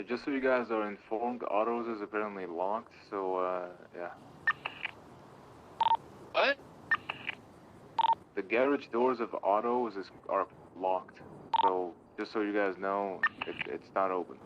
just so you guys are informed, Autos is apparently locked, so, yeah. What? The garage doors of Autos are locked, so just so you guys know, it's not open.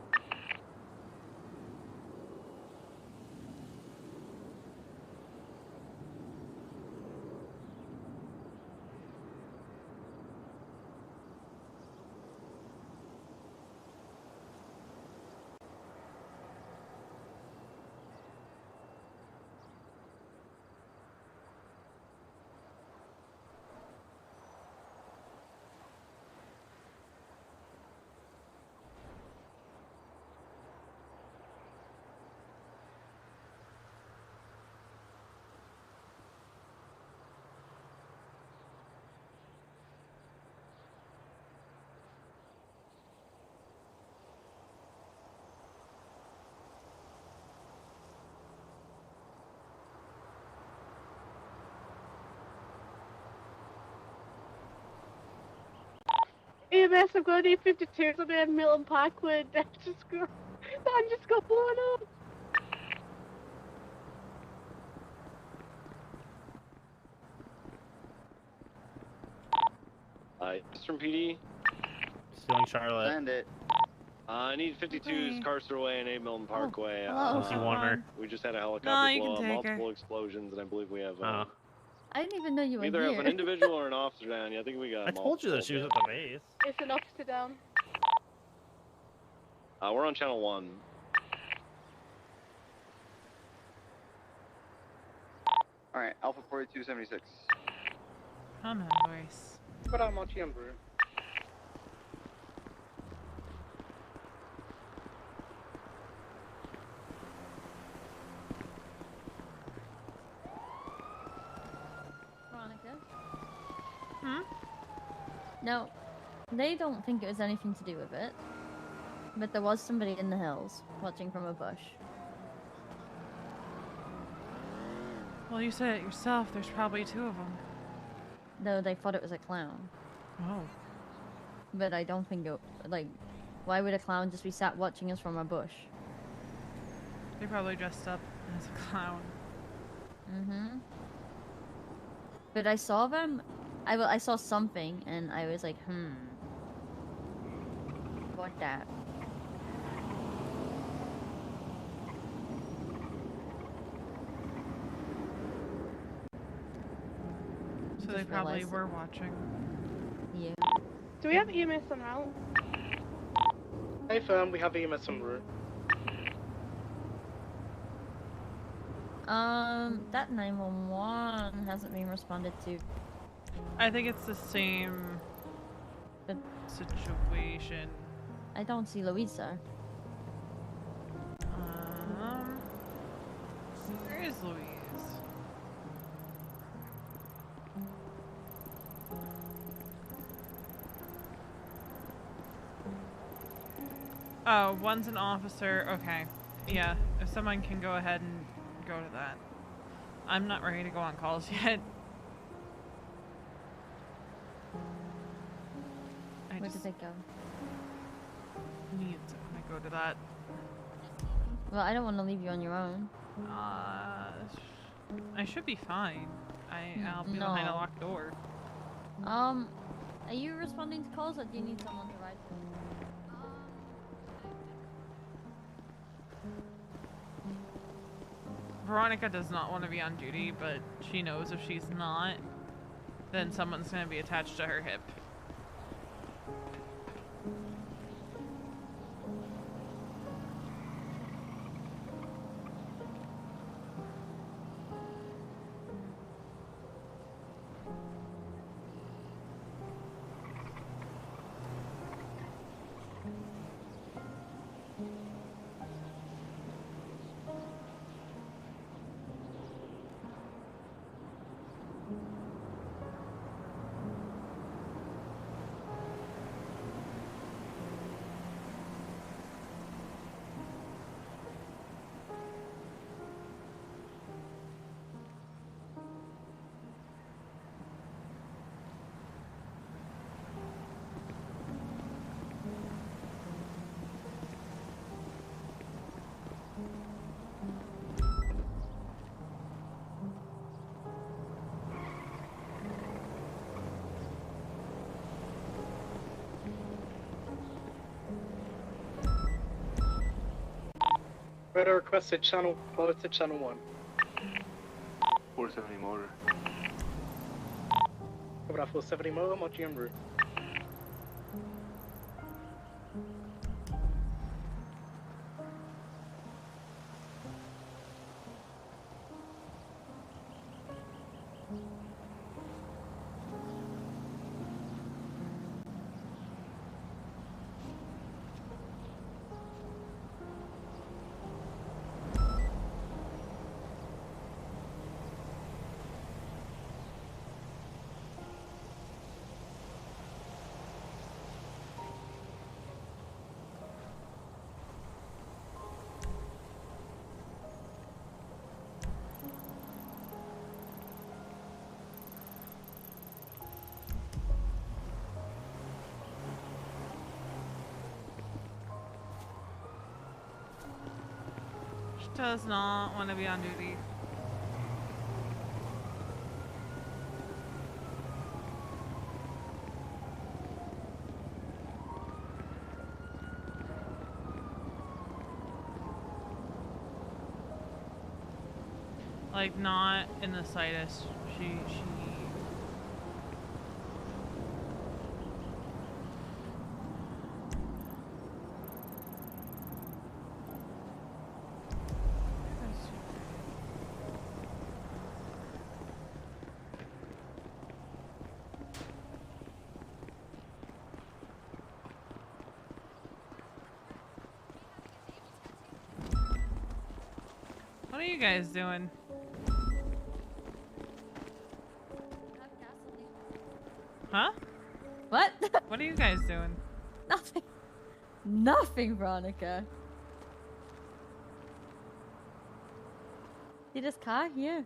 EMS, I'm going to need 52s on the Milton Parkwood. That just got blown up. Eastern PD. Stealing Charlotte. Land it. I need 52s, Carcer Way and 8 Milton Parkway. Warner. We just had a helicopter blow up, take multiple her. explosions, and I believe we have. Oh. I didn't even know you were Either here. have an individual or an officer down. Yeah, I think we got. I told you that she was at the base. It's an officer down. We're on channel 1. Alright, Alpha 4276. Come on, voice. But I'm on Chamber. Veronica? Hmm? No, they don't think it was anything to do with it. But there was somebody in the hills, watching from a bush. Well, you said it yourself. There's probably 2 of them. No, they thought it was a clown. Oh. But I don't think it, like, why would a clown just be sat watching us from a bush? They probably dressed up as a clown. Mm-hmm. But I saw them, I saw something, and I was like, what that? So they probably were watching. Yeah. Do we have EMS en route? Hey firm, we have EMS en route. That 911 hasn't been responded to. I think it's the same But situation. I don't see Louisa. Where is Louise? Oh, one's an officer. Okay. Yeah, if someone can go ahead and go to that. I'm not ready to go on calls yet. Where did they go? Need to go to that. Well, I don't want to leave you on your own. I should be fine. I'll be behind a locked door. Are you responding to calls, or do you need someone to ride with? Veronica does not want to be on duty, but she knows if she's not, then someone's going to be attached to her hip. Radar requested channel, close to channel 1. 470 motor. Cobra 470 motor, Mochi en route. She does not want to be on duty. Like, not in the slightest. She What are you guys doing? Huh? What? What are you guys doing? Nothing. Nothing, Veronica. See this car here?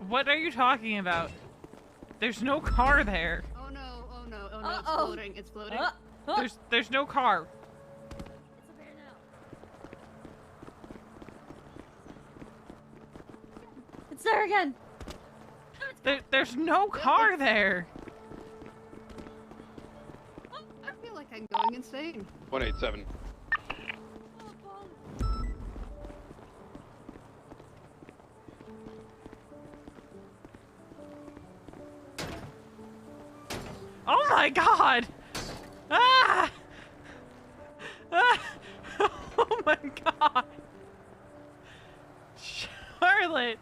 What are you talking about? There's no car there. Oh no, oh no, oh no, Uh-oh. it's floating, it's floating. There's no car. It's up here now. It's there again. There's no car there. I feel like I'm going insane. 187. Oh my god! Ah! Ah! Oh my god! Charlotte!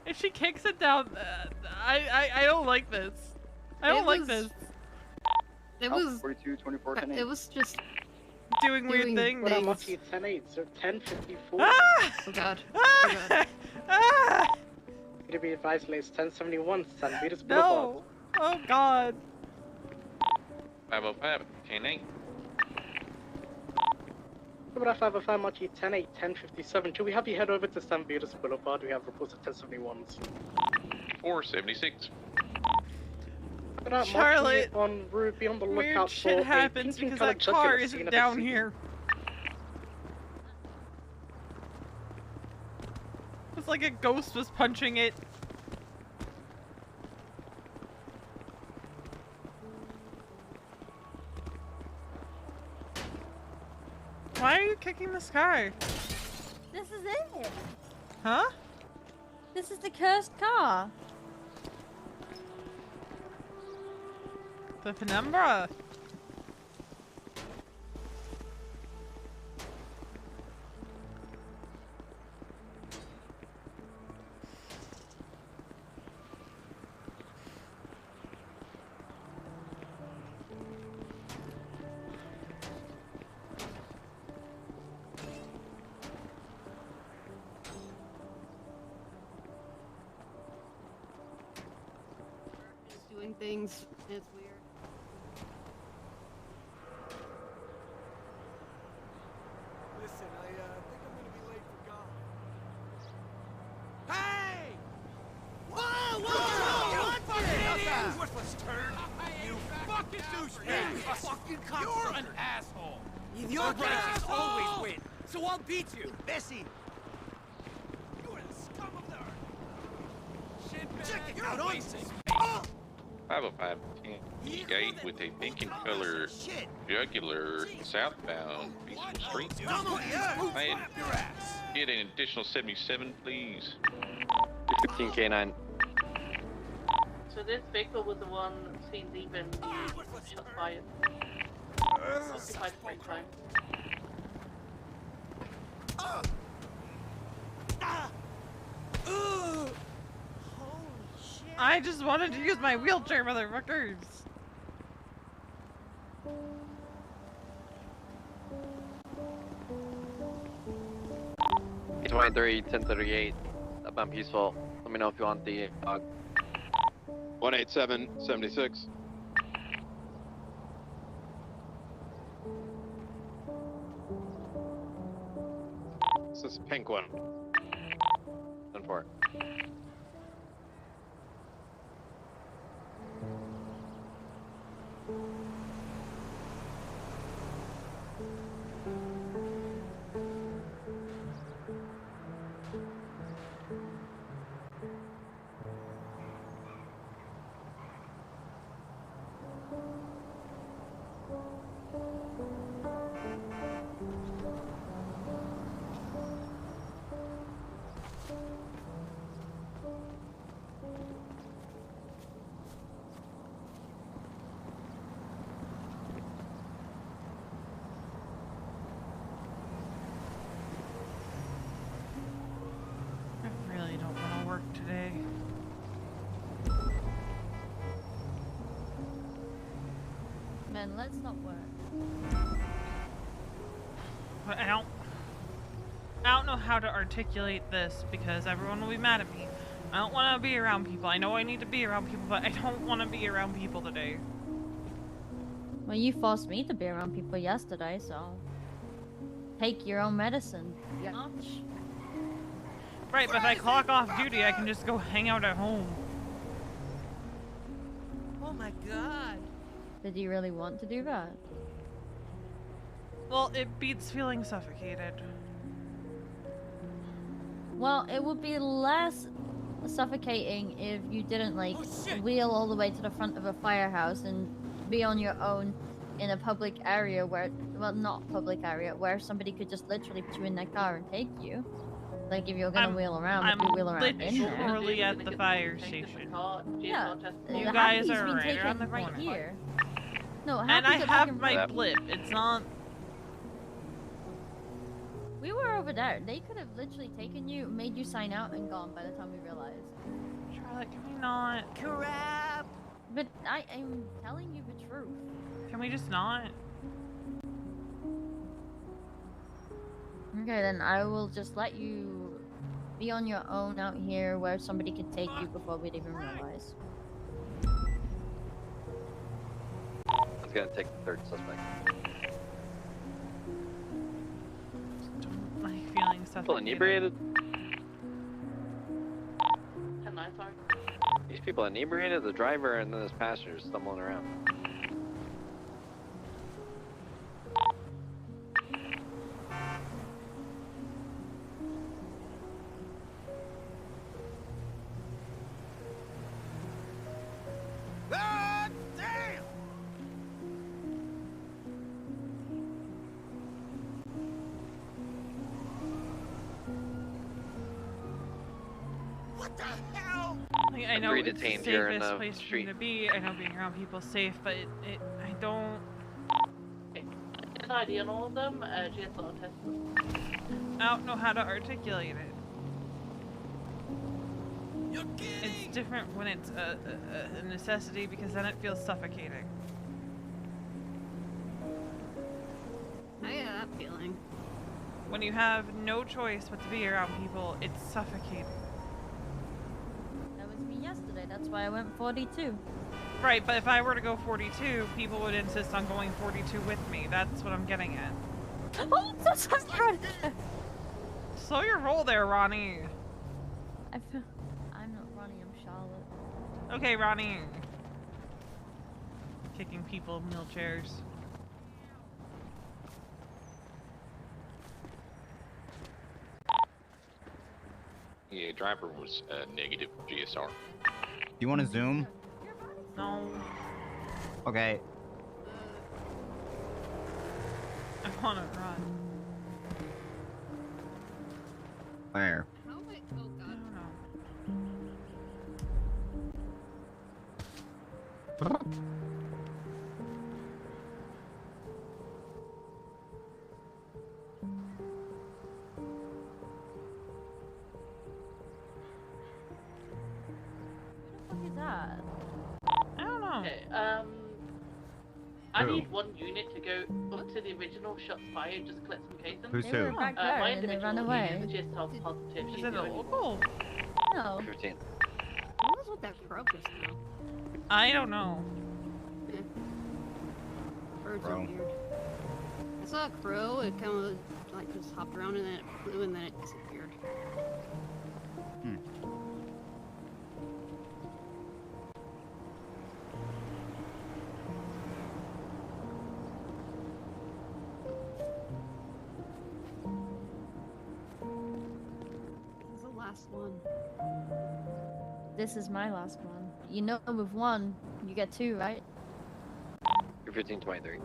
If she kicks it down, I don't like this. I don't like this. It was 42, 24, it was just Doing weird things. What Mochi 10-8, so 1054. Ah! oh god. Oh god. Ah! To be advised, lanes 1071, San Vitas Boulevard. No! Oh god. 505, K9. Cobra 505, Mochi 10-8, 1057. Should we have you head over to San Vitas Boulevard? We have reports of 1071s. 476. Charlotte, on route, be on the Weird lookout shit for happens a because colored that car jugular seen isn't at the down scene. here. It's like a ghost was punching it. Why are you kicking this car? This is it. Huh? This is the cursed car. The penumbra. It's doing things. It's weird. Listen, I think I'm gonna be late for God. Hey! Whoa, whoa! You fucking worthless turd! You fucking douchebag! You fucking cocksucker! You're an asshole! Your races always win, so I'll beat you, Bessie! You are the scum of the earth! Shit, check it out, wasting! 505 10 with a pink and color jugular southbound Beach Street. May I get an additional 77, please? 15 K9. So this vehicle was the one seen leaving the shot fired. Occupied the right time. I just wanted to use my wheelchair, motherfuckers. P-23, 1038, up on Peaceful. Let me know if you want the dog. 18776. This is pink one. 10-4. I really don't want to work today. Man, let's not work. But I don't know how to articulate this because everyone will be mad at me. I don't want to be around people. I know I need to be around people, but I don't want to be around people today. Well, you forced me to be around people yesterday, so take your own medicine. Yatch. Right, but if I clock off duty, I can just go hang out at home. Oh my god. Did you really want to do that? Well, it beats feeling suffocated. Well, it would be less suffocating if you didn't, like, wheel all the way to the front of a firehouse and be on your own in a public area where, well, not public area, where somebody could just literally put you in their car and take you. Like, if you're gonna wheel around, I'm if you wheel around in there. literally at the fire station. Yeah, You the guys happy's are been right taken around the right corner. here. No, And Happy's I at have fucking my right- blip. It's not. We were over there. They could have literally taken you, made you sign out, and gone by the time we realized. Charlotte, can we not? Crap. But I am telling you the truth. Can we just not? Okay, then I will just let you be on your own out here where somebody could take you before we'd even realize. It's gonna take the third suspect. Don't like feeling suffocated. People inebriated? 10-9, sorry. These people inebriated, the driver and then his passengers stumbling around. Ah, damn! What the hell? Like, I know Three it's the detained here in safest the place for me street. to be. I know being around people is safe, but I don't. An ID on all of them, GSL test. I don't know how to articulate it. You're kidding! It's different when it's a necessity because then it feels suffocating. I get that feeling. When you have no choice but to be around people, it's suffocating. That was me yesterday. That's why I went 42. Right, but if I were to go 42, people would insist on going 42 with me. That's what I'm getting at. Oh, so sorry, Veronica. Slow your roll there, Ronnie. I'm not Ronnie. I'm Charlotte. Okay, Ronnie. Kicking people in wheelchairs. Yeah, driver was negative GSR. You want to zoom? No. Okay. I wanna run. Where? How am I? Oh god. I don't know. What the fuck is that? I don't know. Okay, I need one unit to go up to the original shots fired, just collect some casings. Who's They were who? back there My and they individual ran away. unit is just self-positive. Is She's it the a only one. local? No. 15. What was with that crow just now? I don't know. Birds Crow. are weird. I saw a crow. It kind of like just hopped around and then it flew and then it disappeared. This is the last one. This is my last one. You know, with one, you get two, right? You're 1523.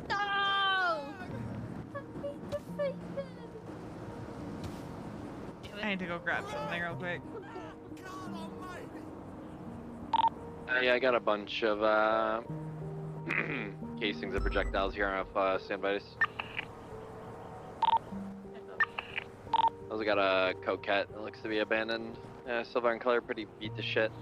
No! I need to go grab something real quick. Yeah, I got a bunch of casings and projectiles here off standbys. Also got a coquette that looks to be abandoned. Silver in color, pretty beat to shit.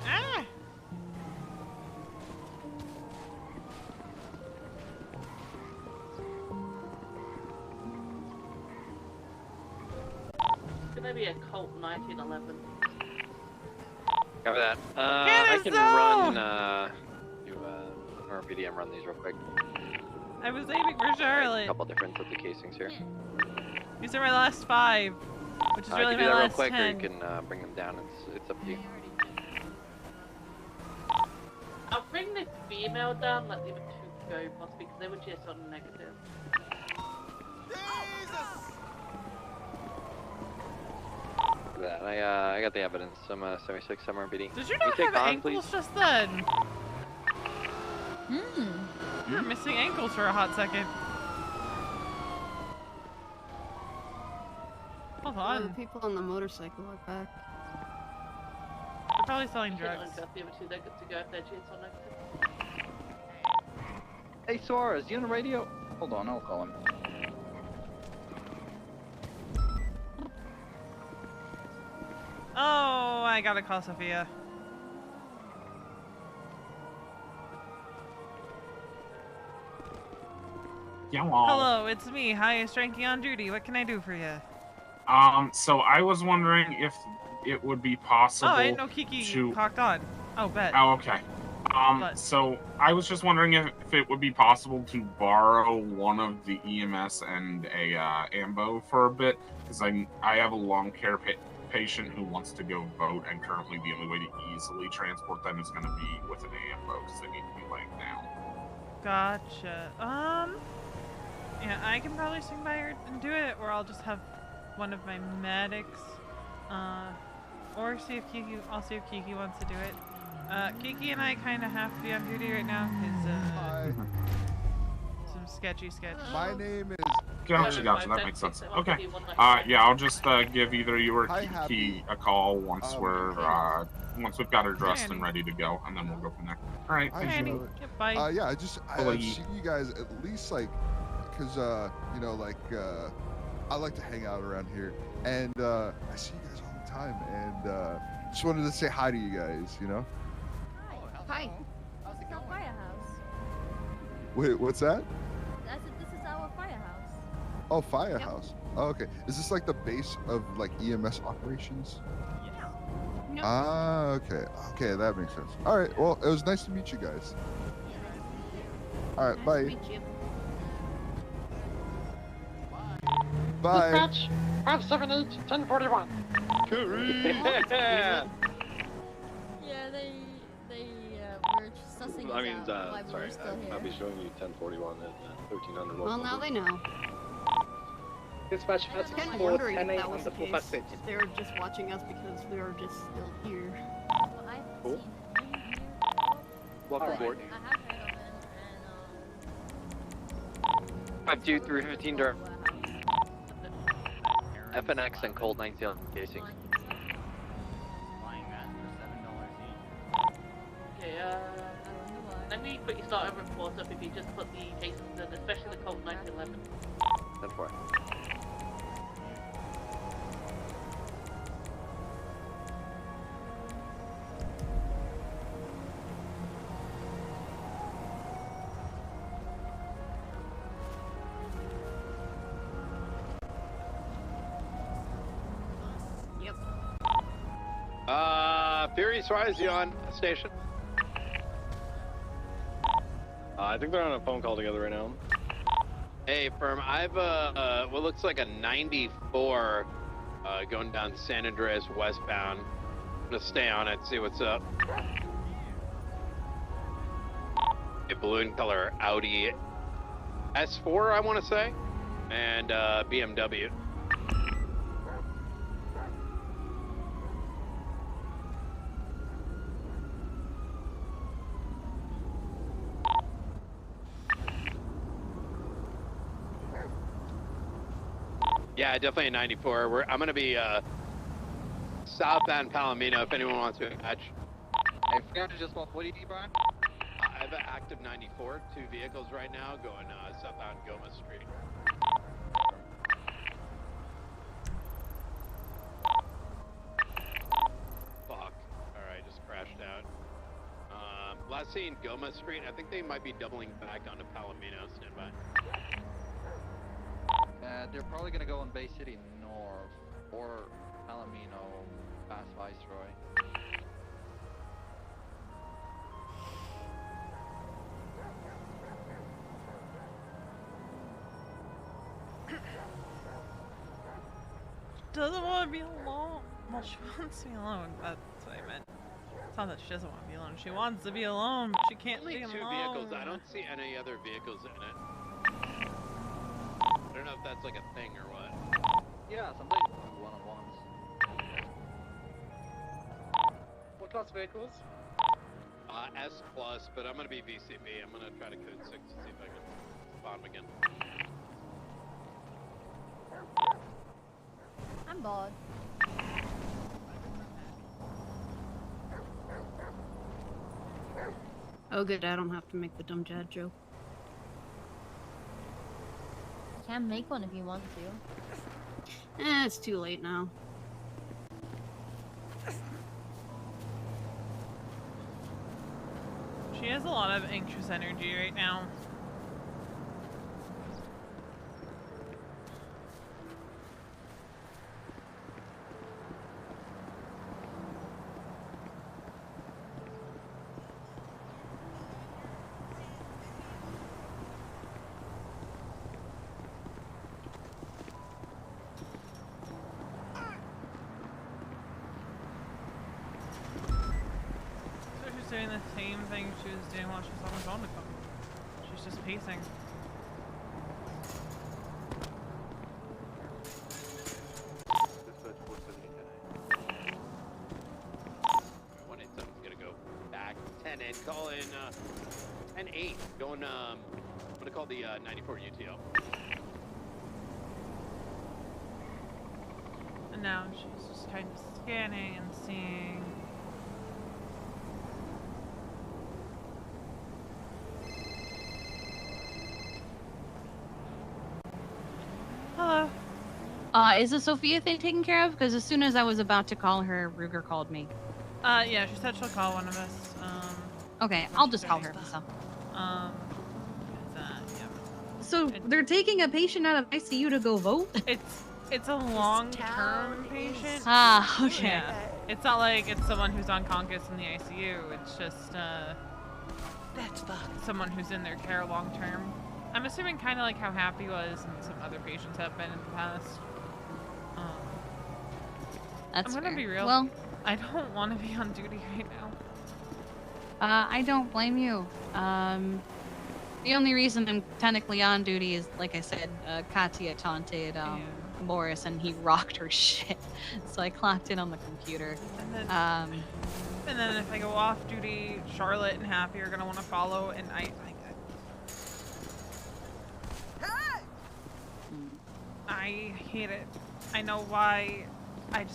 Ah! It's gonna be a Colt 1911. Cover that. Get I us can out! run, or BDM run these real quick. I was aiming for A Charlotte. couple different of the casings here. These are my last 5, which is I really can do my that real last quick, 10. or you can bring them down. It's up to you. I'll bring the female down, let the other two go, possibly, because they were just on negative. Look at that. I got the evidence. I'm 76 summer BD. Did you Can not take have on, ankles please? just then? Hmm. You were missing ankles for a hot second. Hold The on. people on the motorcycle are back. They're probably selling Shit, drugs. I've got the other two, they're good to go if they're just on negative. Hey, Suarez, you on the radio? Hold on, I'll call him. Oh, I gotta call Sophia. Hello, it's me, highest ranking on duty. What can I do for you? So I was wondering if it would be possible Oh, I didn't know Kiki to... cocked on. Oh, bet. Oh, okay. So I was just wondering if it would be possible to borrow one of the EMS and a AMBO for a bit, because I have a long care patient who wants to go vote, and currently the only way to easily transport them is going to be with an AMBO, because they need to be laying down. Gotcha. Yeah, I can probably swing by her and do it, or I'll just have one of my medics, or see if Kiki, I'll see if Kiki wants to do it. Kiki and I kind of have to be on duty right now, because, some sketchy sketch. My name is Gotcha. That makes sense. Okay. Yeah, I'll just give either you or Kiki a call once once we've got her dressed and ready to go, and then we'll go from there. All right. Hi, Andy. Bye. Yeah, I've seen you guys at least because you know, I like to hang out around here, and I see you guys all the time, and just wanted to say hi to you guys. You know. Hi. It's our firehouse. Wait, what's that? I said this is our firehouse. Oh, firehouse. Oh, okay. Is this like the base of EMS operations? Yeah. Ah, okay. Okay, that makes sense. All right. Well, it was nice to meet you guys. All right. Bye. Bye. Dispatch 578 1041. Yeah, they were sussing I mean, us out while we sorry, were still here. I'll be showing you 1041 and 1300. Well, now they know. Dispatch I was kind of 4 wondering 10 if 8 that on was the the full case. passage. If they were just watching us because we were just still here. Cool. Welcome aboard. I have heard of it, and 52 through 15 dirt. FNX and cold 19 casing. Okay, let me quickly start a report up if you just put the cases in, especially the cold 911. 10-4. Yep. Furious Rise, you on station? I think they're on a phone call together right now. Hey, firm, I've what looks like a 94 going down San Andreas westbound. I'm gonna stay on it, see what's up. A balloon color Audi S4, I want to say, and BMW. Yeah, definitely a 94. I'm gonna be southbound Palomino if anyone wants to catch. I forgot to just what do you need, Brian? I have an active 94, 2 vehicles right now going southbound Goma Street. Fuck. Alright, just crashed out. Last seen Goma Street, I think they might be doubling back onto Palomino. Stand by. They're probably gonna go in Bay City North or Palomino past Viceroy. Doesn't want to be alone. Well, she wants to be alone. That's what I meant. It's not that she doesn't want to be alone. She wants to be alone, but she can't Only be 2 alone. vehicles. I don't see any other vehicles in it. I don't know if that's like a thing or what. Yeah, somebody one-on-ones. What class vehicles? S plus, but I'm gonna be VCB. I'm gonna try to code 6 to see if I can spot him again. I'm bored. Oh, good. I don't have to make the dumb dad joke. You can make one if you want to. It's too late now. She has a lot of anxious energy right now. Doing the same thing she was doing while she was on the phone with them. She's just pacing. One eight seven's gonna go back 10 and call in 10-8 going I'm gonna call the 94 UTL. And now she's just kind of scanning and seeing. Hello. Is the Sophia thing taken care of? Because as soon as I was about to call her, Ruger called me. Yeah, she said she'll call one of us. Okay, I'll just call her. So. Yeah. So they're taking a patient out of ICU to go vote? It's a long-term patient. Ah, okay. Yeah. It's not like it's someone who's on Conkus in the ICU. It's just That's fucked. someone who's in their care long-term. I'm assuming kind of like how Happy was and some other patients have been in the past. That's I'm gonna fair. be real. Well, I don't want to be on duty right now. I don't blame you. The only reason I'm technically on duty is, like I said, Katya taunted Morris and he rocked her shit. So I clocked in on the computer. And then if I go off duty, Charlotte and Happy are gonna want to follow, and I hate it. I know why. I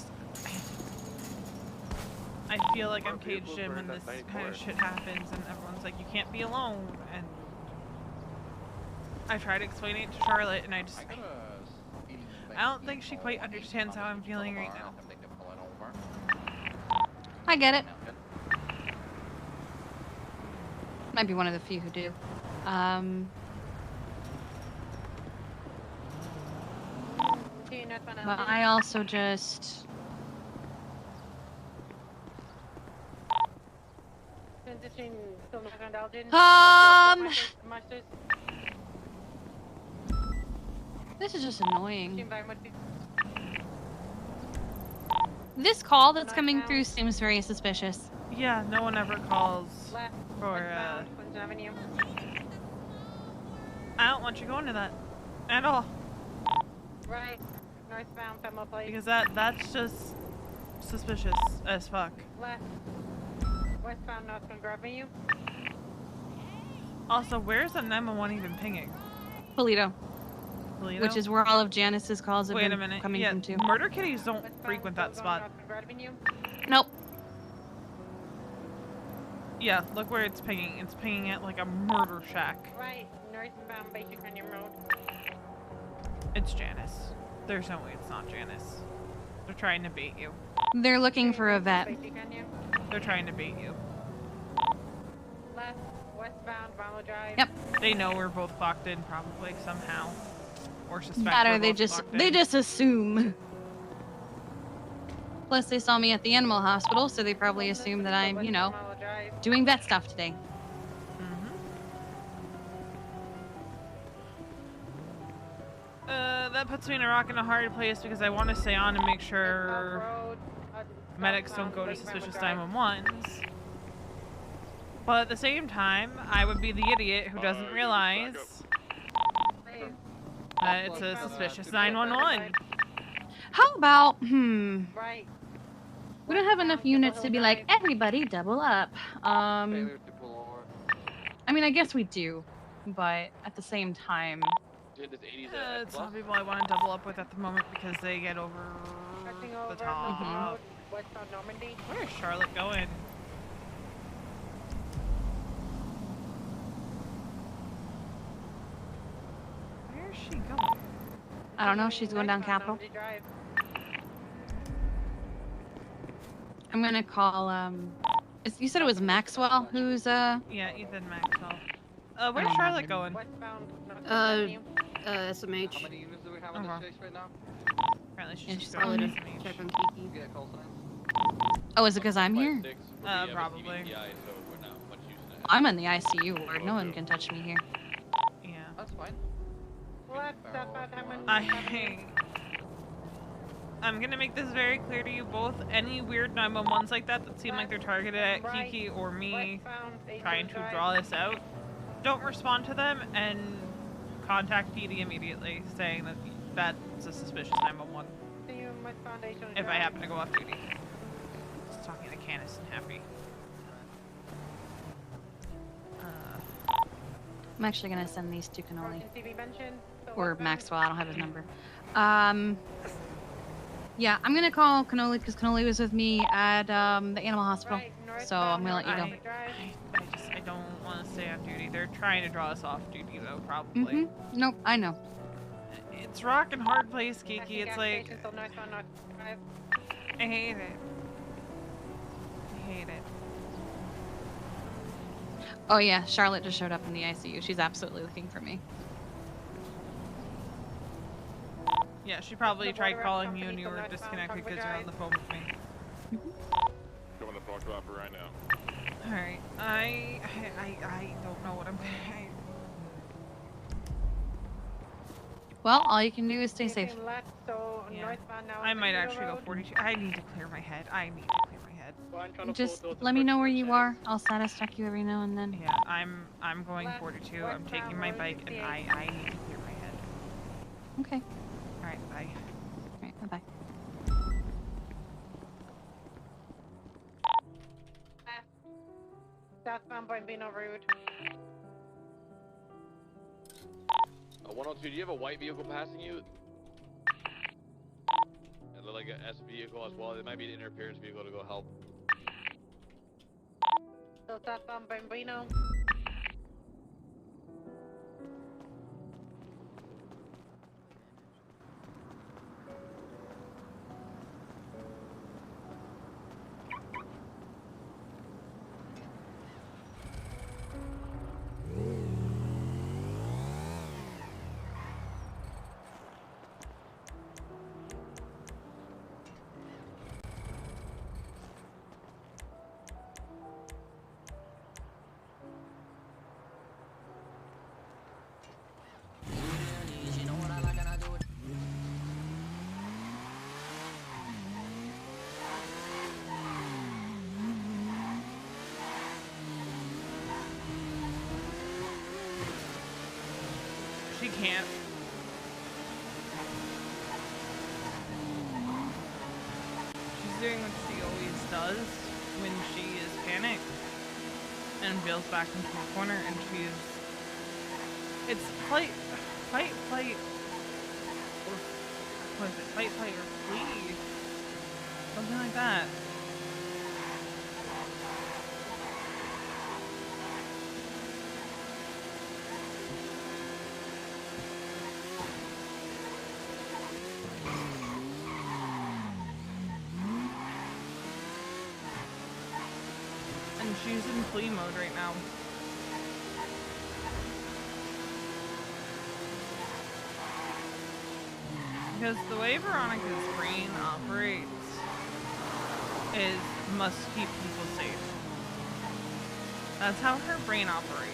feel like I'm caged in when this kind of shit happens, and everyone's like, you can't be alone, and I try to explain it to Charlotte, and I don't think she quite understands how I'm feeling right now. I get it. Might be one of the few who do. But I also just... This is just annoying. This call that's coming through seems very suspicious. Yeah, no one ever calls for, I don't want you going to that. At all. Right. Northbound, Pemo Place. Because that's just suspicious as fuck. Left. Westbound, Northbound, grabbing you. Also, where's the 911 even pinging? Polito. Polito? Which is where all of Janice's calls have Wait a been minute. coming Yeah, from too. murder kitties don't frequent that spot. Nope. Yeah, look where it's pinging. It's pinging at like a murder shack. Right. Northbound, Basic Canyon Road. It's Janice. There's no way it's not Janice. They're trying to bait you. They're looking for a vet. They're trying to bait you. Left. Westbound, Valo Drive. Yep. They know we're both clocked in probably somehow. Or suspect That we're or they both just clocked in. they just assume. Plus they saw me at the animal hospital, so they probably assume that I'm, you know, doing vet stuff today. That puts me in a rock and a hard place because I want to stay on and make sure medics don't go to suspicious 911s. But at the same time, I would be the idiot who doesn't realize that it's a suspicious 911. How about, we don't have enough units to be like, everybody double up. I mean, I guess we do, but at the same time... it's not people I want to double up with at the moment because they get over the top. Where's Charlotte going? Where is she going? I don't know, she's going down Capitol. I'm gonna call, you said it was Maxwell who's, Yeah, Ethan Maxwell. Where's Charlotte going? How SMH. many units do we have on this chase right now? Apparently she's Yeah, just she's going to probably SMH. check on Kiki. Get call signs. Oh, is it because I'm here? Probably. I'm in the ICU ward. No one can touch me here. Yeah. That's fine. I'm gonna make this very clear to you both. Any weird 911s like that seem like they're targeted at Kiki or me trying to draw this out, don't respond to them and contact PD immediately saying that that's a suspicious 911 if I happen to go off duty. Just talking to Candace and Happy. I'm actually gonna send these to Cannoli. Or Maxwell, I don't have his number. Yeah, I'm gonna call Cannoli because Cannoli was with me at the animal hospital. So I'm gonna let you go. I don't want to stay on duty. They're trying to draw us off duty though, probably. Nope, I know. It's rock and hard place, Kiki. It's like I hate it. I hate it. Oh yeah, Charlotte just showed up in the ICU. She's absolutely looking for me. Yeah, she probably tried calling you and you were disconnected because you're on the phone with me. Going to talk about her right now. Alright, I don't know what I'm doing. Well, all you can do is stay safe. Yeah. I might actually go 42. I need to clear my head. I need to clear my head. Just let me know where you are. I'll status check you every now and then. Yeah, I'm going 42. I'm taking my bike and I need to clear my head. Okay. Alright, bye. Alright, bye-bye. Southbound by Bino Road. 102, do you have a white vehicle passing you? And like a S vehicle as well. There might be an interference vehicle to go help. So southbound by Bino. She can't. She's doing what she always does when she is panicked and feels back into a corner, and it's fight, or what is it? Fight, or flee, something like that. And she's in flee mode right now. Because the way Veronica's brain operates is must keep people safe. That's how her brain operates.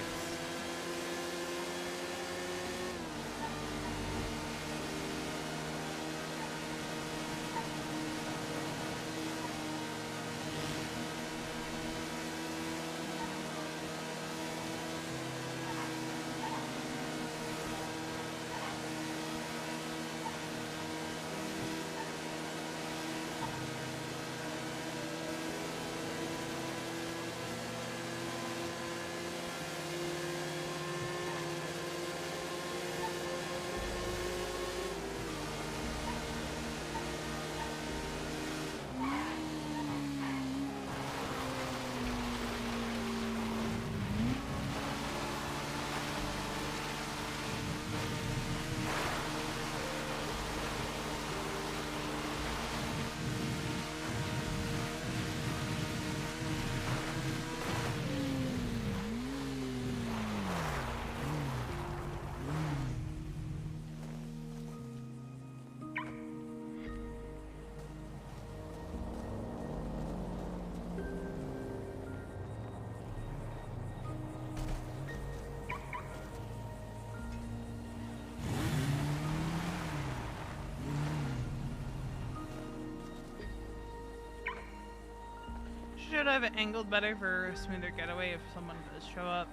Should have it angled better for a smoother getaway if someone does show up.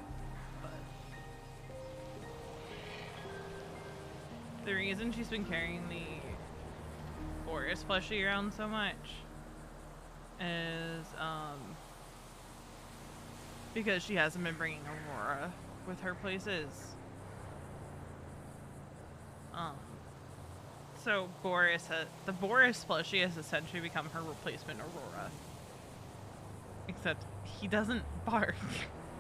But the reason she's been carrying the forest plushie around so much is because she hasn't been bringing Aurora with her places. So Boris, the Boris plushie has essentially become her replacement Aurora. Except he doesn't bark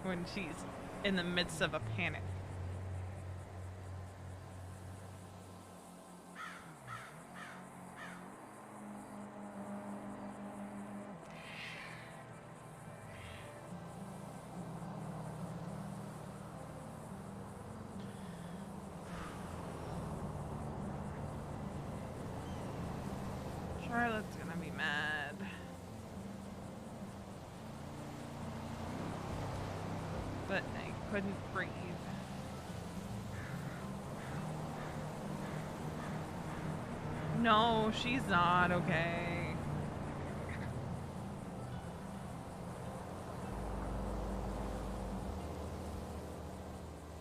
when she's in the midst of a panic. Charlotte's gonna be mad. But I couldn't breathe. No, she's not okay.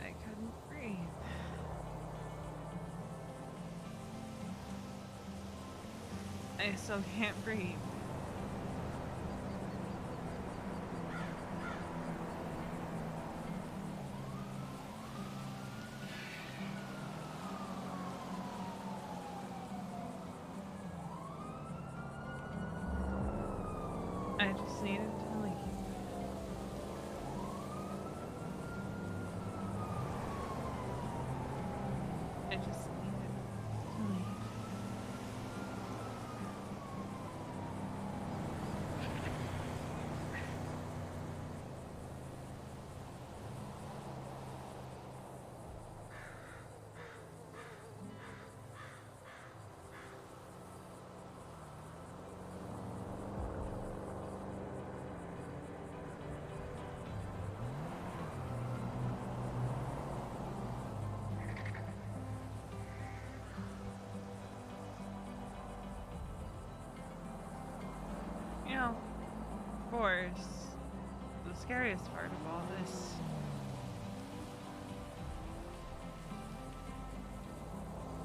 I couldn't breathe. I still can't breathe. I just needed to leave. I just needed to leave. You know, of course, the scariest part of all this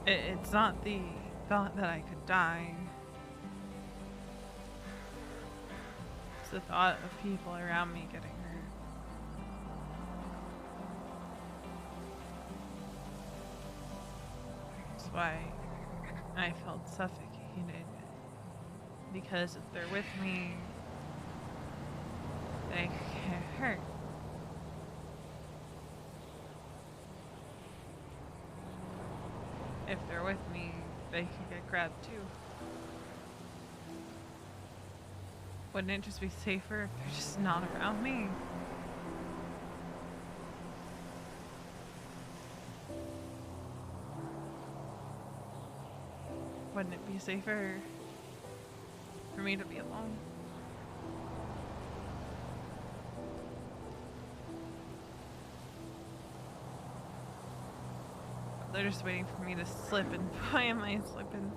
it's not the thought that I could die. It's the thought of people around me getting hurt. That's why I felt suffocated. Because if they're with me, they get hurt. If they're with me, they can get grabbed too. Wouldn't it just be safer if they're just not around me? Wouldn't it be safer for me to be alone? They're just waiting for me to slip, and why am I slipping?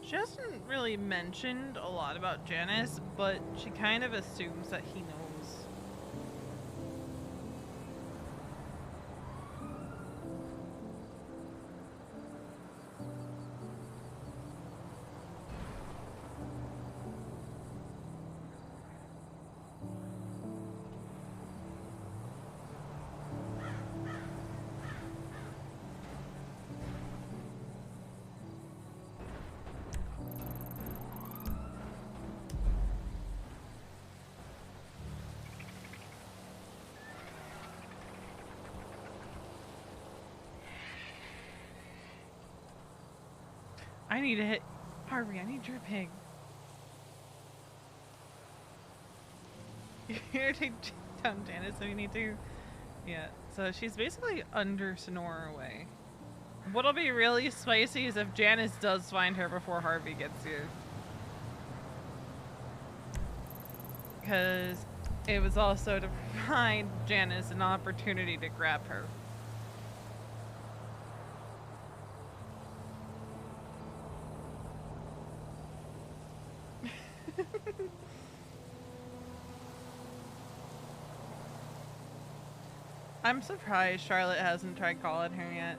She hasn't really mentioned a lot about Janice, but she kind of assumes that he knows. I need to hit Harvey. I need your pig. You're gonna take down Janice, so we need to. Yeah. So she's basically under Sonora way. What'll be really spicy is if Janice does find her before Harvey gets here. Because it was also to provide Janice an opportunity to grab her. I'm surprised Charlotte hasn't tried calling her yet.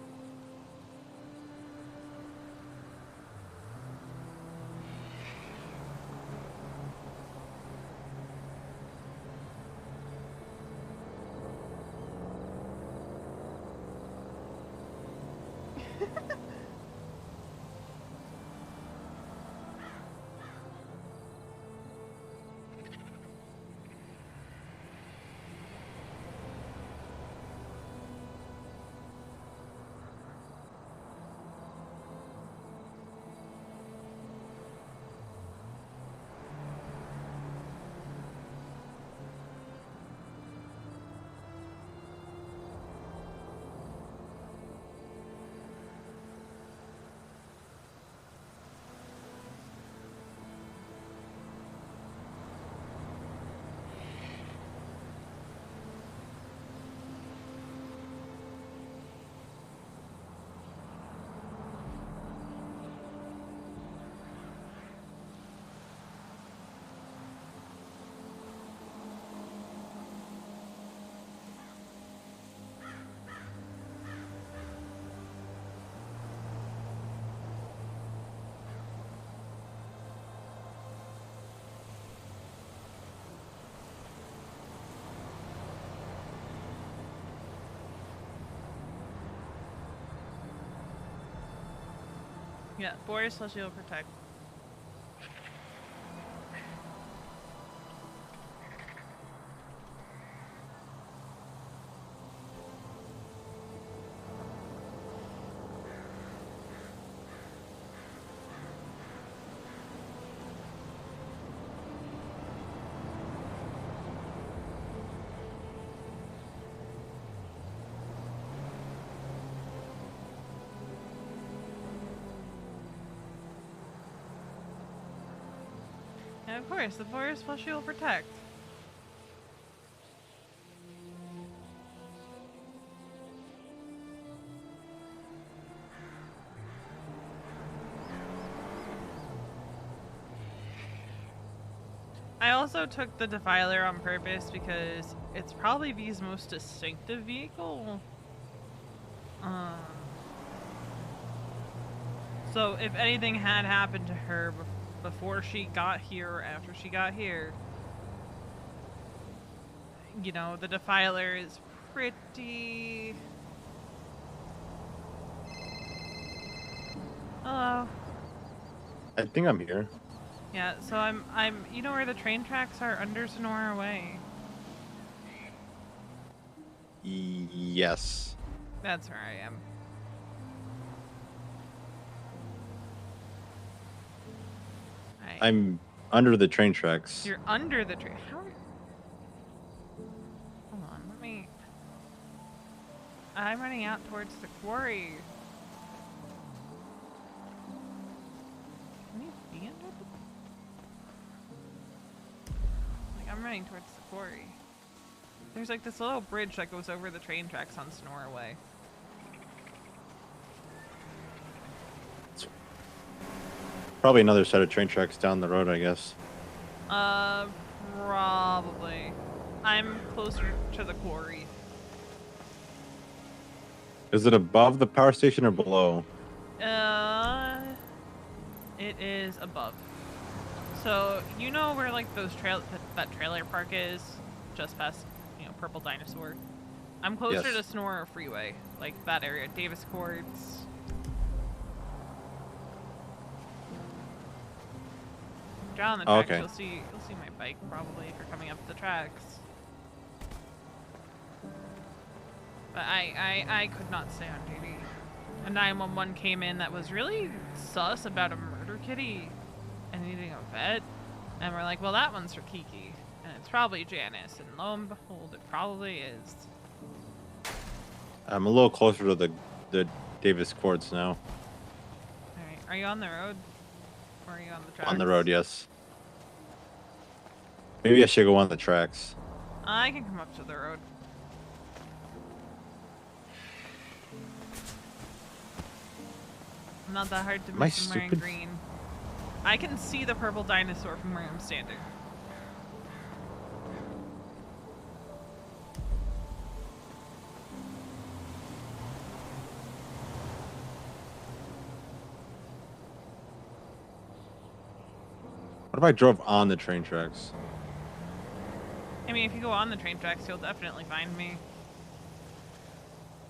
Yeah, Boris will shield protect. And of course, the forest will shield protect. I also took the Defiler on purpose because it's probably V's most distinctive vehicle. So if anything had happened to her before she got here or after she got here, you know, the Defiler is pretty... Hello. I think I'm here. Yeah, so I'm, you know where the train tracks are under Sonora Way? Yes. That's where I am. I'm under the train tracks. You're under the train. How are you? Hold on, let me. I'm running out towards the quarry. Can you be under the? Like, I'm running towards the quarry. There's like this little bridge that goes over the train tracks on Sonora Way. Probably another set of train tracks down the road, I guess. Probably. I'm closer to the quarry. Is it above the power station or below? It is above. So, you know where like those that trailer park is? Just past, you know, Purple Dinosaur? I'm closer Yes. to Sonora Freeway. Like that area. Davis Courts. Get on the tracks, Okay. you'll see my bike probably if you're coming up the tracks. But I could not stay on duty. a 911 came in that was really sus about a murder kitty and needing a vet. And we're like, well, that one's for Kiki. And it's probably Janice. And lo and behold, it probably is. I'm a little closer to the Davis courts now. Alright, are you on the road? Or are you on the tracks? On the road, yes. Maybe I should go on the tracks. I can come up to the road. Not that hard to Am I miss from wearing stupid? green. I can see the purple dinosaur from where I'm standing. What if I drove on the train tracks? I mean, if you go on the train tracks, you'll definitely find me.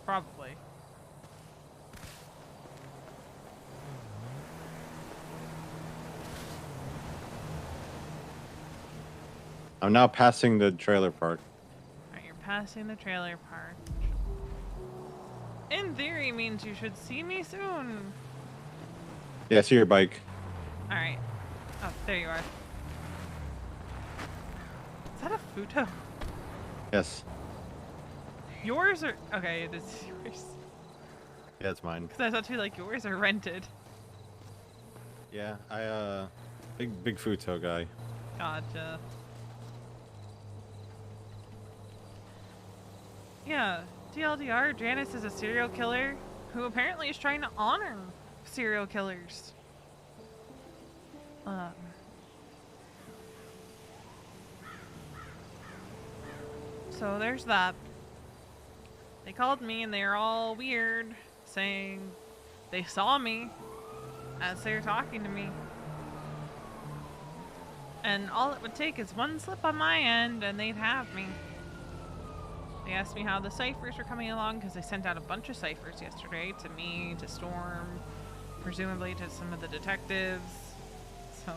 Probably. I'm now passing the trailer park. Alright, you're passing the trailer park. In theory means you should see me soon. Yeah, I see your bike. Alright. Oh, there you are. Is that a futo? Yes. Yours or... Okay, it is yours. Yeah, it's mine. Because I thought too, like, yours are rented. Yeah, big futo guy. Gotcha. Yeah, TLDR, Janice is a serial killer who apparently is trying to honor serial killers. So there's that. They called me and they were all weird, saying they saw me as they were talking to me. And all it would take is one slip on my end and they'd have me. They asked me how the ciphers were coming along because they sent out a bunch of ciphers yesterday to me, to Storm, presumably to some of the detectives. So...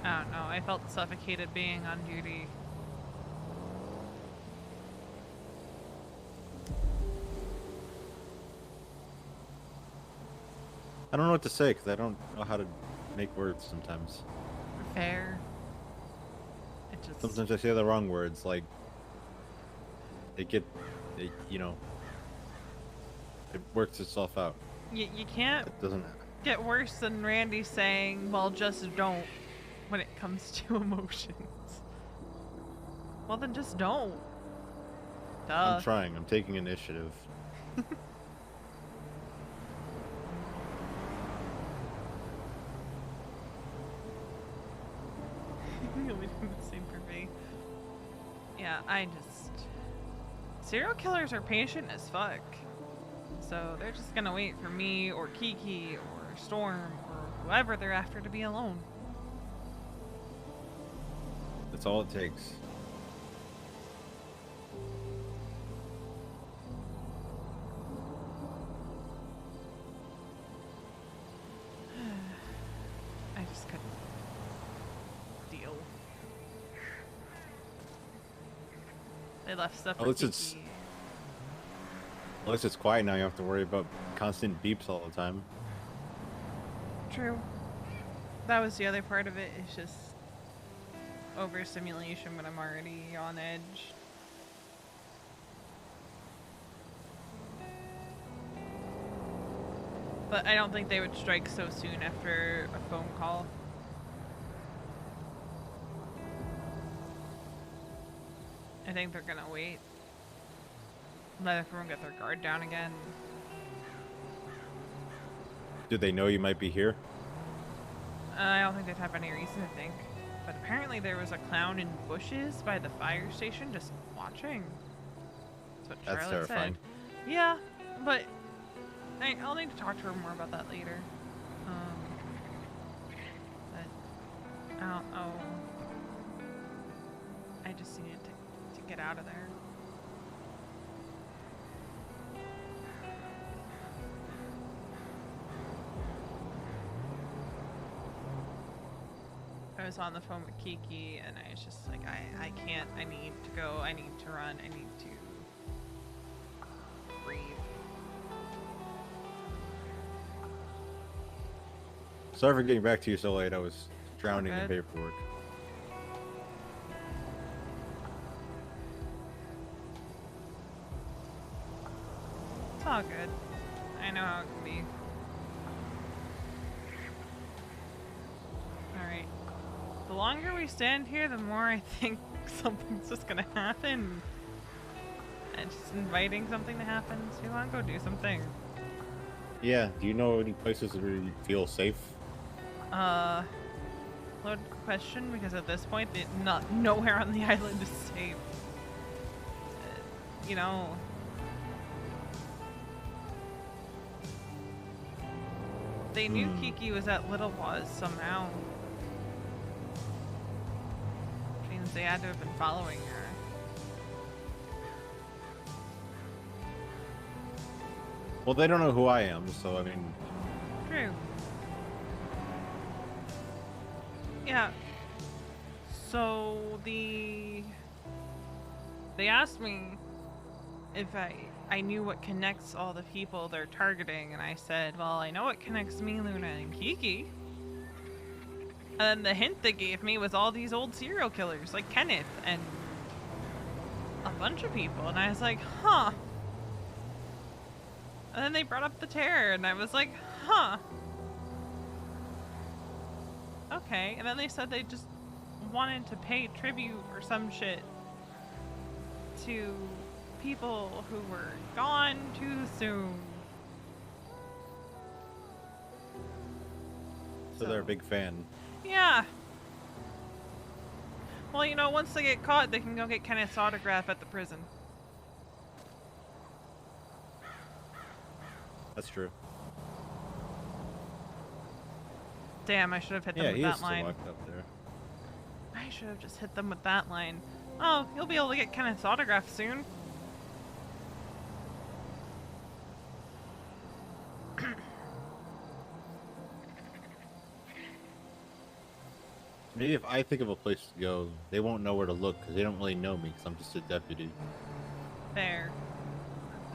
I don't know, I felt suffocated being on duty. I don't know what to say because I don't know how to make words sometimes. Fair. It just... Sometimes I say the wrong words, like it works itself out. You can't It doesn't. get worse than Randy saying, well, just don't, when it comes to emotions. Well, then just don't. Duh. I'm trying. I'm taking initiative. We do the same for me. Yeah, serial killers are patient as fuck. So they're just gonna wait for me or Kiki or Storm or whoever they're after to be alone. That's all it takes. I just couldn't deal. They left stuff for Kiki. At least it's quiet now. You don't have to worry about constant beeps all the time. True. That was the other part of it. It's just overstimulation when I'm already on edge. But I don't think they would strike so soon after a phone call. I think they're gonna wait. Let everyone get their guard down again. Do they know you might be here? I don't think they'd have any reason to think. But apparently there was a clown in bushes by the fire station just watching. That's what That's Charlotte terrifying. said. Yeah, but I'll need to talk to her more about that later. But I don't know. I just needed to get out of there. I was on the phone with Kiki, and I was just like, I can't. I need to go. I need to run. I need to breathe. Sorry for getting back to you so late. I was drowning in good. paperwork. It's all good. I know how it can be. Alright. The longer we stand here, the more I think something's just gonna happen. And just inviting something to happen. So you wanna go do something? Yeah, do you know any places where you feel safe? Loaded question, because at this point, nowhere on the island is safe. You know... They knew Kiki was at Little Waz somehow. Which means they had to have been following her. Well, they don't know who I am, so I mean... True. Yeah. So they asked me if I knew what connects all the people they're targeting, and I said, well, I know what connects me, Luna, and Kiki. And then the hint they gave me was all these old serial killers, like Kenneth, and a bunch of people, and I was like, huh. And then they brought up the terror, and I was like, huh. Okay, and then they said they just wanted to pay tribute or some shit to people who were gone too soon. So they're a big fan. Yeah. Well, you know, once they get caught, they can go get Kenneth's autograph at the prison. That's true. Damn, I should have hit them with he that is line. still locked up there. I should have just hit them with that line. Oh, you'll be able to get Kenneth's autograph soon. Maybe if I think of a place to go, they won't know where to look because they don't really know me because I'm just a deputy. Fair.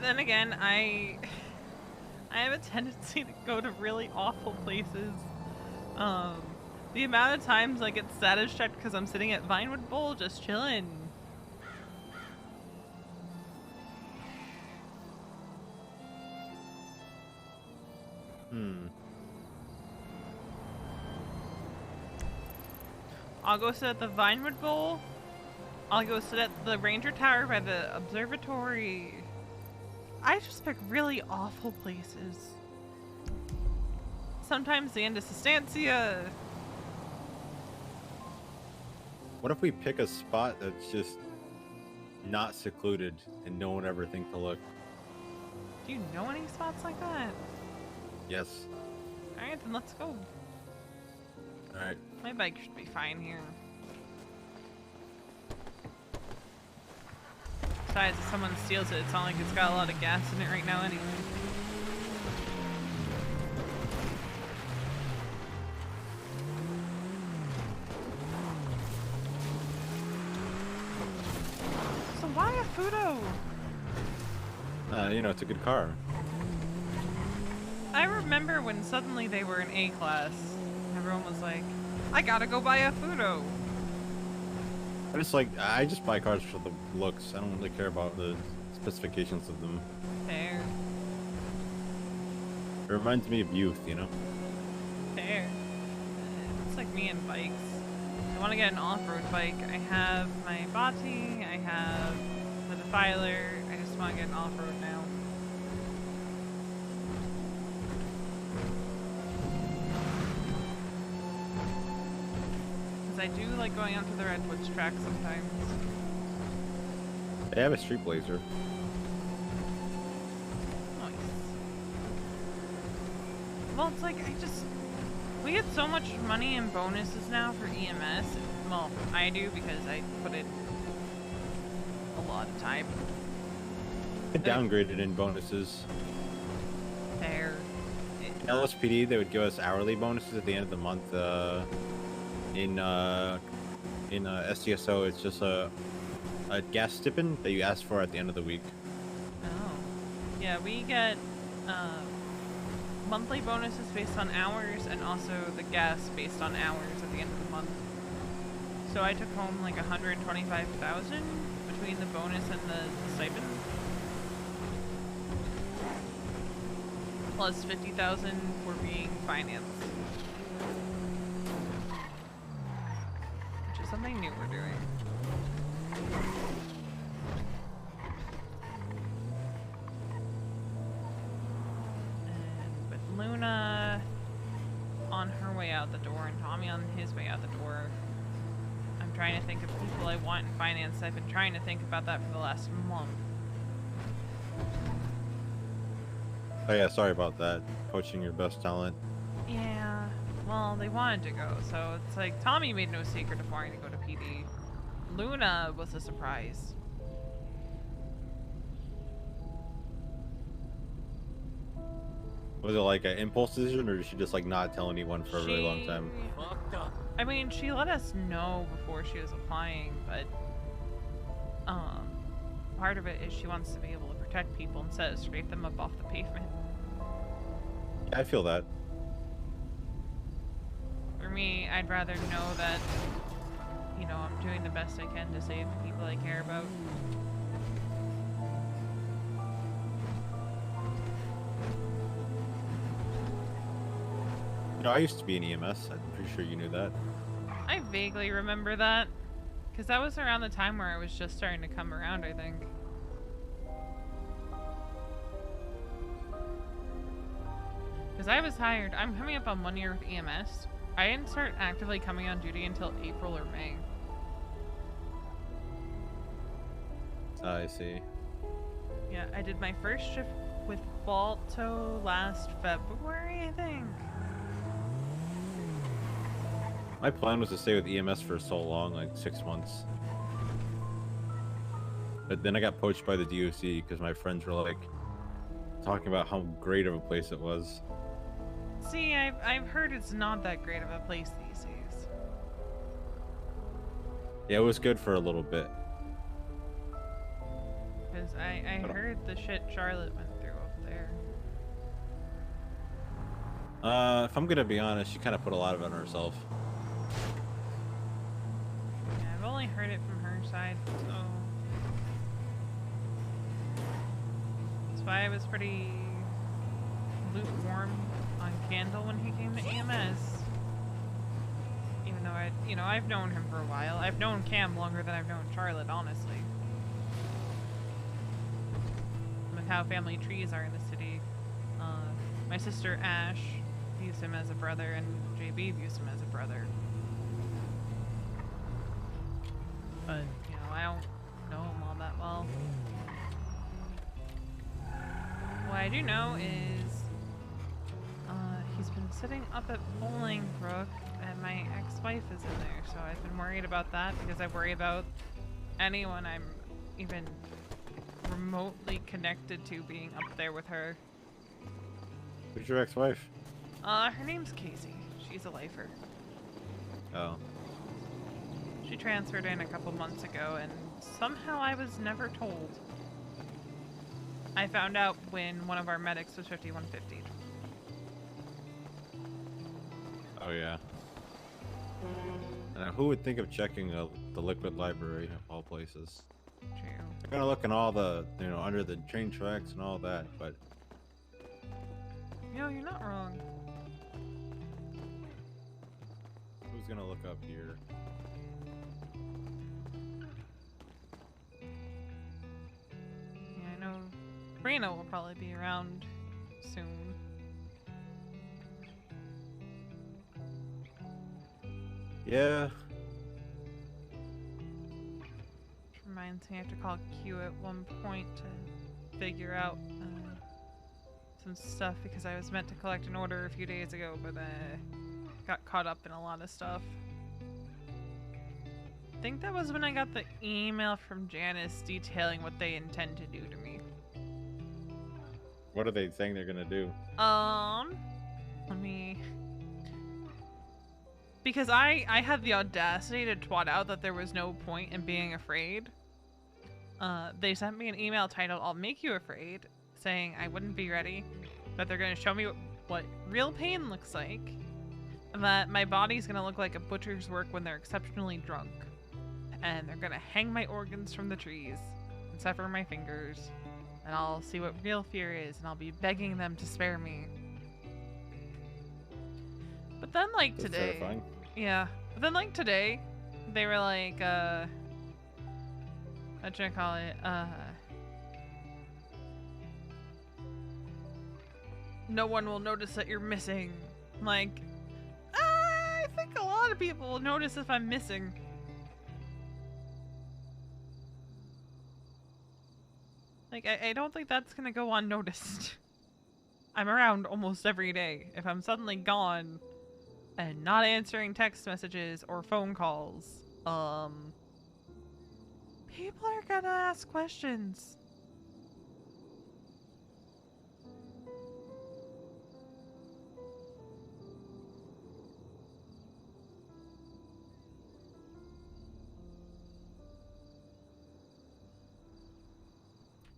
Then again, I have a tendency to go to really awful places. The amount of times I get status checked because I'm sitting at Vinewood Bowl just chilling. I'll go sit at the Vinewood Bowl. I'll go sit at the Ranger Tower by the observatory. I just pick really awful places. Sometimes the end of Sustancia. What if we pick a spot that's just not secluded and no one ever thinks to look? Do you know any spots like that? Yes. Alright, then let's go. Alright. My bike should be fine here. Besides, if someone steals it, it's not like it's got a lot of gas in it right now anyway. So why a Fudo? You know, it's a good car. I remember when suddenly they were in A-class. Everyone was like, I gotta go buy a Fudo. I just buy cars for the looks. I don't really care about the specifications of them. Fair. It reminds me of youth, you know? Fair. It's like me and bikes. I want to get an off-road bike. I have my Bati, I have the Defiler. I just want to get an off-road now. I do like going onto the Redwoods track sometimes. They have a street blazer. Nice. Well, it's like, we get so much money in bonuses now for EMS. Well, I do because I put in a lot of time. They downgraded in bonuses. Fair. In LSPD, they would give us hourly bonuses at the end of the month. In STSO, it's just a gas stipend that you ask for at the end of the week. Oh. Yeah, we get monthly bonuses based on hours and also the gas based on hours at the end of the month. So I took home like 125,000 between the bonus and the stipend. Plus 50,000 for being financed. Which is something new we're doing. And with Luna on her way out the door and Tommy on his way out the door, I'm trying to think of people I want in finance. I've been trying to think about that for the last month. Oh yeah, sorry about that. Poaching your best talent. Yeah, well, they wanted to go, so it's like Tommy made no secret of wanting to go to PD. Luna was a surprise. Was it like an impulse decision, or did she just like not tell anyone for a really long time? I mean, she let us know before she was applying, but part of it is she wants to be able to protect people instead of scrape them up off the pavement. I feel that. For me, I'd rather know that, you know, I'm doing the best I can to save the people I care about. You know, I used to be in EMS. I'm pretty sure you knew that. I vaguely remember that, because that was around the time where I was just starting to come around, I think. Because I was hired. I'm coming up on 1 year with EMS. I didn't start actively coming on duty until April or May. I see. Yeah, I did my first shift with Balto last February, I think. My plan was to stay with EMS for so long, like 6 months. But then I got poached by the DOC because my friends were like talking about how great of a place it was. See, I've heard it's not that great of a place these days. Yeah, it was good for a little bit. Because I heard the shit Charlotte went through over there. If I'm gonna be honest, she kind of put a lot of it on herself. Yeah, I've only heard it from her side, so... That's why I was pretty lukewarm on Candle when he came to EMS. Even though I've known him for a while. I've known Cam longer than I've known Charlotte, honestly. With how family trees are in the city. My sister Ash views him as a brother, and JB views him as a brother. But, you know, I don't know him all that well. What I do know is he's been sitting up at Bolingbrook and my ex-wife is in there, so I've been worried about that because I worry about anyone I'm even remotely connected to being up there with her. Who's your ex-wife? Her name's Casey. She's a lifer. Oh. She transferred in a couple months ago and somehow I was never told. I found out when one of our medics was 5150'd. Oh yeah. And who would think of checking the liquid library of all places? True. They're gonna look in all the, you know, under the train tracks and all that, but... No, you're not wrong. Who's gonna look up here? Yeah, I know Reno will probably be around soon. Yeah. Which reminds me, I have to call Q at one point to figure out some stuff because I was meant to collect an order a few days ago, but got caught up in a lot of stuff. I think that was when I got the email from Janice detailing what they intend to do to me. What are they saying they're gonna do? Let me... because I had the audacity to twat out that there was no point in being afraid. They sent me an email titled "I'll Make You Afraid," saying I wouldn't be ready, that they're going to show me what real pain looks like, and that my body's going to look like a butcher's work when they're exceptionally drunk, and they're going to hang my organs from the trees and sever my fingers, and I'll see what real fear is, and I'll be begging them to spare me. But then, like, That's today... terrifying. Yeah. But then, like, today, they were like, what should I call it? No one will notice that you're missing. Like, I think a lot of people will notice if I'm missing. Like, I don't think that's gonna go unnoticed. I'm around almost every day. If I'm suddenly gone and not answering text messages or phone calls, people are gonna ask questions.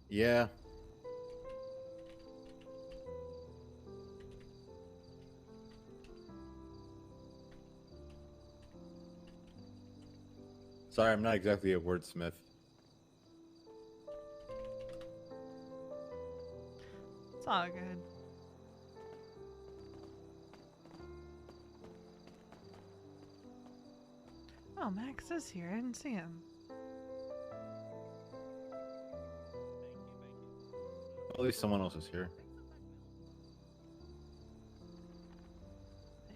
Yeah. Sorry, I'm not exactly a wordsmith. It's all good. Oh, Max is here. I didn't see him. At least someone else is here.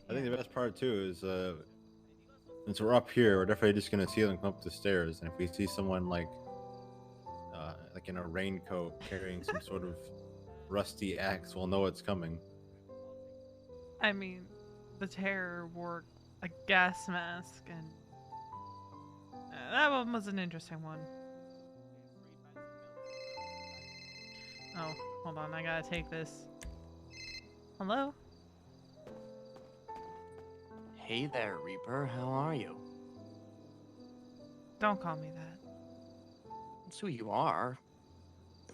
I think the best part too is since we're up here, we're definitely just gonna see them come up the stairs, and if we see someone like in a raincoat carrying some sort of rusty axe, we'll know it's coming. I mean, the terror wore a gas mask, and that one was an interesting one. Oh, hold on, I gotta take this. Hello? Hey there, Reaper. How are you? Don't call me that. That's who you are,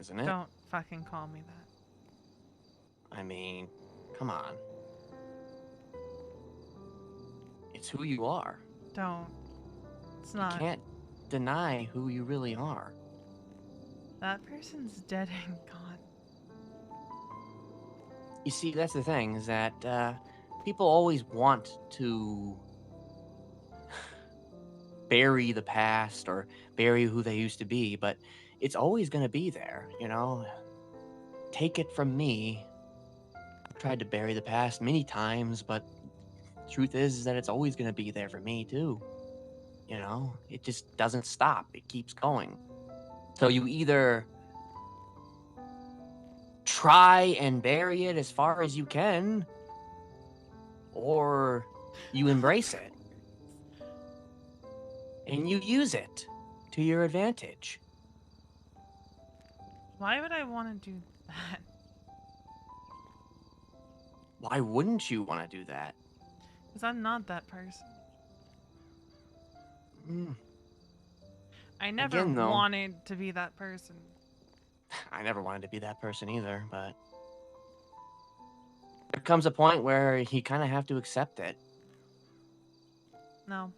isn't it? Don't fucking call me that. I mean, come on. It's who you are. Don't. It's not. You can't deny who you really are. That person's dead and gone. You see, that's the thing, is that people always want to bury the past or bury who they used to be, but it's always going to be there, you know? Take it from me. I've tried to bury the past many times, but the truth is that it's always going to be there for me, too. You know? It just doesn't stop. It keeps going. So you either try and bury it as far as you can, or you embrace it and you use it to your advantage. Why would I want to do that? Why wouldn't you want to do that? Because I'm not that person. I never Again, though, wanted to be that person. I never wanted to be that person either, but there comes a point where you kind of have to accept it. No.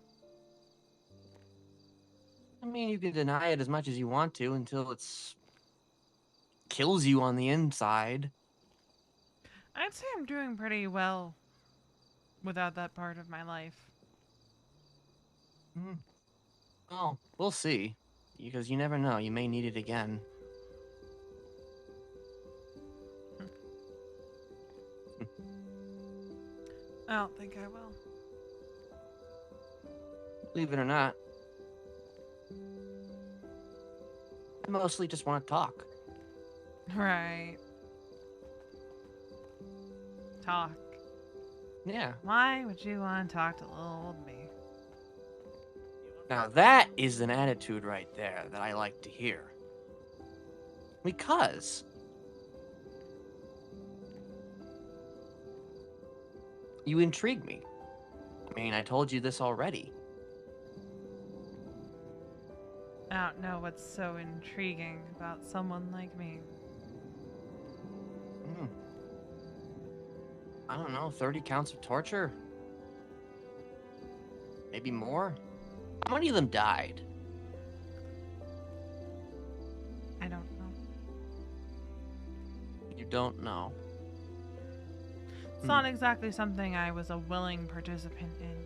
I mean, you can deny it as much as you want to until it's kills you on the inside. I'd say I'm doing pretty well without that part of my life. Well, we'll see, because you never know. You may need it again. I don't think I will. Believe it or not, I mostly just want to talk. Right. Talk. Yeah. Why would you want to talk to little old me? Now that is an attitude right there that I like to hear. Because you intrigue me. I mean, I told you this already. I don't know what's so intriguing about someone like me. I don't know, 30 counts of torture? Maybe more? How many of them died? I don't know. You don't know. It's not exactly something I was a willing participant in.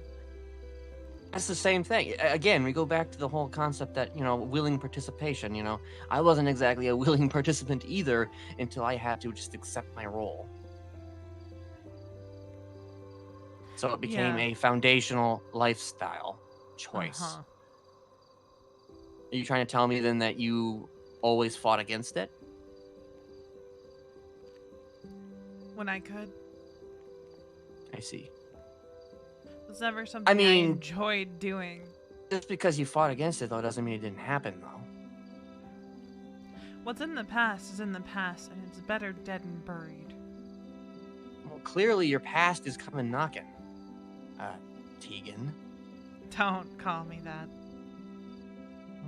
That's the same thing. Again, we go back to the whole concept that, you know, willing participation, you know. I wasn't exactly a willing participant either until I had to just accept my role. So it became a foundational lifestyle choice. Are you trying to tell me then that you always fought against it? When I could. I see. It was never something I enjoyed doing. Just because you fought against it, though, doesn't mean it didn't happen, though. What's in the past is in the past, and it's better dead and buried. Well, clearly your past is coming knocking. Tegan. Don't call me that.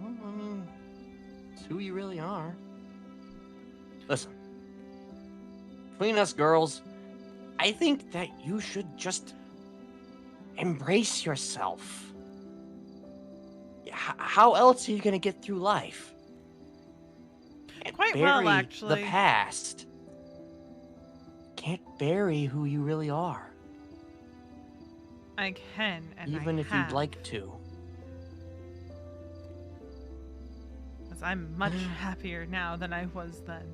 Well, I mean, it's who you really are. Listen. Between us girls, I think that you should just embrace yourself. How else are you going to get through life? Quite bury well, actually. The past. Can't bury who you really are. I can, and even I if have. you'd like to. Because I'm much happier now than I was then.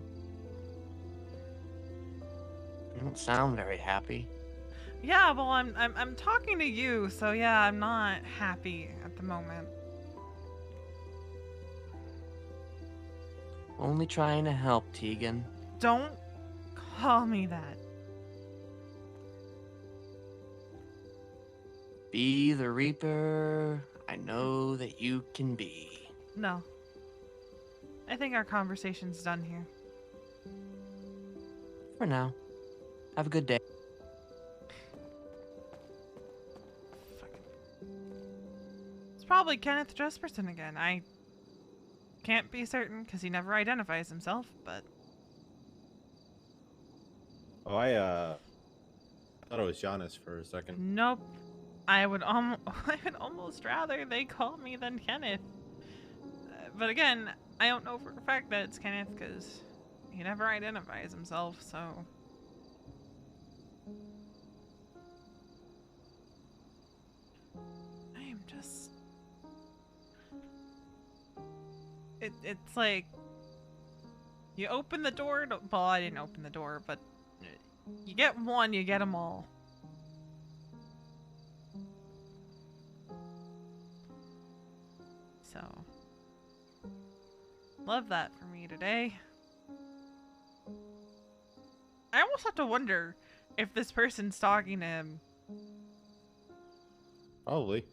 You don't sound very happy. Yeah, well, I'm talking to you, so yeah, I'm not happy at the moment. Only trying to help, Tegan. Don't call me that. Be the Reaper I know that you can be. No. I think our conversation's done here. For now. Have a good day. It's probably Kenneth Jesperson again. I can't be certain because he never identifies himself, but... Oh, I thought it was Giannis for a second. Nope. I would almost rather they call me than Kenneth. But again, I don't know for a fact that it's Kenneth because he never identifies himself, so... I am just... It's like... You open the door to... Well, I didn't open the door, but... You get one, you get them all. So... Love that for me today. I almost have to wonder if this person's talking to him. Probably.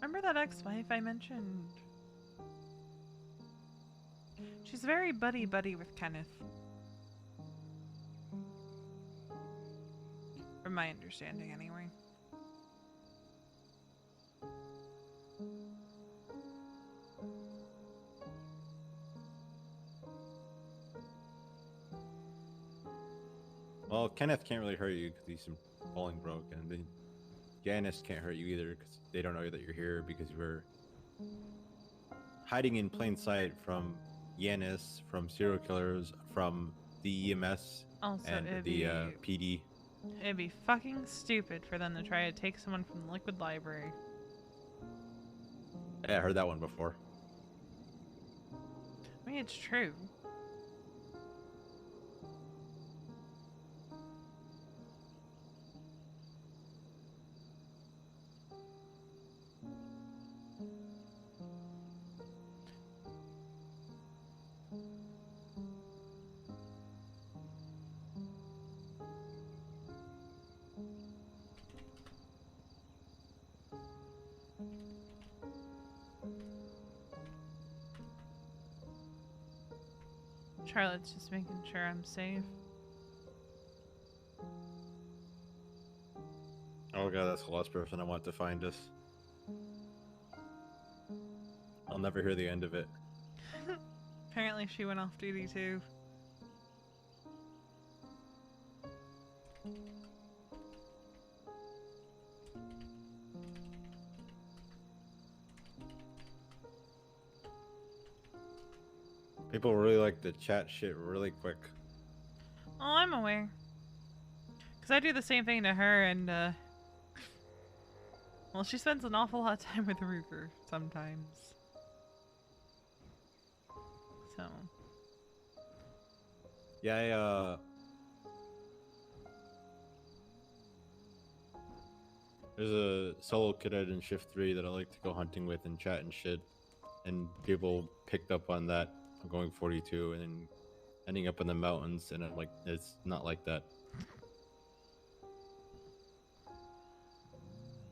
Remember that ex-wife I mentioned? She's very buddy-buddy with Kenneth. From my understanding, anyway. Well, Kenneth can't really hurt you because he's in Bolingbroke, and then Janice can't hurt you either because they don't know that you're here because you were hiding in plain sight from Yanis, from serial killers, from the EMS, Also, and the PD. It'd be fucking stupid for them to try to take someone from the Liquid Library. Yeah, I heard that one before. I mean, it's true. Charlotte's just making sure I'm safe. Oh god, that's the last person I want to find us. I'll never hear the end of it. Apparently she went off duty too. People really like to chat shit really quick. Oh, I'm aware. Because I do the same thing to her, and, well, she spends an awful lot of time with Ruger sometimes. So. Yeah, there's a solo cadet in shift 3 that I like to go hunting with and chat and shit. And people picked up on that. I'm going 42 and then ending up in the mountains, and I'm like, it's not like that.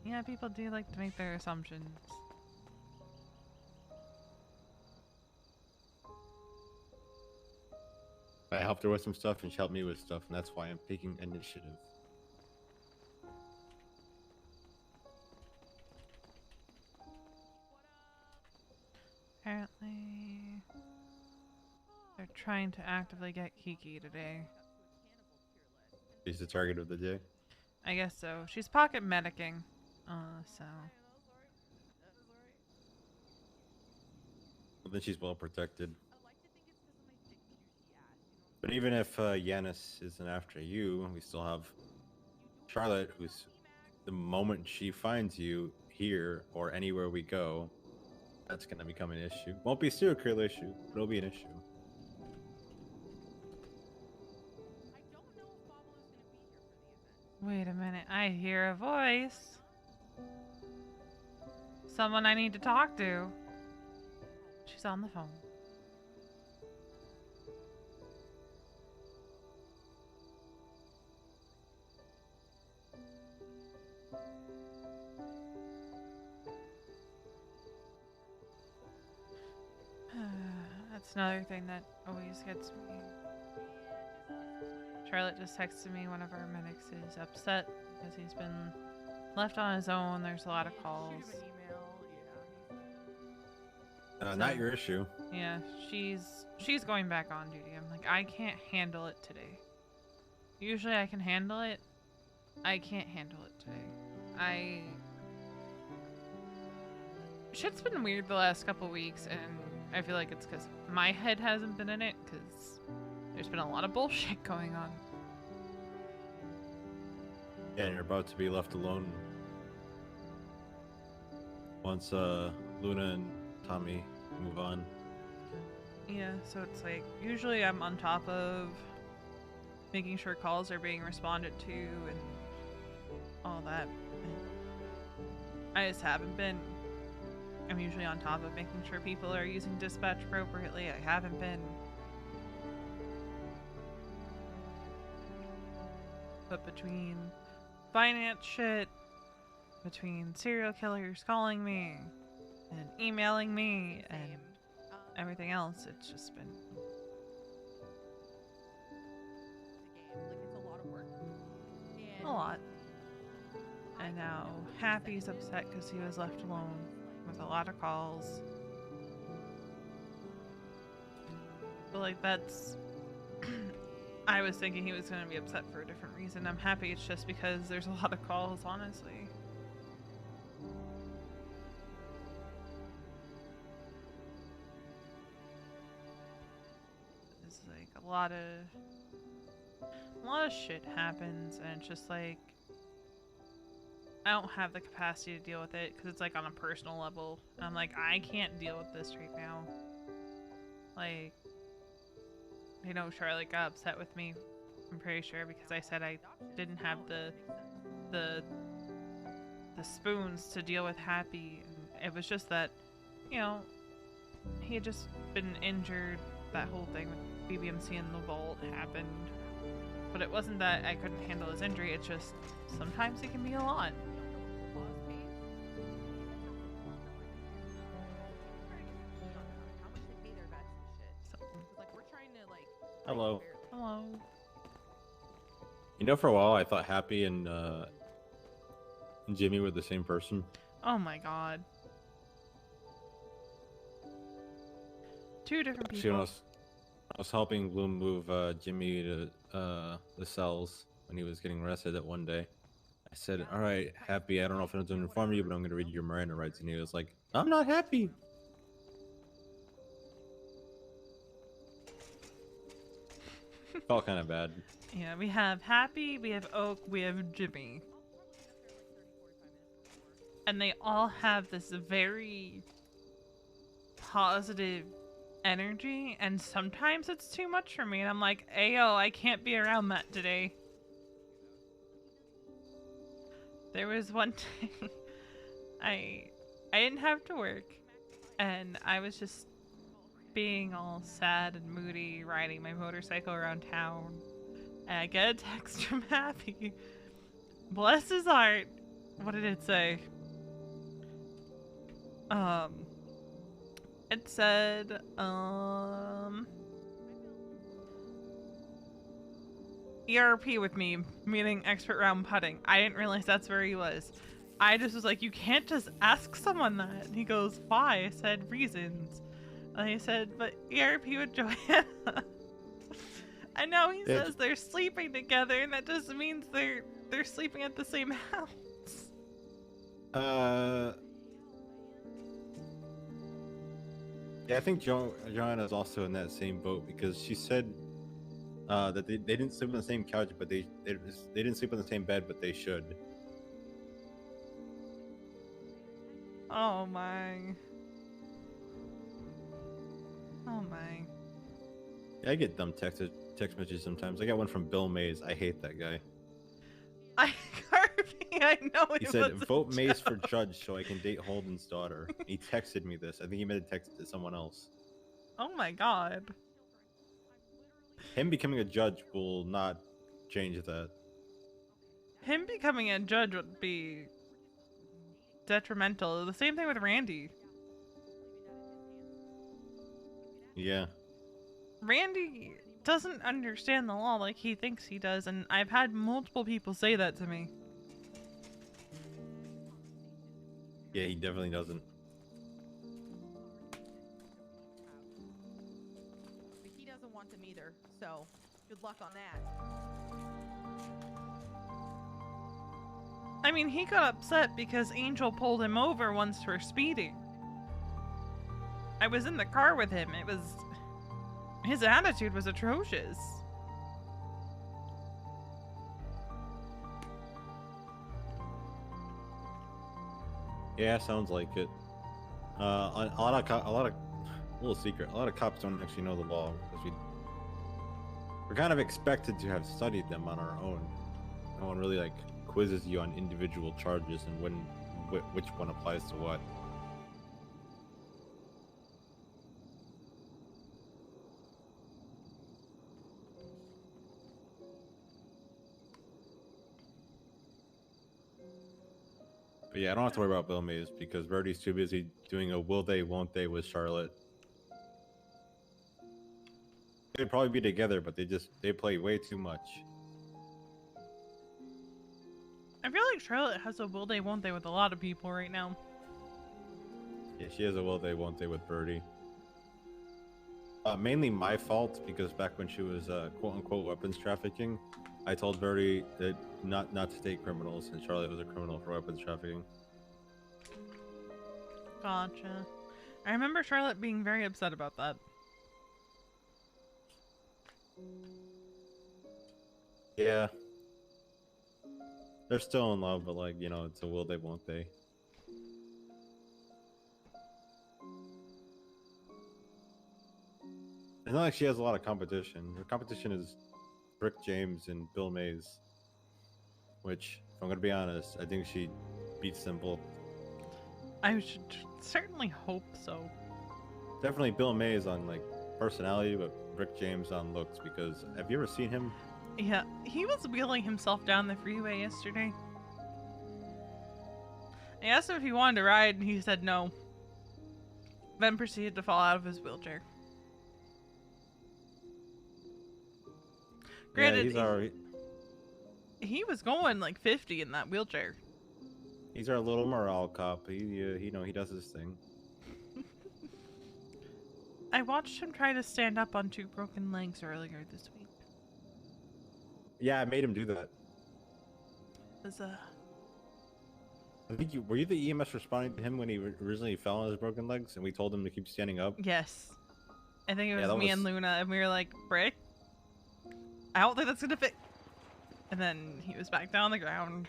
Yeah, people do like to make their assumptions. I helped her with some stuff and she helped me with stuff, and that's why I'm taking initiative. Apparently, they're trying to actively get Kiki today. She's the target of the day. I guess so. She's pocket medicing, so. Well, then she's well protected. But even if Yanis isn't after you, we still have Charlotte, who's the moment she finds you here or anywhere we go, that's going to become an issue. Won't be a serial killer issue, but it'll be an issue. Wait a minute, I hear a voice. Someone I need to talk to. She's on the phone. That's another thing that always gets me. Charlotte just texted me one of our medics is upset because he's been left on his own. There's a lot of calls. Not your issue. Yeah, she's going back on duty. I'm like, I can't handle it today. Usually I can handle it. I can't handle it today. Shit's been weird the last couple weeks, and I feel like it's because my head hasn't been in it, because there's been a lot of bullshit going on. Yeah, and you're about to be left alone once Luna and Tommy move on. Yeah, so it's like, usually I'm on top of making sure calls are being responded to and all that. I just haven't been. I'm usually on top of making sure people are using dispatch appropriately. I haven't been. But between finance shit, between serial killers calling me and emailing me and everything else, it's just been a lot. And now Happy's upset because he was left alone with a lot of calls. But like, that's I was thinking he was going to be upset for a different reason. I'm happy it's just because there's a lot of calls, honestly. It's like a lot of shit happens, and it's just like I don't have the capacity to deal with it because it's like on a personal level. I'm like, I can't deal with this right now. Like, you know, Charlotte got upset with me, I'm pretty sure, because I said I didn't have the spoons to deal with Happy. And it was just that, you know, he had just been injured. That whole thing with BBMC in the vault happened. But it wasn't that I couldn't handle his injury, it's just sometimes it can be a lot. Hello. Hello. You know, for a while I thought Happy and Jimmy were the same person. Oh my god. Two different Actually, people. when I was helping Bloom move Jimmy to the cells when he was getting arrested that one day. I said, "All right, Happy. I don't know if I'm going to inform you, but I'm going to read your Miranda rights." And he was like, "I'm not happy." Felt kind of bad. Yeah, we have Happy, we have Oak, we have Jimmy. And they all have this very positive energy, and sometimes it's too much for me, and I'm like, ayo, I can't be around that today. There was one day I didn't have to work, and I was just being all sad and moody, riding my motorcycle around town, and I get a text from Happy. Bless his heart. What did it say? It said, ERP with me, meaning expert round putting. I didn't realize that's where he was. I just was like, you can't just ask someone that. And he goes, why? I said, reasons. And he said, but ERP with Joanna. And now he says they're sleeping together, and that just means they're sleeping at the same house. Yeah, I think Joanna's also in that same boat because she said that they didn't sleep on the same couch, but they didn't sleep on the same bed, but they should. Oh my. Oh my. Yeah, I get dumb text messages sometimes. I got one from Bill Mays. I hate that guy. I know He said, "Vote Mays for judge so I can date Holden's daughter." He texted me this. I think he meant to text it to someone else. Oh my god. Him becoming a judge will not change that. Him becoming a judge would be detrimental. The same thing with Randy. Yeah. Randy doesn't understand the law like he thinks he does, and I've had multiple people say that to me. Yeah, he definitely doesn't. But he doesn't want them either, so good luck on that. I mean, he got upset because Angel pulled him over once for speeding. I was in the car with him. His attitude was atrocious. Yeah, sounds like it. A little secret. A lot of cops don't actually know the law because we're kind of expected to have studied them on our own. No one really like quizzes you on individual charges and which one applies to what. But yeah, I don't have to worry about Bill Mays because Birdie's too busy doing a will they, won't they with Charlotte. They'd probably be together, but they play way too much. I feel like Charlotte has a will they, won't they with a lot of people right now. Yeah, she has a will they, won't they with Birdie. Mainly my fault because back when she was quote unquote weapons trafficking, I told Birdie that not to date criminals, and Charlotte was a criminal for weapons trafficking. Gotcha. I remember Charlotte being very upset about that. Yeah. They're still in love, but like, you know, it's a will they, won't they. It's not like she has a lot of competition. Her competition is Rick James and Bill Mays. Which, if I'm gonna be honest, I think she beats them both. I should certainly hope so. Definitely Bill Mays on like personality, but Rick James on looks. Because have you ever seen him? Yeah, he was wheeling himself down the freeway yesterday. I asked him if he wanted to ride, and he said no. Then proceeded to fall out of his wheelchair. Granted, he's our he was going like 50 in that wheelchair. he's our little morale cop. He does his thing. I watched him try to stand up on 2 broken legs earlier this week. Yeah, I made him do that. It was I think were you the EMS responding to him when he originally fell on his broken legs, and we told him to keep standing up? Yes. I think it Yeah, was me and Luna, and we were like, Brick, I don't think that's gonna fit. And then he was back down on the ground.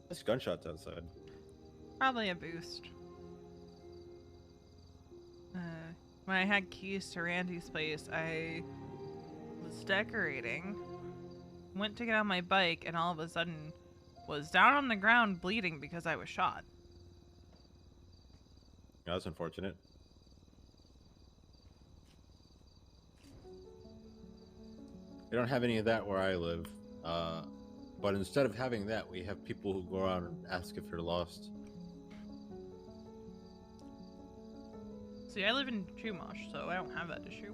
There's gunshots outside. Probably a boost. When I had keys to Randy's place, I was decorating, went to get on my bike, and all of a sudden was down on the ground bleeding because I was shot. Yeah, that's unfortunate. We don't have any of that where I live, but instead of having that, we have people who go around and ask if you're lost. See, I live in Chumash, so I don't have that issue.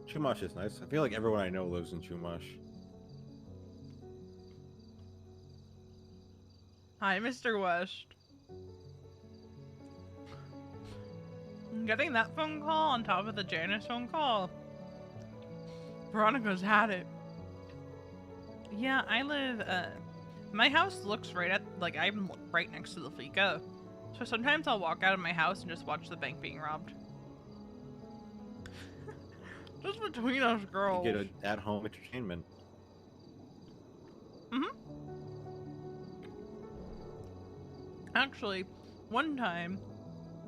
Chumash is nice. I feel like everyone I know lives in Chumash. Hi, Mr. West. Getting that phone call on top of the Janice phone call. Veronica's had it. Yeah, I live, my house looks right at, like, I'm right next to the Fika. So sometimes I'll walk out of my house and just watch the bank being robbed. Just between us girls. You get an at-home entertainment. Actually, one time,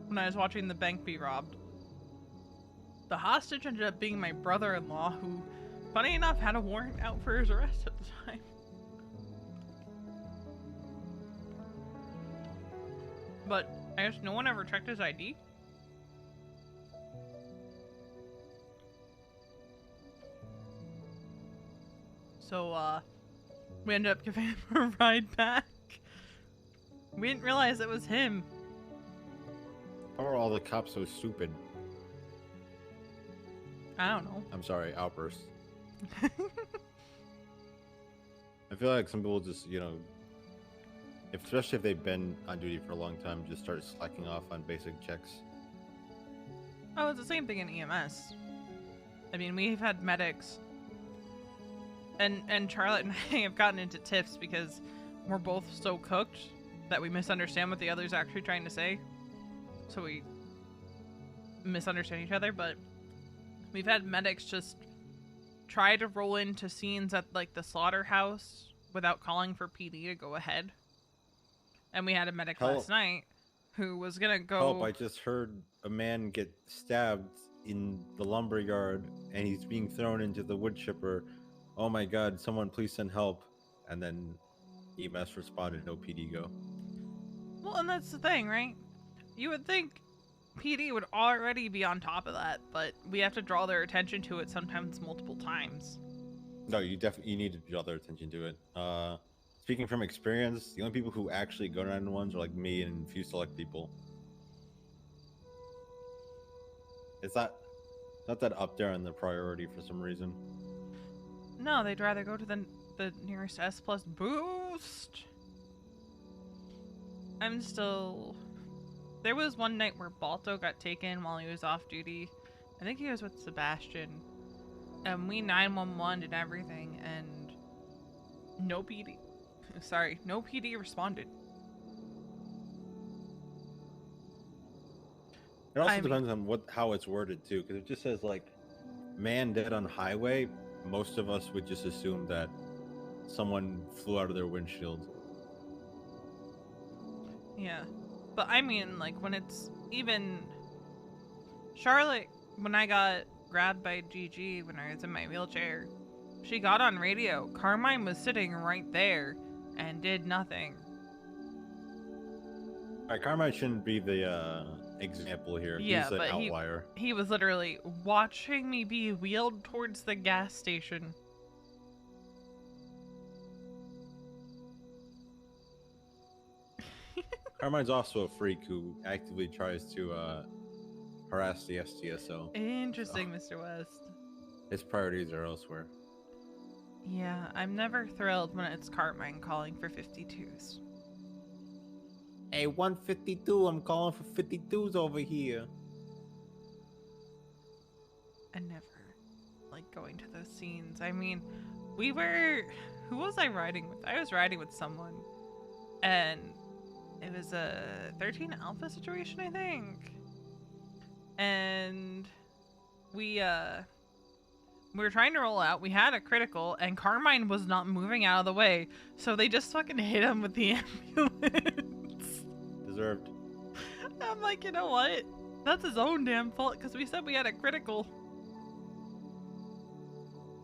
when I was watching the bank be robbed, the hostage ended up being my brother-in-law, who, funny enough, had a warrant out for his arrest at the time. But I guess no one ever checked his ID. So, we ended up giving him a ride back. We didn't realize it was him. How are all the cops so stupid? I don't know. I'm sorry, outburst. I feel like some people just, especially if they've been on duty for a long time, just start slacking off on basic checks. Oh, it's the same thing in EMS. I mean, we've had medics. And Charlotte and I have gotten into tiffs because we're both so cooked that we misunderstand what the other's actually trying to say. So we misunderstand each other, but we've had medics just try to roll into scenes at, like, the slaughterhouse without calling for PD to go ahead. And we had a medic last night who was gonna go... Help, I just heard a man get stabbed in the lumber yard and he's being thrown into the wood chipper. Oh my god, someone please send help. And then EMS responded, no PD go. Well, and that's the thing, right? You would think PD would already be on top of that, but we have to draw their attention to it sometimes multiple times. No, you need to draw their attention to it. Speaking from experience, the only people who actually go 911s are like me and a few select people. It's not that up there on the priority for some reason. No, they'd rather go to the nearest S plus boost. I'm still... There was one night where Balto got taken while he was off duty. I think he was with Sebastian. And we 911 and everything, and no PD. Sorry, no PD responded. It also depends on how it's worded too, because it just says like man dead on highway. Most of us would just assume that someone flew out of their windshield. Yeah, but I mean, like, when it's even... Charlotte, when I got grabbed by GG when I was in my wheelchair, she got on radio. Carmine was sitting right there and did nothing. Alright, Carmine shouldn't be the example here. Yeah, He's an but outlier. He was literally watching me be wheeled towards the gas station. Carmine's also a freak who actively tries to harass the STSO. Interesting, Mr. West. His priorities are elsewhere. Yeah, I'm never thrilled when it's Carmine calling for 52s. Hey, 152, I'm calling for 52s over here. I never like going to those scenes. I mean, we were... Who was I riding with? I was riding with someone. And it was a 13 Alpha situation, I think. And we were trying to roll out. We had a critical, and Carmine was not moving out of the way. So they just fucking hit him with the ambulance. Deserved. I'm like, you know what? That's his own damn fault, because we said we had a critical.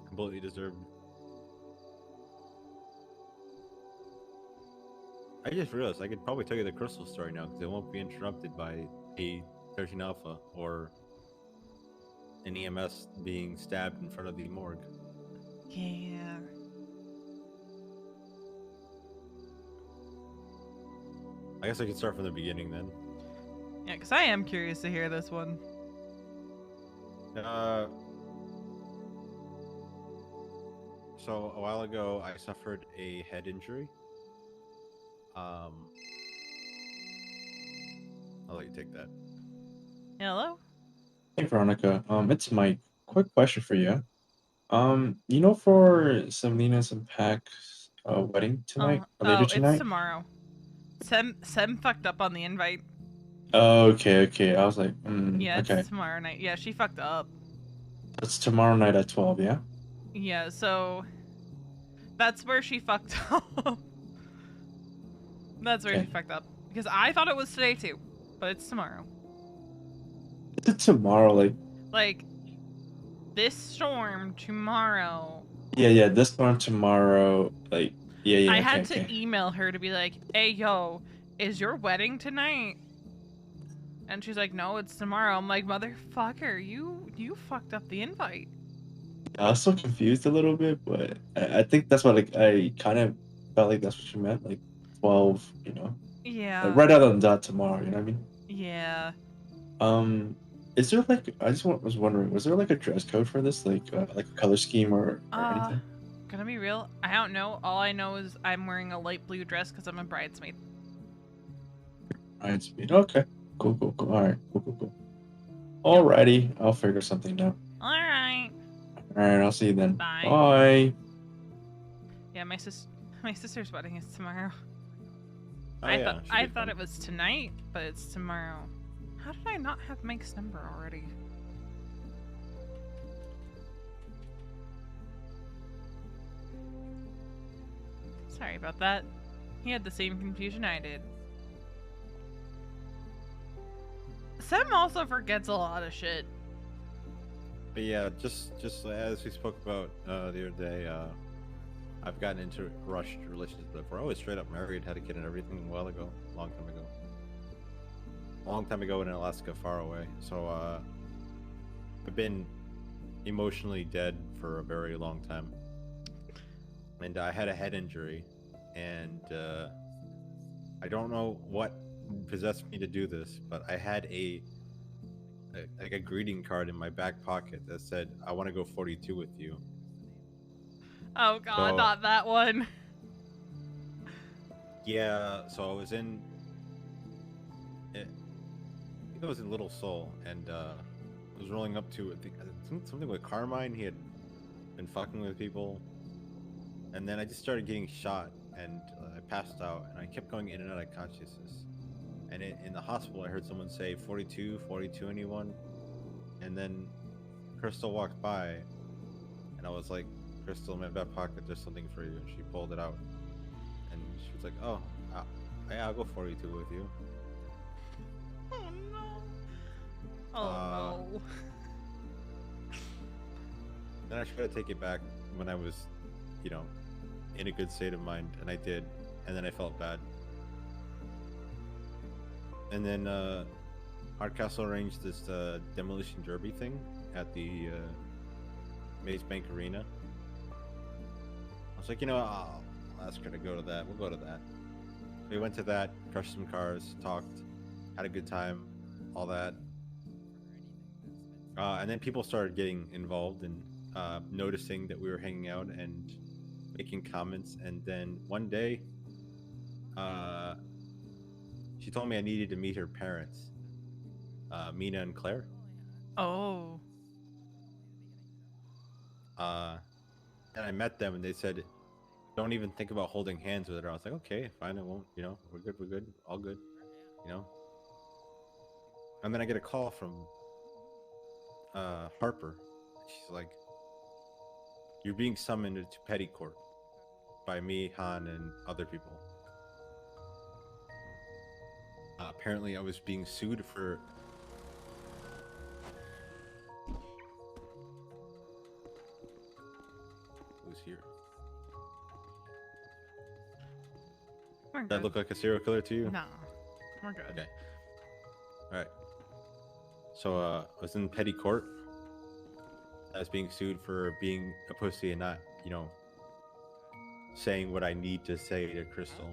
Completely deserved. I just realized I could probably tell you the Crystal story now, because it won't be interrupted by a 13 Alpha or an EMS being stabbed in front of the morgue. Yeah. I guess I could start from the beginning then. Yeah, because I am curious to hear this one. So a while ago, I suffered a head injury. I'll let you take that. Hello? Hey Veronica, it's Mike. Quick question for you. You know, for Selina's and Pac's wedding tonight, or later It's tonight? tomorrow. Sem fucked up on the invite. Okay. I was like, Yeah, okay. it's tomorrow night. Yeah, she fucked up. That's tomorrow night at 12, yeah? Yeah, so that's where she fucked up. That's where she fucked up. Because I thought it was today too, but it's tomorrow. Is it tomorrow? Like, this storm tomorrow. Yeah, this one tomorrow. Yeah. I had to email her to be like, hey, yo, is your wedding tonight? And she's like, no, it's tomorrow. I'm like, motherfucker, you fucked up the invite. I was so confused a little bit, but I think that's what I kind of felt like that's what she meant, 12, Yeah. right out on the dot tomorrow, you know what I mean? Yeah. Is there I just was wondering, was there a dress code for this, like a color scheme or anything? Gonna be real, I don't know. All I know is I'm wearing a light blue dress because I'm a bridesmaid. Bridesmaid. Okay. Cool. All right. Cool. Alrighty, I'll figure something out. All right. All right, I'll see you then. Bye. Bye. Yeah, my sister's wedding is tomorrow. Oh, I thought it was tonight, but it's tomorrow. How did I not have Mike's number already? Sorry about that. He had the same confusion I did. Sem also forgets a lot of shit. But yeah, just as we spoke about the other day, I've gotten into rushed relationships before. I was straight up married, had a kid and everything a while ago, long time ago in Alaska, far away. So I've been emotionally dead for a very long time, and I had a head injury, and I don't know what possessed me to do this, but I had a greeting card in my back pocket that said, "I want to go 42 with you." Oh god, not that one. Yeah, so I was in I think it was in Little Seoul, and I was rolling up to I think something with Carmine. He had been fucking with people, and then I just started getting shot, and I passed out, and I kept going in and out of consciousness. And in the hospital, I heard someone say 42 anyone, and then Crystal walked by, and I was like, Crystal, in my back pocket, there's something for you. And she pulled it out, and she was like, oh, I'll go 42 with you. Oh no. Oh no. Then I tried to take it back when I was, in a good state of mind, and I did, and then I felt bad. And then Hardcastle arranged this demolition derby thing at the Maze Bank Arena. I was like, I'll ask her to go to that. We'll go to that. We went to that, crushed some cars, talked, had a good time, all that. And then people started getting involved and noticing that we were hanging out and making comments. And then one day, she told me I needed to meet her parents, Mina and Claire. Oh. And I met them, and they said, "Don't even think about holding hands with her." I was like, "Okay, fine, I won't. You know, we're good, all good." You know. And then I get a call from Harper. She's like, "You're being summoned to petty court by me, Han, and other people." Apparently, I was being sued for. Who's here? Does that look like a serial killer to you? No, we're good. Okay. All right. So I was in petty court. I was being sued for being a pussy and not, you know, saying what I need to say to Crystal.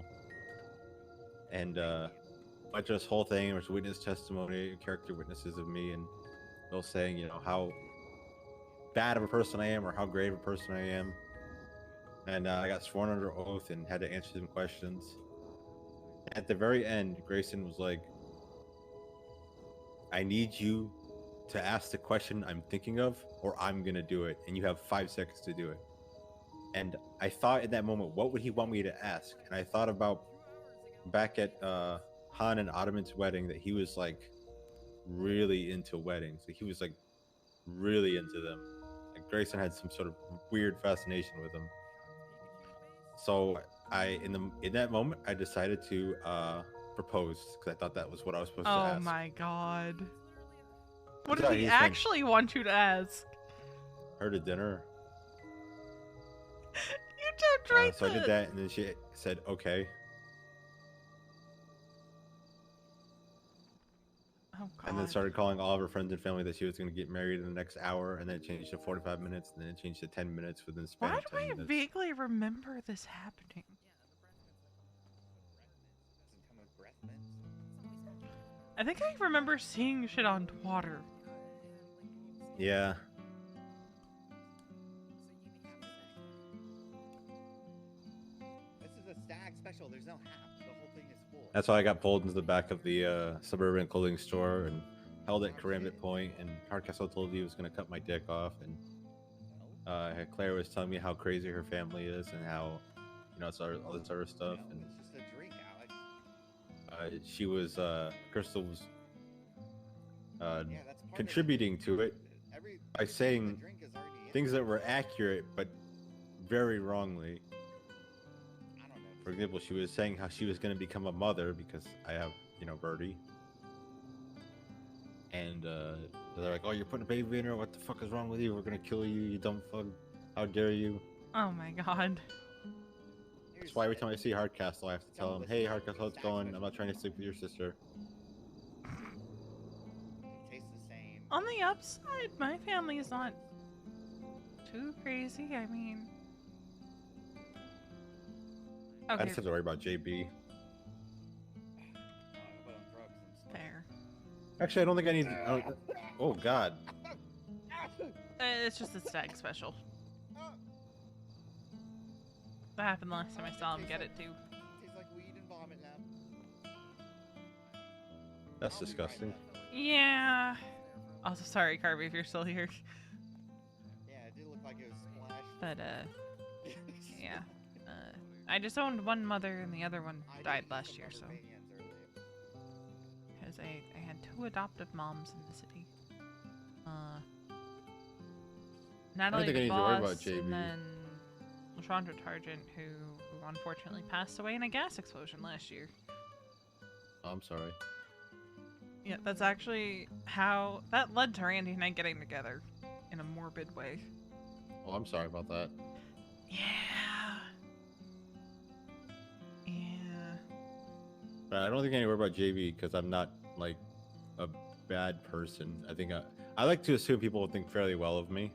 And but this whole thing was witness testimony, character witnesses of me, and they'll saying, you know, how bad of a person I am or how great of a person I am. And I got sworn under oath and had to answer some questions. At the very end, Grayson was like, "I need you to ask the question I'm thinking of, or I'm going to do it. And you have 5 seconds to do it." And I thought in that moment, what would he want me to ask? And I thought about back at Han and Ottoman's wedding, that he was like really into weddings. Like, he was like really into them. Like, Grayson had some sort of weird fascination with them. So in that moment, I decided to propose, because I thought that was what I was supposed to ask. Oh my god. What So did he he's actually want you to ask? Her to dinner. You jumped right So I did that, and then she said, "Okay." Oh, and then started calling all of her friends and family that she was going to get married in the next hour, and then it changed to 45 minutes, and then it changed to 10 minutes within the span Why of do 10 I minutes. vaguely remember this happening? I think I remember seeing shit on Twitter. Yeah. This is a stag special. There's no half. The whole thing is full. That's why I got pulled into the back of the suburban clothing store and held at Karambit Point, and Hardcastle told me he was going to cut my dick off, and Claire was telling me how crazy her family is and how, you know, it's all this other stuff. And It's just a drink, Alex. she was, Crystal was contributing to it by saying things that were accurate, but very wrongly. For example, she was saying how she was going to become a mother because I have, you know, Birdie. And they're like, "Oh, you're putting a baby in her? What the fuck is wrong with you? We're going to kill you, you dumb fuck. How dare you?" Oh my god. That's why every time I see Hardcastle, I have to tell him, "Hey, Hardcastle, how's it going? I'm not trying to sleep with your sister." On the upside, my family is not too crazy. I mean, I okay, just have to worry about JB. fair. Actually, I don't think I need. Oh God. It's just a stag special. That happened last time I saw him get it too. Tastes like weed and vomit now. That's disgusting. Yeah. Also, sorry, Carby, if you're still here. Yeah, it did look like it was splashed. But, yeah. I just owned one mother and the other one died last year, so. Because I had 2 adoptive moms in the city. Natalie think I need to worry about DeVos, JB. and then LaShondra Targent, who unfortunately passed away in a gas explosion last year. Oh, I'm sorry. Yeah, that's actually how that led to Randy and I getting together in a morbid way. Oh, I'm sorry about that. Yeah. But I don't think I need to worry about JB because I'm not like a bad person. I think I like to assume people will think fairly well of me.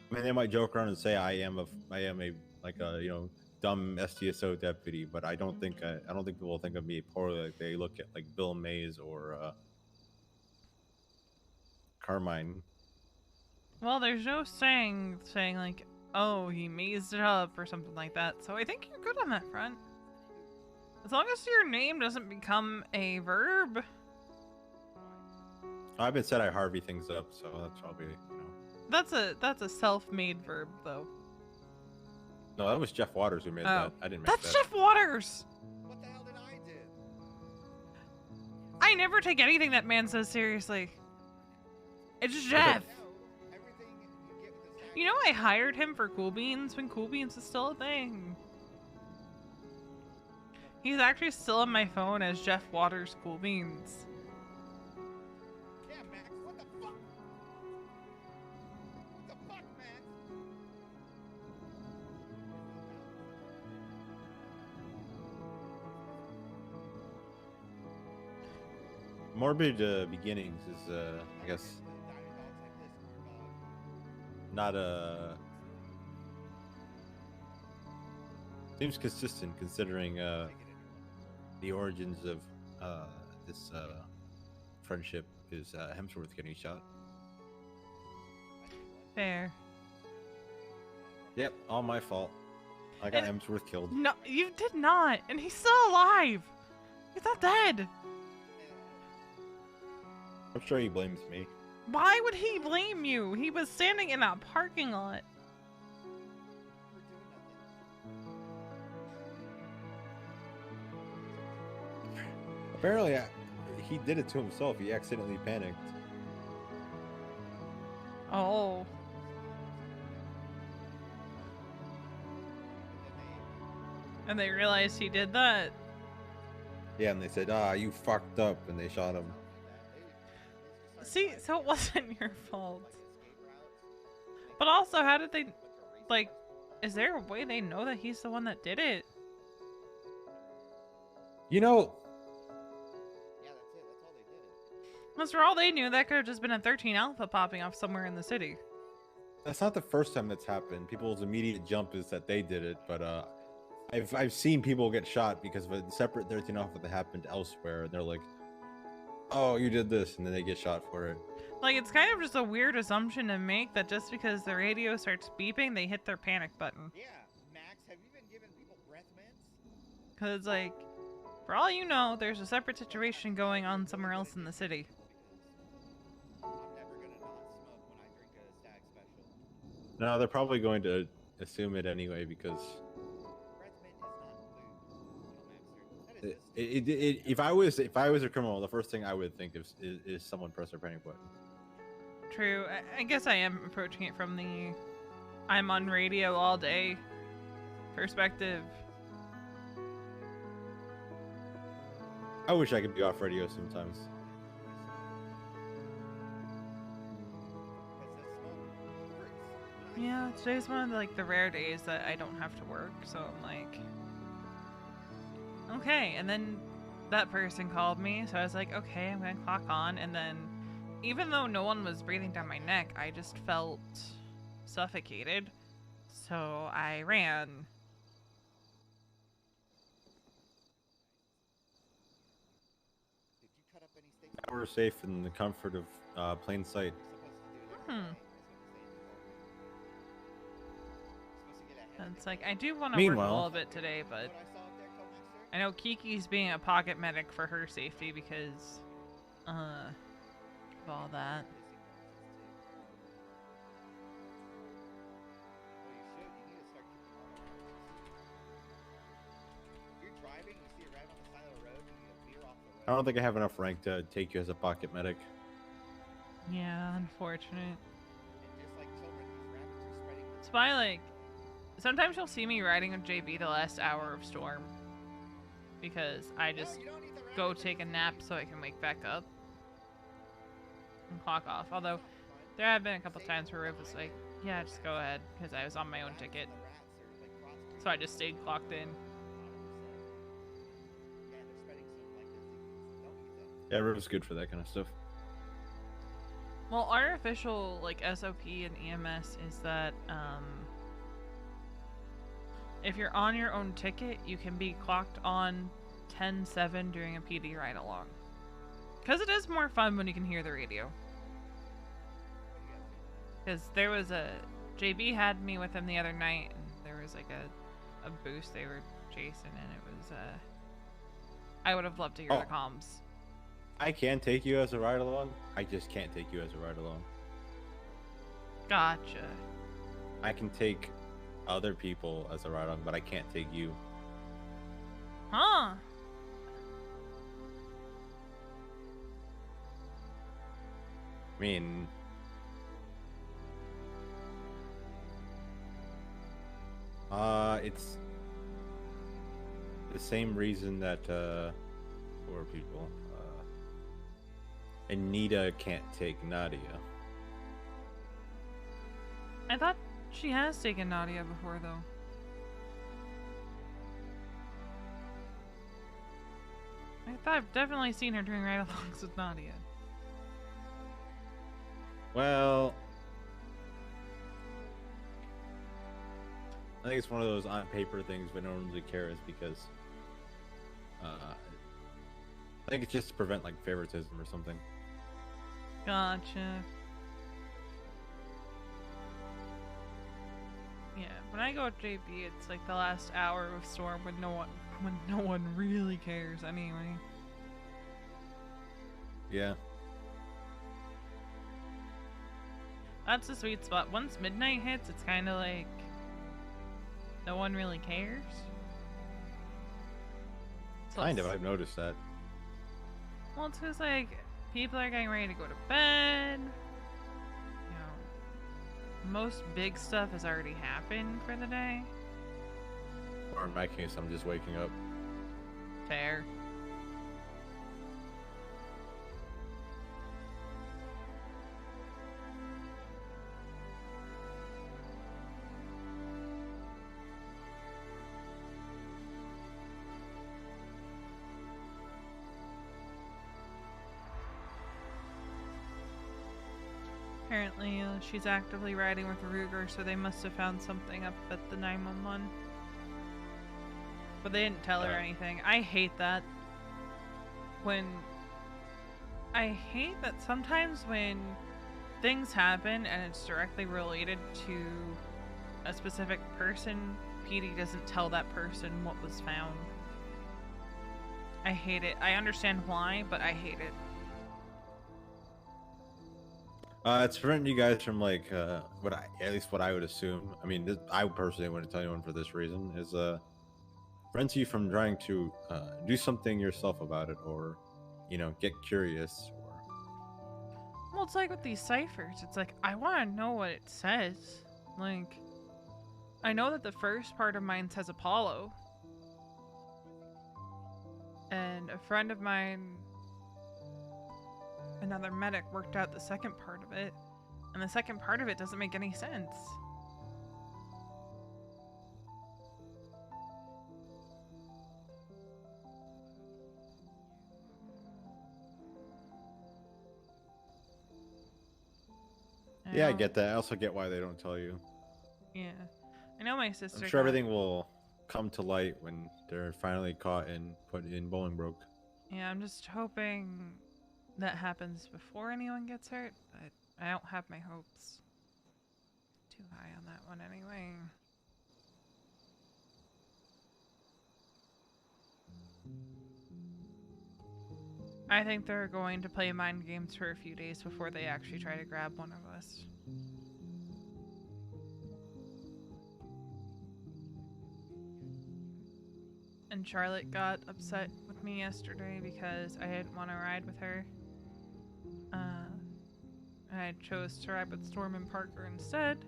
I mean, they might joke around and say I am a like a, you know, dumb SDSO deputy, but I don't think people will think of me poorly like they look at like Bill Mays or Carmine. Well, there's no saying like, oh, he mazed it up or something like that. So I think you're good on that front. As long as your name doesn't become a verb. I've been said I Harvey things up, so that's probably, you know. That's a self-made verb, though. No, that was Jeff Waters who made that. I didn't make That's that. Jeff Waters! What the hell did I do? I never take anything that man says seriously. It's Jeff. You know, I hired him for Cool Beans when Cool Beans is still a thing. He's actually still on my phone as Jeff Waters Cool Beans. Yeah, Max, what the fuck? What the fuck, Max? Morbid Beginnings is, I guess, not a... Seems consistent considering the origins of this friendship is Hemsworth getting shot. Fair. Yep, all my fault. I got Hemsworth killed. No, you did not, and he's still alive. He's not dead. I'm sure he blames me. Why would he blame you? He was standing in a parking lot. Apparently, he did it to himself. He accidentally panicked. Oh. And they realized he did that. Yeah, and they said, you fucked up, and they shot him. See, so it wasn't your fault. But also, how did they, like, is there a way they know that he's the one that did it? You know... Because for all they knew, that could have just been a 13 Alpha popping off somewhere in the city. That's not the first time that's happened. People's immediate jump is that they did it, but I've seen people get shot because of a separate 13 Alpha that happened elsewhere, and they're like, oh, you did this, and then they get shot for it. Like, it's kind of just a weird assumption to make that just because the radio starts beeping, they hit their panic button. Yeah, Max, have you been giving people breath mints? Because, like, for all you know, there's a separate situation going on somewhere else in the city. No, they're probably going to assume it anyway because if I was a criminal, the first thing I would think is someone press their panic button. True. I guess I am approaching it from the I'm on radio all day perspective. I wish I could be off radio sometimes. Yeah, today's one of the rare days that I don't have to work, so I'm like, okay. And then that person called me, so I was like, okay, I'm gonna clock on. And then, even though no one was breathing down my neck, I just felt suffocated, so I ran. Now we're safe in the comfort of plain sight. It's like, I do want to work a little bit today, but I know Kiki's being a pocket medic for her safety because of all that. I don't think I have enough rank to take you as a pocket medic. Yeah, unfortunate. It's why, like, sometimes you'll see me riding with JB the last hour of Storm. Because I just go take a nap so I can wake back up. And clock off. Although, there have been a couple times where Riv was like, yeah, just go ahead. Because I was on my own ticket. So I just stayed clocked in. Yeah, Riv's good for that kind of stuff. Well, our official, like, SOP and EMS is that, if you're on your own ticket, you can be clocked on 10-7 during a PD ride-along. Because it is more fun when you can hear the radio. Because there was a... JB had me with him the other night, and there was like a boost they were chasing, and it was, I would have loved to hear the comms. I can take you as a ride along. I just can't take you as a ride along. Gotcha. I can take other people as a ride along, but I can't take you. Huh. I mean, it's the same reason that poor people. Anita can't take Nadia. I thought she has taken Nadia before, though. I thought I've definitely seen her doing ride-alongs with Nadia. Well, I think it's one of those on paper things we don't really care, is because I think it's just to prevent like favoritism or something. Gotcha. Yeah, when I go with JB, it's like the last hour of Storm when no one really cares anyway. Yeah. That's the sweet spot. Once midnight hits, it's kind of like no one really cares. So Kind of, I've noticed that. Well, it's because like people are getting ready to go to bed. You know, most big stuff has already happened for the day. Or in my case, I'm just waking up. Fair. Apparently, she's actively riding with Ruger, so they must have found something up at the 911. But they didn't tell her anything. I hate that. I hate that sometimes when things happen and it's directly related to a specific person, PD doesn't tell that person what was found. I hate it. I understand why, but I hate it. It's preventing you guys from like at least what I would assume. I mean, I personally wouldn't tell anyone for this reason. Is prevents you from trying to do something yourself about it, or get curious. Well, it's like with these ciphers. It's like I want to know what it says. Like, I know that the first part of mine says Apollo, and a friend of mine, another medic, worked out the second part of it, and the second part of it doesn't make any sense. Yeah, I get that. I also get why they don't tell you. Yeah. I know my sister... I'm sure everything will come to light when they're finally caught and put in Bolingbroke. Yeah, I'm just hoping that happens before anyone gets hurt, but I don't have my hopes too high on that one anyway. I think they're going to play mind games for a few days before they actually try to grab one of us. And Charlotte got upset with me yesterday because I didn't want to ride with her. And I chose to ride with Storm and Parker instead.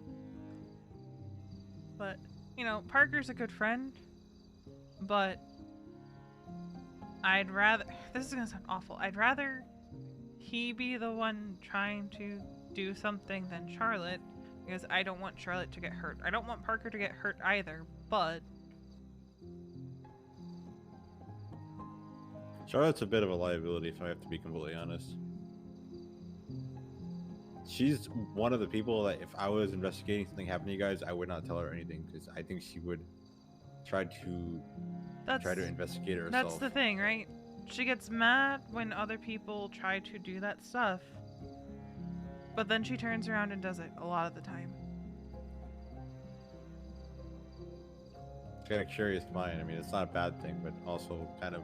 But, Parker's a good friend. But I'd rather... This is going to sound awful. I'd rather he be the one trying to do something than Charlotte. Because I don't want Charlotte to get hurt. I don't want Parker to get hurt either, but... Charlotte's a bit of a liability, if I have to be completely honest. She's one of the people that if I was investigating something happening to you guys, I would not tell her anything, because I think she would try to investigate it herself. That's the thing, right? She gets mad when other people try to do that stuff. But then she turns around and does it a lot of the time. Got a curious mind. I mean, it's not a bad thing, but also kind of.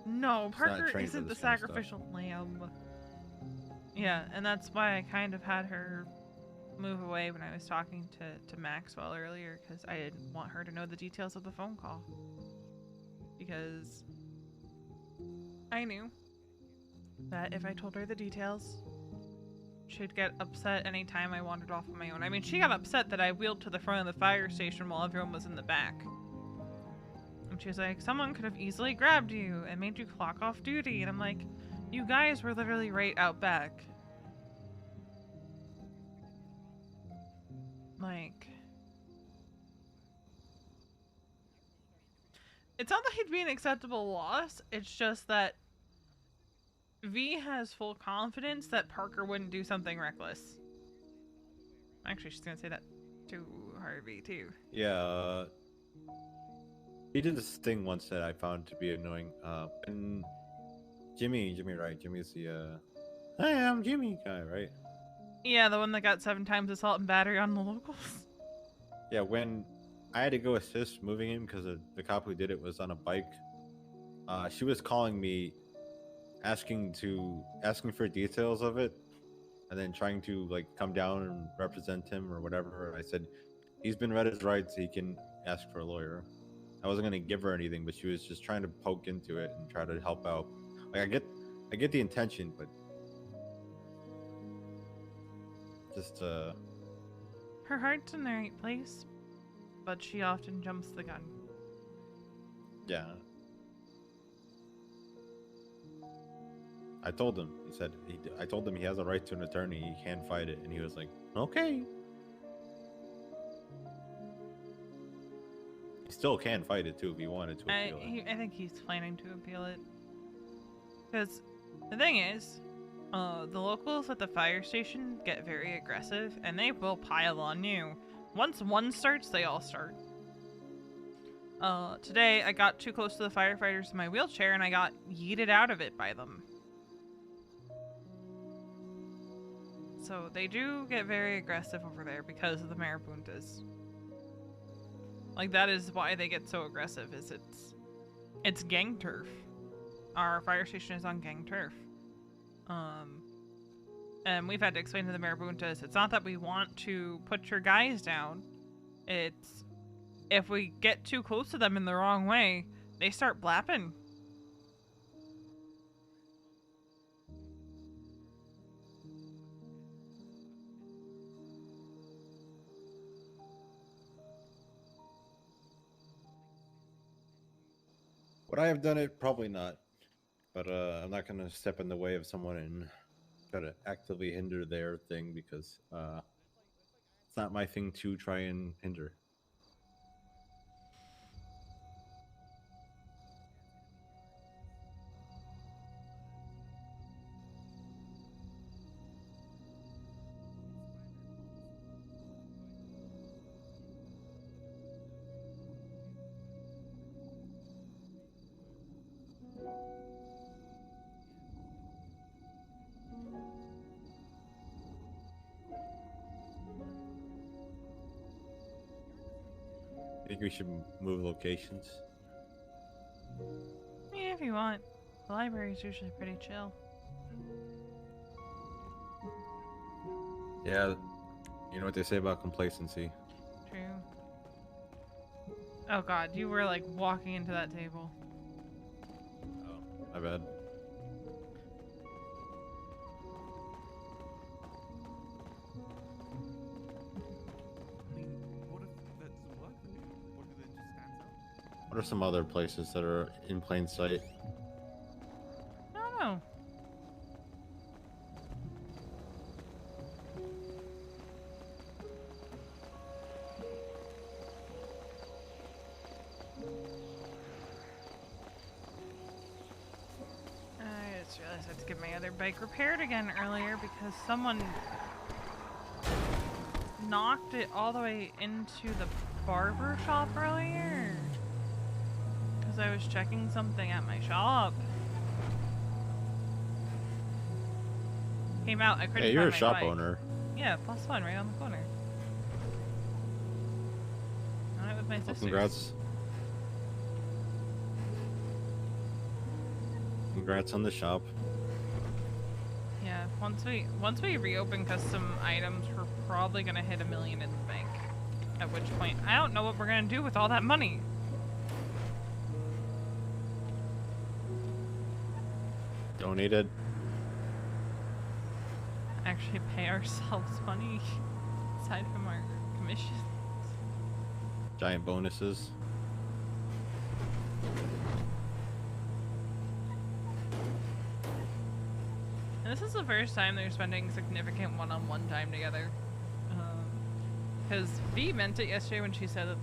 No, It's not Parker trained for isn't the this kind of stuff. sacrificial lamb. Yeah, and that's why I kind of had her move away when I was talking to Maxwell earlier, because I didn't want her to know the details of the phone call. Because I knew that if I told her the details, she'd get upset anytime I wandered off on my own. I mean, she got upset that I wheeled to the front of the fire station while everyone was in the back. And she was like, someone could have easily grabbed you and made you clock off duty. And I'm like, you guys were literally right out back. Like, it's not that he'd be an acceptable loss, it's just that V has full confidence that Parker wouldn't do something reckless. Actually, she's gonna say that to Harvey, too. Yeah. He did this thing once that I found to be annoying. And Jimmy, right? Jimmy's the, hi, I'm Jimmy guy, right? Yeah, the one that got 7 times assault and battery on the locals. Yeah, when I had to go assist moving him because the cop who did it was on a bike, she was calling me, asking for details of it, and then trying to like come down and represent him or whatever. And I said, he's been read his rights, he can ask for a lawyer. I wasn't gonna give her anything, but she was just trying to poke into it and try to help out. Like I get the intention, but just Her heart's in the right place, but she often jumps the gun. yeah. I told him. He said I told him he has a right to an attorney. He can't fight it, and he was like, "Okay." He still can fight it too if he wanted to appeal it. I think he's planning to appeal it. Because the thing is, the locals at the fire station get very aggressive, and they will pile on you. Once one starts, they all start. Today I got too close to the firefighters in my wheelchair, and I got yeeted out of it by them. So they do get very aggressive over there because of the marabuntas. Like, that is why they get so aggressive, is it's gang turf. Our fire station is on gang turf. And we've had to explain to the marabuntas, it's not that we want to put your guys down. It's, if we get too close to them in the wrong way, they start blapping. Would I have done it? Probably not. But I'm not gonna step in the way of someone and try to actively hinder their thing because it's not my thing to try and hinder. I think we should move locations. Yeah, if you want. The library's usually pretty chill. Yeah, you know what they say about complacency. True. Oh god, you were like walking into that table. Oh, my bad. What are some other places that are in plain sight? I don't know. I just realized I had to get my other bike repaired again earlier because someone knocked it all the way into the barber shop earlier. Because I was checking something at my shop. Came out. I couldn't Hey, you're find a my shop bike. owner. Yeah, +1 right on the corner. I went with my Well, sisters. congrats. Congrats on the shop. Yeah, once we reopen custom items, we're probably gonna hit $1 million in the bank. At which point, I don't know what we're gonna do with all that money. Donated. Actually pay ourselves money aside from our commissions. Giant bonuses. And this is the first time they're spending significant one-on-one time together. Because V meant it yesterday when she said that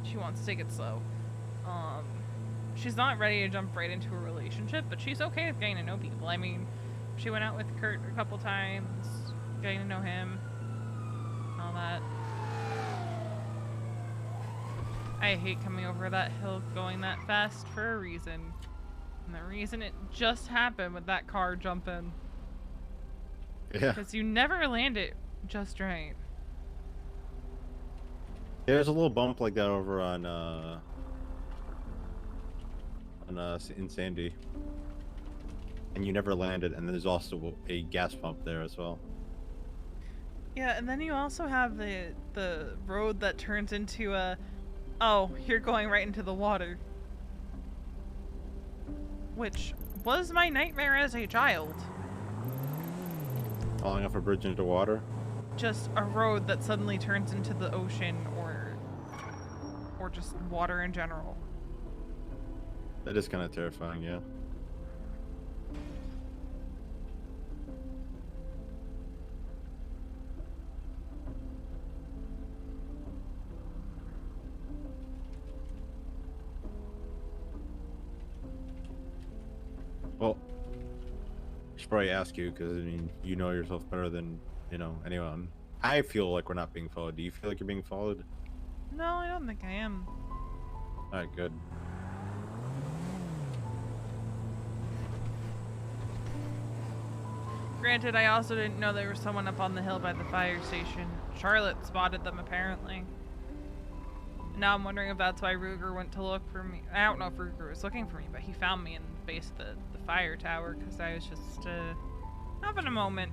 she wants to take it slow. She's not ready to jump right into a relationship, but she's okay with getting to know people. I mean, she went out with Kurt a couple times, getting to know him, all that. I hate coming over that hill going that fast for a reason. And the reason it just happened with that car jumping. Yeah. Because you never land it just right. There's a little bump like that over on in Sandy, and you never landed. And there's also a gas pump there as well. Yeah, and then you also have the road that turns into a, oh, you're going right into the water. Which was my nightmare as a child. Falling off a bridge into water. Just a road that suddenly turns into the ocean or just water in general. That is kind of terrifying, yeah. Well, I should probably ask you, because I mean, you know yourself better than, you know, anyone. I feel like we're not being followed. Do you feel like you're being followed? No, I don't think I am. Alright, good. Granted, I also didn't know there was someone up on the hill by the fire station. Charlotte spotted them, apparently. Now I'm wondering if that's why Ruger went to look for me. I don't know if Ruger was looking for me, but he found me in the base of the fire tower because I was just having a moment.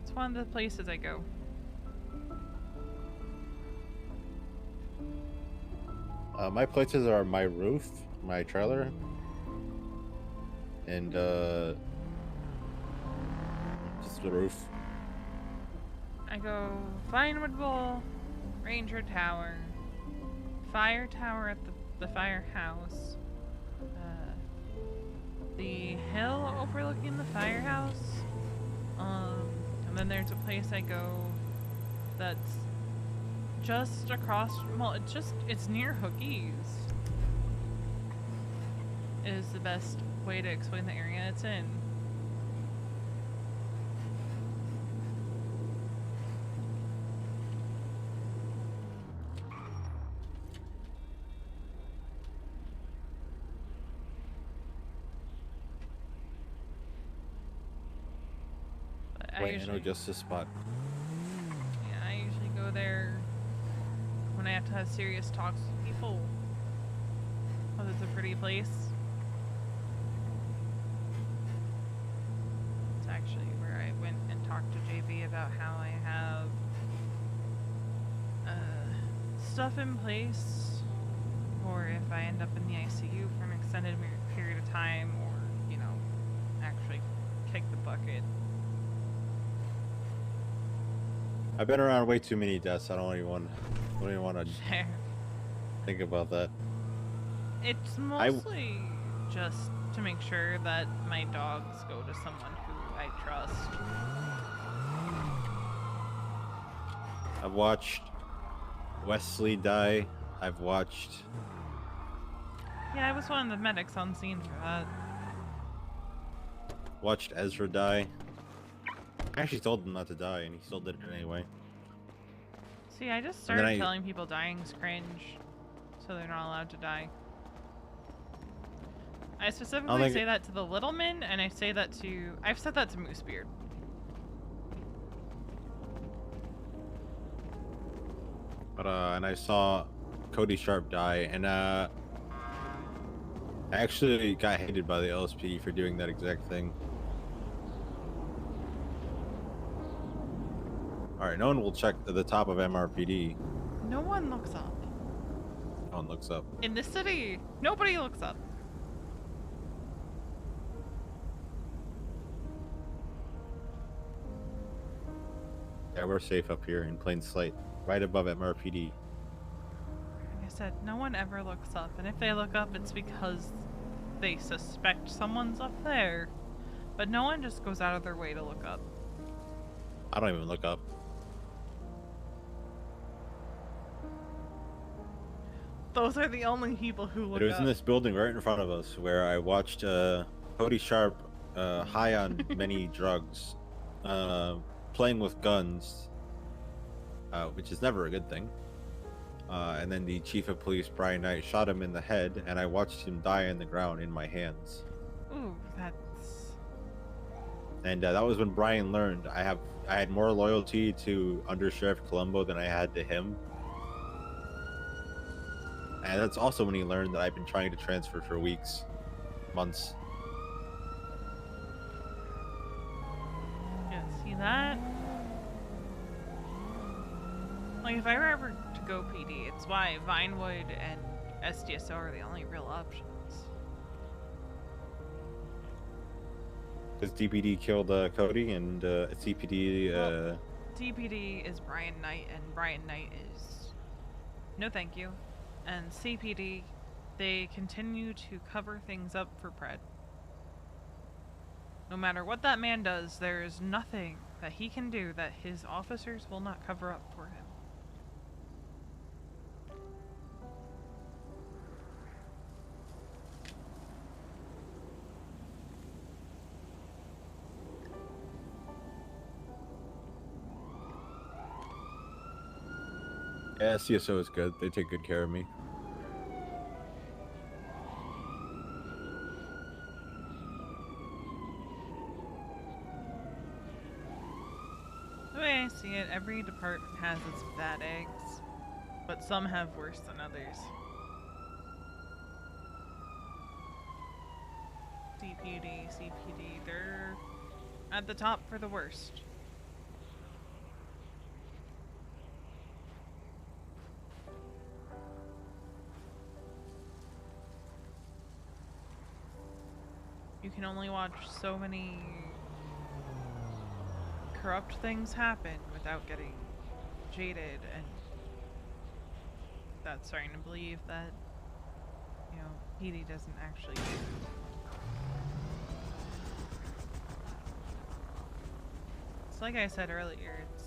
It's one of the places I go. My places are my roof, my trailer, and just the roof. I go Vinewood Bowl, Ranger Tower, Fire Tower at the firehouse, the hill overlooking the firehouse, and then there's a place I go that's just across, well, it's near Hookies is the best way to explain the area it's in. Wait, I know just this spot. Yeah, I usually go there when I have to have serious talks with people. Oh, it's a pretty place. It's actually where I went and talked to JB about how I have stuff in place, or if I end up in the ICU for an extended period of time, or, you know, actually kick the bucket. I've been around way too many deaths. I don't even want to Fair. think about that. It's mostly just to make sure that my dogs go to someone who I trust. I've watched Wesley die. I've watched... Yeah, I was one of the medics on scene for that. Watched Ezra die. I actually told him not to die, and he still did it anyway. See, I just started telling people dying's cringe, so they're not allowed to die. I specifically say that to the Littleman, and I say that to... I've said that to Moosebeard. But, and I saw Cody Sharp die, and, I actually got hated by the LSP for doing that exact thing. Alright, no one will check at the top of MRPD. No one looks up. No one looks up. In this city, nobody looks up. Yeah, we're safe up here in plain sight, right above MRPD. Like I said, no one ever looks up, and if they look up, it's because they suspect someone's up there. But no one just goes out of their way to look up. I don't even look up. Those are the only people who look up. It was in this building right in front of us where I watched Cody Sharp high on many drugs, playing with guns, which is never a good thing. And then the chief of police, Brian Knight, shot him in the head, and I watched him die on the ground in my hands. Ooh, that's... And that was when Brian learned I had more loyalty to Under Sheriff Colombo than I had to him. And that's also when he learned that I've been trying to transfer for weeks, months. Yeah, see that? Like, if I were ever to go PD, it's why Vinewood and SDSO are the only real options. Because DPD killed Cody, and CPD... Well, DPD is Brian Knight, and Brian Knight is... No thank you. And CPD, they continue to cover things up for Pred. No matter what that man does, there is nothing that he can do that his officers will not cover up for him. Yeah, CSO is good. They take good care of me. The way I see it, every department has its bad eggs, but some have worse than others. DPD, CPD, they're at the top for the worst. You can only watch so many corrupt things happen without getting jaded and that's starting to believe that, you know, PD doesn't actually do. It's like I said earlier, it's,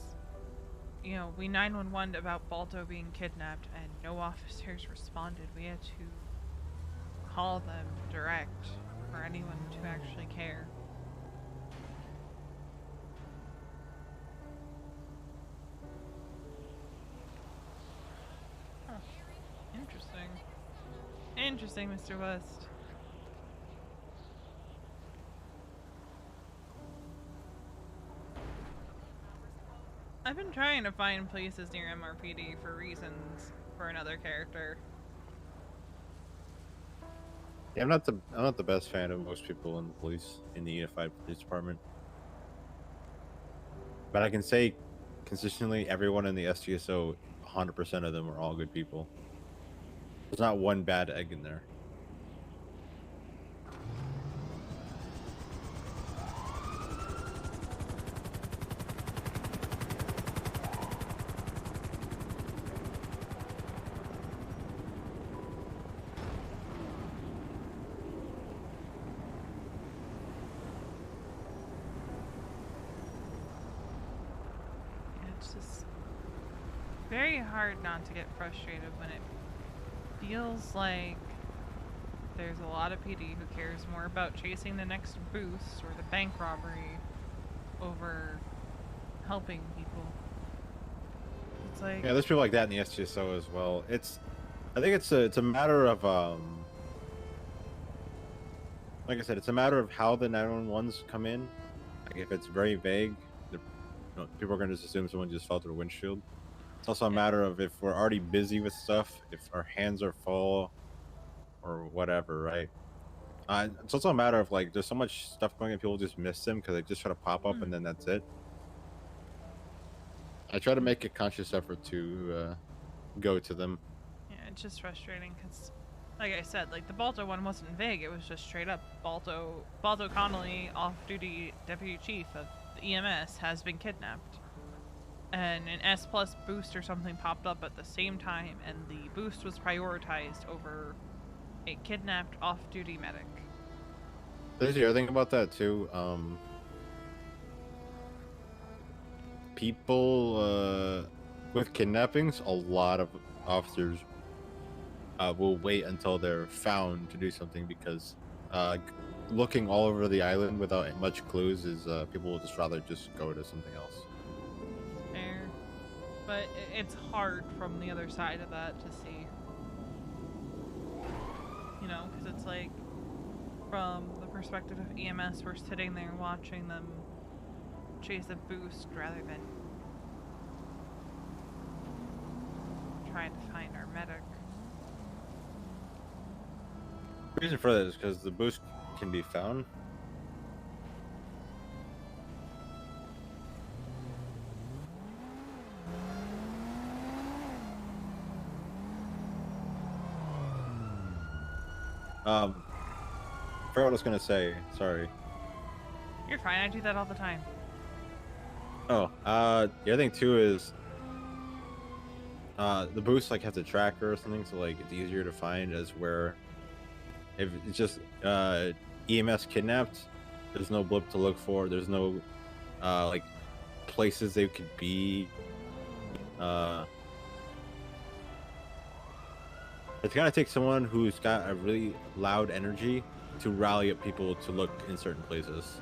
you know, we 911'd about Balto being kidnapped and no officers responded. We had to call them direct for anyone to actually care. Huh. Interesting. Interesting, Mr. West. I've been trying to find places near MRPD for reasons for another character. Yeah, I'm not the best fan of most people in the police, in the Unified Police Department. But I can say consistently, everyone in the STSO, 100% of them are all good people. There's not one bad egg in there. Very hard not to get frustrated when it feels like there's a lot of PD who cares more about chasing the next boost or the bank robbery over helping people. It's like, yeah, there's people like that in the STSO as well. I think it's a matter of like I said, it's a matter of how the 911s come in. Like if it's very vague, people are gonna just assume someone just fell through the windshield. It's also a matter of if we're already busy with stuff, if our hands are full, or whatever, right? It's also a matter of like there's so much stuff going on, people just miss them because they just try to pop up and then that's it. I try to make a conscious effort to go to them. Yeah, it's just frustrating because, like I said, like the Balto one wasn't vague. It was just straight up Balto Connolly, off-duty deputy chief of the EMS, has been kidnapped. And an S+ boost or something popped up at the same time, and the boost was prioritized over a kidnapped off-duty medic. There's the other thing about that too. People with kidnappings, a lot of officers will wait until they're found to do something because looking all over the island without much clues is people will just rather just go to something else. Fair. But it's hard from the other side of that to see. You know, because it's like, from the perspective of EMS, we're sitting there watching them chase a boost rather than trying to find our medic. The reason for that is because the boost can be found. I forgot what I was gonna say. Sorry. You're fine. I do that all the time. Oh, the other thing too is the boost like has a tracker or something, so like it's easier to find. As where if it's just EMS kidnapped, there's no blip to look for. There's no like places they could be. It's gonna take someone who's got a really loud energy to rally up people to look in certain places.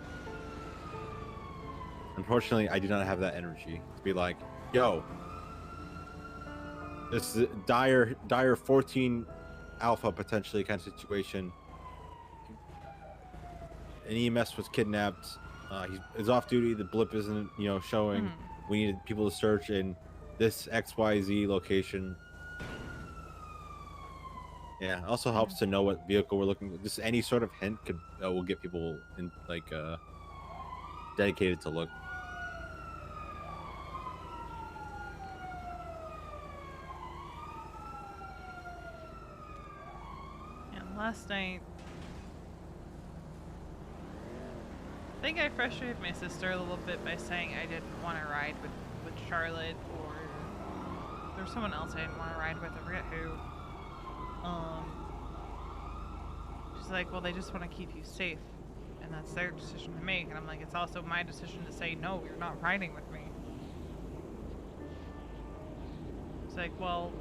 Unfortunately, I do not have that energy to be like, yo, this is a dire 14 alpha potentially kind of situation. An EMS was kidnapped. He's off duty. The blip isn't, showing. We needed people to search in this XYZ location. Yeah, it also helps to know what vehicle we're looking for. Just any sort of hint will get people in dedicated to look. And last night, I think I frustrated my sister a little bit by saying I didn't want to ride with Charlotte, or there's someone else I didn't want to ride with. I forget who. She's like, well, they just want to keep you safe, and that's their decision to make. And I'm like, it's also my decision to say, no, you're not riding with me. It's like, well,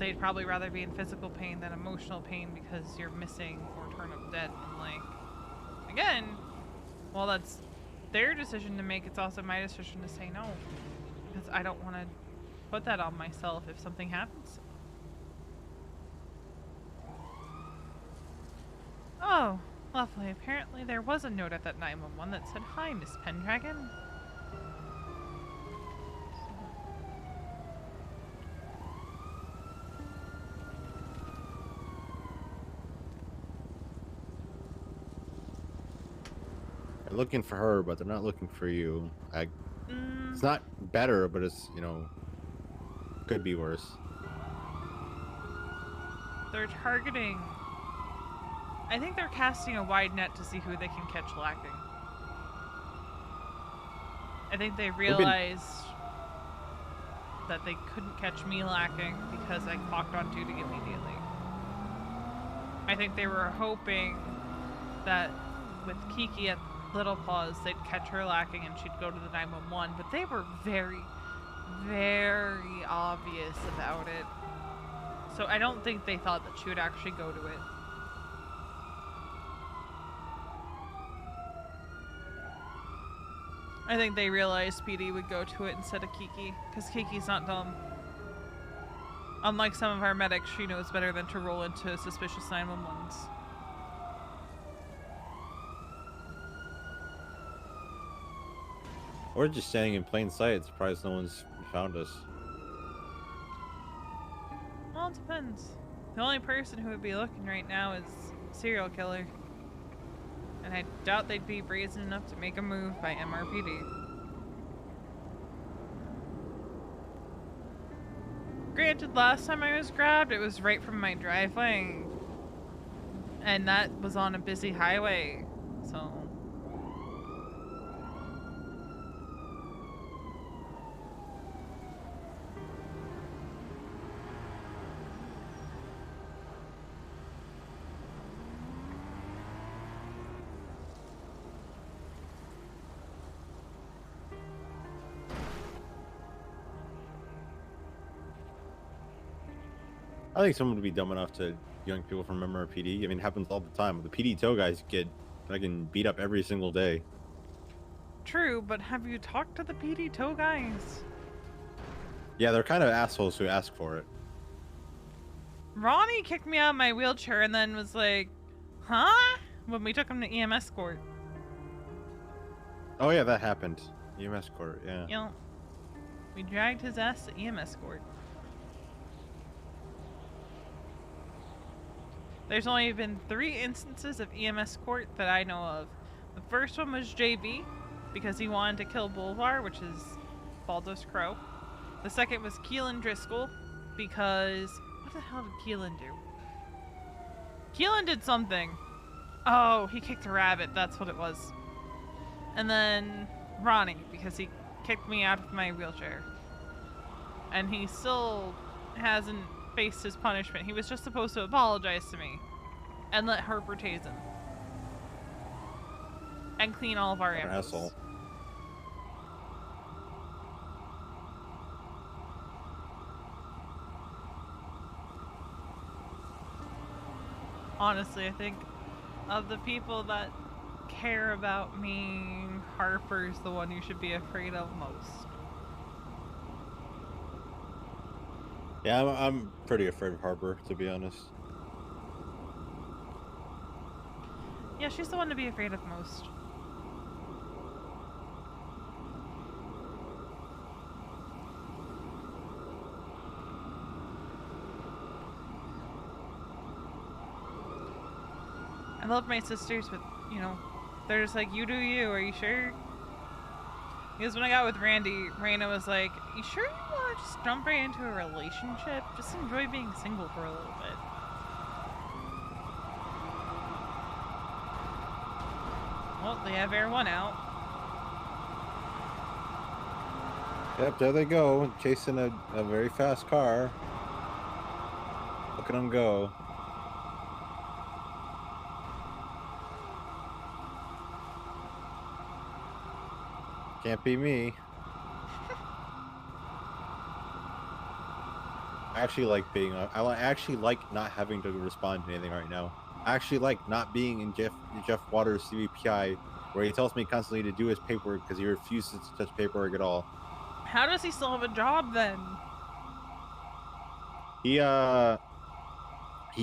they'd probably rather be in physical pain than emotional pain because you're missing or turn up dead. I'm like, again, well, that's their decision to make. It's also my decision to say no, because I don't want to put that on myself if something happens. Oh, lovely. Apparently there was a note at that 911 that said, "Hi, Miss Pendragon." They're looking for her, but they're not looking for you. It's not better, but it's, could be worse. They're targeting... I think they're casting a wide net to see who they can catch lacking. I think they realized that they couldn't catch me lacking because I clocked on duty immediately. I think they were hoping that with Kiki at Little Paws, they'd catch her lacking and she'd go to the 911, but they were very, very obvious about it. So I don't think they thought that she would actually go to it. I think they realized PD would go to it instead of Kiki, because Kiki's not dumb. Unlike some of our medics, she knows better than to roll into suspicious 911s. Or just standing in plain sight, surprised no one's found us. Well, it depends. The only person who would be looking right now is serial killer. And I doubt they'd be brazen enough to make a move by MRPD. Granted, last time I was grabbed, it was right from my driveway. And that was on a busy highway, so... I think someone would be dumb enough to young people from MRPD. I mean, it happens all the time. The PD tow guys get fucking beat up every single day. True, but have you talked to the PD tow guys? Yeah, they're kind of assholes who ask for it. Ronnie kicked me out of my wheelchair and then was like, huh? When we took him to EMS court. Oh yeah, that happened. EMS court, yeah. You know, we dragged his ass to EMS court. There's only been 3 instances of EMS court that I know of. The first one was JB, because he wanted to kill Boulevard, which is Baldos Crow. The second was Keelan Driscoll, because... What the hell did Keelan do? Keelan did something. Oh, he kicked a rabbit, that's what it was. And then Ronnie, because he kicked me out of my wheelchair. And he still hasn't faced his punishment. He was just supposed to apologize to me and let Harper tase him and clean all of our ambos. Asshole. Honestly, I think of the people that care about me, Harper's the one you should be afraid of most. Yeah, I'm pretty afraid of Harper, to be honest. Yeah, she's the one to be afraid of most. I love my sisters, but, you know, they're just like, you do you, are you sure? Because when I got with Randy, Raina was like, you sure you want to just jump right into a relationship? Just enjoy being single for a little bit. Well, they have Air 1 out. Yep, there they go, chasing a very fast car. Look at them go. Can't be me. I actually like being. I actually like not having to respond to anything right now. I actually like not being in Jeff Waters' CVPI, where he tells me constantly to do his paperwork because he refuses to touch paperwork at all. How does he still have a job then? He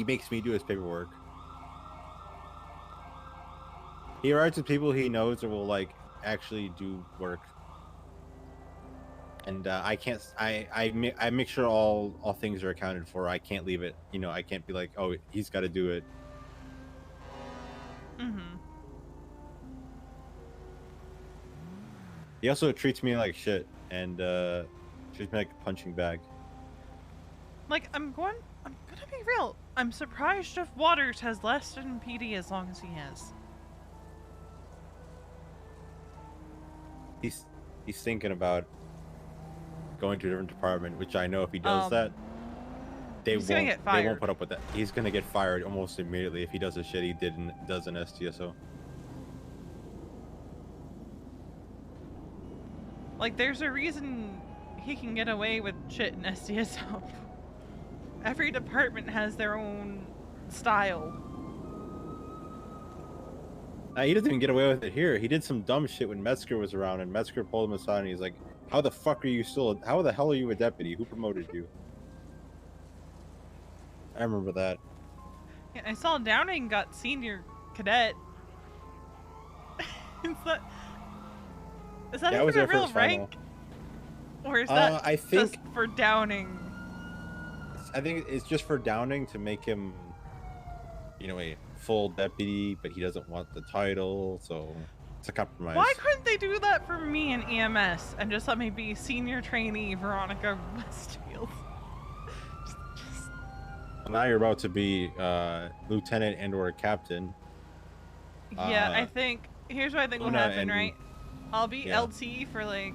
makes me do his paperwork. He writes with people he knows or will like actually do work. And I can't. I make sure all things are accounted for. I can't leave it. You know, I can't be like, oh, he's got to do it. Mm-hmm. He also treats me like shit and treats me like a punching bag. Like, I'm gonna be real. I'm surprised Jeff Waters has lasted in PD as long as he has. He's thinking about going to a different department, which I know if he does that, they won't put up with that. He's gonna get fired almost immediately if he does the shit he does in STSO. Like, there's a reason he can get away with shit in STSO. Every department has their own style. He doesn't even get away with it here. He did some dumb shit when Metzger was around, and Metzger pulled him aside, and he's like, how the fuck are you still... How the hell are you a deputy? Who promoted you? I remember that. Yeah, I saw Downing got senior cadet. It's that... Is that Yeah, I was even a there for real his final. rank? Or is that I think just for downing? I think it's just for downing to make him, you know, a full deputy, but he doesn't want the title, so it's a compromise. Why couldn't they do that for me in EMS and just let me be senior trainee Veronica Westfield? Well, now you're about to be lieutenant and/or captain. Yeah, I think here's what I think will Luna happen, and- right? I'll be yeah. LT for like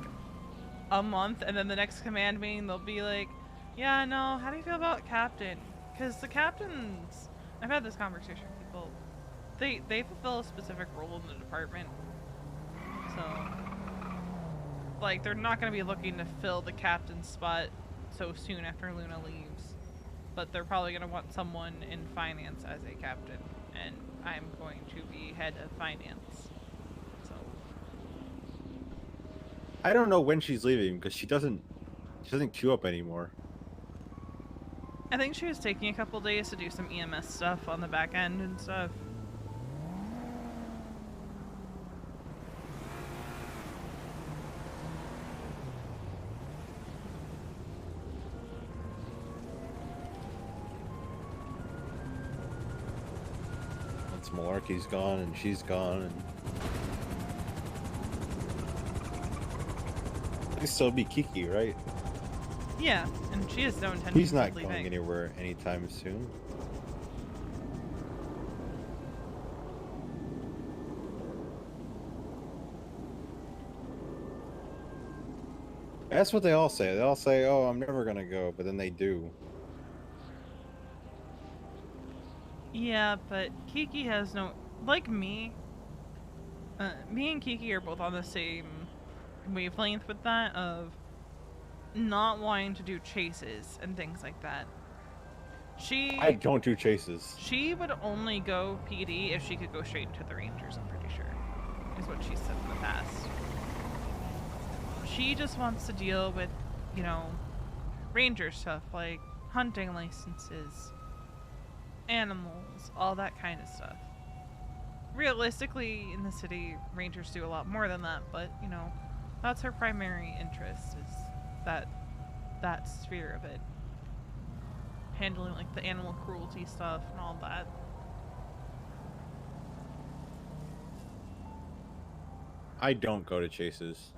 a month, and then the next command meeting they'll be like, "Yeah, no, how do you feel about captain?" Because the captains, I've had this conversation with people. They fulfill a specific role in the department, so like they're not going to be looking to fill the captain spot so soon after Luna leaves, but they're probably going to want someone in finance as a captain, and I'm going to be head of finance. So I don't know when she's leaving because she doesn't queue up anymore. I think she was taking a couple days to do some EMS stuff on the back end and stuff. Once Malarkey's gone and she's gone, and it'll still be Kiki, right? Yeah, and she has no intention He's not of going leaving. anywhere anytime soon. That's what they all say. They all say, "Oh, I'm never gonna go," but then they do. Yeah, but Kiki has no... Like me, me and Kiki are both on the same wavelength with that of not wanting to do chases and things like that. I don't do chases. She would only go PD if she could go straight into the Rangers, I'm pretty sure. Is what she said in the past. She just wants to deal with, you know, Ranger stuff like hunting licenses, animals, all that kind of stuff. Realistically, in the city, Rangers do a lot more than that, but, you know, that's her primary interest, is that sphere of it. Handling, like, the animal cruelty stuff and all that. I don't go to chases.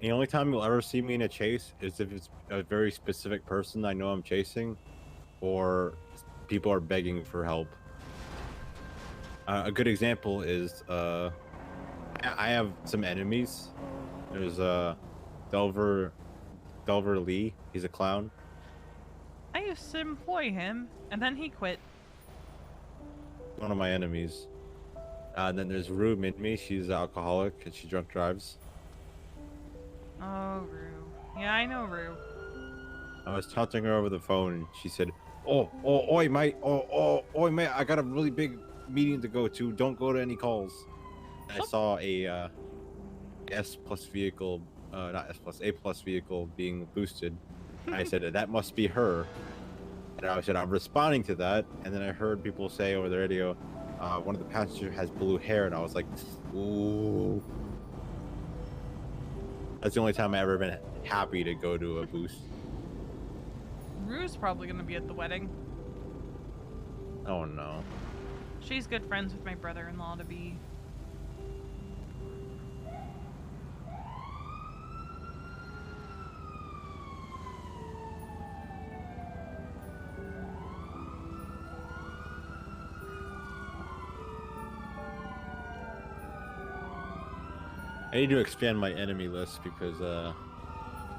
The only time you'll ever see me in a chase is if it's a very specific person I know I'm chasing, or people are begging for help. A good example is I have some enemies. There's Delver Lee. He's a clown. I used to employ him, and then he quit. One of my enemies. And then there's Rue Minmi. She's an alcoholic and she drunk drives. Oh, Rue. Yeah, I know Rue. I was taunting her over the phone, and she said, oi, mate, oi, mate, I got a really big meeting to go to. Don't go to any calls." And I saw a S plus vehicle, not S plus, A plus vehicle being boosted. And I said, "That must be her." And I said, "I'm responding to that." And then I heard people say over the radio, one of the passengers has blue hair, and I was like, ooh. That's the only time I've ever been happy to go to a boost. Rue's probably gonna be at the wedding. Oh no. She's good friends with my brother-in-law to be. I need to expand my enemy list because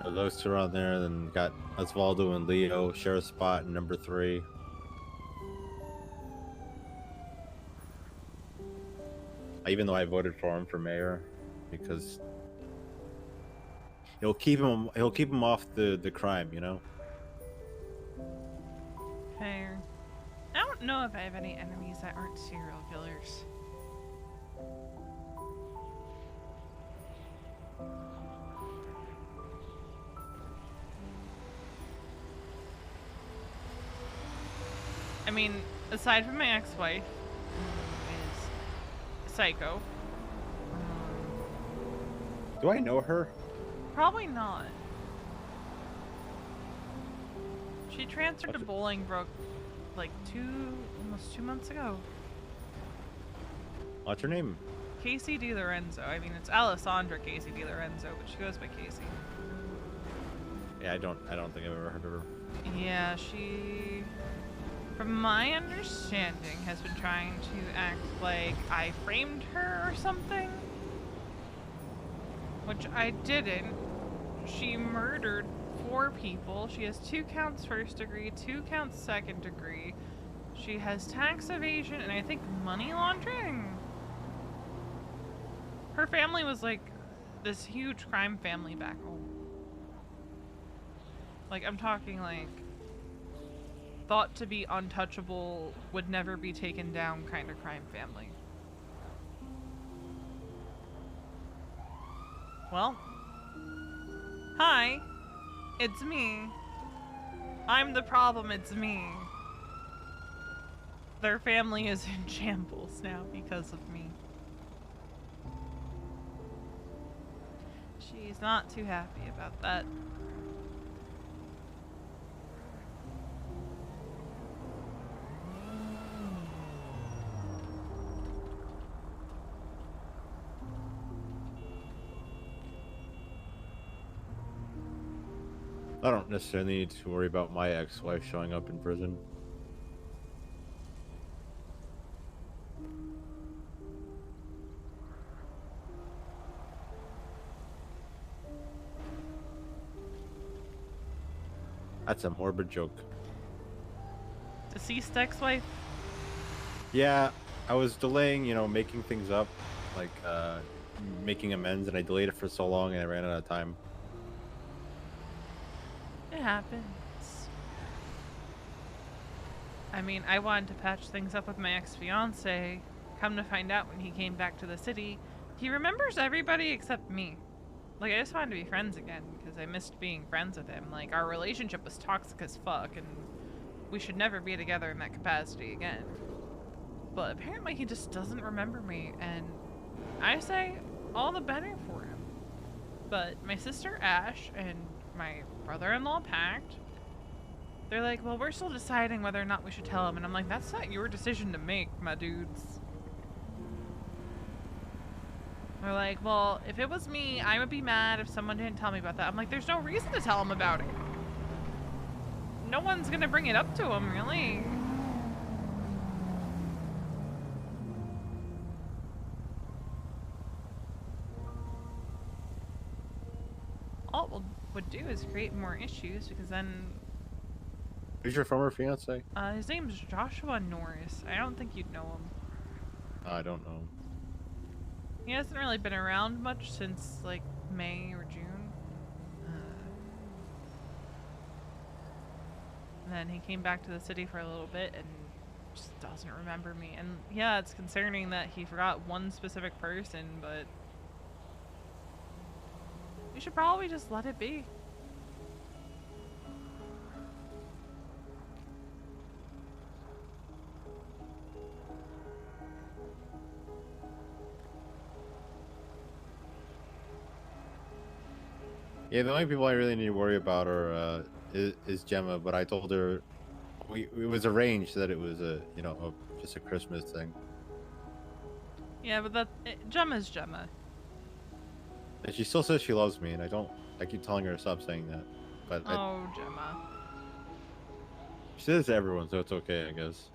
those two are on there. Then got Osvaldo and Leo share a spot in number 3. Even though I voted for him for mayor, because he'll keep him off the crime, you know. Fair. I don't know if I have any enemies that aren't serial killers. I mean, aside from my ex-wife, who is psycho, Do I know her? Probably not. She transferred to Bolingbrook like almost 2 months ago. What's her name? Casey DiLorenzo. I mean, it's Alessandra Casey DiLorenzo, but she goes by Casey. Yeah, I don't think I've ever heard of her. Yeah, she, from my understanding, has been trying to act like I framed her or something. Which I didn't. She murdered 4 people. She has 2 counts first degree, 2 counts second degree. She has tax evasion and I think money laundering. Her family was like this huge crime family back home. Like, I'm talking like thought to be untouchable, would never be taken down kind of crime family. Well, hi, it's me. I'm the problem, it's me. Their family is in shambles now because of me. She's not too happy about that. I don't necessarily need to worry about my ex-wife showing up in prison. That's a morbid joke. Deceased ex-wife? Yeah, I was delaying, making things up, like, making amends, and I delayed it for so long and I ran out of time. It happens. I mean, I wanted to patch things up with my ex-fiance. Come to find out when he came back to the city, he remembers everybody except me. Like, I just wanted to be friends again, because I missed being friends with him. Like, our relationship was toxic as fuck, and we should never be together in that capacity again. But apparently he just doesn't remember me, and I say all the better for him. But my sister Ash and my brother-in-law Pact, they're like, well, we're still deciding whether or not we should tell him. And I'm like, that's not your decision to make, my dudes. They're like, well, if it was me, I would be mad if someone didn't tell me about that. I'm like, there's no reason to tell him about it. No one's gonna bring it up to him, really. All it would do is create more issues, because then... Who's your former fiance? His name's Joshua Norris. I don't think you'd know him. I don't know. He hasn't really been around much since, like, May or June. And then he came back to the city for a little bit and just doesn't remember me. And yeah, it's concerning that he forgot one specific person, but we should probably just let it be. Yeah, the only people I really need to worry about are is Gemma, but I told her it was arranged that it was just a Christmas thing. Yeah, but Gemma's Gemma. And she still says she loves me, and I keep telling her to stop saying that. But Gemma. She says it to everyone, so it's okay, I guess.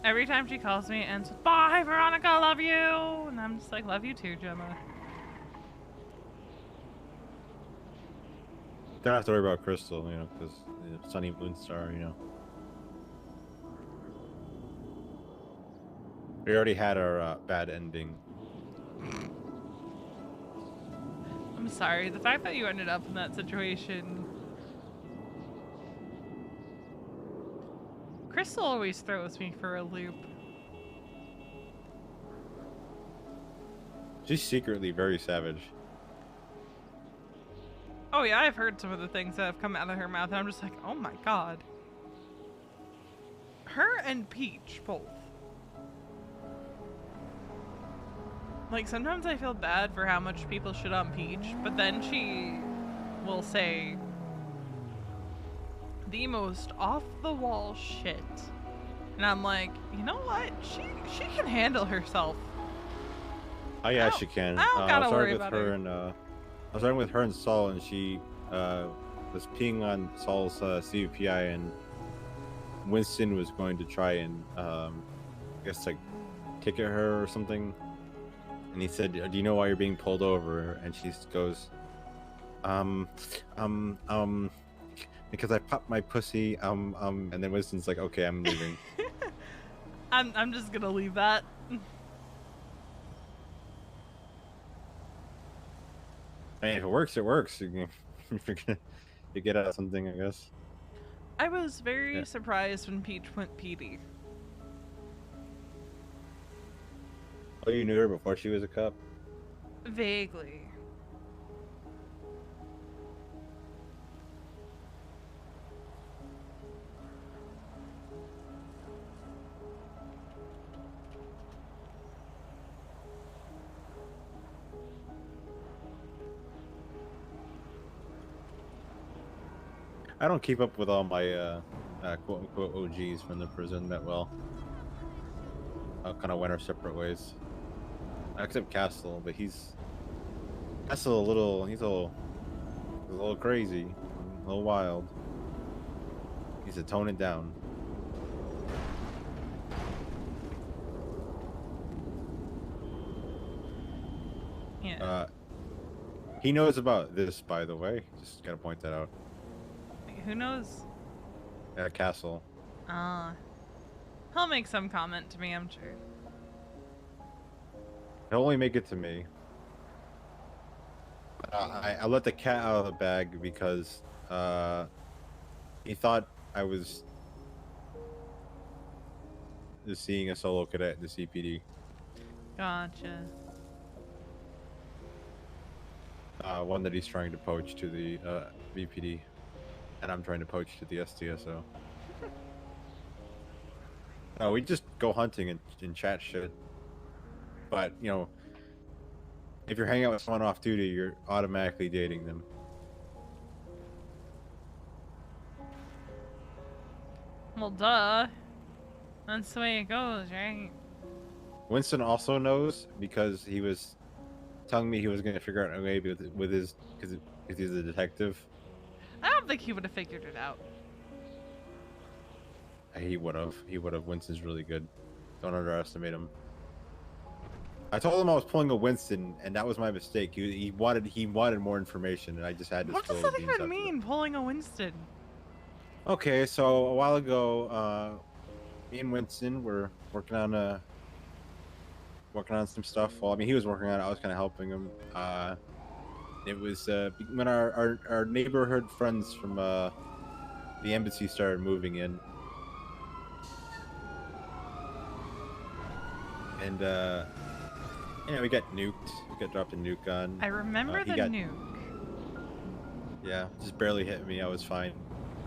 Every time she calls me, it ends with, bye, Veronica, love you! And I'm just like, love you too, Gemma. Don't have to worry about Crystal, because Sunny Moonstar, We already had our bad ending. I'm sorry, the fact that you ended up in that situation... Crystal always throws me for a loop. She's secretly very savage. Oh yeah, I've heard some of the things that have come out of her mouth, and I'm just like, oh my god. Her and Peach, both. Like, sometimes I feel bad for how much people shit on Peach, but then she will say the most off-the-wall shit. And I'm like, you know what? She can handle herself. Oh yeah, she can. I don't gotta was worry with about her her. and I was arguing with her and Saul, and she was peeing on Saul's CVPI, and Winston was going to try and I guess like ticket her or something. And he said, "Do you know why you're being pulled over?" And she goes, because I popped my pussy, and then Winston's like, "Okay, I'm leaving." I'm just gonna leave that. I mean, if it works, it works. If you're gonna you get out of something, I guess. I was very Yeah. surprised when Peach went PD. Oh, you knew her before she was a cop? Vaguely. I don't keep up with all my quote-unquote OGs from the prison that well. I kind of went our separate ways. Except Castle, but he's a little crazy, a little wild. He's to tone it down. Yeah. He knows about this, by the way. Just gotta point that out. Who knows? Castle. He'll make some comment to me, I'm sure. He'll only make it to me. I let the cat out of the bag because he thought I was just seeing a solo cadet in the CPD. Gotcha. One that he's trying to poach to the VPD, and I'm trying to poach to the STSO. No, we just go hunting and chat shit. But, you know, if you're hanging out with someone off duty, you're automatically dating them. Well, duh. That's the way it goes, right? Winston also knows because he was telling me he was going to figure out a way with his, because he's a detective. I don't think he would have figured it out. He would have. Winston's really good. Don't underestimate him. I told him I was pulling a Winston, and that was my mistake. He wanted more information, and I just had to. What does that even mean, pulling a Winston? Okay, so a while ago, me and Winston were working on some stuff. Well, I mean, he was working on it. I was kind of helping him. It was when our neighborhood friends from the embassy started moving in, and you know, we got nuked. We got dropped a nuke on. I remember the nuke. Yeah, just barely hit me. I was fine.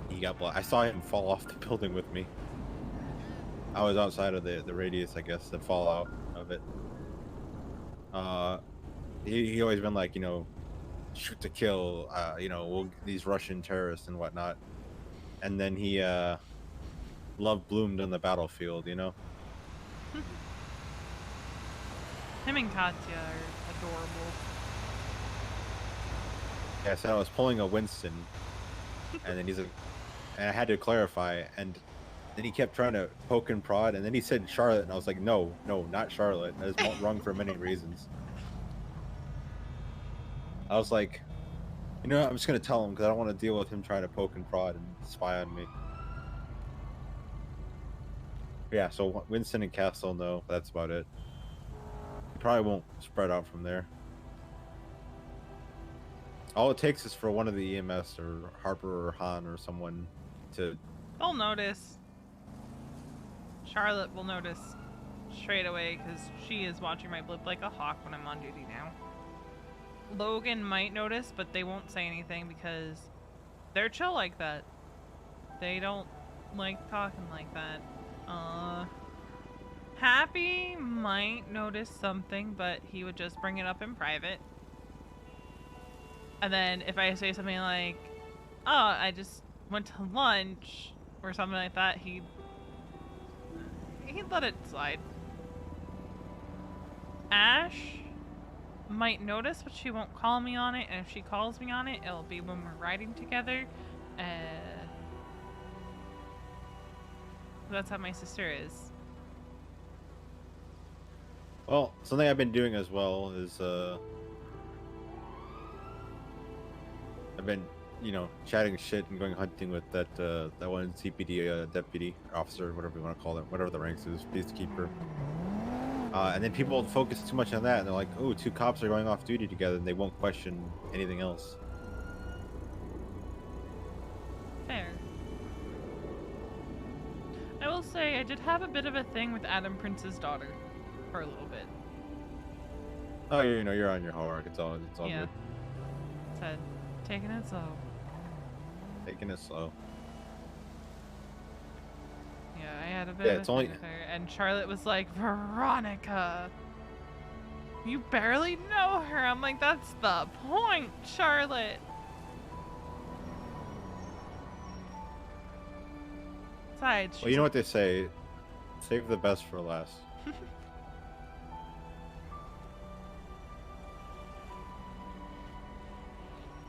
He got blocked. I saw him fall off the building with me. I was outside of the radius, I guess, the fallout of it. He always been like, you know, shoot to kill, you know, these Russian terrorists and whatnot. And then he love bloomed on the battlefield, you know. Him and Katya are adorable. Yeah, so I was pulling a Winston, and then he's like, and I had to clarify, and then he kept trying to poke and prod, and then he said Charlotte, and I was like, no, not Charlotte. That is wrong for many reasons. I was like, you know what, I'm just gonna tell him because I don't want to deal with him trying to poke and prod and spy on me. Yeah, so Winston and Castle know. That's about it. Probably won't spread out from there. All it takes is for one of the EMS or Harper or Han or someone to... They'll notice. Charlotte will notice straight away because she is watching my blip like a hawk when I'm on duty now. Logan might notice, but they won't say anything because they're chill like that. They don't like talking like that. Happy might notice something, but he would just bring it up in private. And then if I say something like, oh, I just went to lunch or something like that, he'd let it slide. Ash might notice, but she won't call me on it, and if she calls me on it, it'll be when we're riding together. That's how my sister is. Well, something I've been doing as well is I've been, chatting shit and going hunting with that one CPD deputy officer, whatever you want to call it, whatever the ranks is, peacekeeper. And then people focus too much on that, and they're like, "Oh, 2 cops are going off duty together," and they won't question anything else. Fair. I will say I did have a bit of a thing with Adam Prince's daughter for a little bit. Oh, you're on your homework. It's all Yeah. good. Said, taking it slow. Taking it slow. Yeah, I had a bit of a thing with her, and Charlotte was like, Veronica, you barely know her. I'm like, that's the point, Charlotte. Besides, Well, you know what they say, save the best for last.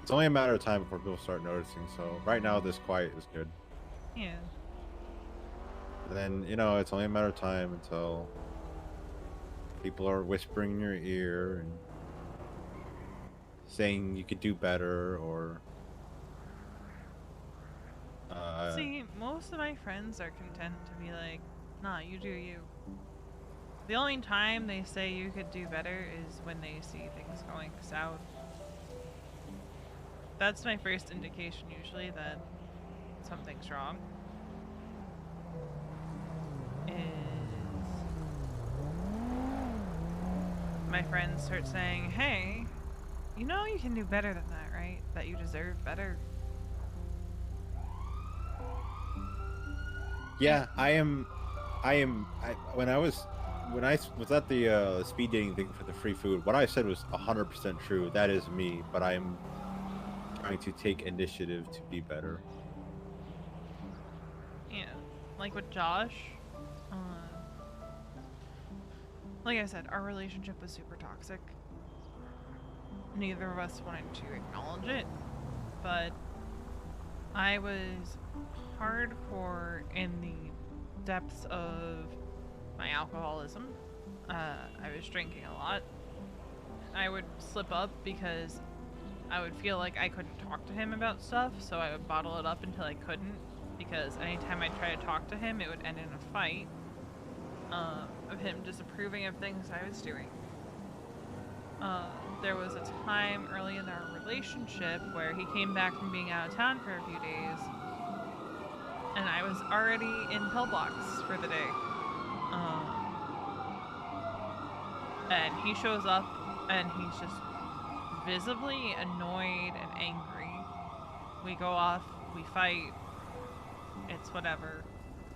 It's only a matter of time before people start noticing, so right now this quiet is good. Yeah. And then, it's only a matter of time until people are whispering in your ear and saying you could do better, or See, most of my friends are content to be like, nah, you do you. The only time they say you could do better is when they see things going south. That's my first indication usually that something's wrong. Is my friends start saying, hey, you know you can do better than that, right? That you deserve better. yeah, when I was at the speed dating thing for the free food, what I said was 100% true. That is me, but I am trying to take initiative to be better. Yeah, like with Josh, like I said, our relationship was super toxic. Neither of us wanted to acknowledge it, but I was hardcore in the depths of my alcoholism. I was drinking a lot. I would slip up because I would feel like I couldn't talk to him about stuff, so I would bottle it up until I couldn't, because anytime I tried to talk to him, it would end in a fight of him disapproving of things I was doing. There was a time early in our relationship where he came back from being out of town for a few days, and I was already in pillbox for the day. And he shows up, and he's just visibly annoyed and angry. We go off, we fight, it's whatever.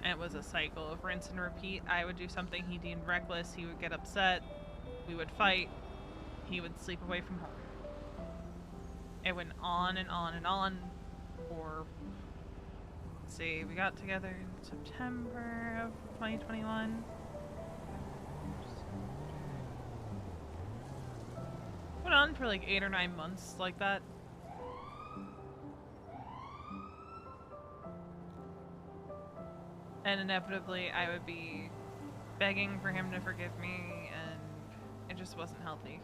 And it was a cycle of rinse and repeat. I would do something he deemed reckless, he would get upset, we would fight, he would sleep away from home. It went on and on and on for, let's see, we got together in September of 2021. Went on for like 8 or 9 months like that. And inevitably I would be begging for him to forgive me, and it just wasn't healthy.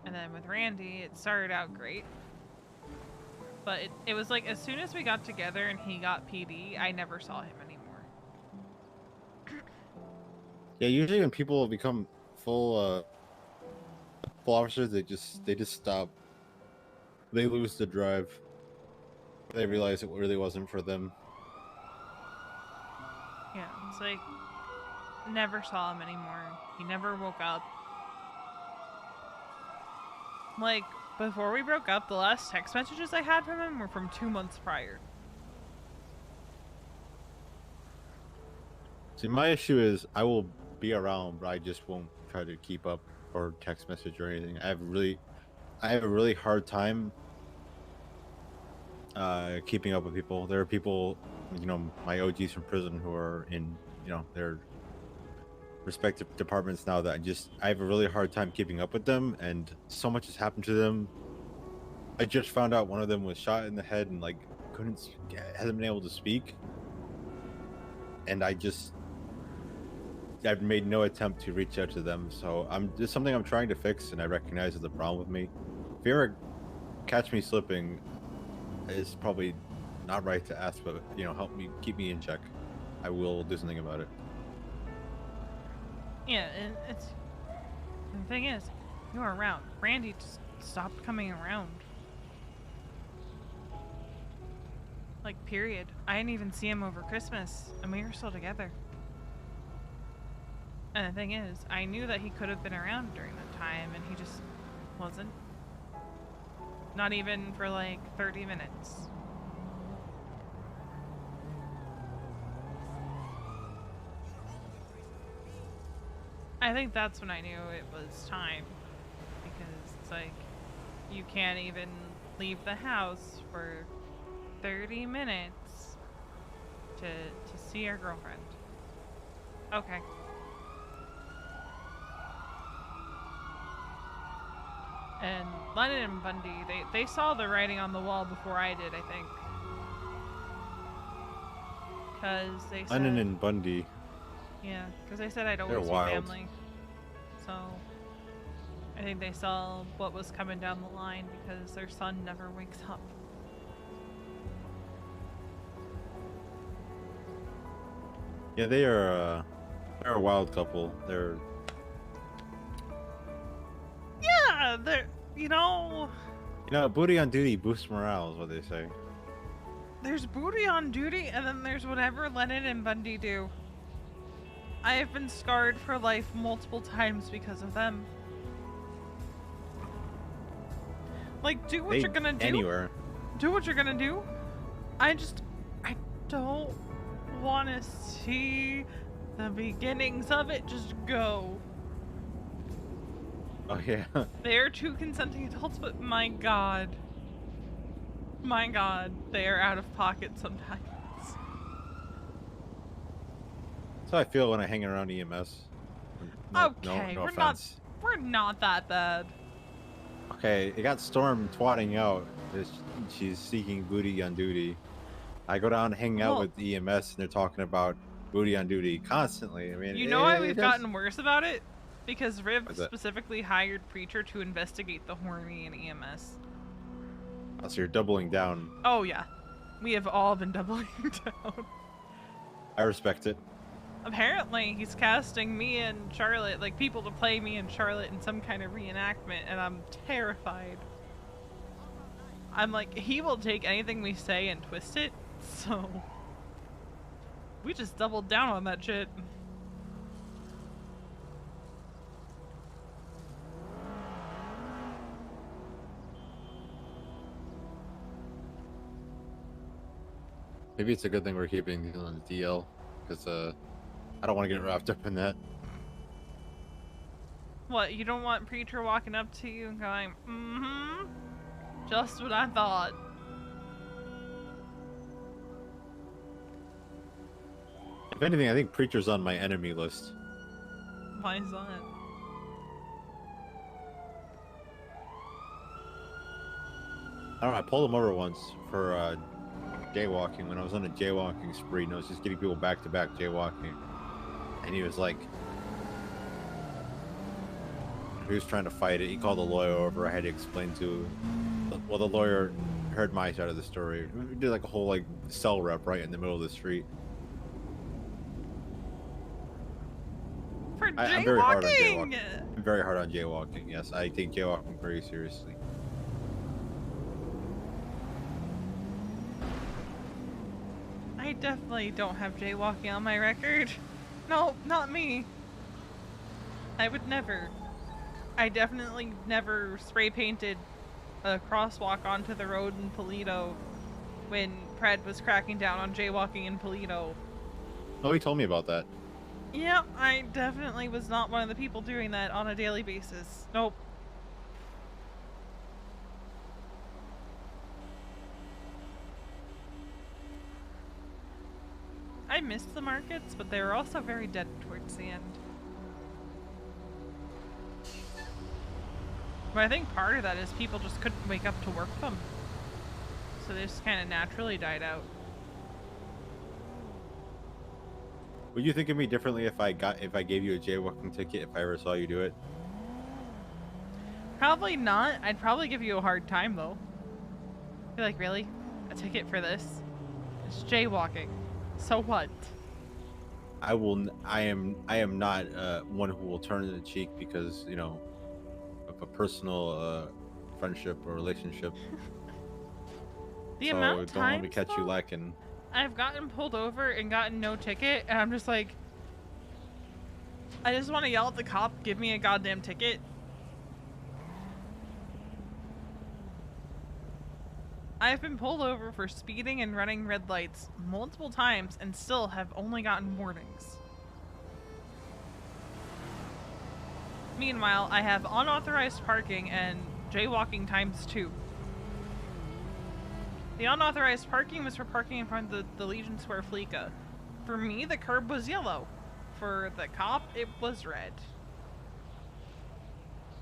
And then with Randy, it started out great. But it was like as soon as we got together and he got PD, I never saw him anymore. Yeah, usually when people become full officers, they just stop. They lose the drive. They realize it really wasn't for them. Yeah, it's like, never saw him anymore. He never woke up. Like, before we broke up, the last text messages I had from him were from 2 months prior. See, my issue is I will be around, but I just won't try to keep up or text message or anything. I have a really hard time keeping up with people. There are people, you know, my OGs from prison who are in, you know, their respective departments now that I have a really hard time keeping up with them, and so much has happened to them. I just found out one of them was shot in the head and like hasn't been able to speak, and I've made no attempt to reach out to them. So there's something I'm trying to fix, and I recognize it's a problem with me. If you ever catch me slipping, it's probably not right to ask, but you know, help me, keep me in check. I will do something about it. Yeah, it's the thing is, you're around. Randy just stopped coming around. Like, period. I didn't even see him over Christmas, and we were still together. And the thing is, I knew that he could have been around during that time, and he just wasn't. Not even for like 30 minutes. I think that's when I knew it was time. Because it's like, you can't even leave the house for 30 minutes to see your girlfriend. Okay. And Lennon and Bundy, they saw the writing on the wall before I did, I think. Because they said... Lennon and Bundy. Yeah, because they said I'd always be family. So, I think they saw what was coming down the line because their son never wakes up. Yeah, they're a wild couple. Yeah, they're, you know, booty on duty boosts morale is what they say. There's booty on duty, and then there's whatever Lennon and Bundy do. I have been scarred for life multiple times because of them. Like, do what you're gonna do. Anywhere. Do what you're gonna do. I don't want to see the beginnings of it just go. Oh, yeah. They're two consenting adults, but my god. My god, they are out of pocket sometimes. That's how I feel when I hang around EMS. Okay, no we're offense. not that bad. Okay, it got Storm twatting out. She's seeking booty on duty. I go down and hang out with EMS, and they're talking about booty on duty constantly. I mean, you know why we've gotten worse about it? Because Riv specifically hired Preacher to investigate the horny in EMS. Oh, so you're doubling down. Oh yeah, we have all been doubling down. I respect it. Apparently, he's casting me and Charlotte, like people to play me and Charlotte in some kind of reenactment, and I'm terrified. I'm like, he will take anything we say and twist it, so we just doubled down on that shit. Maybe it's a good thing we're keeping these on the DL, because I don't want to get wrapped up in that. What, you don't want Preacher walking up to you and going, mm-hmm, just what I thought. If anything, I think Preacher's on my enemy list. Why is that? I don't know, I pulled him over once for jaywalking when I was on a jaywalking spree, and I was just getting people back-to-back jaywalking. And he was like... He was trying to fight it. He called the lawyer over. I had to explain to... Well, the lawyer heard my side of the story. We did like a whole like cell rep right in the middle of the street. For jaywalking? I'm very hard on jaywalking. I'm very hard on jaywalking, yes. I take jaywalking very seriously. I definitely don't have jaywalking on my record. No, not me. I would never. I definitely never spray painted a crosswalk onto the road in Polito when Pred was cracking down on jaywalking in Polito. Oh, he told me about that. Yeah, I definitely was not one of the people doing that on a daily basis. Nope. I missed the markets, but they were also very dead towards the end. But I think part of that is people just couldn't wake up to work them. So they just kind of naturally died out. Would you think of me differently if I gave you a jaywalking ticket if I ever saw you do it? Probably not. I'd probably give you a hard time though. Be like, really? A ticket for this? It's jaywalking. So what? I am not one who will turn the cheek because, you know, of a personal friendship or relationship. The so amount of don't let me times, catch you though, lacking. I've gotten pulled over and gotten no ticket, and I'm just like, I just want to yell at the cop, give me a goddamn ticket. I've been pulled over for speeding and running red lights multiple times and still have only gotten warnings. Meanwhile, I have unauthorized parking and jaywalking times 2. The unauthorized parking was for parking in front of the Legion Square Fleeca. For me, the curb was yellow. For the cop, it was red.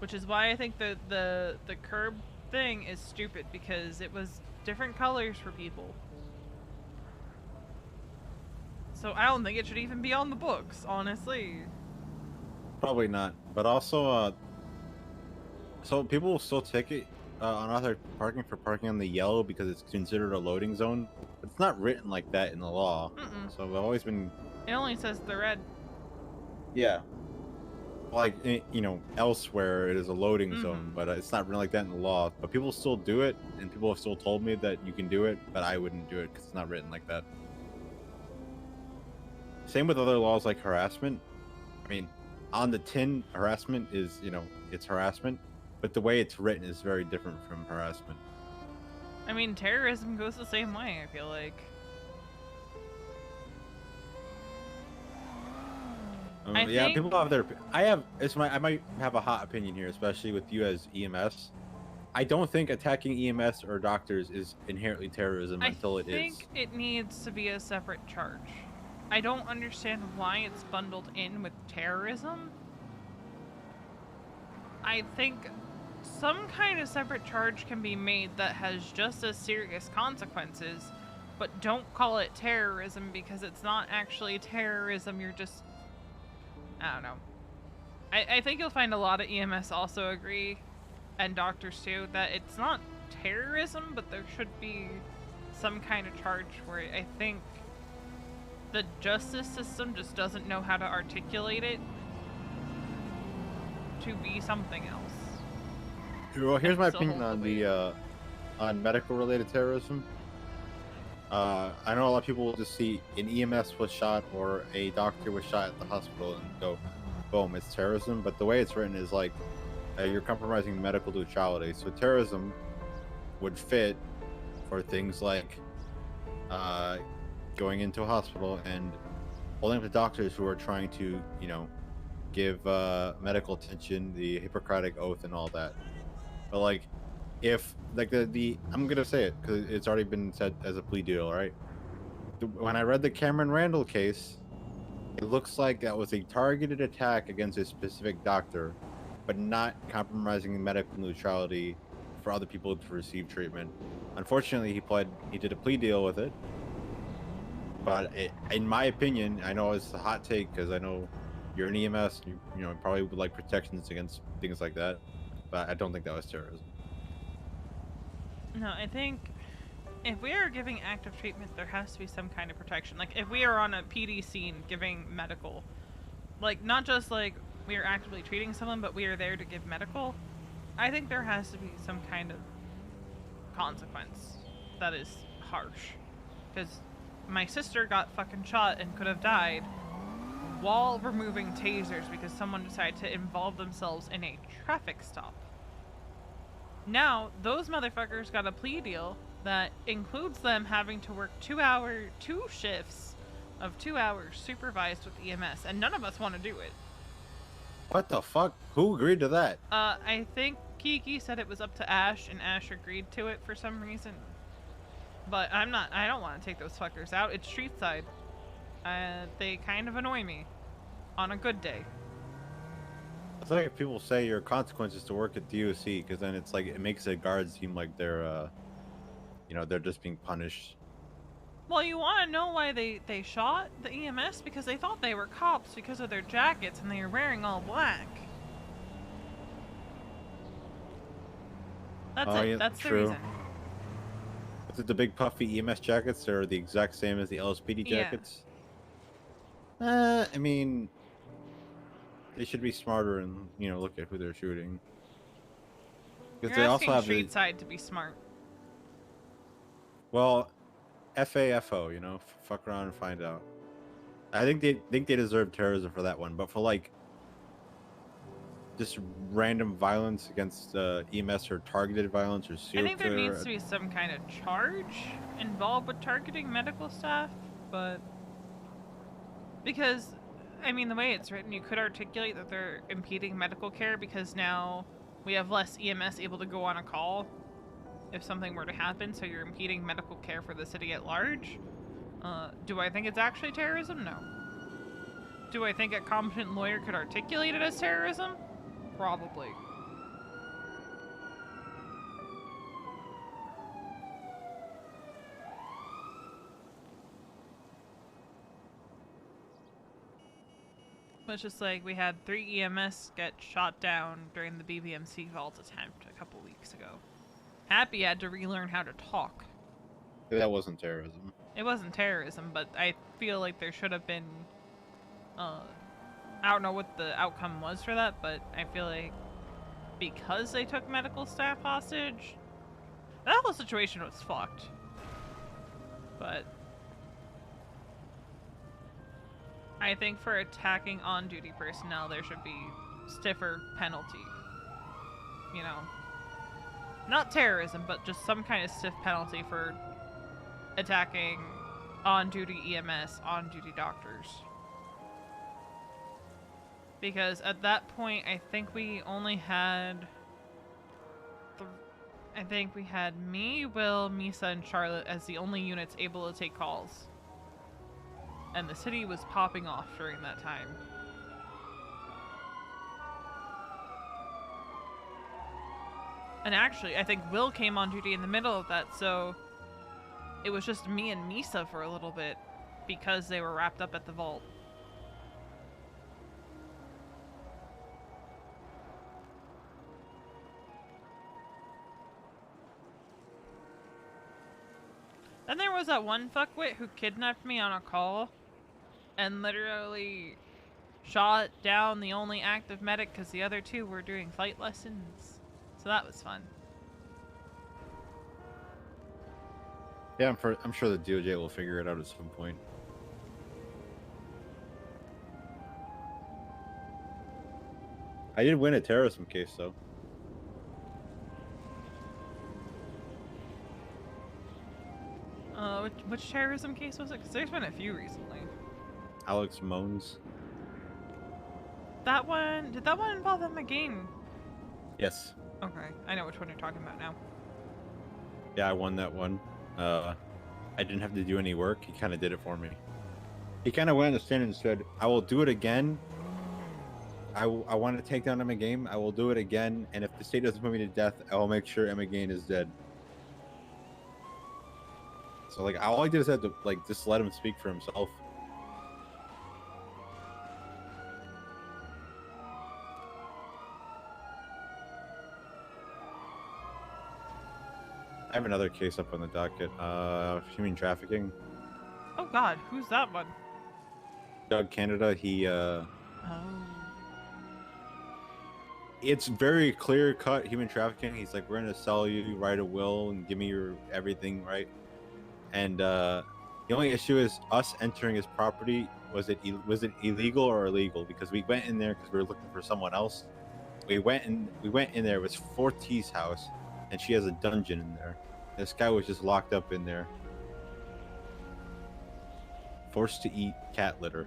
Which is why I think the curb thing is stupid, because it was different colors for people. So I don't think it should even be on the books, honestly. Probably not. But also, so people will still ticket unauthorized parking for parking on the yellow because it's considered a loading zone. But it's not written like that in the law. So I've always been. It only says the red. Yeah. Like, you know, elsewhere it is a loading zone, but it's not written like that in the law. But people still do it, and people have still told me that you can do it, but I wouldn't do it because it's not written like that. Same with other laws like harassment. I mean, on the tin, harassment is, you know, it's harassment, but the way it's written is very different from harassment. I mean, terrorism goes the same way, I feel like. Yeah, people have their. I might have a hot opinion here, especially with you as EMS. I don't think attacking EMS or doctors is inherently terrorism until it is. I think it needs to be a separate charge. I don't understand why it's bundled in with terrorism. I think some kind of separate charge can be made that has just as serious consequences, but don't call it terrorism because it's not actually terrorism. You're just, I don't know. I think you'll find a lot of EMS also agree, and doctors too, that it's not terrorism, but there should be some kind of charge for it. I think the justice system just doesn't know how to articulate it to be something else. Well, here's my opinion on the on medical related terrorism. I know a lot of people will just see an EMS was shot or a doctor was shot at the hospital and go, boom, it's terrorism. But the way it's written is like you're compromising medical neutrality. So terrorism would fit for things like going into a hospital and holding up to doctors who are trying to, you know, give medical attention, the Hippocratic Oath and all that. But like, if like the I'm gonna say it because it's already been said as a plea deal, right? When I read the Cameron Randall case, it looks like that was a targeted attack against a specific doctor, but not compromising medical neutrality for other people to receive treatment. Unfortunately, he did a plea deal with it. But in my opinion, I know it's a hot take because I know you're an EMS, you know, probably would like protections against things like that. But I don't think that was terrorism. No, I think if we are giving active treatment, there has to be some kind of protection. Like, if we are on a PD scene giving medical, like, not just like we are actively treating someone, but we are there to give medical, I think there has to be some kind of consequence that is harsh. Because my sister got fucking shot and could have died while removing tasers because someone decided to involve themselves in a traffic stop. Now, those motherfuckers got a plea deal that includes them having to work 2 shifts of 2 hours supervised with EMS, and none of us want to do it. What the fuck? Who agreed to that? I think Kiki said it was up to Ash, and Ash agreed to it for some reason. But I don't want to take those fuckers out. It's street side. They kind of annoy me. On a good day. It's like if people say your consequence is to work at DOC, because then it's like, it makes the guards seem like they're, you know, they're just being punished. Well, you want to know why they shot the EMS? Because they thought they were cops because of their jackets and they were wearing all black. That's it. Yeah, That's the true. reason. Is it the big puffy EMS jackets? They're the exact same as the LSPD jackets? Yeah. I mean, they should be smarter and, you know, look at who they're shooting. Because You're they asking also have street side to be smart. well, FAFO, you know, fuck around and find out. I think they deserve terrorism for that one, but for like just random violence against EMS or targeted violence or I serial think there killer, needs to be some kind of charge involved with targeting medical staff, but because, I mean, the way it's written, you could articulate that they're impeding medical care because now we have less EMS able to go on a call if something were to happen, so you're impeding medical care for the city at large. Do I think it's actually terrorism? No. Do I think a competent lawyer could articulate it as terrorism? Probably. But it's just like we had 3 EMS get shot down during the BBMC vault attempt a couple weeks ago. Happy had to relearn how to talk. that wasn't terrorism. It wasn't terrorism, but I feel like there should have been, I don't know what the outcome was for that, but I feel like because they took medical staff hostage, that whole situation was fucked. But I think for attacking on-duty personnel, there should be stiffer penalty. You know, not terrorism, but just some kind of stiff penalty for attacking on-duty EMS, on-duty doctors. Because at that point, I think we only had... I think we had me, Will, Misa, and Charlotte as the only units able to take calls. And the city was popping off during that time. And actually, I think Will came on duty in the middle of that, so it was just me and Misa for a little bit because they were wrapped up at the vault. Then there was that one fuckwit who kidnapped me on a call and literally shot down the only active medic because the other 2 were doing flight lessons. So that was fun. Yeah, I'm sure the DOJ will figure it out at some point. I did win a terrorism case, though. Which terrorism case was it? Because there's been a few recently. Alex Moans. That one, did that one involve him again? Yes. Okay, I know which one you're talking about now. Yeah, I won that one. I didn't have to do any work. He kind of did it for me. He kind of went on the stand and said, I will do it again. I want to take down Emma Game. I will do it again. And if the state doesn't put me to death, I will make sure Emma Game is dead. So, like, all I did is had to, like, just let him speak for himself. I have another case up on the docket. Human trafficking. Oh god, who's that one? Doug Canada, he, It's very clear cut human trafficking. He's like, we're gonna sell you, write a will, and give me your everything, right? And the only issue is us entering his property. Was it illegal or illegal? Because we went in there because we were looking for someone else. We went in there. It was 4T's house, and she has a dungeon in there. This guy was just locked up in there. forced to eat cat litter.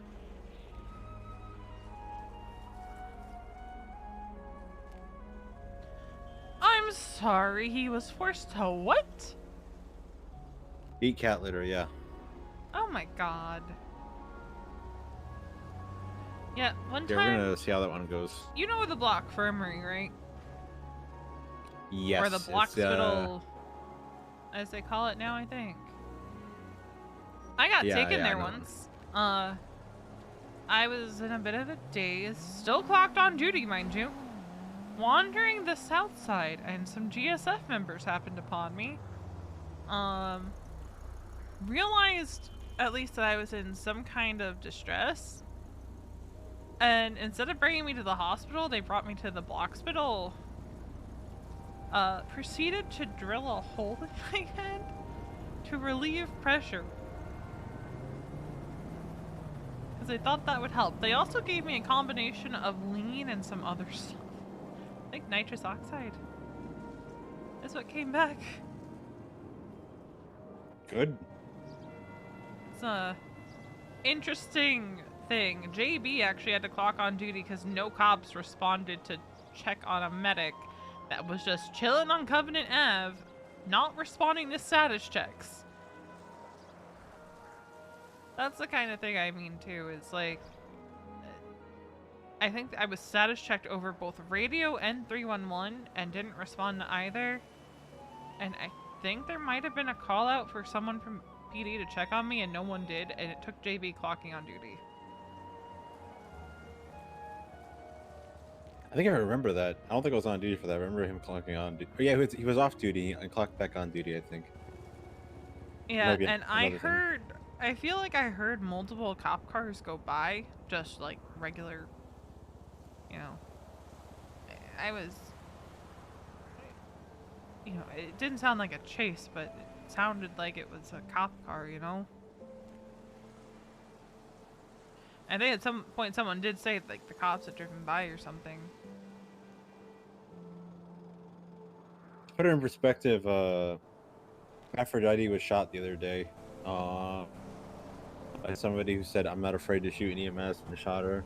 I'm sorry, he was forced to what? Eat cat litter, yeah. Oh my god. Yeah, one Yeah, time. we're gonna see how that one goes. You know the Block Infirmary, right? Yes. Or the Block it's, Hospital, as they call it now, I think. I got taken there once. I was in a bit of a daze, still clocked on duty, mind you, wandering the south side, and some GSF members happened upon me. Realized, at least, that I was in some kind of distress. And instead of bringing me to the hospital, they brought me to the Blockspital. Proceeded to drill a hole in my head to relieve pressure. Because they thought that would help. They also gave me a combination of lean and some other stuff. I think nitrous oxide is what came back. Good. It's a interesting thing. JB actually had to clock on duty because no cops responded to check on a medic that was just chilling on Covenant Ave, not responding to status checks. That's the kind of thing I mean too, is like, I think I was status checked over both radio and 311 and didn't respond to either. And I think there might have been a call out for someone from PD to check on me and no one did, and it took JB clocking on duty. I think I remember that. I don't think I was on duty for that. I remember him clocking on. Oh, yeah, he was off duty and clocked back on duty, I think. Yeah, and I heard, I feel like I heard multiple cop cars go by, just like regular, you know. I was, you know, it didn't sound like a chase, but it sounded like it was a cop car, you know. I think at some point someone did say like the cops had driven by or something. Put it in perspective, Aphrodite was shot the other day by somebody who said, "I'm not afraid to shoot an EMS," and shot her.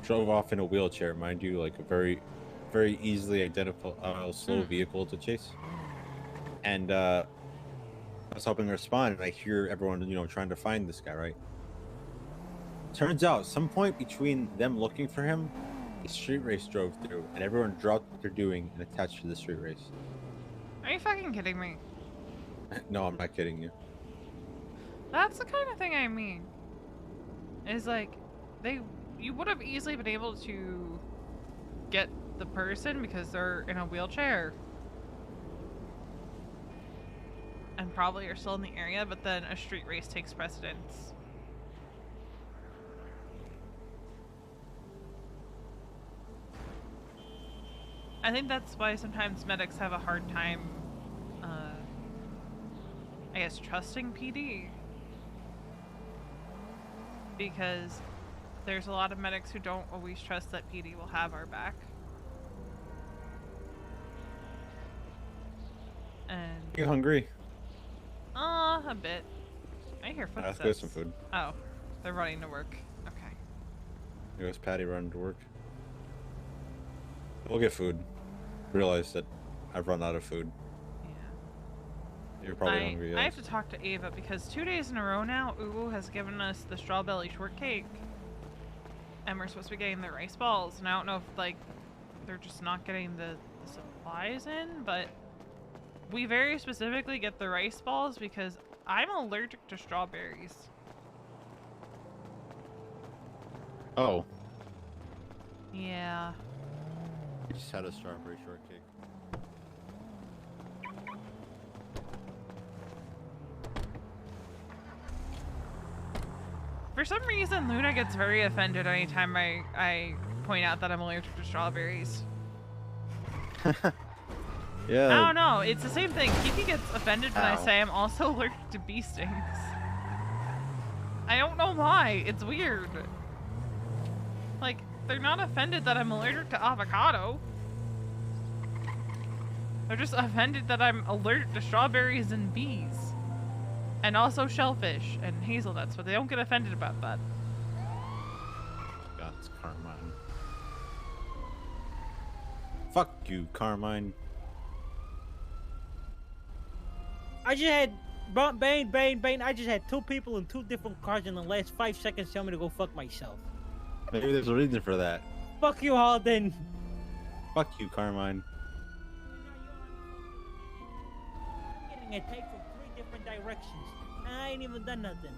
Drove off in a wheelchair, mind you, like a very, very easily identifiable slow vehicle to chase. And I was helping her respond, and I hear everyone, you know, trying to find this guy, right? Turns out, some point between them looking for him, a street race drove through, and everyone dropped what they're doing and attached to the street race. Are you fucking kidding me? No, I'm not kidding you. That's the kind of thing I mean. Is like, you would have easily been able to get the person because they're in a wheelchair. And probably are still in the area, but then a street race takes precedence. I think that's why sometimes medics have a hard time, I guess, trusting PD. Because there's a lot of medics who don't always trust that PD will have our back. And... You hungry? A bit. I hear footsteps. Let's go some food. Oh, they're running to work. Okay. There goes Patty running to work. We'll get food. Realize that I've run out of food. Yeah. You're probably hungry. I have to talk to Ava because 2 days in a row now, Uwu has given us the strawberry shortcake. And we're supposed to be getting the rice balls. And I don't know if, like, they're just not getting the supplies in, but we very specifically get the rice balls because I'm allergic to strawberries. Oh. Yeah. I just had a strawberry shortcake. For some reason, Luna gets very offended anytime I point out that I'm allergic to strawberries. Yeah. I don't know. It's the same thing. Kiki gets offended when I Ow. say I'm also allergic to bee stings. I don't know why. It's weird. Like, they're not offended that I'm allergic to avocado. They're just offended that I'm allergic to strawberries and bees. And also shellfish and hazelnuts, but they don't get offended about that. God, it's Carmine. Fuck you, Carmine. I just had Bane. I just had 2 people in 2 different cars in the last 5 seconds tell me to go fuck myself. Maybe there's a reason for that. Fuck you, Halden. Fuck you, Carmine. I'm getting attacked from 3 different directions, and I ain't even done nothing.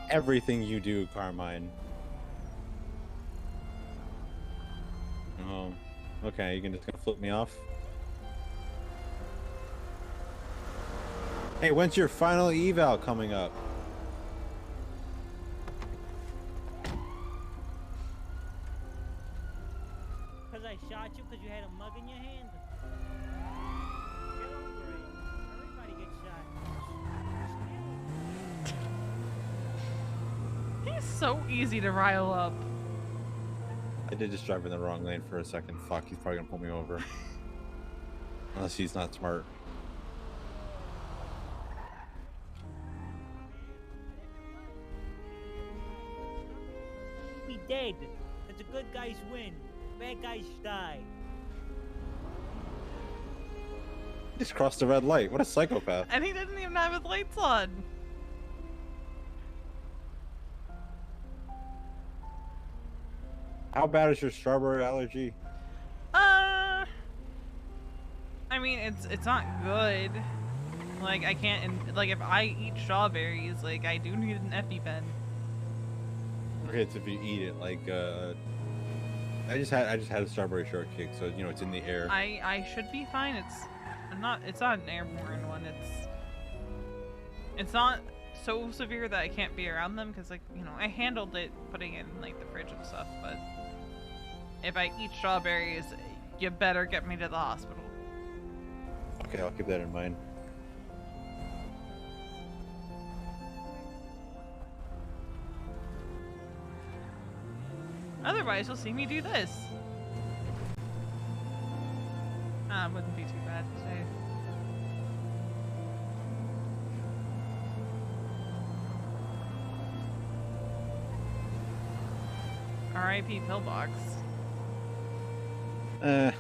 Everything you do, Carmine. Oh, okay. You can just gonna flip me off. Hey, when's your final eval coming up? Because I shot you because you had a mug in your hand. Get over it. Everybody gets shot. He's so easy to rile up. I did just drive in the wrong lane for a second. Fuck, he's probably gonna pull me over. Unless he's not smart. Be dead. It's the good guys win. Bad guys die. He just crossed the red light. What a psychopath. And he didn't even have his lights on. How bad is your strawberry allergy? I mean, it's not good. Like, I can't, like, if I eat strawberries, like, I do need an EpiPen. Okay, it's if you eat it, like, I just had a strawberry shortcake, so, you know, it's in the air. I should be fine. It's not an airborne one. It's not so severe that I can't be around them, because, like, you know, I handled it putting it in, like, the fridge and stuff, but if I eat strawberries, you better get me to the hospital. Okay, I'll keep that in mind. Otherwise, you'll see me do this. It wouldn't be too bad today. R.I.P. Pillbox. It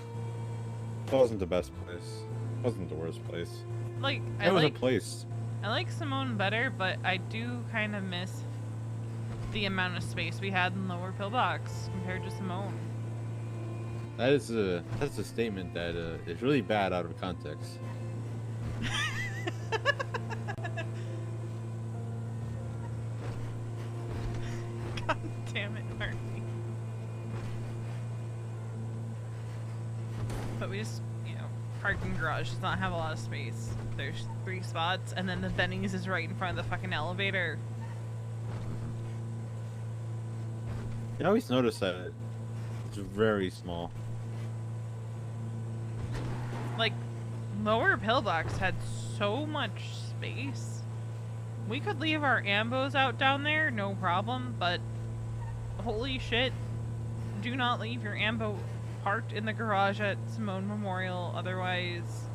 wasn't the best place. It wasn't the worst place. Like, It was a place. I like Simone better, but I do kind of miss the amount of space we had in Lower Pillbox compared to Simone. That's a statement that is really bad out of context. God damn it, Harvey. But we just, you know, parking garage does not have a lot of space. There's 3 spots, and then the Benny's is right in front of the fucking elevator. I always notice that it's very small. Like, Lower Pillbox had so much space. We could leave our ambos out down there, no problem, but holy shit, do not leave your ambo parked in the garage at Simone Memorial, otherwise,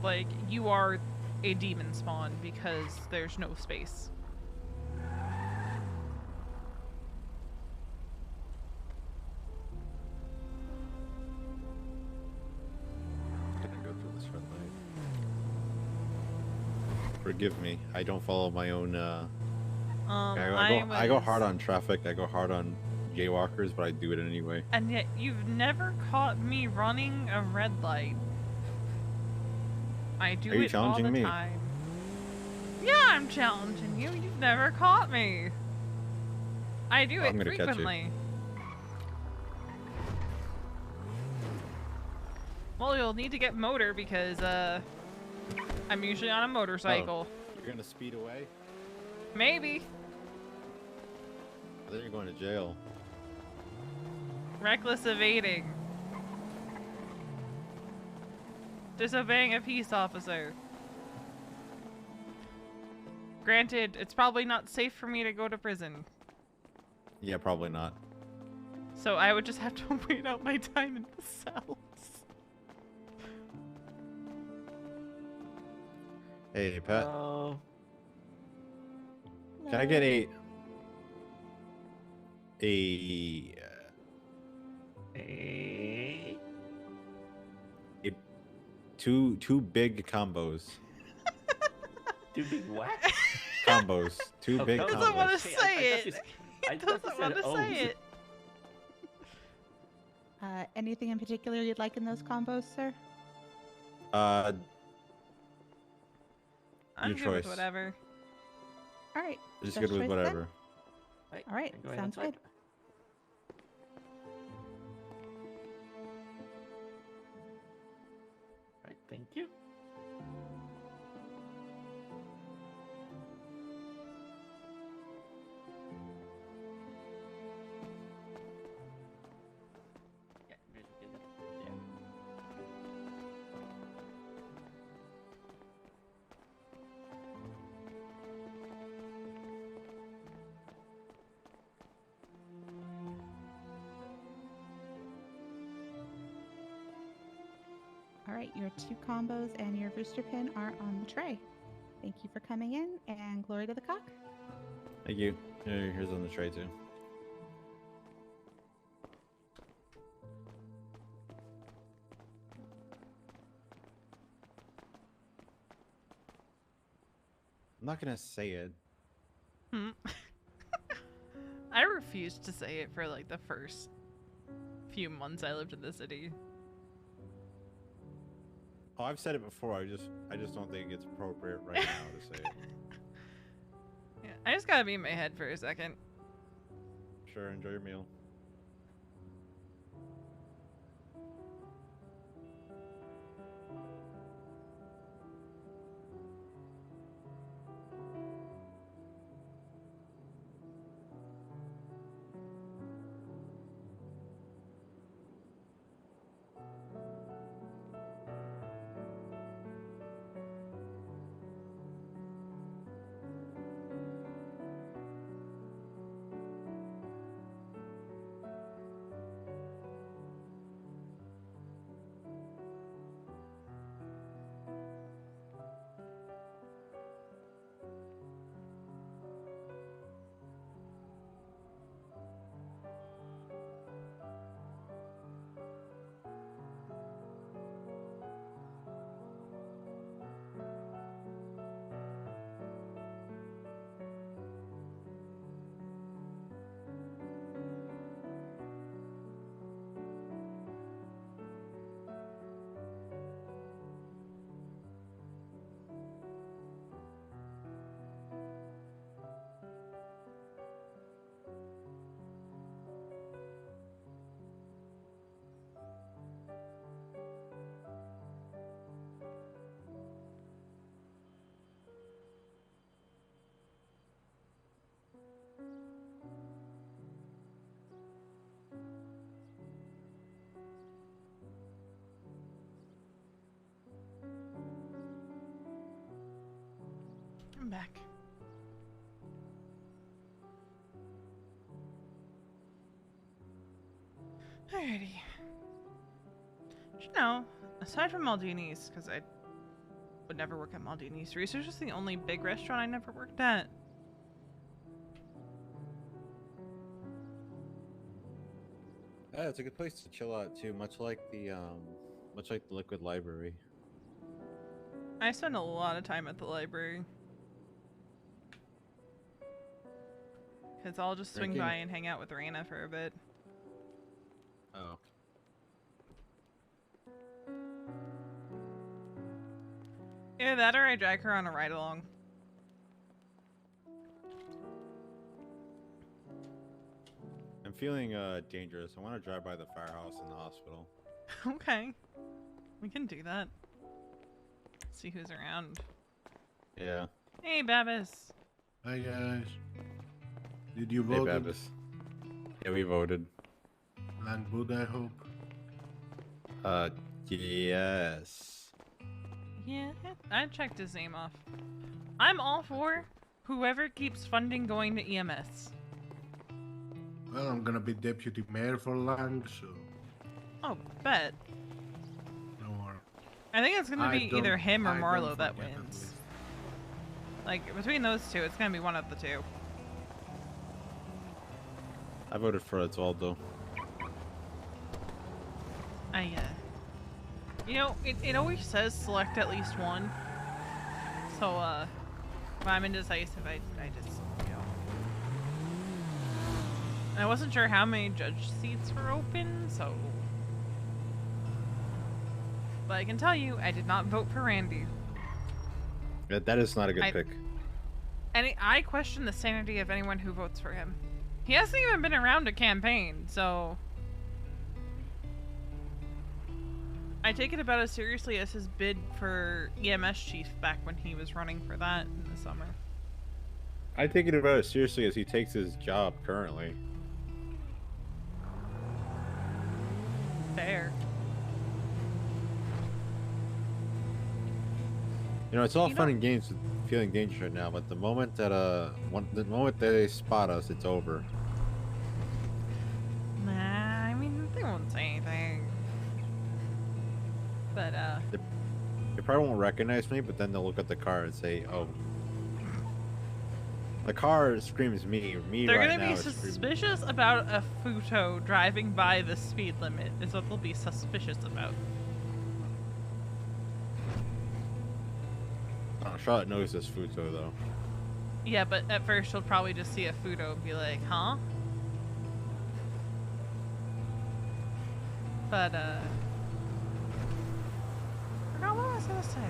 like, you are a demon spawn because there's no space. Forgive me. I don't follow my own. I go hard on traffic. I go hard on jaywalkers, but I do it anyway. And yet, you've never caught me running a red light. I do Are you it all the challenging me? time. Yeah, I'm challenging you. You've never caught me. I do I'm it gonna catch you. frequently. Well, you'll need to get motor because I'm usually on a motorcycle. Oh, you're gonna speed away? Maybe. I think you're going to jail. Reckless evading. Disobeying a peace officer. Granted, it's probably not safe for me to go to prison. Yeah, probably not. So I would just have to wait out my time in the cells. Hey, Pat. Oh. Can I get a two big combos? Two big what? Combos. Two Oh, big combos. combos. Doesn't want to Hey, say I thought it. I He thought you doesn't want said to O's. say it. Anything in particular you'd like in those combos, sir? I'm Your good choice. with whatever. All right. Just best good with choice then? whatever. All right. Go ahead Sounds outside. good. Right, thank you. All right. Your 2 combos and your booster pin are on the tray. Thank you for coming in, and glory to the cock. Thank you. Here's on the tray too. I'm not gonna say it. I refused to say it for like the first few months I lived in the city. Oh, I've said it before. I just don't think it's appropriate right now to say it. Yeah, I just gotta be in my head for a second. Sure, enjoy your meal. I'm back. Alrighty. You know, aside from Maldini's, because I would never work at Maldini's, Reese's is the only big restaurant I never worked at. Yeah, it's a good place to chill out too, much like the Liquid Library. I spend a lot of time at the library. Because I'll just swing by and hang out with Raina for a bit. Oh. Either that or I drag her on a ride along. I'm feeling dangerous. I want to drive by the firehouse and the hospital. Okay. We can do that. See who's around. Yeah. Hey, Babis. Hi, guys. Did you Hey, vote? Babis. Yeah, we voted. Land Buddha, I hope. Yes. Yeah, I checked his name off. I'm all for whoever keeps funding going to EMS. Well, I'm gonna be deputy mayor for Lang, so Oh, bet. no more. I think it's gonna be either him or I don't Marlo that forget at wins. least. Like, between those two, it's gonna be one of the two. I voted for Osvaldo. You know, it always says select at least one. So, when I'm indecisive, I just, you know. And I wasn't sure how many judge seats were open, so. But I can tell you, I did not vote for Randy. That is not a good pick. And I question the sanity of anyone who votes for him. He hasn't even been around to campaign, so. I take it about as seriously as his bid for EMS chief back when he was running for that in the summer. I take it about as seriously as he takes his job currently. Fair. You know, it's all fun and games with feeling dangerous right now, but the moment that the moment that they spot us, it's over. Nah, I mean, they won't say anything. But, They probably won't recognize me, but then they'll look at the car and say, oh. The car screams me. They're right gonna now be is screaming. suspicious about a Futo driving by the speed limit, is what they'll be suspicious about. Oh, Charlotte knows this Futo, though. Yeah, but at first she'll probably just see a Futo and be like, huh? But, I forgot what I was gonna say.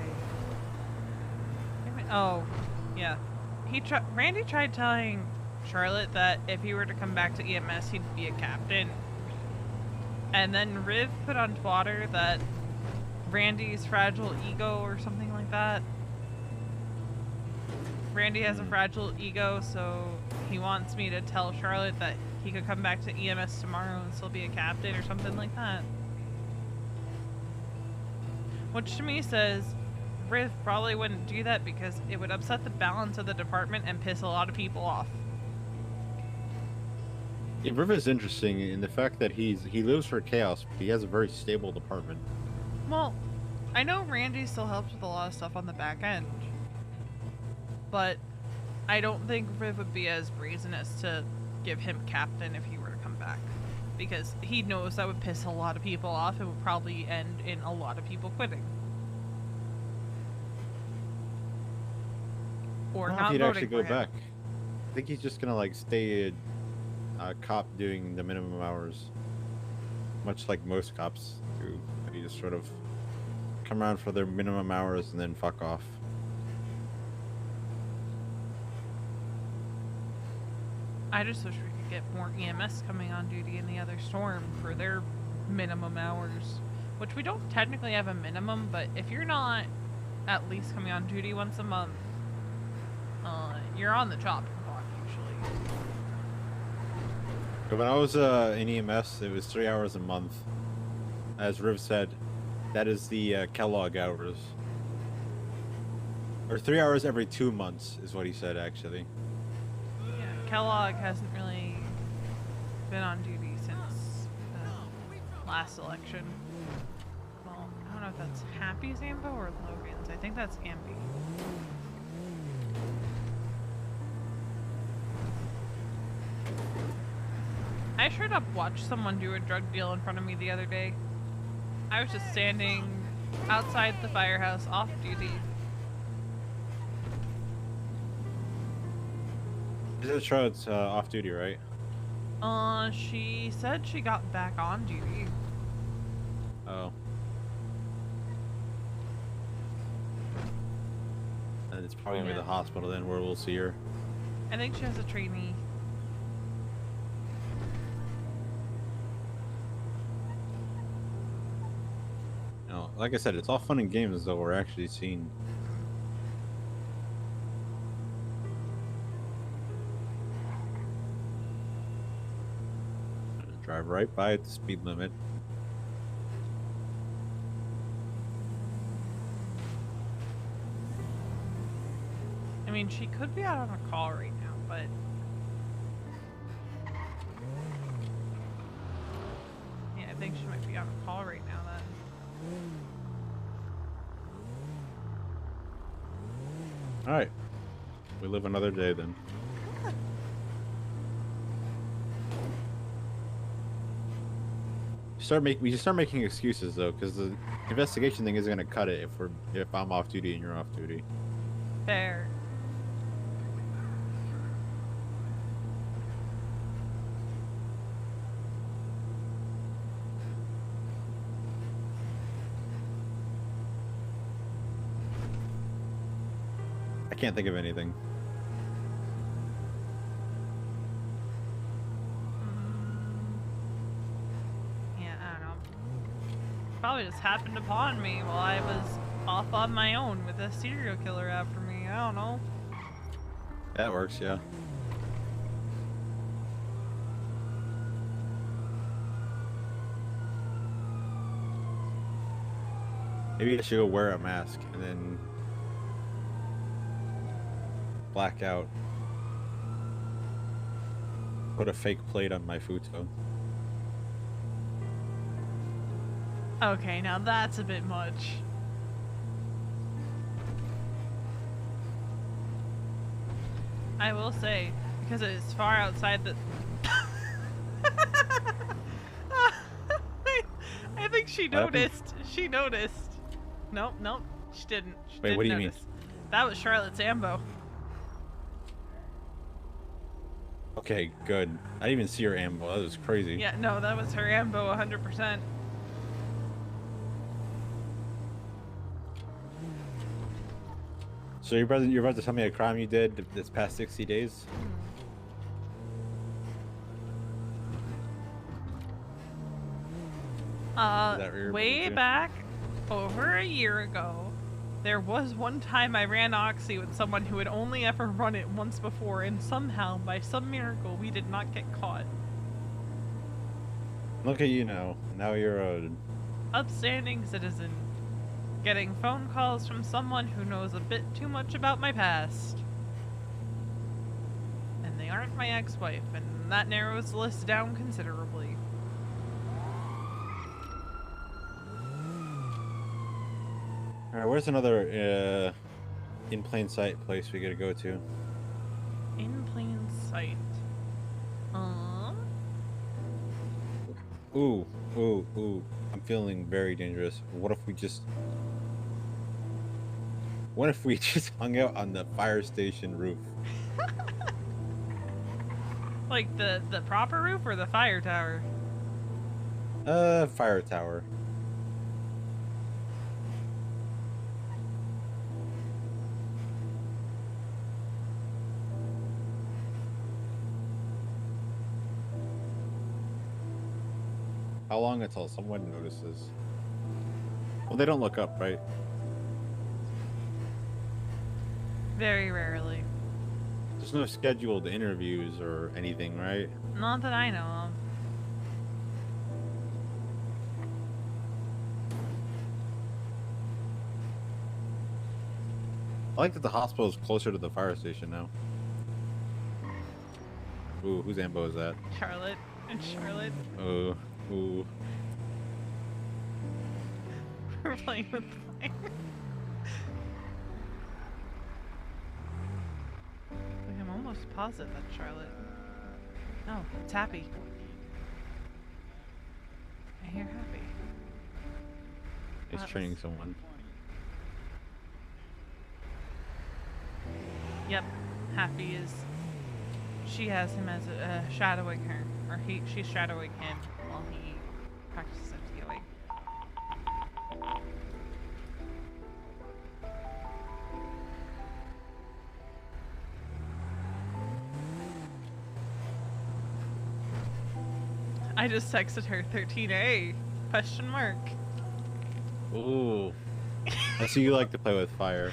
Oh, yeah. Randy tried telling Charlotte that if he were to come back to EMS, he'd be a captain. And then Riv put on Twitter that Randy's fragile ego or something like that. Randy has a fragile ego, so he wants me to tell Charlotte that he could come back to EMS tomorrow and still be a captain or something like that. Which to me says, Riv probably wouldn't do that because it would upset the balance of the department and piss a lot of people off. Yeah, Riv is interesting in the fact that he lives for chaos, but he has a very stable department. Well, I know Randy still helps with a lot of stuff on the back end. But I don't think Riv would be as brazen as to give him captain if he were to come back. Because he knows that would piss a lot of people off and would probably end in a lot of people quitting. Or not he'd voting actually for go him. back. I think he's just gonna like stay a cop doing the minimum hours, much like most cops do. They just sort of come around for their minimum hours and then fuck off. I just wish we could get more EMS coming on duty in the other storm for their minimum hours. Which we don't technically have a minimum, but if you're not at least coming on duty once a month, you're on the chopping block usually. But when I was in EMS, it was 3 hours a month. As Riv said, that is the Kellogg hours. Or 3 hours every 2 months is what he said, actually. Yeah, Kellogg hasn't really been on duty since the last election. Well, I don't know if that's Happy's Ambo or Logan's. I think that's Ambi. I straight up watched someone do a drug deal in front of me the other day. I was just standing outside the firehouse off duty. This is Charlotte's off duty, right? She said she got back on duty. Oh. And it's probably gonna be the hospital then where we'll see her. I think she has a trainee. No, like I said, it's all fun and games though we're actually seeing. Drive right by at the speed limit. I mean, she could be out on a call right now, but... Yeah, I think she might be on a call right now then. Alright. We live another day then. We should start making excuses though, because the investigation thing isn't gonna cut it if I'm off duty and you're off duty. Fair. I can't think of anything. Yeah, I don't know. Probably just happened upon me while I was off on my own with a serial killer after me. I don't know. That works, yeah. Maybe I should go wear a mask and then black out. Put a fake plate on my futon. Okay, now that's a bit much. I will say, because it is far outside the... I think she What happened? noticed. She noticed. Nope, nope, she didn't. She Wait, didn't what do you mean? notice. That was Charlotte's ambo. Okay, good. I didn't even see her ammo. That was crazy. Yeah, no, that was her ambo 100%. So you're about to tell me a crime you did this past 60 days? Is that what you're Way about to do? back, over a year ago, there was one time I ran Oxy with someone who had only ever run it once before, and somehow, by some miracle, we did not get caught. Look at you now. Now you're a... Upstanding citizen. Getting phone calls from someone who knows a bit too much about my past. And they aren't my ex-wife, and that narrows the list down considerably. Alright, where's another in plain sight place we gotta go to? In plain sight. Ooh, ooh, ooh. I'm feeling very dangerous. What if we just hung out on the fire station roof? Like the proper roof or the fire tower? Fire tower. How long until someone notices? Well, they don't look up, right? Very rarely. There's no scheduled interviews or anything, right? Not that I know of. I like that the hospital is closer to the fire station now. Ooh, whose ambo is that? Charlotte and Charlotte. Oh, ooh. We're playing with fire. Like, I'm almost positive that's Charlotte. No, it's Happy. I hear Happy. It's training someone. Yep, Happy is. She has him as shadowing her, or she's shadowing him while he practices FTOing. I just texted her 13A question mark. Ooh. I see you like to play with fire.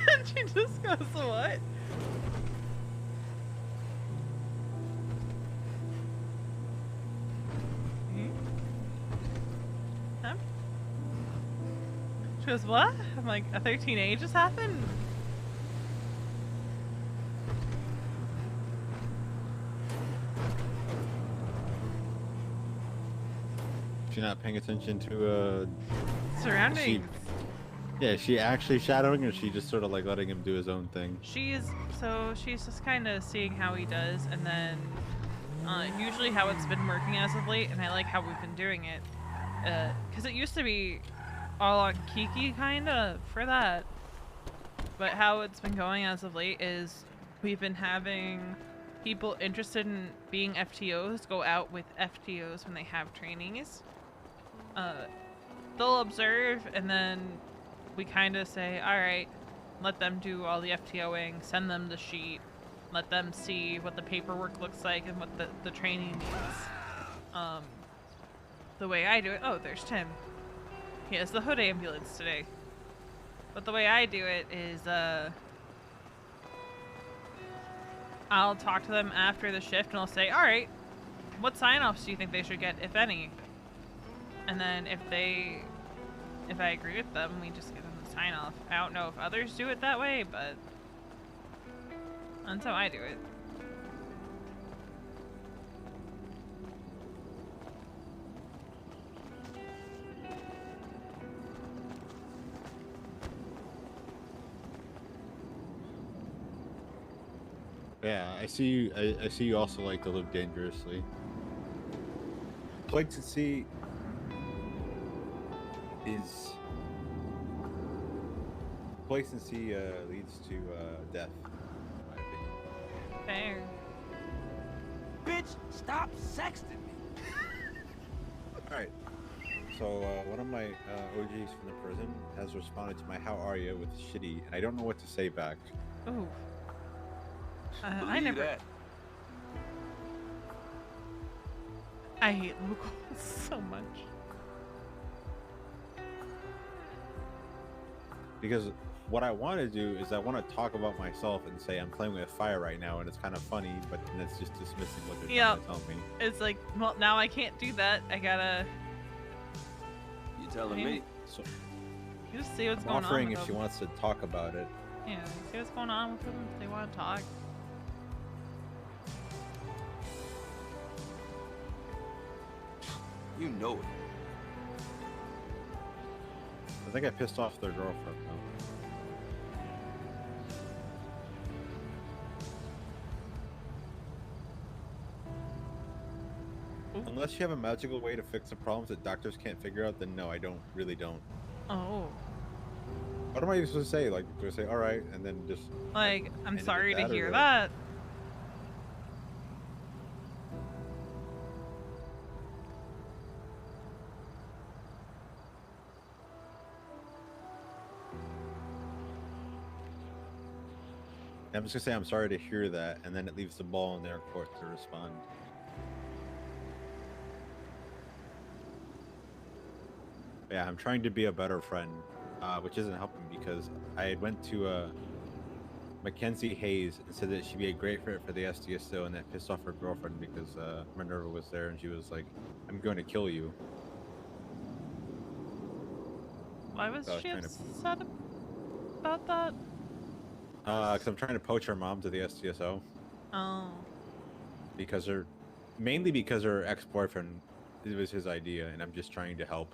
And she just goes, what? Huh? She goes, what? I'm like, a 13A just happened? You're not paying attention to Surroundings. Yeah, is she actually shadowing, or is she just sort of like letting him do his own thing? She's just kind of seeing how he does, and then usually how it's been working as of late, and I like how we've been doing it. Because it used to be all on Kiki kind of for that, but how it's been going as of late is we've been having people interested in being FTOs go out with FTOs when they have trainings. They'll observe, and then we kind of say, all right, let them do all the FTOing, send them the sheet, let them see what the paperwork looks like and what the training needs. The way I do it, oh, there's Tim. He has the hood ambulance today. But the way I do it is, I'll talk to them after the shift and I'll say, all right, what sign-offs do you think they should get, if any? And then if I agree with them, we just give them the sign-off. I don't know if others do it that way, but that's how I do it. Yeah, I see you. I see you also like to live dangerously. Complacency is complacency leads to death, in my opinion. Fair. Bitch, stop sexting me. All right. So one of my OGs from the prison has responded to my "How are you?" with "shitty," and I don't know what to say back. Ooh. I Believe never. that. I hate locals so much. Because what I want to do is I want to talk about myself and say I'm playing with fire right now, and it's kind of funny, but then it's just dismissing what they're trying to tell me. It's like, well, now I can't do that. I gotta. You telling me? So You just see what's I'm going on. offering With if she them. wants to talk about it. Yeah, see what's going on with them. If they want to talk. You know it. I think I pissed off their girlfriend though. Unless you have a magical way to fix the problems that doctors can't figure out, then no, I really don't. Oh. What am I supposed to say? Like, do I say all right and then just Like, I'm end it sorry at to that, or hear do- that. I'm just gonna say I'm sorry to hear that, and then it leaves the ball in their court to respond. Yeah, I'm trying to be a better friend, which isn't helping because I went to Mackenzie Hayes and said that she'd be a great fit for the SDSO, and that pissed off her girlfriend because Minerva was there and she was like, "I'm going to kill you." Why was So I was she trying to- upset about that? Because I'm trying to poach her mom to the SDSO Oh. because mainly because her ex-boyfriend, it was his idea, and I'm just trying to help.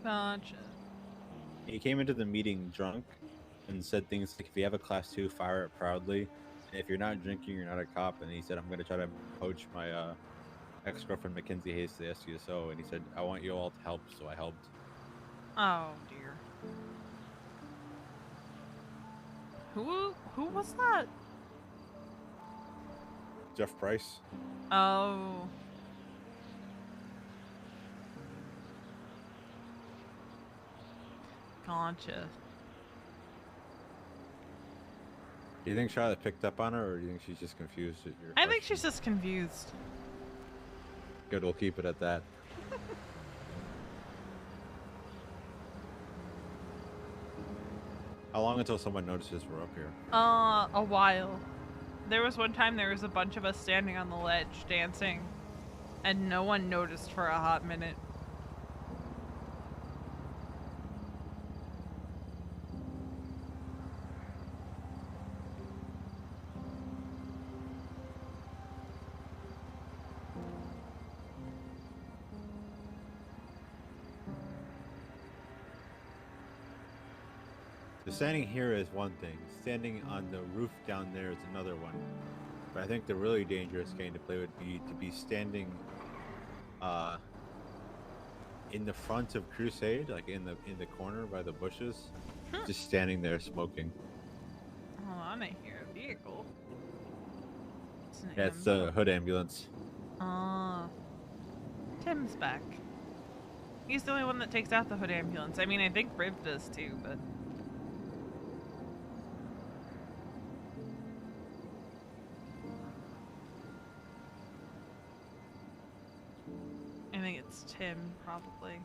Gotcha. He came into the meeting drunk and said things like, "If you have a class 2, fire it proudly. And if you're not drinking, you're not a cop." And he said, "I'm going to try to poach my ex-girlfriend Mackenzie Hayes to the SDSO." And he said, "I want you all to help," so I helped. Oh dear. Who was that? Jeff Price. Oh. Gotcha. Do you think Charlotte picked up on her, or do you think she's just confused at your I think she's just confused. Good, we'll keep it at that. How long until someone notices we're up here? A while. There was one time there was a bunch of us standing on the ledge dancing, and no one noticed for a hot minute. The standing here is one thing. Standing on the roof down there is another one. But I think the really dangerous game to play would be to be standing in the front of Crusade, like in the corner by the bushes, just standing there smoking. Hold on, I hear a vehicle. It's an Yeah, it's the ambulance. hood ambulance. Tim's back. He's the only one that takes out the hood ambulance. I mean, I think Riv does too, but... I think it's Tim, probably.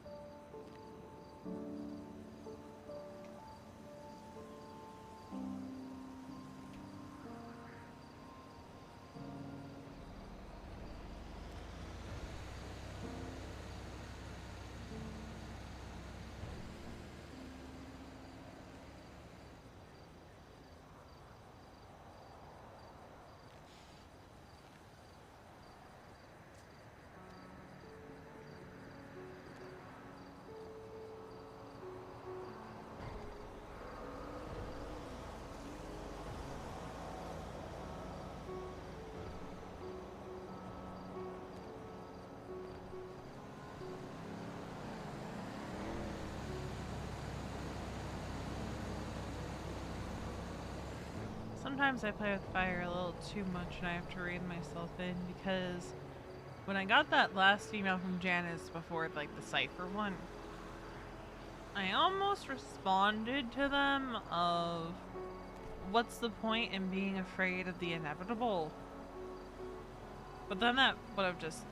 Sometimes I play with fire a little too much and I have to rein myself in because when I got that last email from Janice before like the cipher one, I almost responded to them of what's the point in being afraid of the inevitable? But then that would have just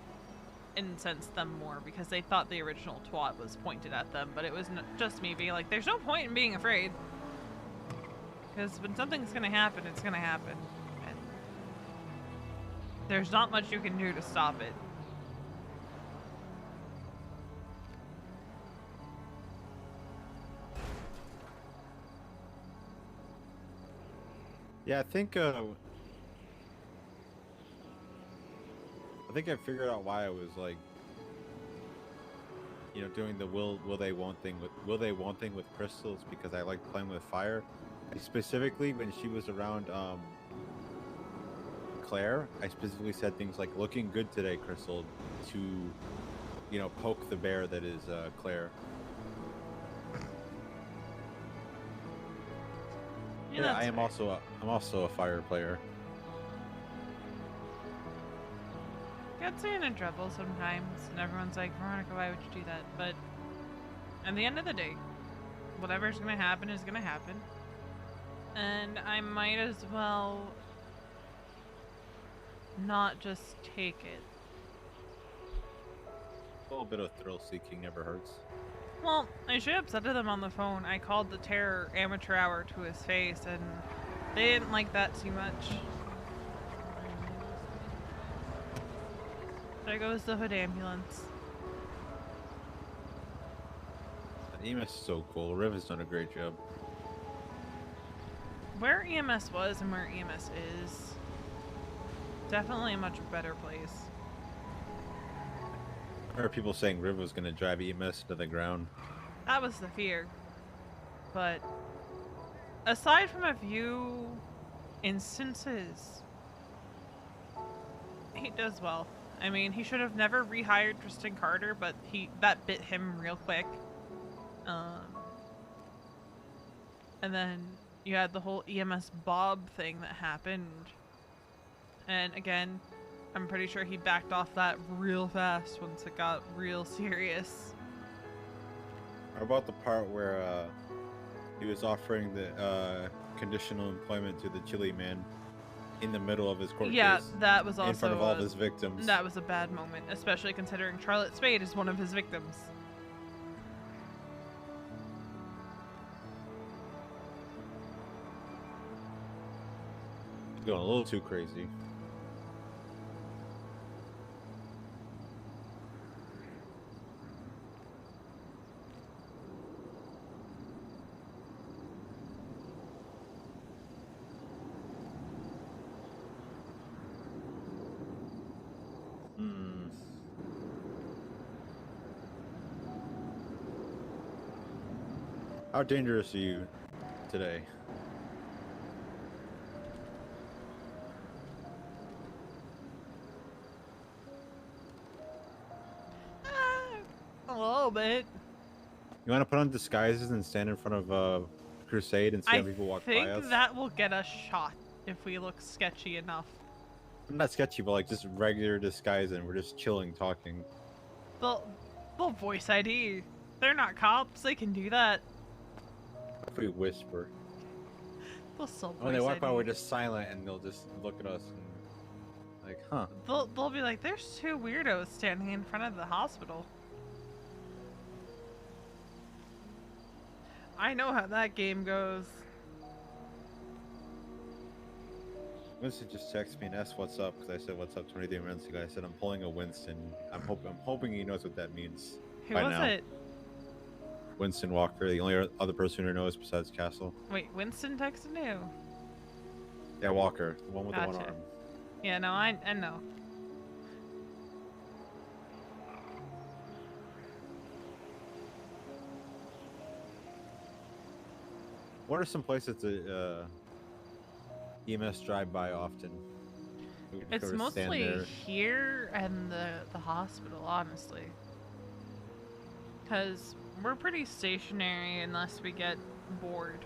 incensed them more because they thought the original twat was pointed at them, but it was just me being like, there's no point in being afraid. Because when something's gonna happen, it's gonna happen. And there's not much you can do to stop it. Yeah, I think I figured out why I was like, you know, doing the will they won't thing with crystals, because I like playing with fire. Specifically when she was around Claire, I specifically said things like looking good today, Crystal, to, you know, poke the bear that is Claire. Yeah, I'm also a fire player. Gets in trouble sometimes, and everyone's like, Veronica, why would you do that? But at the end of the day, whatever's gonna happen is gonna happen. And I might as well not just take it. A little bit of thrill seeking never hurts. Well, I should have said to them on the phone, I called the terror amateur hour to his face, and they didn't like that too much. There goes the hood ambulance. The EMS is so cool. Riv has done a great job. Where EMS was and where EMS is, definitely a much better place. I heard people saying Riv was going to drive EMS to the ground. That was the fear. But aside from a few instances, he does well. I mean, he should have never rehired Tristan Carter, but that bit him real quick. And then you had the whole EMS Bob thing that happened. And again, I'm pretty sure he backed off that real fast once it got real serious. How about the part where he was offering the conditional employment to the Chili man in the middle of his court Yeah, case? that was also in front of all of his victims. That was a bad moment, especially considering Charlotte Spade is one of his victims. He's going a little too crazy. How dangerous are you today. A little bit. You want to put on disguises and stand in front of Crusade and see how people walk by us? I think that will get us shot if we look sketchy enough. Not sketchy, but like just regular disguise, and we're just chilling, talking. They'll voice ID. They're not cops. They can do that. If we whisper. They'll still voice When they walk by, ID. we're just silent, and they'll just look at us and like, huh? They'll be like, there's two weirdos standing in front of the hospital. I know how that game goes. Winston just texted me and asked what's up because I said what's up 23 minutes ago. I said I'm pulling a Winston. I'm hoping he knows what that means. Who by was now. it? Winston Walker, the only other person who knows besides Castle. Wait, Winston texted you? Yeah, Walker, the one with the one Gotcha. arm. Yeah, no, I know. What are some places that EMS drive by often? We could It's sort of stand mostly there. here and the hospital, honestly. Because we're pretty stationary unless we get bored.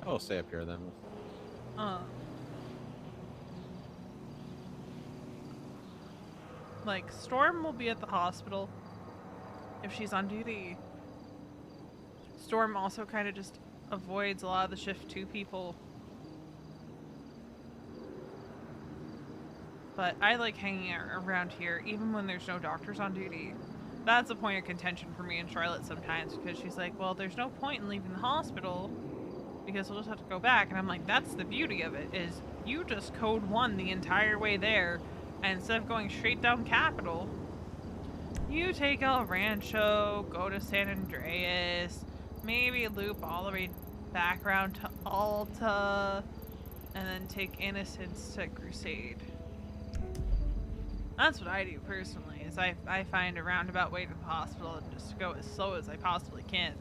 I'll stay up here then. Like, Storm will be at the hospital if she's on duty. Storm also kind of just avoids a lot of the shift 2 people. But I like hanging around here even when there's no doctors on duty. That's a point of contention for me and Charlotte sometimes because she's like, well, there's no point in leaving the hospital because we'll just have to go back. And I'm like, that's the beauty of it, is you just code 1 the entire way there, and instead of going straight down Capitol, you take El Rancho, go to San Andreas, maybe loop all the way back around to Alta, and then take Innocence to Crusade. That's what I do personally, is I find a roundabout way to the hospital and just go as slow as I possibly can.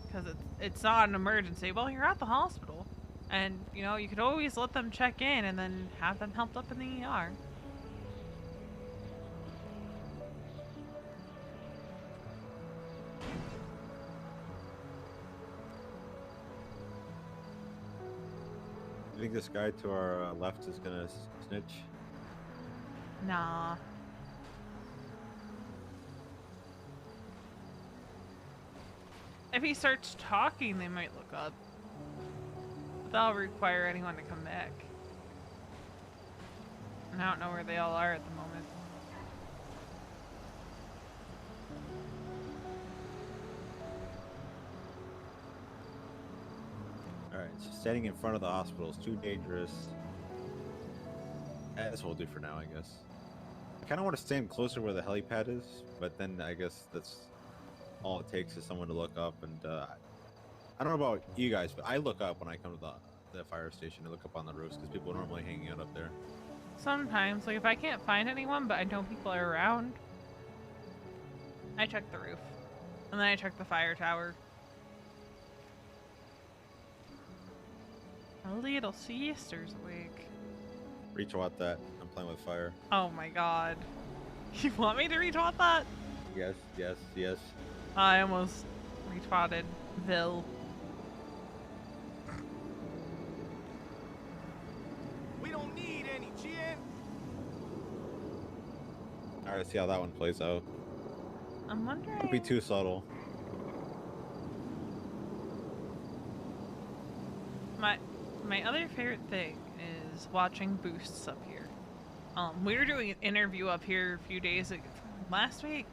Because it's not an emergency. Well, you're at the hospital. And, you know, you could always let them check in and then have them helped up in the ER. You think this guy to our left is gonna snitch? Nah. If he starts talking, they might look up. But that'll require anyone to come back. And I don't know where they all are at the moment. Alright, so standing in front of the hospital is too dangerous. That's what we'll do for now, I guess. I kind of want to stand closer where the helipad is, but then I guess that's all it takes is someone to look up. And I don't know about you guys, but I look up when I come to the fire station. I look up on the roofs because people are normally hanging out up there. Sometimes, like if I can't find anyone, but I know people are around, I check the roof. And then I check the fire tower. A little sister's awake. Retweet that. I'm playing with fire. Oh my god. You want me to retweet that? Yes, yes, yes. I almost retweeted Vil. We don't need any gin. Alright, see how that one plays out. I'm wondering. Don't be too subtle. My other favorite thing is watching boosts up here. We were doing an interview up here a few days ago, last week.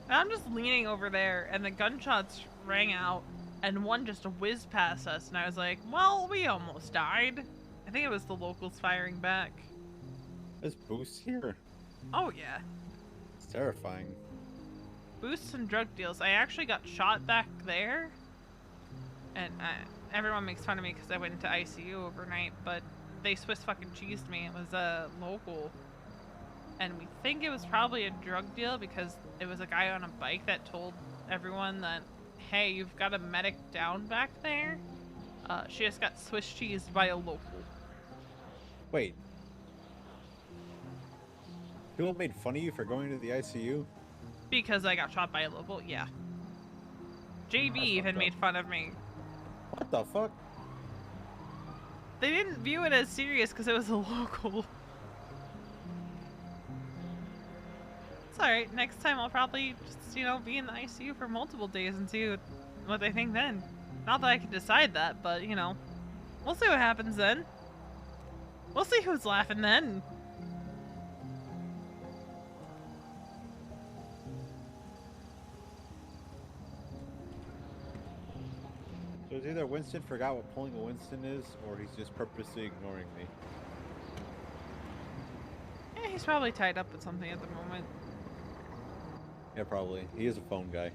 And I'm just leaning over there, and the gunshots rang out, and one just whizzed past us, and I was like, well, we almost died. I think it was the locals firing back. There's boosts here. Oh, yeah. It's terrifying. Boosts and drug deals. I actually got shot back there, and everyone makes fun of me because I went into ICU overnight, but they Swiss fucking cheesed me. It was a local, and we think it was probably a drug deal because it was a guy on a bike that told everyone that hey, you've got a medic down back there? She just got Swiss cheesed by a local. Wait. People made fun of you for going to the ICU? Because I got shot by a local, yeah. JB That's even fucked made up. fun of me. What the fuck? They didn't view it as serious because it was a local. It's alright, next time I'll probably just, you know, be in the ICU for multiple days and see what they think then. Not that I can decide that, but, you know, we'll see what happens then. We'll see who's laughing then. So it's either Winston forgot what pulling a Winston is, or he's just purposely ignoring me. Yeah, he's probably tied up with something at the moment. Yeah, probably. He is a phone guy.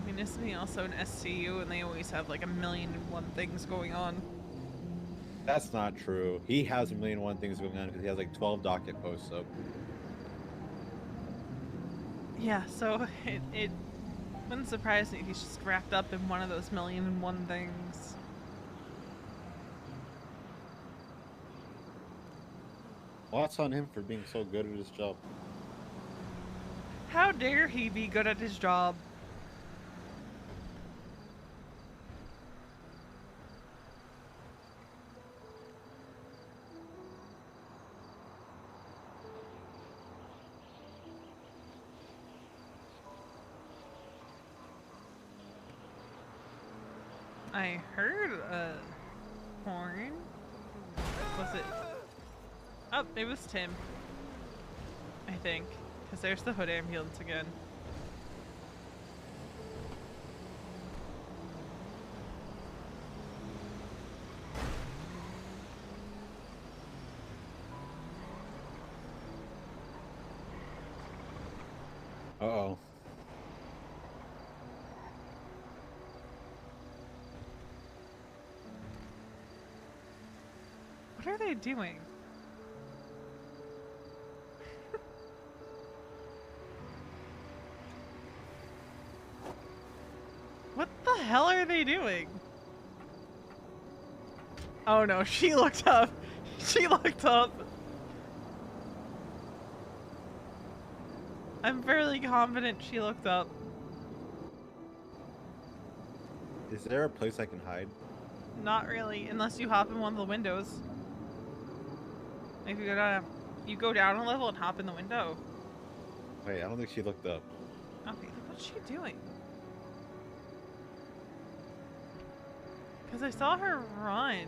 I mean, isn't he also an SCU and they always have like 1,000,001 things going on? That's not true. He has 1,000,001 things going on because he has like 12 docket posts up. Yeah, so it wouldn't surprise me if he's just wrapped up in one of those 1,000,001 things. Well, that's on him for being so good at his job. How dare he be good at his job? I heard a horn. Was it? Oh, it was Tim. I think. Because there's the hood ambulance again. Uh-oh. What are they doing? What the hell are they doing? Oh no, she looked up. She looked up. I'm fairly confident she looked up. Is there a place I can hide? Not really, unless you hop in one of the windows. If you go down a level and hop in the window. Wait, I don't think she looked up. Okay, what's she doing? Because I saw her run.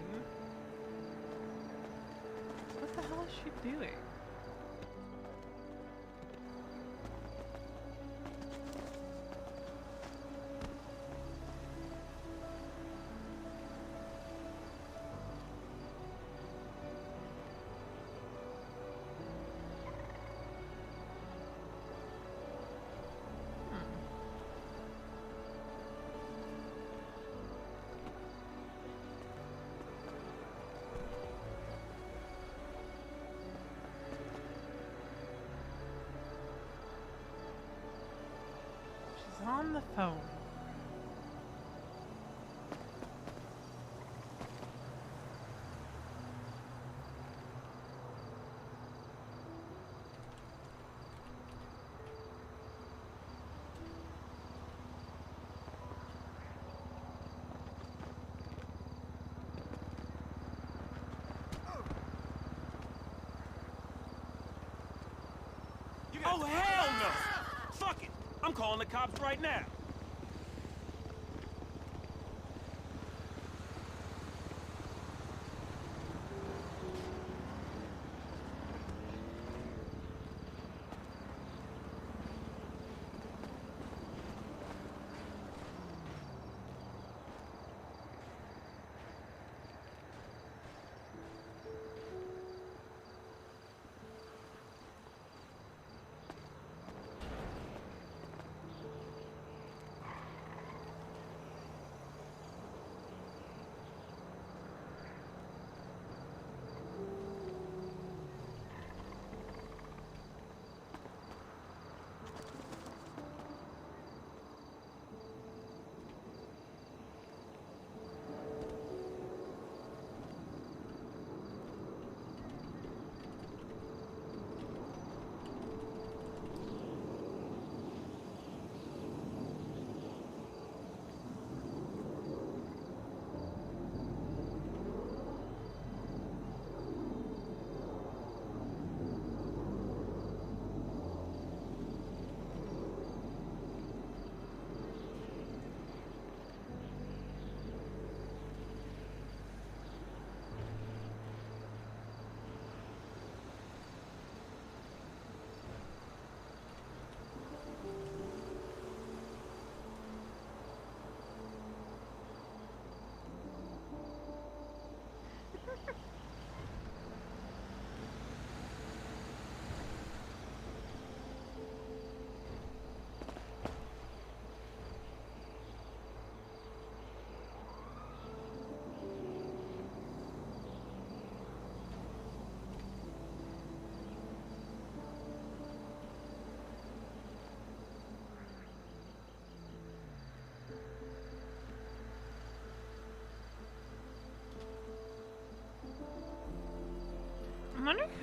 What the hell is she doing? On the phone. Oh, hell no! Fuck it! I'm calling the cops right now!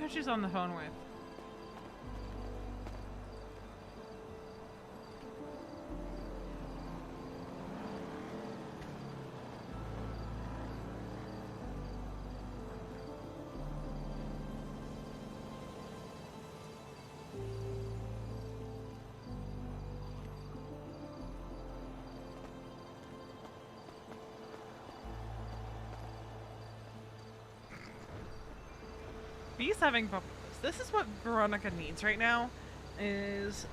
who she's on the phone with. Bee's having problems. This is what Veronica needs right now, is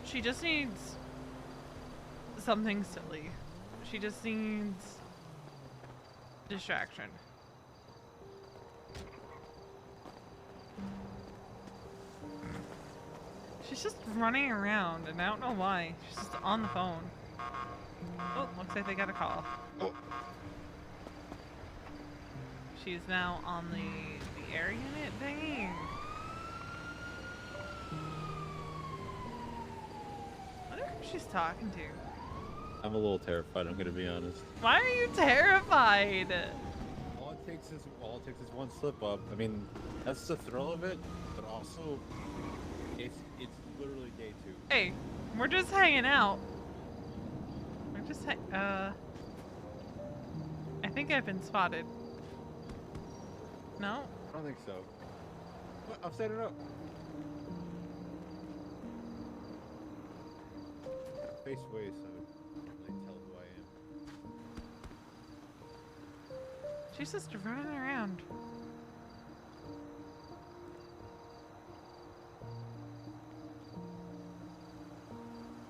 she just needs something silly. She just needs distraction. She's just running around, and I don't know why. She's just on the phone. Oh, looks like they got a call. Oh. She's now on the air unit thing. I wonder who she's talking to. I'm a little terrified, I'm gonna be honest. Why are you terrified? All it takes is one slip up. I mean, that's the thrill of it, but also it's literally day 2. Hey, we're just hanging out. We're just I think I've been spotted. No? I don't think so. What? I'm setting up. Face away, so I can't really tell who I am. She's just running around.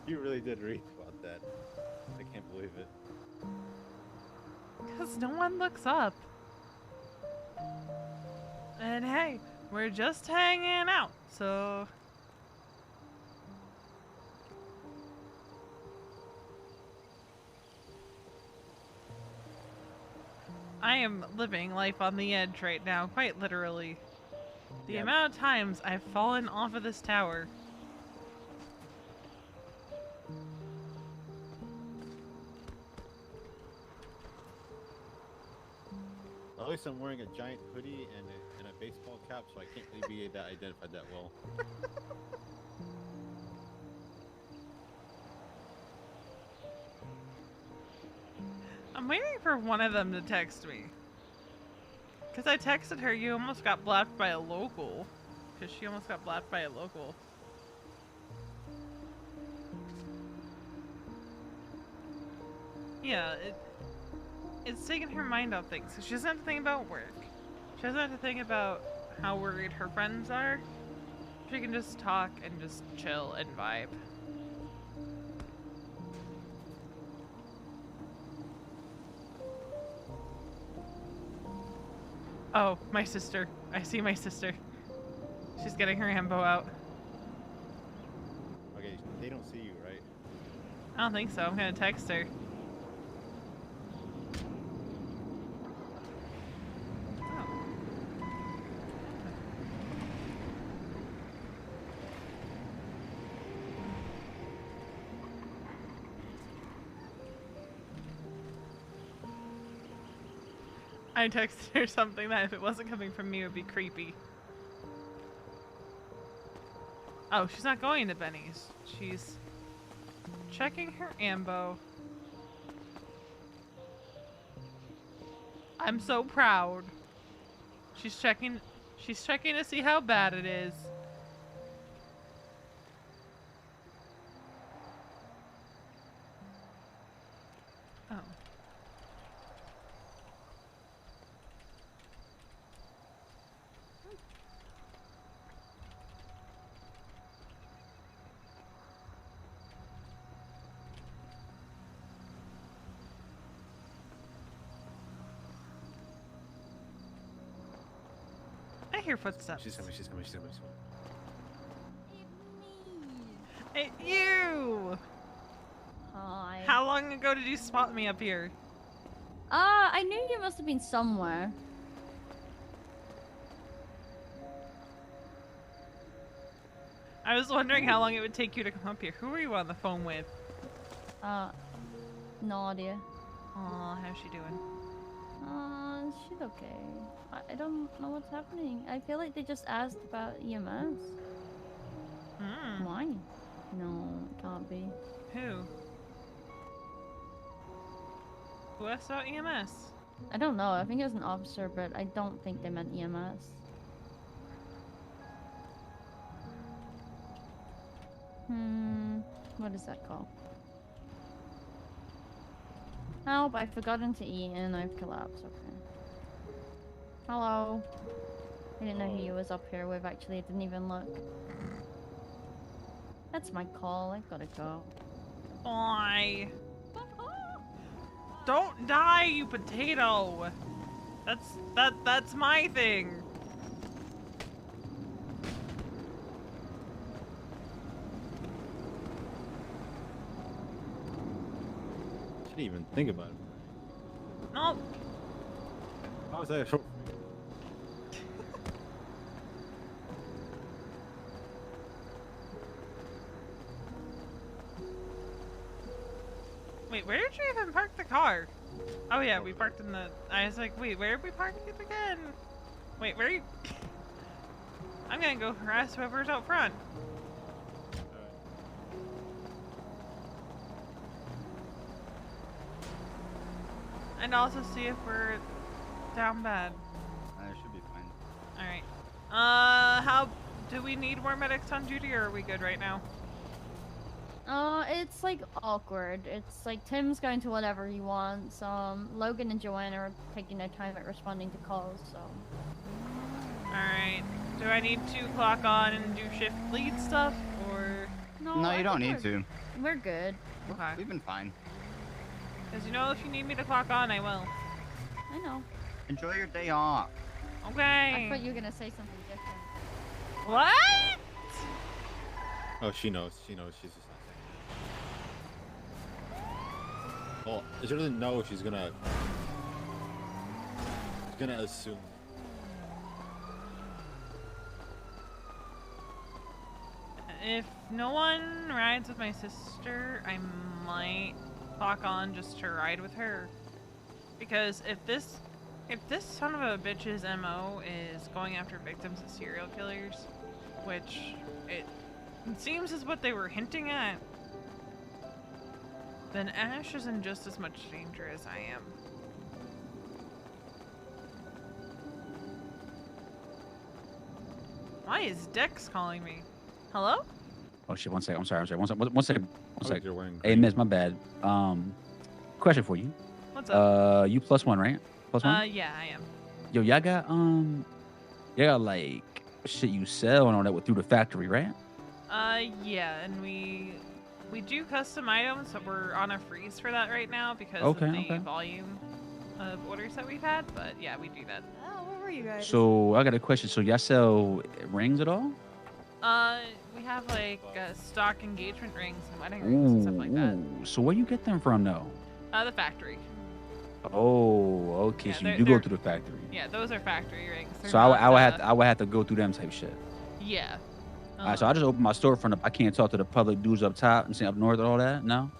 You really did read about that. I can't believe it. Because no one looks up. And hey, we're just hanging out, so... I am living life on the edge right now, quite literally. The amount of times I've fallen off of this tower. At least I'm wearing a giant hoodie and a baseball cap, so I can't really be identified that well. I'm waiting for one of them to text me. Because I texted her, you almost got blapped by a local. Because she almost got blapped by a local. Yeah, it's taking her mind off things. She doesn't have to think about work. She doesn't have to think about how worried her friends are. She can just talk and just chill and vibe. Oh, my sister. I see my sister. She's getting her ambo out. Okay, they don't see you, right? I don't think so. I'm gonna text her. I texted her something that if it wasn't coming from me, it would be creepy. Oh, she's not going to Benny's. She's checking her ambo. I'm so proud. She's checking to see how bad it is. Oh. I hear footsteps. She's coming. Hey, you! Hi. How long ago did you spot me up here? I knew you must have been somewhere. I was wondering how long it would take you to come up here. Who were you on the phone with? No idea. Aw, how's she doing? She's okay. I don't know what's happening. I feel like they just asked about EMS. Why? No, it can't be. Who? Who asked about EMS? I don't know. I think it was an officer, but I don't think they meant EMS. What is that called? Help, I've forgotten to eat and I've collapsed. Okay. Hello. I didn't know who you was up here with, actually. I didn't even look. That's my call. I've gotta go. Why? Don't die, you potato! That's my thing. Didn't even think about it. No. How was that? Wait, where did you even park the car? Oh yeah, we parked in the... I was like, wait, where did we park it again? Wait, where are you... I'm gonna go harass whoever's out front. And also see if we're down bad. It should be fine. Alright. How... Do we need more medics on duty, or are we good right now? It's like awkward. It's like Tim's going to whatever he wants. Logan and Joanna are taking their time at responding to calls, so. Alright. Do I need to clock on and do shift lead stuff, or? No, you don't need to. We're good. Okay. We've been fine. Because you know, if you need me to clock on, I will. I know. Enjoy your day off. Okay. I thought you were gonna say something different. What? Oh, she knows. She knows. She's just not saying. Well, if she doesn't know, she's gonna assume. If no one rides with my sister, I might clock on just to ride with her. Because if this son of a bitch's MO is going after victims of serial killers, which it seems is what they were hinting at, then Ash is in just as much danger as I am. Why is Dex calling me? Hello? Oh shit, one second. I'm sorry. One second. You're wearing Hey, miss, my bad. Question for you. What's up? You +1, right? +1? Yeah, I am. Yo, y'all got like shit you sell and all that through the factory, right? Yeah, and we do custom items, but we're on a freeze for that right now because of the volume of orders that we've had. But yeah, we do that. Oh, where were you guys? So I got a question. So y'all sell rings at all? We have like stock engagement rings and wedding rings and stuff like that. So where you get them from, though? The factory. Oh, okay. Yeah, so you do go to the factory. Yeah, those are factory rings. They're So not, I would have to go through them type shit. Yeah. All right, so I just opened my storefront up. I can't talk to the public dudes up top and say up north and all that. No.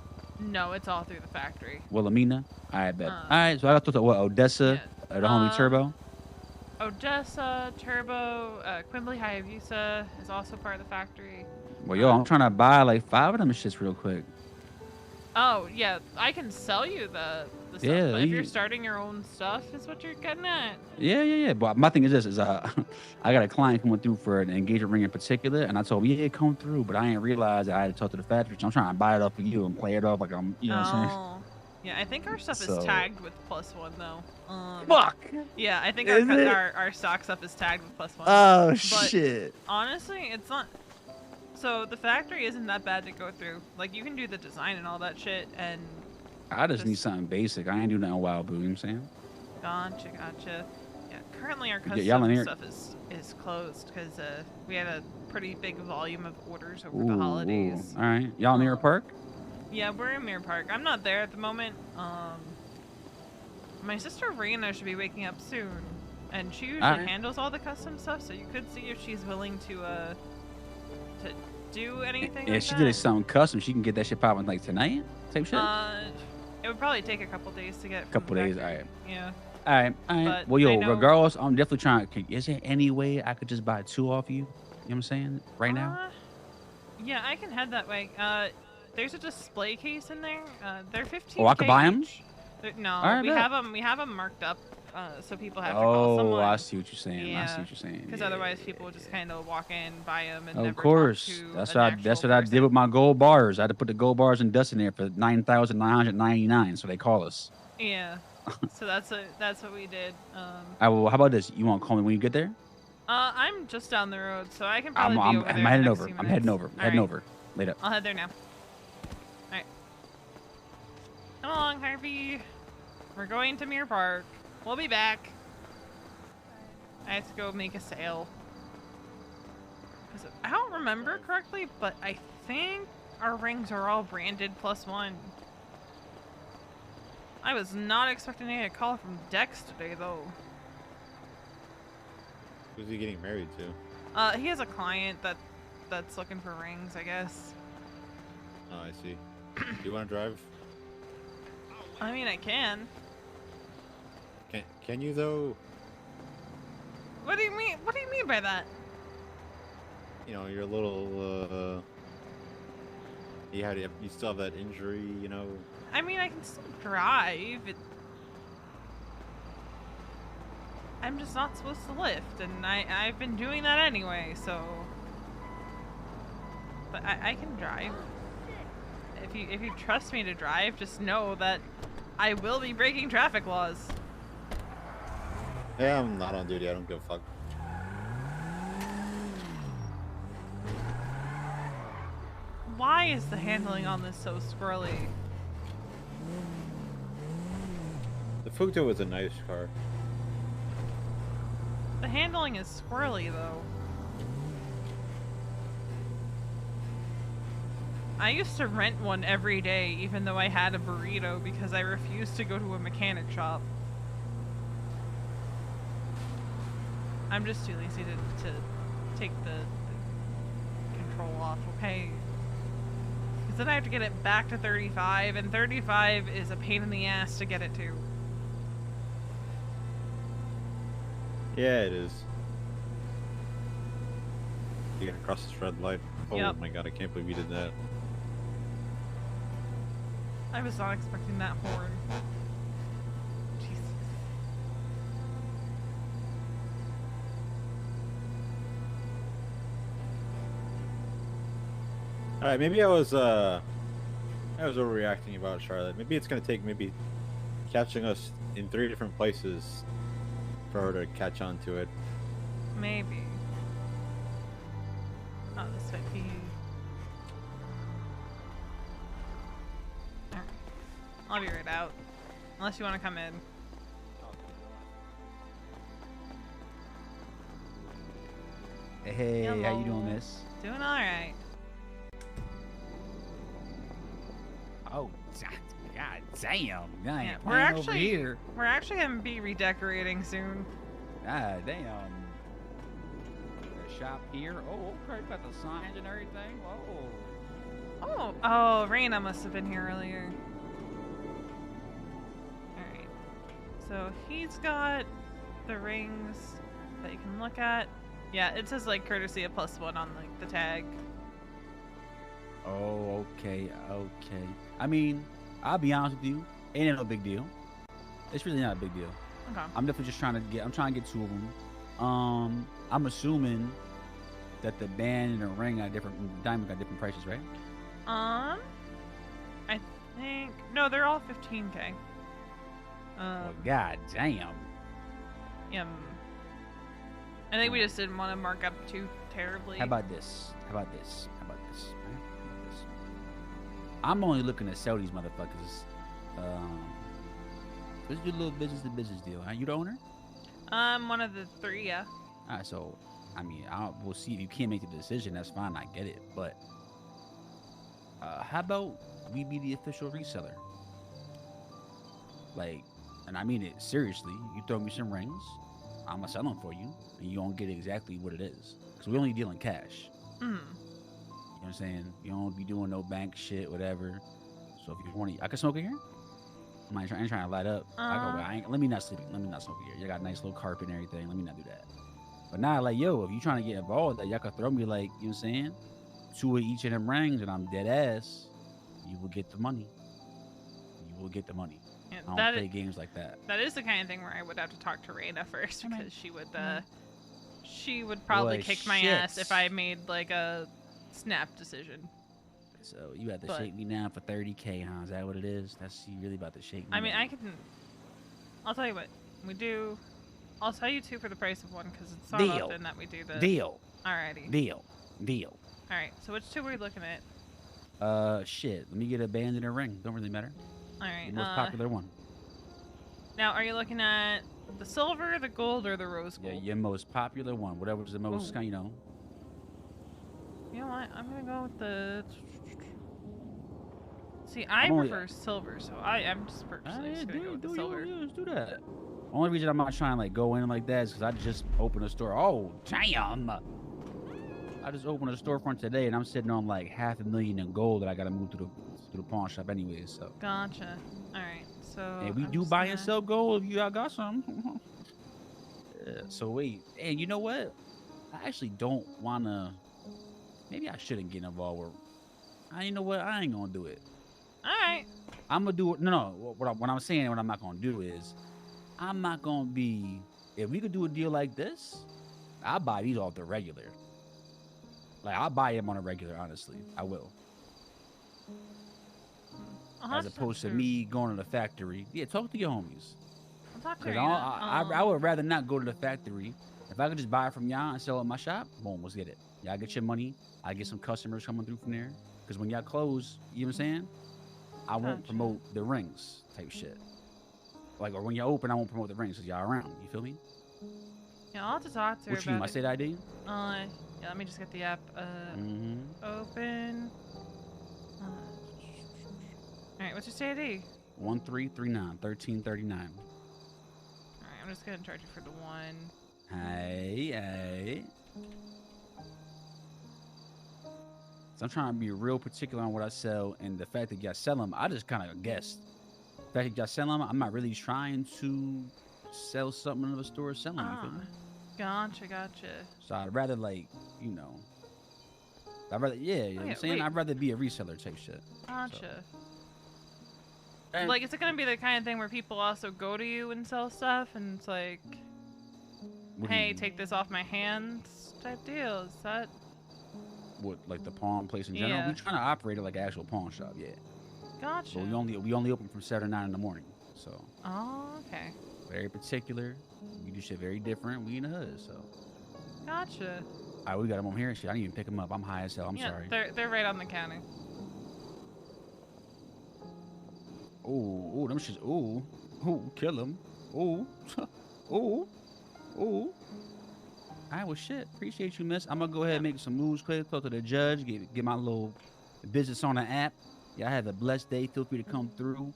No, it's all through the factory. Wilhelmina. All right, bet. All right, so I got to what Odessa, the homie Turbo. Odessa, Turbo, Quimbley Hayabusa is also part of the factory. Well, yo, I'm trying to buy like 5 of them shits real quick. Oh yeah, I can sell you the stuff. Yeah, But if you're starting your own stuff, is what you're getting at. Yeah. But my thing is this: I got a client coming through for an engagement ring in particular, and I told him, yeah, come through. But I didn't realize that I had to talk to the factory. So I'm trying to buy it off of you and play it off like I'm, you know what I'm saying? Yeah, I think our stuff So- is tagged with +1 though. Fuck! Yeah, I think Is it? our stock stuff is tagged with +1. Oh, But shit. honestly, it's not. So the factory isn't that bad to go through. Like you can do the design and all that shit, and I just need something basic. I ain't do nothing wild, boo. You know what I'm saying? Gotcha. Yeah, currently our Yeah, y'all in custom here- stuff is closed because we had a pretty big volume of orders over the holidays. All right, y'all in Mirror Park? Yeah, we're in Mirror Park. I'm not there at the moment. My sister Rena should be waking up soon, and she usually Alright. handles all the custom stuff. So you could see if she's willing to do anything. Yeah, like she that. did something custom. She can get that shit popping like tonight, type shit. It would probably take a couple days to get. Couple from the days, factory. alright. Yeah. All right. But Well, I yo, know- regardless, I'm definitely trying. Is there any way I could just buy 2 off you? You know what I'm saying? Right now? Yeah, I can head that way. There's a display case in there. They're 15K Oh, I could buy 'em? each. No, Alright, we bet. have them. We have them marked up, so people have to call Oh, someone. I see what you're saying. Yeah. I see what you're saying. Because Yeah, otherwise, people would just kind of walk in, buy them, and never of course. talk to That's an what I, actual that's what I did with my gold bars. I had to put the gold bars and dust in there for 9,999. So they call us. Yeah. So that's what we did. Well, how about this? You want to call me when you get there? I'm just down the road, so I can probably be over there. I'm in the heading next over. few I'm heading minutes. over. All Heading right. over. Later. I'll head there now. Alright. Come along, Harvey. We're going to Mirror Park. We'll be back. I have to go make a sale. 'Cause I don't remember correctly, but I think our rings are all branded +1. I was not expecting to get a call from Dex today, though. Who's he getting married to? He has a client that's looking for rings, I guess. Oh, I see. Do you want to drive? I mean, I can. Can you though? What do you mean? What do you mean by that? You know, you're a little. You still have that injury, you know. I mean, I can still drive. I'm just not supposed to lift, and I've been doing that anyway, so. But I can drive. If you trust me to drive, just know that I will be breaking traffic laws. Yeah, I'm not on duty. I don't give a fuck. Why is the handling on this so squirrely? The Futo is a nice car. The handling is squirrely, though. I used to rent one every day, even though I had a burrito, because I refused to go to a mechanic shop. I'm just too lazy to take the control off, okay? Because then I have to get it back to 35, and 35 is a pain in the ass to get it to. Yeah, it is. You gotta cross this red light. Oh Yep. my god, I can't believe you did that. I was not expecting that horn. Jesus. Alright, maybe I was overreacting about Charlotte. Maybe it's gonna take catching us in 3 different places for her to catch on to it. Maybe. Oh, this might be. Alright. I'll be right out. Unless you want to come in. Hey, how you Hello. doing, miss? Doing alright. Oh, god damn. Yeah, We're over here. we're actually gonna be redecorating soon. God damn. The shop here. Oh, okay. Got the signs and everything. Whoa. Oh, Raina must have been here earlier. Alright. So he's got the rings that you can look at. Yeah, it says like courtesy of +1 on like the tag. Oh, okay, okay. I mean, I'll be honest with you. Ain't no big deal. It's really not a big deal. Okay. I'm definitely just trying to get 2 of them. I'm assuming that the band and the ring got diamond got different prices, right? I think no, they're all 15K. Well, god damn. Yeah. I think we just didn't want to mark up too terribly. How about this? Right? I'm only looking to sell these motherfuckers. Let's do a little business to business deal. Huh? You the owner? One of the 3, yeah. All right, so I mean, we'll see. If you can't make the decision, that's fine. I get it. But how about we be the official reseller? Like, and I mean it seriously. You throw me some rings, I'm gonna sell them for you, and you don't get exactly what it is. Cause we only deal in cash. Mm. You know what I'm saying? You don't be doing no bank shit, whatever. So if you want to, I can smoke in here. I ain't trying to light up. Let me not sleep. Let me not smoke here. You got a nice little carpet and everything. Let me not do that. But now, like, yo, if you trying to get involved, y'all can throw me, like, you know what I'm saying? 2 of each of them rings, and I'm dead ass. You will get the money. You will get the money. Yeah, I don't play games like that. That is the kind of thing where I would have to talk to Raina first, because she would probably kick my ass if I made like a snap decision. So you have to shake me down for 30K, huh? Is that what it is? That's you really about to shake me I mean, down. I'll tell you what we do. I'll tell you 2 for the price of 1, because it's not Deal. often that we do this. Deal. Alrighty. Deal. All right. So which 2 are we looking at? Shit. Let me get a band and a ring. Don't really matter. All right. The most popular one. Now, are you looking at the silver, the gold, or the rose gold? Yeah, your most popular one. Whatever's the most, Ooh. you know. You know what? I'm gonna go with the. See, I prefer silver, so I'm just purposely just gonna go with the silver. Let's do that. Only reason I'm not trying to like go in like that is because I just opened a store. Oh, damn! I just opened a storefront today, and I'm sitting on like $500,000 in gold that I gotta move to the pawn shop anyway. So. Gotcha. All right. So. And we do buy and sell gold if you got some. So wait, and you know what? I actually don't wanna. Maybe I shouldn't get involved with. You know what? I ain't gonna do it. All right. I'm gonna do it. No. What I'm saying, what I'm not gonna do is, I'm not gonna be. If we could do a deal like this, I'll buy these off the regular. Like I'll buy them on a regular. Honestly, I will. As opposed to me going to the factory. Yeah, talk to your homies. I'll talk to Cause you. I would rather not go to the factory. If I could just buy it from y'all and sell it in my shop, boom, let's get it. Y'all get your money. I get some customers coming through from there. Because when y'all close, you know what I'm saying? I won't promote the rings type shit. Like, or when y'all open, I won't promote the rings because y'all around. You feel me? Yeah, I'll have to talk to her What you mean? My state ID? Yeah, let me just get the app open. All right, what's your state ID? 1339 1339. All right, I'm just gonna charge you for the 1. Hey. So I'm trying to be real particular on what I sell, and the fact that y'all sell them, I just kind of guessed. The fact that y'all sell them, I'm not really trying to sell something in the store, sell them. You feel me? Gotcha. So I'd rather, like, you know, you know what I'm saying? I'd rather be a reseller type shit. Gotcha. So. Like, is it gonna be the kind of thing where people also go to you and sell stuff, and it's like, hey, take this off my hands type deal? Is that? What, like the pawn place in general? Yeah. We're trying to operate it like an actual pawn shop, yeah. Gotcha. But we only open from 7 to 9 in the morning, so. Oh, okay. Very particular. We do shit very different. We in the hood, so. Gotcha. All right, we got them on here and shit. I didn't even pick them up. I'm high as hell. I'm sorry. They're right on the counter. Ooh, them shits. Ooh, kill them. Ooh. All right, well, shit. Appreciate you, miss. I'm gonna go ahead and make some moves, quick. Talk to the judge. Get my little business on the app. Y'all have a blessed day. Feel free to come through.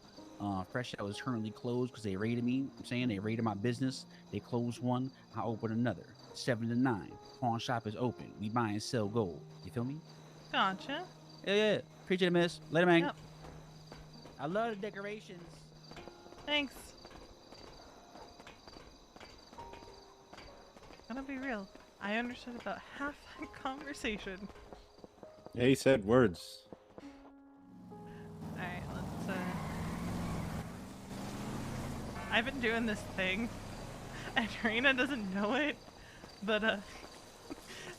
Fresh Out is currently closed because they raided me. I'm saying they raided my business. They closed one. I open another. 7 to 9. Pawn shop is open. We buy and sell gold. You feel me? Gotcha. Yeah. Appreciate it, miss. Later, man. Yep. I love the decorations. Thanks. Gonna be real. I understood about half that conversation. Yeah, he said words. Alright, let's I've been doing this thing, and Reina doesn't know it, but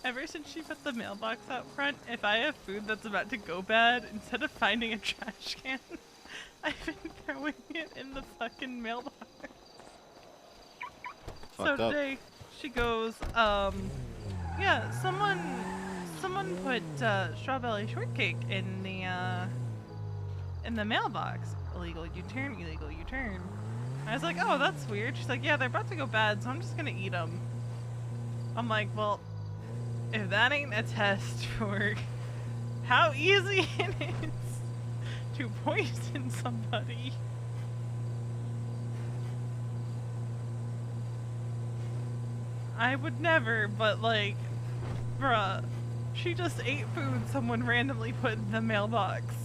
ever since she put the mailbox out front, if I have food that's about to go bad, instead of finding a trash can, I've been throwing it in the fucking mailbox. So today, she goes, yeah, someone put strawberry shortcake in the mailbox. Illegal U-turn, illegal U-turn. I was like, oh, that's weird. She's like, yeah, they're about to go bad, so I'm just gonna eat them. I'm like, well, if that ain't a test for how easy it is to poison somebody. I would never, but like, bruh, she just ate food someone randomly put in the mailbox.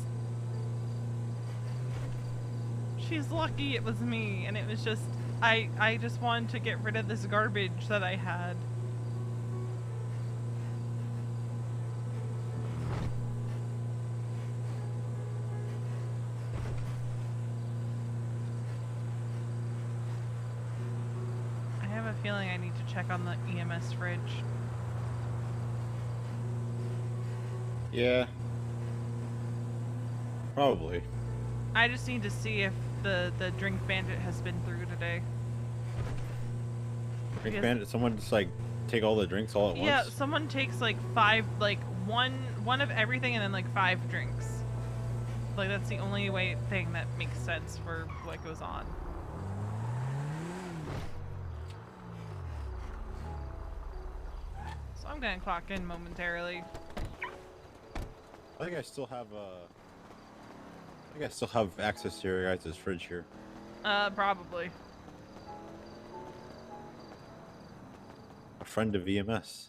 She's lucky it was me, and it was just I just wanted to get rid of this garbage that I had. I have a feeling I need to check on the EMS fridge. Yeah. Probably. I just need to see if the drink bandit has been through today. Drink Because- bandit, someone just like take all the drinks all at Yeah, once? someone takes like one of everything and then like 5 drinks. Like that's the only thing that makes sense for what goes on. So I'm gonna clock in momentarily. I think I still have access to your guys' fridge here. Probably. A friend of EMS.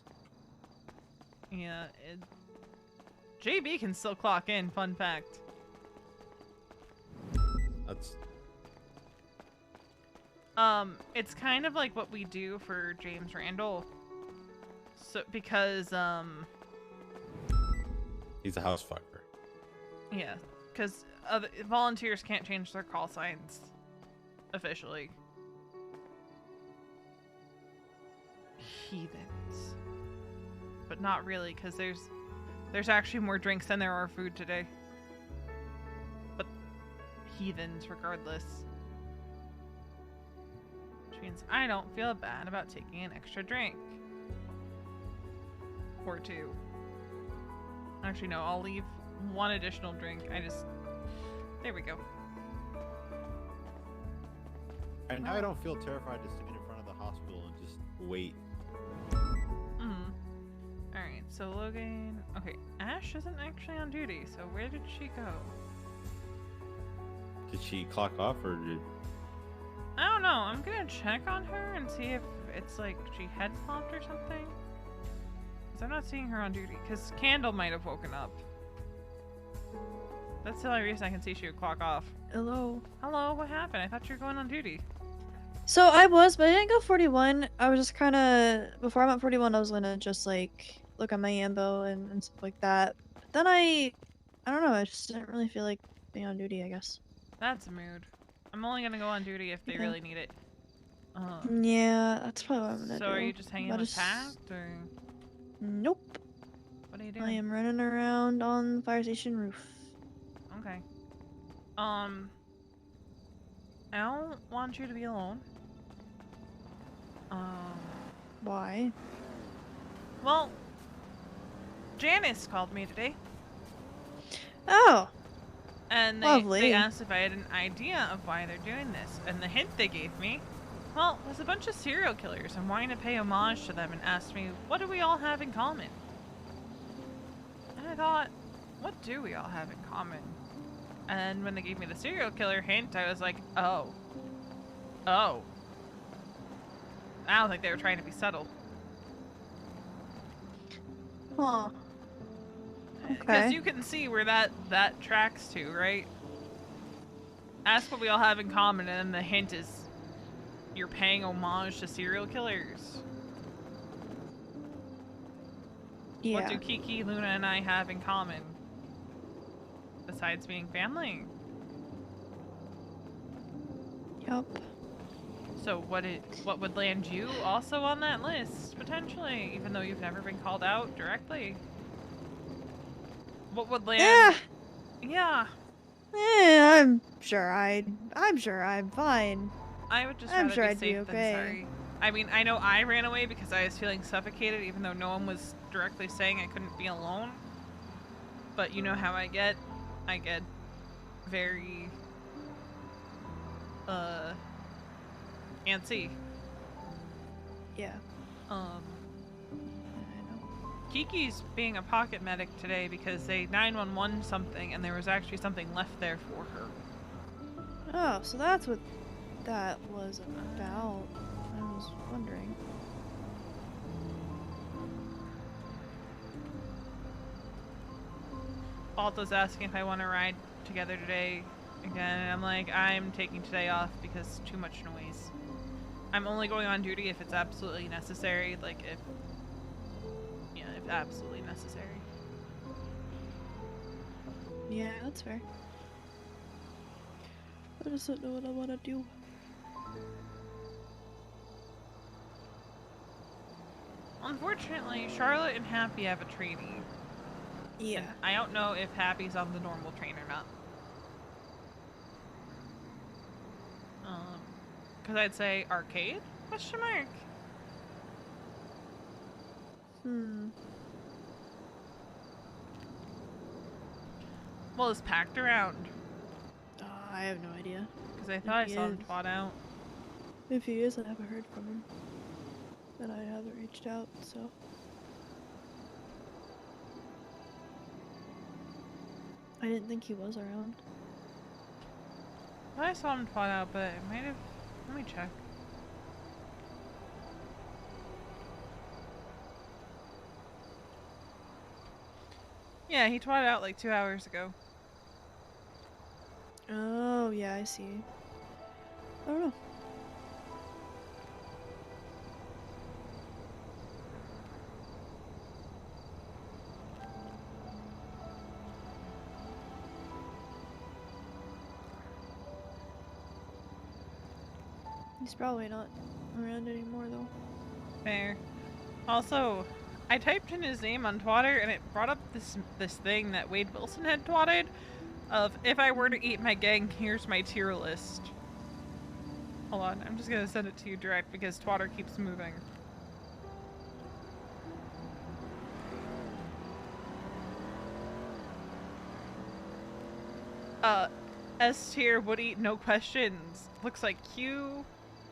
Yeah, JB can still clock in, fun fact. That's It's kind of like what we do for James Randall. So, because, he's a house fucker. yeah, because volunteers can't change their call signs officially. Heathens. But not really, because there's actually more drinks than there are food today. But heathens regardless. Which means I don't feel bad about taking an extra drink. Or 2. Actually, no, I'll leave 1 additional drink. There we go. And now I don't feel terrified to stand in front of the hospital and just wait. Alright, so Logan... Okay, Ash isn't actually on duty, so where did she go? Did she clock off or did... I don't know, I'm gonna check on her and see if it's like she head flopped or something. Because I'm not seeing her on duty, because Candle might have woken up. That's the only reason I can see she would clock off. Hello. Hello, what happened? I thought you were going on duty. So I was, but I didn't go 41. I was just kind of, before I went 41, I was gonna just like look at my ambo and stuff like that. But then I don't know, I just didn't really feel like being on duty, I guess. That's a mood. I'm only gonna go on duty if they Yeah. really need it. Yeah, that's probably what I'm gonna do. So are you just hanging I'll with just- Pact, or Nope. what are you doing? I am running around on the fire station roof. Okay. I don't want you to be alone. Why? Well, Janice called me today. Oh. And Lovely. they asked if I had an idea of why they're doing this. And the hint they gave me, well, was a bunch of serial killers and wanting to pay homage to them and asked me, what do we all have in common? And I thought, what do we all have in common? And when they gave me the serial killer hint, I was like, oh. Oh. I don't think they were trying to be subtle. Huh. Because Okay. you can see where that tracks to, right? Ask what we all have in common, and then the hint is you're paying homage to serial killers. Yeah. What do Kiki, Luna, and I have in common? Besides being family. Yup. So what would land you also on that list, potentially, even though you've never been called out directly? What would land? Yeah. I'm sure I'm fine. I would just I'm rather sure be I'd be safe okay. than sorry. I mean, I know I ran away because I was feeling suffocated, even though no one was directly saying I couldn't be alone. But you know how I get? I get very antsy. Yeah. Kiki's being a pocket medic today because they 911 something and there was actually something left there for her. Oh, so that's what that was about. I was wondering. Balto's asking if I want to ride together today Again, I'm like, I'm taking today off because too much noise. I'm only going on duty if it's absolutely necessary, like if absolutely necessary. Yeah, that's fair. I just don't know what I want to do. Unfortunately, Charlotte and Happy have a trainee. Yeah. And I don't know if Happy's on the normal train or not. Because I'd say arcade? Question mark. Well, it's packed around. I have no idea. Because I thought I saw him twat out. If he is, I haven't heard from him. And I haven't reached out, so. I didn't think he was around. I thought I saw him twat out, but it might have. Let me check. Yeah, he twatted out like 2 hours ago. Oh, yeah, I see. I don't know. He's probably not around anymore, though. Fair. Also, I typed in his name on Twitter and it brought up this thing that Wade Wilson had twatted of, if I were to eat my gang, here's my tier list. Hold on, I'm just gonna send it to you direct because Twitter keeps moving. S tier would eat, no questions. Looks like Q.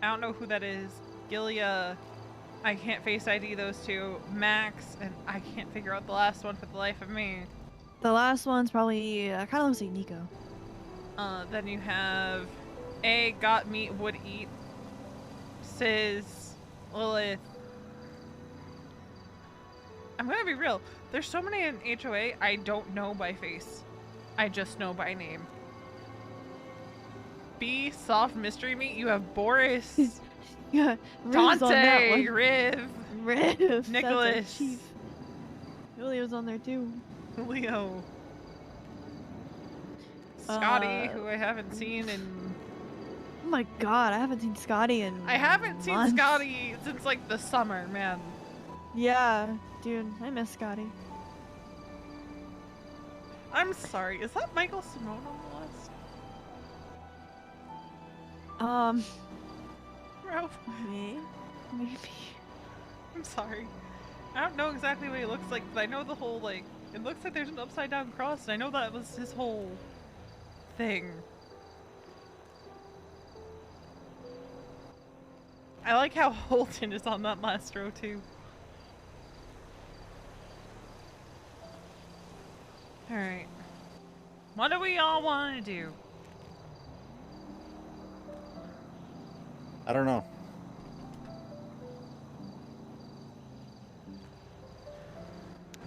I don't know who that is. Gilia. I can't face ID those two. Max, and I can't figure out the last one for the life of me. The last one's probably kind of looks like Nico. Then you have A, got meat, would eat, Sis, Lilith. I'm gonna be real. There's so many in HOA I don't know by face. I just know by name. B, soft mystery meat. You have Boris. Yeah, Riv's on that Dante, one. Riv, Nicholas. Nicholas, Julio's on there too. Leo, Scotty, who I haven't seen in. Oh my god, I haven't seen Scotty in. I haven't seen months. Scotty since like the summer, man. Yeah, dude, I miss Scotty. I'm sorry. Is that Michael Simone on the list? Bro. Me? Maybe. I'm sorry. I don't know exactly what he looks like, but I know the whole, like, it looks like there's an upside down cross, and I know that was his whole thing. I like how Holton is on that last row, too. Alright. What do we all want to do? I don't know.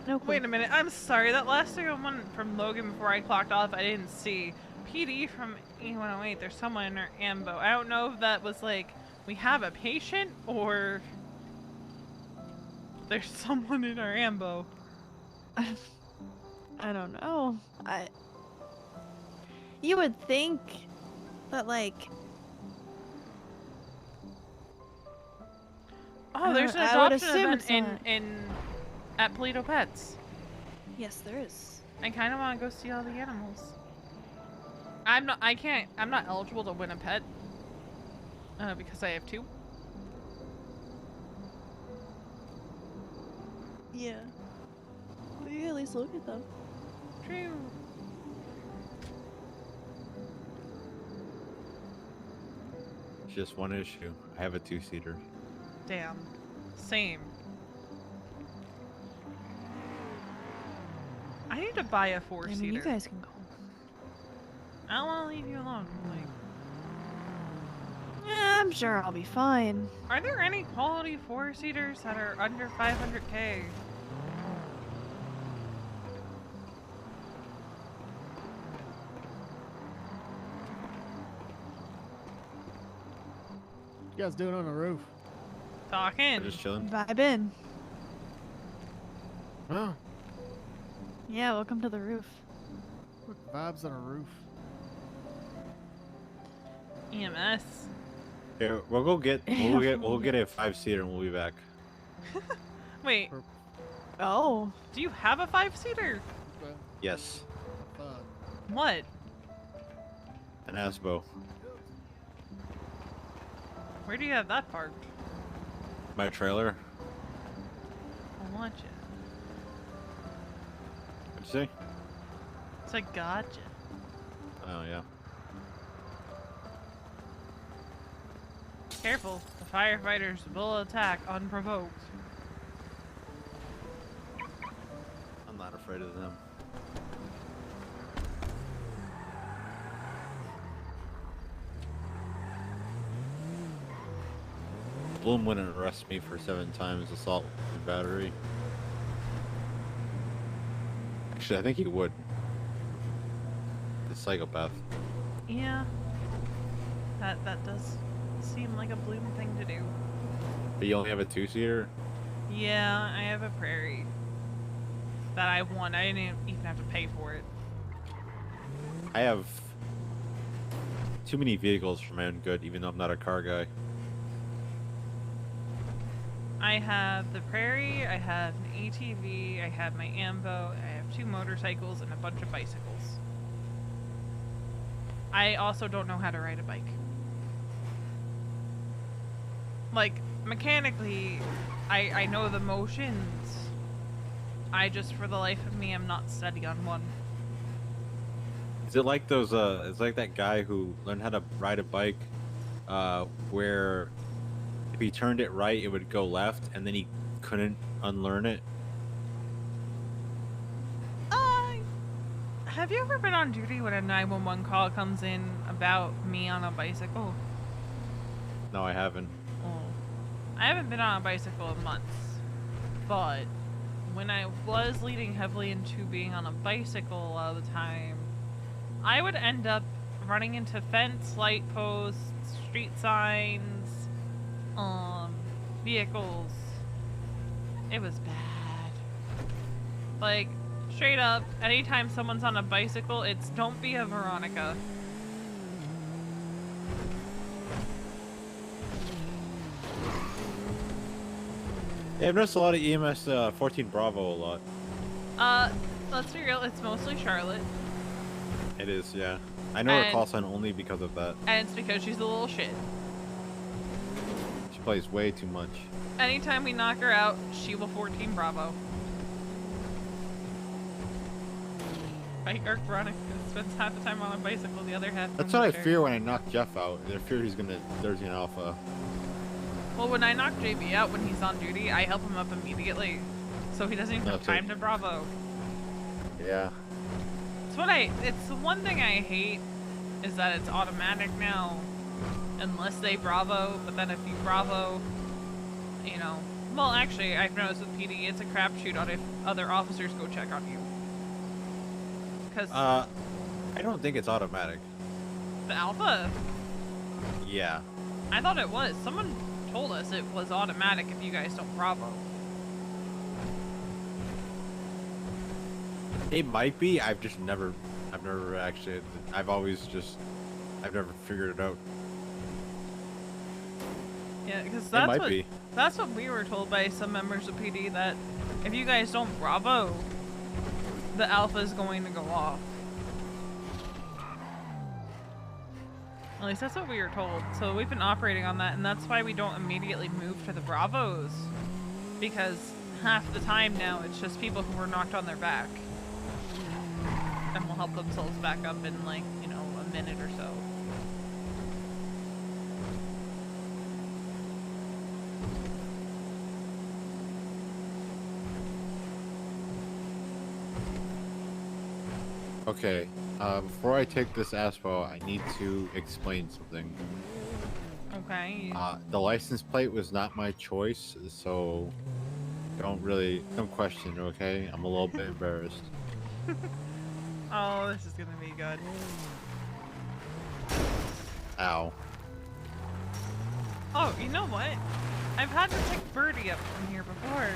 No clue. Wait a minute, I'm sorry, that last single one from Logan before I clocked off, I didn't see. PD from E108, there's someone in our ambo. I don't know if that was like, we have a patient, or there's someone in our ambo. I don't know. You would think that, like. Oh, there's an I would adoption assume event it's at Polito Pets. Yes, there is. I kind of want to go see all the animals. I'm not eligible to win a pet. Because I have 2. Yeah. But you at least look at them. True. It's just one issue. I have a 2-seater. Damn. Same. I need to buy a 4-seater. I mean, you guys can go. I don't want to leave you alone. Like, yeah, I'm sure I'll be fine. are there any quality 4-seaters that are under 500K? you guys doing on the roof? Talking. Just chilling. Vibing. Oh, Yeah, welcome to the roof. what vibes on a roof? EMS. Here, we'll get a 5-seater and we'll be back. Wait. Oh. Do you have a 5-seater? Yes. What? An Asbo. Where do you have that parked? My trailer. I want you. What'd you say? It's like gotcha. Oh yeah. Careful, the firefighters will attack unprovoked. I'm not afraid of them. Bloom wouldn't arrest me for 7 times assault and battery. Actually, I think he would. The psychopath. Yeah. That does seem like a Bloom thing to do. But you only have a 2-seater? Yeah, I have a Prairie. That I won. I didn't even have to pay for it. I have too many vehicles for my own good, even though I'm not a car guy. I have the Prairie, I have an ATV, I have my Ambo, I have 2 motorcycles, and a bunch of bicycles. I also don't know how to ride a bike. Like, mechanically, I know the motions. I just, for the life of me, am not steady on one. Is it like those, it's like that guy who learned how to ride a bike, where if he turned it right, it would go left, and then he couldn't unlearn it? Have you ever been on duty when a 911 call comes in about me on a bicycle? No, I haven't. I haven't been on a bicycle in months, but when I was leading heavily into being on a bicycle all the time, I would end up running into fence, light posts, street signs, vehicles. It was bad. Like, straight up, anytime someone's on a bicycle, it's don't be a Veronica. Yeah, I've noticed a lot of EMS 14 Bravo a lot. Let's be real, it's mostly Charlotte. It is, yeah. I know her call sign only because of that. And it's because she's a little shit. She plays way too much. Anytime we knock her out, she will 14 Bravo. Biker Veronica spends half the time on a bicycle, the other half. That's what I fear when I knock Jeff out. I fear he's gonna 13 Alpha. Well, when I knock JB out when he's on duty, I help him up immediately, so he doesn't even have time to Bravo. Yeah. It's the one thing I hate is that it's automatic now, unless they Bravo. But then if you Bravo, you know, well, actually, I've noticed with PD, it's a crapshoot on if other officers go check on you. Because I don't think it's automatic. the Alpha, Yeah. I thought it was. Someone told us it was automatic if you guys don't Bravo. It might be. I've never actually. I've never figured it out. Yeah, because be. that's what we were told by some members of PD, that if you guys don't Bravo, the Alpha is going to go off. At least that's what we were told. So we've been operating on that, and that's why we don't immediately move to the Bravos. Because half the time now, it's just people who were knocked on their back. And will help themselves back up in, like, you know, a minute or so. Okay. Before I take this ASPO, I need to explain something. Okay. The license plate was not my choice, so don't question it, okay? I'm a little bit embarrassed. Oh, this is gonna be good. Ow. Oh, you know what? I've had to pick Birdie up from here before.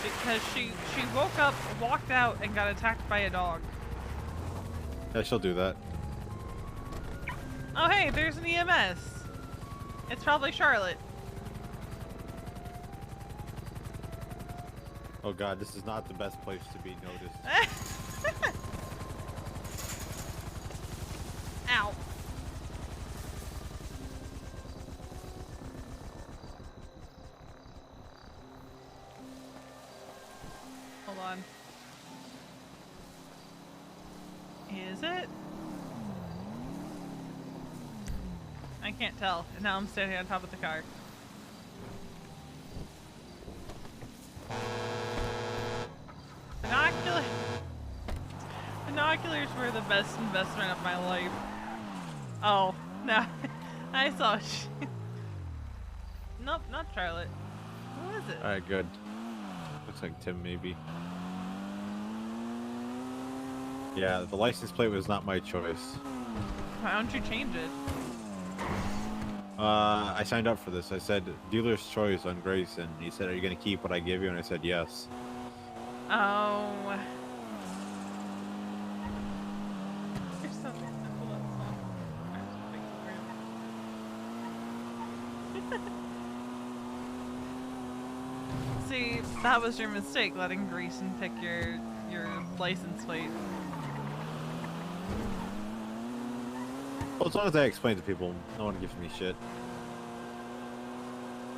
Because she woke up, walked out, and got attacked by a dog. Yeah, she'll do that. Oh hey, there's an EMS. It's probably Charlotte. Oh god, this is not the best place to be noticed. Ow. Hold on. Is it? I can't tell. And now I'm standing on top of the car. Binoculars were the best investment of my life. Oh, no. I saw Nope, not Charlotte. Who is it? Alright, good. Looks like Tim, maybe. Yeah, the license plate was not my choice. Why don't you change it? I signed up for this. I said, dealer's choice on Grayson. He said, are you going to keep what I give you? And I said, yes. Oh. There's something simple outside. See, that was your mistake, letting Grayson pick your license plate. Well, as long as I explain to people, no one gives me shit.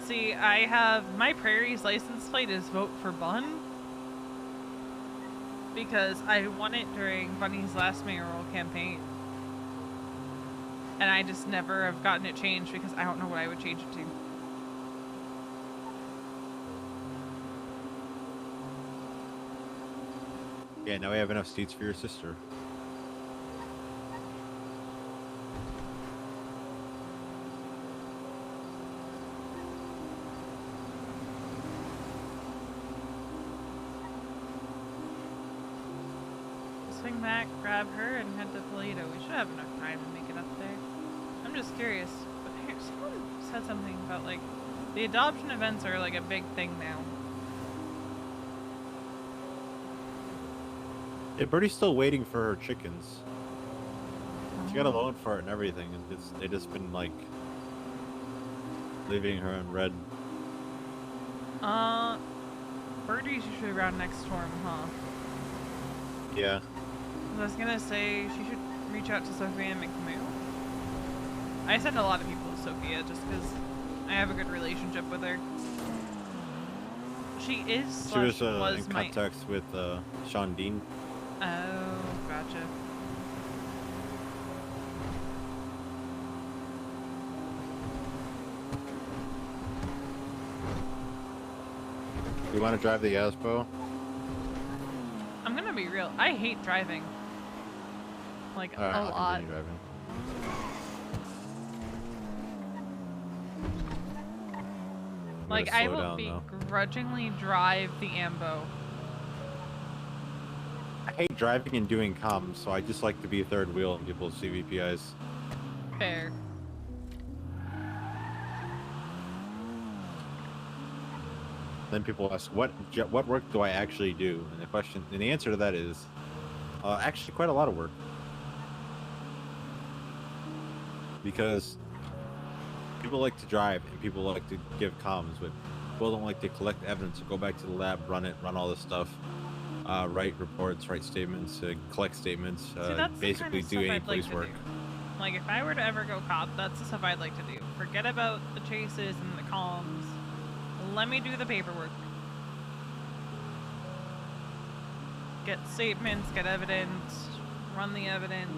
See, I have my Prairie's license plate is vote for Bun. Because I won it during Bunny's last mayoral campaign. And I just never have gotten it changed because I don't know what I would change it to. Yeah, now we have enough seats for your sister. Swing back, grab her, and head to Toledo. We should have enough time to make it up there. I'm just curious. Someone said something about, like, the adoption events are, like, a big thing now. Yeah, Birdie's still waiting for her chickens. She got a loan for it and everything, and they just been, like, leaving her in red. Birdie's usually around next storm, huh? Yeah. I was gonna say she should reach out to Sophia McMoo. I send a lot of people to Sophia just because I have a good relationship with her. She is. She was in contact with Sean Dean. Oh, gotcha. You want to drive the Aspo? I'm gonna be real. I hate driving. Like, All right, a I'll lot. continue driving. Like, I will begrudgingly drive the Ambo. I hate driving and doing comms, so I just like to be third wheel in people's CVPIs. Fair. Then people ask, what work do I actually do? And the answer to that is, actually quite a lot of work. Because people like to drive and people like to give comms, but people don't like to collect evidence, go back to the lab, run all this stuff, write reports, write statements, collect statements, basically do any police work. Like, if I were to ever go cop, that's the stuff I'd like to do. Forget about the chases and the comms. Let me do the paperwork. Get statements, get evidence, run the evidence.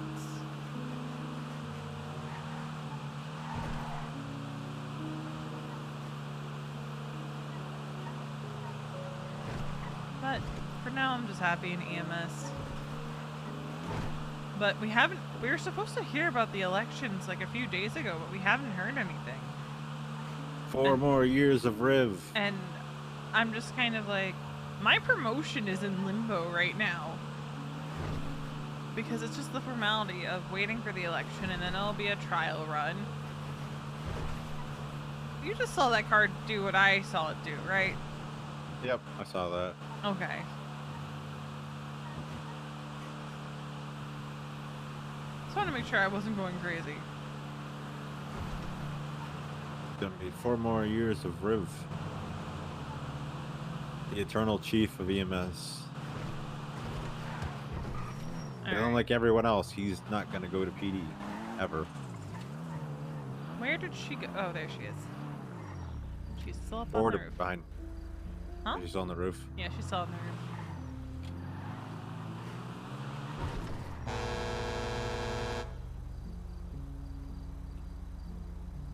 But for now, I'm just happy in EMS. But we were supposed to hear about the elections like a few days ago, but we haven't heard anything. 4 more years of Riv. And I'm just kind of like, my promotion is in limbo right now. Because it's just the formality of waiting for the election and then it'll be a trial run. you just saw that car do what I saw it do, right? Yep, I saw that. Okay. Just want to make sure I wasn't going crazy. Gonna be 4 more years of Riv. The eternal chief of EMS. And unlike everyone else, he's not gonna go to PD. Ever. Where did she go? Oh, there she is. She's still up on Forward the or roof. behind. Huh? She's on the roof. Yeah, she's still on the roof.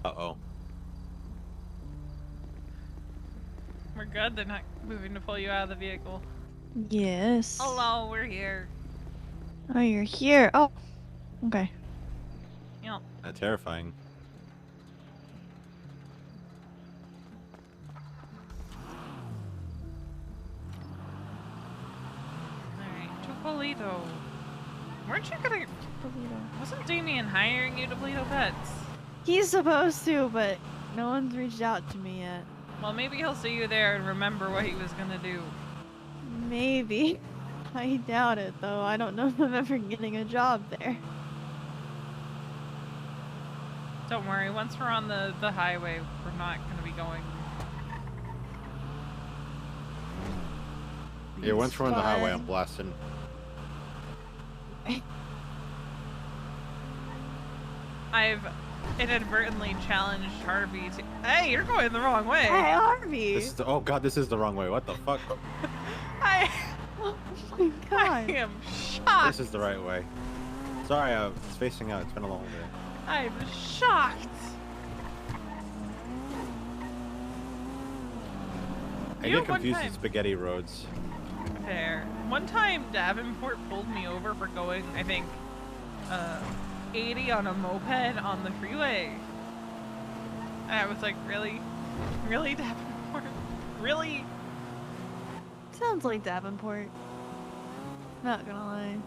Uh-oh. We're good. They're not moving to pull you out of the vehicle. Yes. Hello, we're here. Oh, you're here. Oh, okay. Yep. Terrifying. Alright, Chocolito. Weren't you gonna... Wasn't Damien hiring you to Polito Pets? He's supposed to, but no one's reached out to me yet. Well, maybe he'll see you there and remember what he was gonna do. Maybe. I doubt it, though. I don't know if I'm ever getting a job there. Don't worry, once we're on the highway, we're not gonna be going... Yeah, once we're on the highway, I'm blasting. I've inadvertently challenged Harvey to... Hey, you're going the wrong way! Hey, Harvey! This is the, oh god, this is the wrong way. What the fuck? Oh my god. I am shocked! This is the right way. Sorry, I was facing out. It's been a long day. I'm shocked! I You know, get one confused time- with spaghetti roads. Fair. One time, Davenport pulled me over for going, I think, 80 on a moped on the freeway. And I was like, really? Really, Davenport? Really? Sounds like Davenport. Not gonna lie.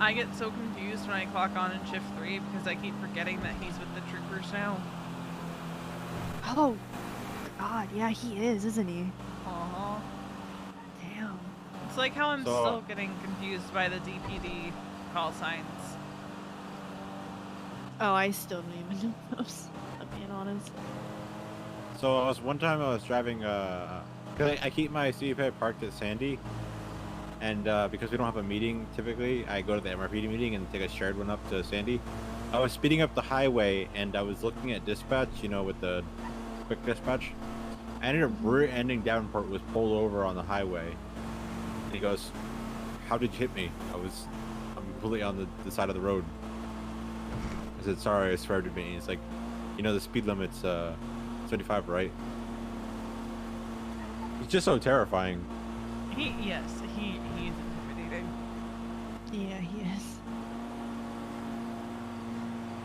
I get so confused when I clock on in shift 3 because I keep forgetting that he's with the troopers now. Oh, God, yeah, he is, isn't he? Aww. Damn. It's like how I'm So- still getting confused by the DPD call signs. Oh, I still don't even know those, I'm being honest. So one time I was driving, cause I keep my CP parked at Sandy, and because we don't have a meeting typically, I go to the MRPD meeting and take a shared one up to Sandy. I was speeding up the highway and I was looking at dispatch, you know, with the quick dispatch. I ended up rear-ending Davenport, was pulled over on the highway. And he goes, "How did you hit me? I'm completely on the side of the road." I said, "Sorry, I swear to me." And he's like, "You know the speed limit's 75, right?" It's just so terrifying. Yes, he's intimidating. Yeah, he is.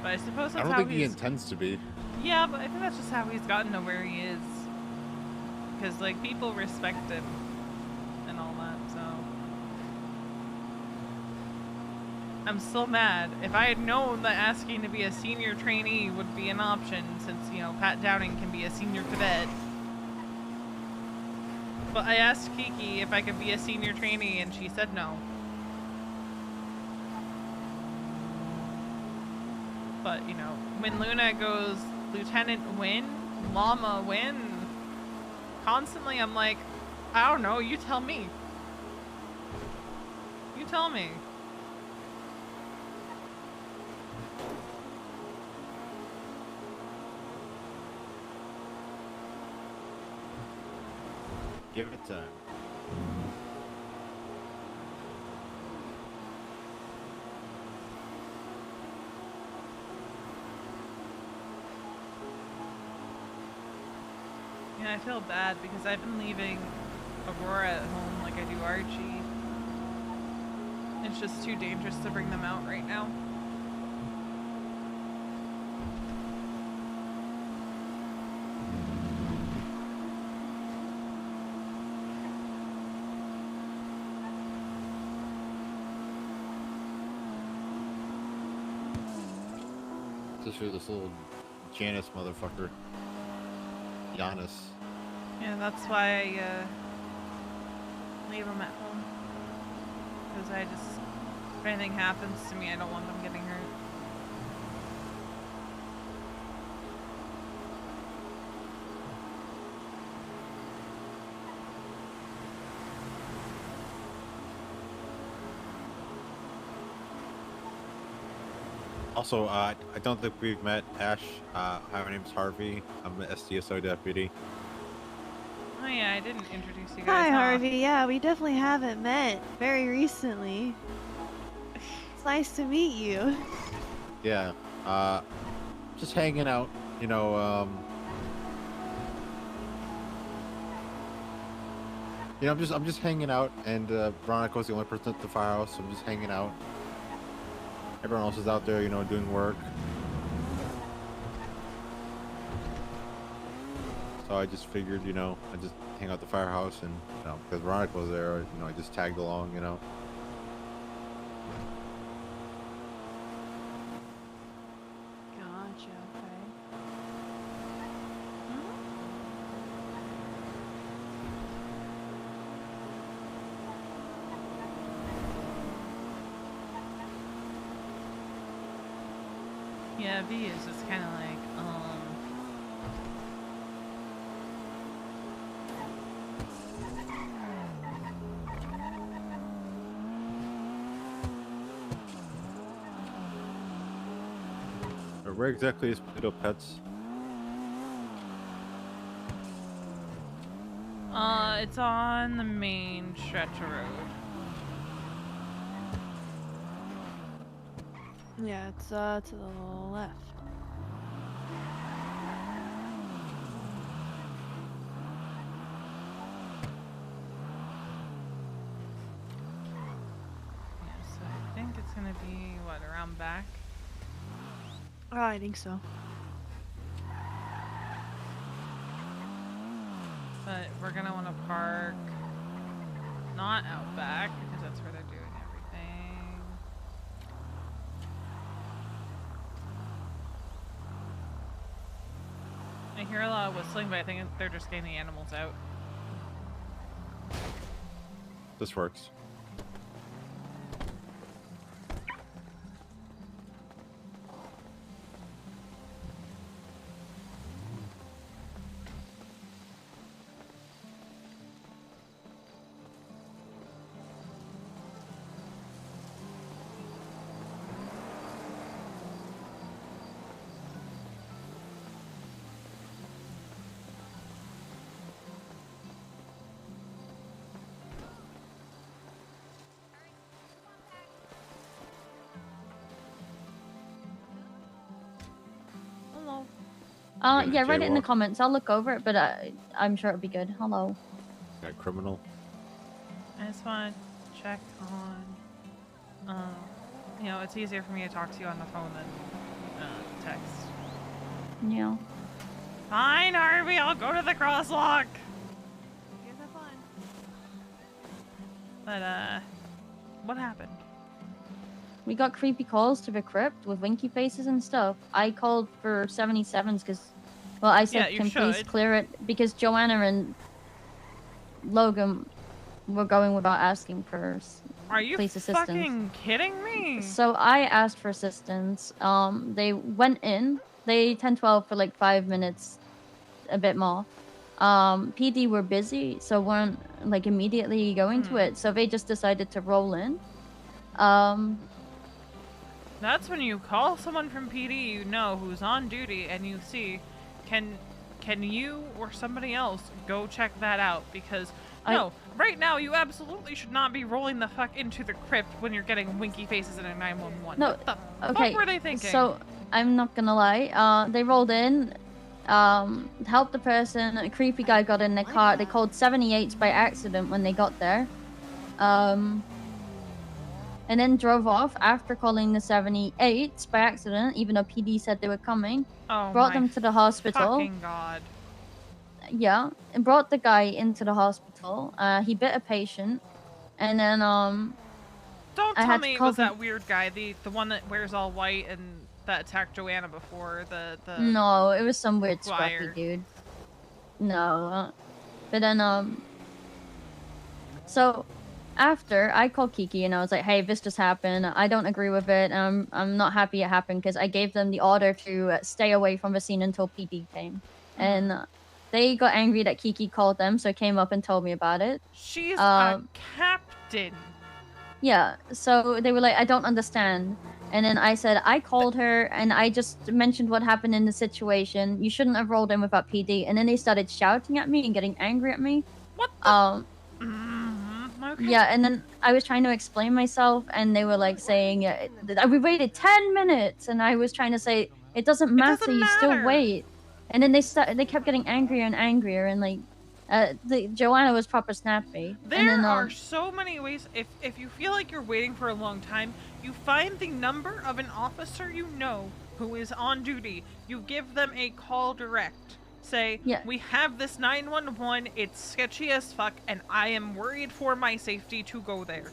But I suppose I that's don't how think he he's... intends to be. Yeah, but I think that's just how he's gotten to where he is. Because, like, people respect him and all that, so... I'm still mad. If I had known that asking to be a senior trainee would be an option, since, you know, Pat Downing can be a senior cadet. But I asked Kiki if I could be a senior trainee, and she said no. But, you know, when Luna goes, Lieutenant Win, Mama Win, constantly I'm like, I don't know, you tell me. You tell me. Give it time. Yeah, I feel bad because I've been leaving Aurora at home like I do Archie. It's just too dangerous to bring them out right now. Just for this little Janice motherfucker. Giannis. Yeah, that's why I leave them at home. Because if anything happens to me, I don't want them getting hurt. Also, I don't think we've met Ash. Hi, my name's Harvey. I'm an SDSO deputy. Oh yeah, I didn't introduce you guys. Hi, huh? Harvey. Yeah, we definitely haven't met very recently. It's nice to meet you. Yeah. Just hanging out. You know, I'm just hanging out, and Veronica was the only person at the firehouse, so I'm just hanging out. Everyone else is out there, you know, doing work. So I just figured, you know, I just hang out at the firehouse, and you know, because Veronica was there, you know, I just tagged along, you know. Gotcha. Okay. Yeah, V is just kind of like, Where exactly is Pluto Pets? it's on the main stretch of road. Yeah, it's to the left. Yeah, so I think it's gonna be, what, around back? Oh, I think so. But we're gonna want to park not out back because that's where they're doing everything. I hear a lot of whistling, but I think they're just getting the animals out. This works. Hello. Yeah, Write it in the jaywalk. comments. I'll look over it, but I'm sure it'll be good. Hello. Got criminal. I just want to check on, you know, it's easier for me to talk to you on the phone than text. Yeah. Fine, Harvey, I'll go to the crosswalk. You guys have fun. But, what happened? We got creepy calls to the crypt with winky faces and stuff. I called for 77s because, well, I said, Yeah, you can please should. clear it because Joanna and Logan were going without asking for Are you police assistance. fucking kidding me? So I asked for assistance. They went in. They 10-12 for like 5 minutes, a bit more. PD were busy, so weren't like immediately going to it. So they just decided to roll in. That's when you call someone from PD you know who's on duty and you see, can you or somebody else go check that out? Because no, right now you absolutely should not be rolling the fuck into the crypt when you're getting winky faces in a 911. No, What the okay. fuck were they thinking? So I'm not gonna lie. They rolled in, helped the person. A creepy guy got in their car. They called 78s by accident when they got there. And then drove off after calling the 78s by accident, even though PD said they were coming. Oh brought my them to the hospital. fucking god. Yeah, and brought the guy into the hospital. He bit a patient, and then Don't I tell had me to it call was them- that weird guy, the one that wears all white and that attacked Joanna before. The No, it was some weird Squire. scruffy dude. No, but then so after I called Kiki and I was like, "Hey, this just happened. I don't agree with it. I'm not happy it happened because I gave them the order to stay away from the scene until PD came, and they got angry that Kiki called them, so came up and told me about it. She's a captain. Yeah, so they were like, I don't understand. And then I said, I called her and I just mentioned what happened in the situation. You shouldn't have rolled in without PD. And then they started shouting at me and getting angry at me. What the? Okay. Yeah, and then I was trying to explain myself and they were like saying, we waited 10 minutes. And I was trying to say, it doesn't matter, you still wait. And then they kept getting angrier and angrier and like, Joanna was proper snappy. There and then, are so many ways. If you feel like you're waiting for a long time, you find the number of an officer you know who is on duty. You give them a call direct. Say, we have this 911. It's sketchy as fuck, and I am worried for my safety to go there.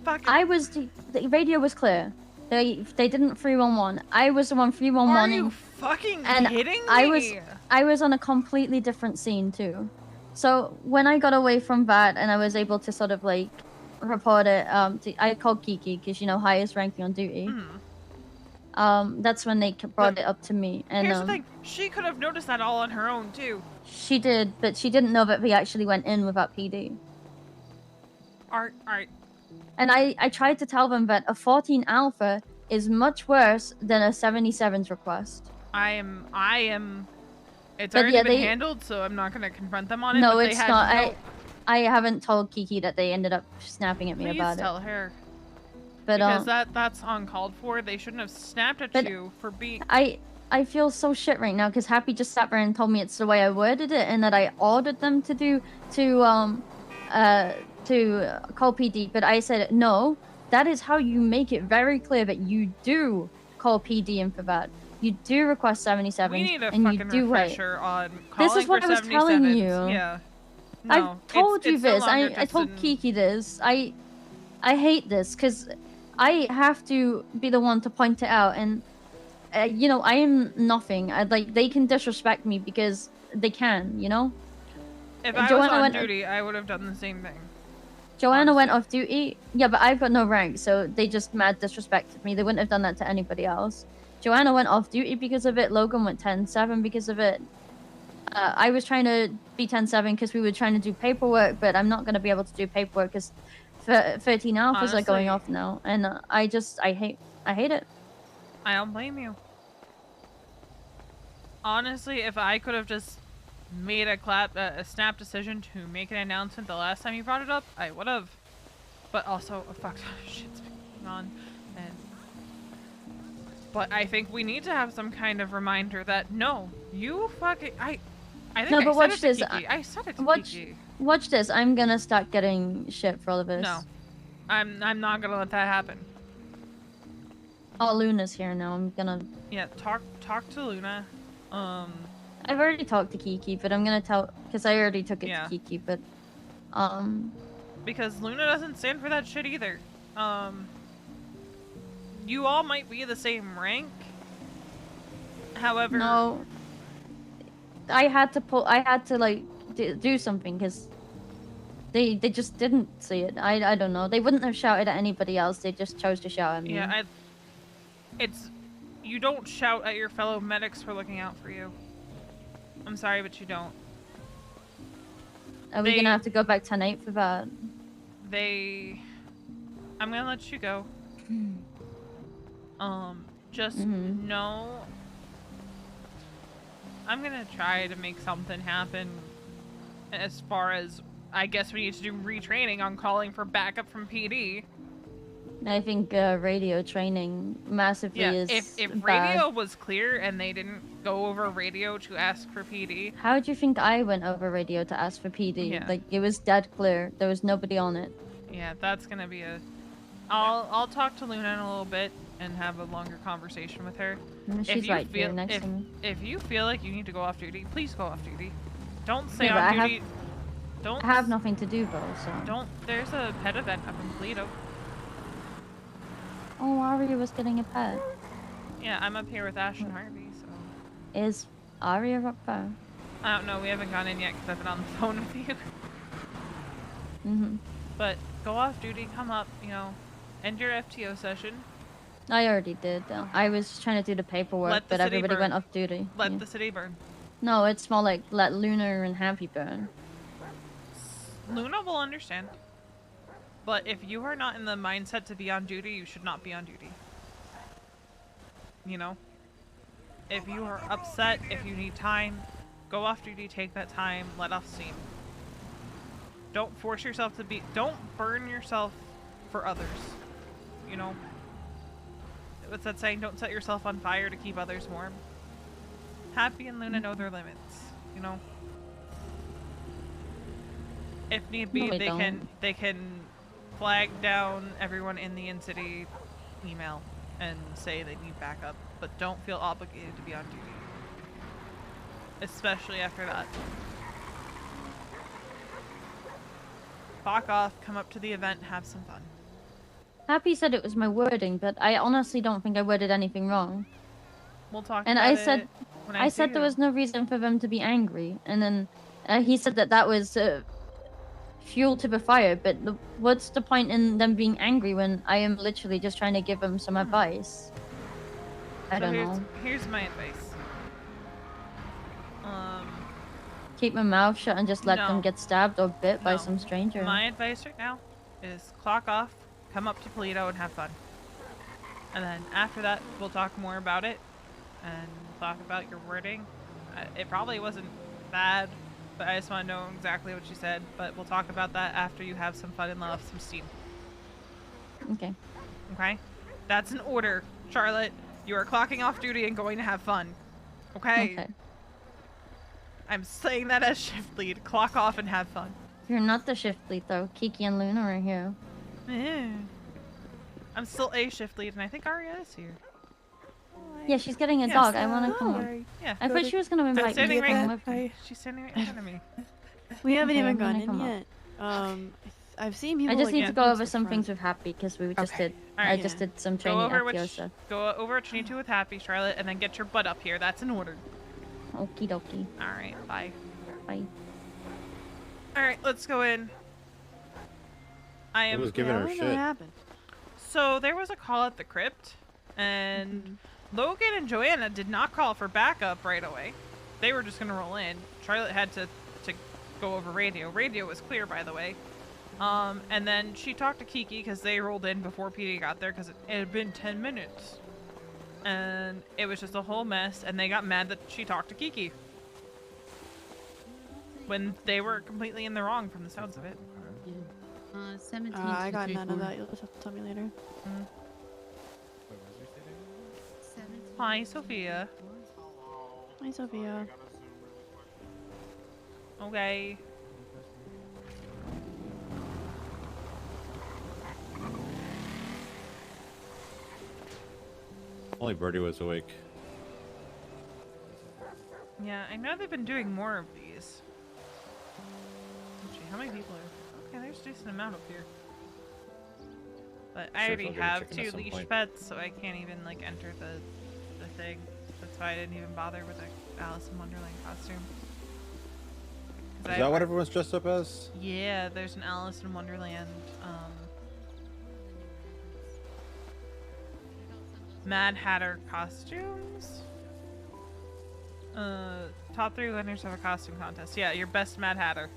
The radio was clear. They didn't 311. I was the one 311. Are you fucking kidding me? I was on a completely different scene too. So when I got away from that and I was able to sort of like report it, I called Kiki because highest ranking on duty. That's when they brought it up to me. And here's the thing: she could have noticed that all on her own too. She did, but she didn't know that we actually went in without PD. Alright. And I tried to tell them that a 14 Alpha is much worse than a 77's request. I am. It's But already yeah, been handled, so I'm not gonna confront them on it. No, but it's they had not. I haven't told Kiki that they ended up snapping at me Please about tell it. her. But Because that's uncalled for. They shouldn't have snapped at you for being. I feel so shit right now because Happy just sat there and told me it's the way I worded it and that I ordered them to call PD, but I said no. That is how you make it very clear that you do call PD in for that. You do request 77, We need a and you fucking do wait. refresher on calling This is what for I was telling 77s. you. Yeah. I No, told you it's no this. longer I just told an- Kiki this. I hate this because I have to be the one to point it out, and I am nothing. They can disrespect me because they can, If And I was Joanna on went- duty, I would have done the same thing. Joanna went off duty. Yeah, but I've got no rank, so they just mad disrespected me. They wouldn't have done that to anybody else. Joanna went off duty because of it. Logan went 10-7 because of it. I was trying to be 10-7 because we were trying to do paperwork, but I'm not going to be able to do paperwork because 13 alphas are going Honestly- off now, and I hate it. I don't blame you. Honestly, if I could have just made a snap decision to make an announcement the last time you brought it up, I would have. But also, a fuck ton of shit's been going on, but I think we need to have some kind of reminder that no, you fucking I think No, I but said watch it to this. Kiki. I said it to Kiki. Watch this. I'm gonna start getting shit for all of this. No, I'm not gonna let that happen. Oh, Luna's here now. I'm gonna. Yeah, talk to Luna. I've already talked to Kiki, but I'm gonna tell because I already took it to Kiki. But because Luna doesn't stand for that shit either. You all might be the same rank. However, no, I had to like do something because they just didn't see it. I don't know. They wouldn't have shouted at anybody else. They just chose to shout at me. yeah, you don't shout at your fellow medics for looking out for you. I'm sorry, but you don't. Are we gonna have to go back tonight for that? I'm gonna let you go. Just know I'm gonna try to make something happen as far as I guess we need to do retraining on calling for backup from PD. I think radio training massively is if bad. radio was clear and they didn't go over radio to ask for PD. How do you think I went over radio to ask for PD? Yeah. Like it was dead clear. There was nobody on it. Yeah, that's gonna be I'll talk to Luna in a little bit and have a longer conversation with her. She's right here next to me. If you feel like you need to go off duty, please go off duty. Don't stay Yeah, but on duty. Don't. I have nothing to do though, so. Don't. There's a pet event up in Toledo. Oh, Aria was getting a pet. Yeah, I'm up here with Ash and Harvey, so. Is Aria up there? I don't know, we haven't gone in yet because I've been on the phone with you. Mm-hmm. But go off duty, come up, you know, end your FTO session. I already did. I was just trying to do the paperwork, Let the but city everybody burn. went off duty. Let Yeah. the city burn. No, it's more like let Luna and Happy burn. Luna will understand. But if you are not in the mindset to be on duty, you should not be on duty. You know? If you are upset, if you need time, go off duty, take that time, let off steam. Don't force yourself to be... Don't burn yourself for others. You know? What's that saying? Don't set yourself on fire to keep others warm. Happy and Luna know their limits. You know? If need be, No, they can flag down everyone in the in-city email and say they need backup, but don't feel obligated to be on duty. Especially after that. Clock off, come up to the event, have some fun. Happy said it was my wording, but I honestly don't think I worded anything wrong. We'll talk And about I said, it when I see said there you. was no reason for them to be angry, and then he said that that was fuel to the fire. But what's the point in them being angry when I am literally just trying to give them some advice? I don't know. Here's my advice. Keep my mouth shut and just let them No. get stabbed or bit by No. some stranger. My advice right now is clock off, come up to Polito and have fun. And then after that, we'll talk more about it and talk about your wording. It probably wasn't bad, but I just want to know exactly what you said. But we'll talk about that after you have some fun and let off some steam. Okay. Okay? That's an order, Charlotte. You are clocking off duty and going to have fun. Okay? I'm saying that as shift lead. Clock off and have fun. You're not the shift lead though. Kiki and Luna are here. I'm still a shift lead, and I think Aria is here. Yeah, she's getting a Yes. dog. I want to come on. Yeah. I thought she was gonna I'm invite me standing to come right. with her. She's standing right in front of me. We haven't Okay, even I'm gonna gone in come up. yet. I've seen people. I just like, need get to go towards over the some front. things with Happy because we just did. Alright. I just did some Go training over FTO what stuff. go over what you need to with Happy, Charlotte, and then get your butt up here. That's an order. Okie dokie. All right. Bye. Bye. All right. Let's go in. I am. Who was giving her I don't know shit? what happened. So there was a call at the crypt, and Logan and Joanna did not call for backup right away. They were just gonna roll in. Charlotte had to go over radio. Radio was clear, by the way. And then she talked to Kiki because they rolled in before PD got there because it had been 10 minutes. And it was just a whole mess, and they got mad that she talked to Kiki. When they were completely in the wrong from the sounds of it. 17. I got none of that. You'll just have to tell me later. Hi, Sophia. Hi, Sophia. Okay. Only Birdie was awake. Yeah, I know they've been doing more of these. Gee, how many people are... Okay, there's a decent amount up here. But I Sure, already they'll get a have chicken at 2 some leash point. pets, so I can't even, like, enter the thing. That's why I didn't even bother with the Alice in Wonderland costume. 'Cause Is I- that what everyone's dressed up as? Yeah, there's an Alice in Wonderland, Mad Hatter costumes? Top 3 winners of a costume contest. Yeah, your best Mad Hatter.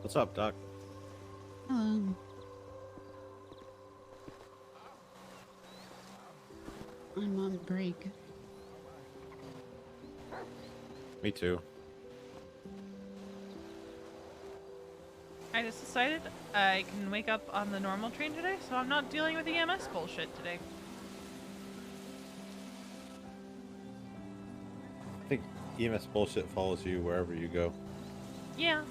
What's up, Doc? I'm on break. Me too. I just decided I can wake up on the normal train today, so I'm not dealing with EMS bullshit today. I think EMS bullshit follows you wherever you go. Yeah.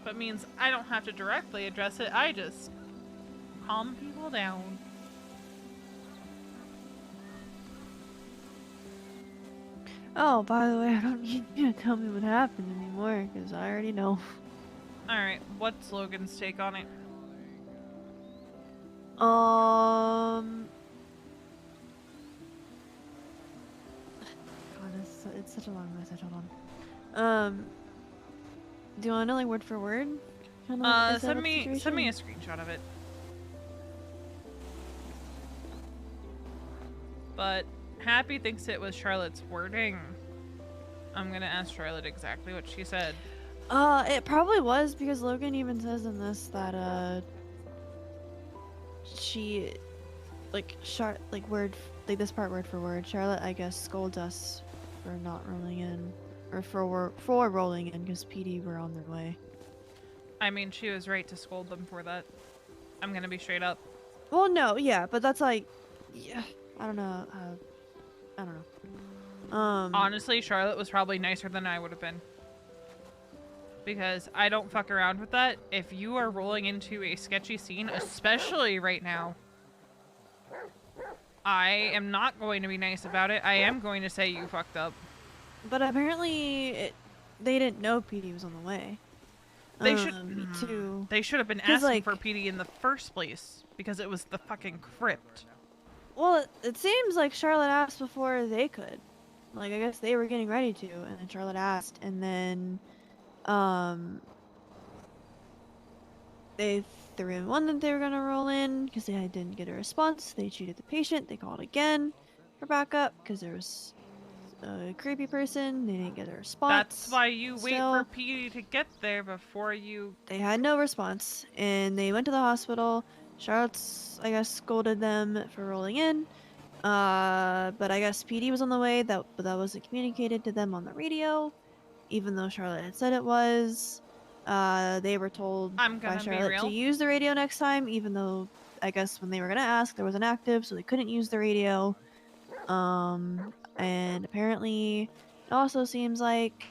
But means I don't have to directly address it, I just calm people down. Oh, by the way, I don't need you to tell me what happened anymore, because I already know. Alright, what's Logan's take on it? God, it's such a long message. Hold on. Do you want to know like word for word? Kind of like, is that Send me a situation? screenshot of it. But Happy thinks it was Charlotte's wording. I'm gonna ask Charlotte exactly what she said. It probably was because Logan even says in this that she like this part word for word. Charlotte, I guess, scolds us for not rolling in, or for rolling in because PD were on their way. I mean, she was right to scold them for that. I'm gonna be straight up. Well, no, yeah, but that's like, yeah, I don't know. I don't know. Honestly, Charlotte was probably nicer than I would have been. Because I don't fuck around with that. If you are rolling into a sketchy scene, especially right now, I am not going to be nice about it. I am going to say you fucked up. But apparently, they didn't know PD was on the way. They should have been 'cause, asking like, for PD in the first place because it was the fucking crypt. Well, it seems like Charlotte asked before they could. Like, I guess they were getting ready to, and then Charlotte asked, and then, they threw in one that they were gonna roll in because they didn't get a response. They cheated the patient. They called again for backup because there was a creepy person. They didn't get a response. That's why you wait Still, for PD to get there before you... They had no response, and they went to the hospital. Charlotte's, I guess, scolded them for rolling in. But I guess PD was on the way. But that wasn't communicated to them on the radio, even though Charlotte had said it was. They were told by Charlotte to use the radio next time, even though I guess when they were gonna ask, there was an active, so they couldn't use the radio. And apparently, it also seems like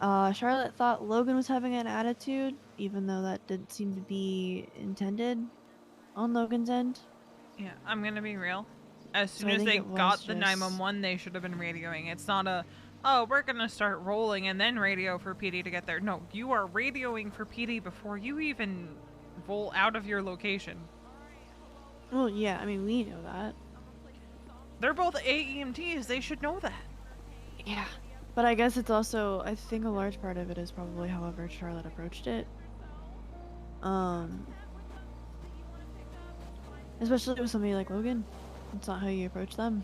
Charlotte thought Logan was having an attitude, even though that didn't seem to be intended on Logan's end. Yeah, I'm gonna be real. As So soon I as think they it was got the just- 911, they should have been radioing. It's not a, oh, we're gonna start rolling and then radio for PD to get there. No, you are radioing for PD before you even roll out of your location. Well, yeah, I mean, we know that. They're both AEMTs. They should know that. Yeah. But I guess it's also, I think a large part of it is probably however Charlotte approached it. Especially with somebody like Logan. It's not how you approach them.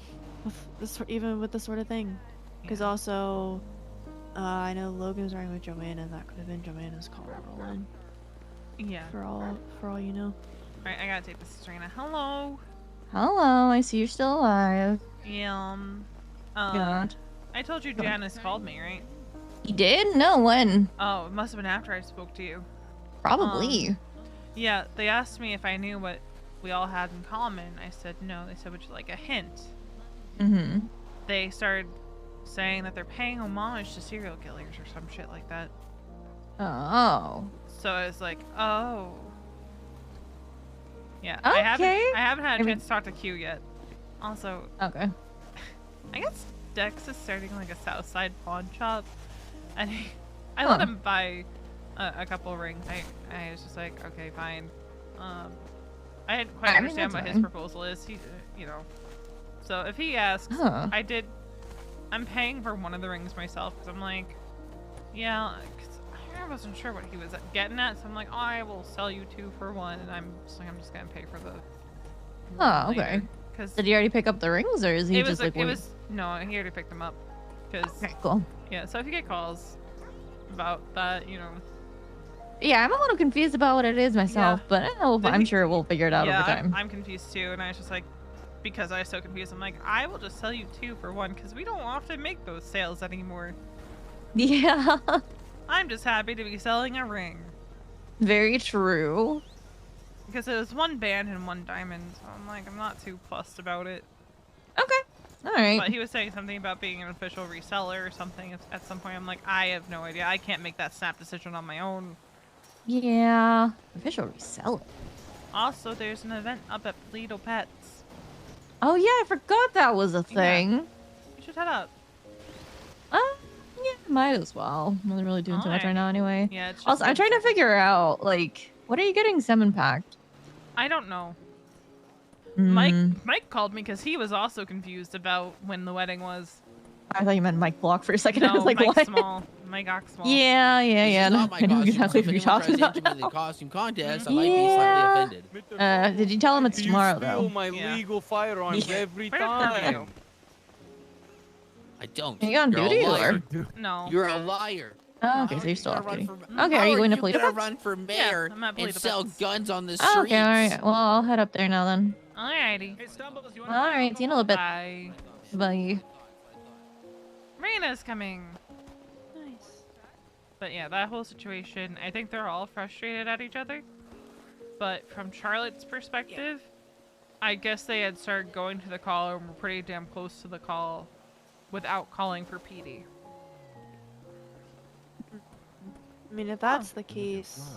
Even with this sort of thing. Because also, I know Logan's riding with Joanna, and that could have been Joanna's call to roll in. Yeah. For all you know. Alright, I gotta take this to Serena. Hello. Hello, I see you're still alive. Yeah. God. I told you Janice called me, right? You did? No, when? Oh, it must have been after I spoke to you. Probably. Yeah, they asked me if I knew what we all had in common. I said no. They said, would you like a hint? Mm-hmm. They started saying that they're paying homage to serial killers or some shit like that. Oh. So I was like, oh. Yeah, Okay. I haven't had a chance to talk to Q yet. Also, okay. I guess Dex is starting like a Southside pawn shop, and I let him buy a couple rings. I was just like, okay, fine. I didn't quite understand what his proposal is. He, you know. So if he asks, I'm paying for one of the rings myself because I'm like, yeah, 'cause I wasn't sure what he was getting at. So I'm like, oh, I will sell you 2 for 1, and I'm just gonna pay for the. Oh, okay. Did he already pick up the rings, or is he just like? No, he already picked them up. Okay, cool. Yeah, so if you get calls about that, you know. Yeah, I'm a little confused about what it is myself, but I'm sure we'll figure it out over time. I'm confused too, and I was just like, because I was so confused, I'm like, I will just sell you 2 for 1 because we don't often make those sales anymore. Yeah. I'm just happy to be selling a ring. Very true. Because it was 1 band and 1 diamond, so I'm like, I'm not too fussed about it. Okay. Alright. But he was saying something about being an official reseller or something at some point. I'm like, I have no idea. I can't make that snap decision on my own. Yeah. Official reseller. Also, there's an event up at Lido Pets. Oh yeah, I forgot that was a thing. Yeah. You should head up. Yeah, might as well. I'm not really doing too much right now anyway. Yeah, it's just also, I'm trying to figure out, like, what are you getting salmon packed? I don't know. Mike called me because he was also confused about when the wedding was. I thought you meant Mike Block for a second. I No, was like, Mike what? Small. Mike Oxmall. Yeah. This is No, not my I know costume, exactly so what if you're anyone talking tries to about. enter me in the costume contest, I might be slightly offended. Did you tell him it's tomorrow though? my legal firearms every time. I don't. Are you on You're duty a liar. or? No. You're a liar. Oh, okay, so you're still You're off gonna duty. run for- Okay, How are you going to you Polito gonna Pets? run for mayor I'm at and Polito sell Pets. guns on the Oh, streets? okay, alright. Well, I'll head up there now then. Alrighty. Alright, see you in a little bit. Bye. Bye. Marina's coming. Nice. But yeah, that whole situation, I think they're all frustrated at each other. But from Charlotte's perspective, I guess they had started going to the call and were pretty damn close to the call without calling for PD. I mean, if that's the case,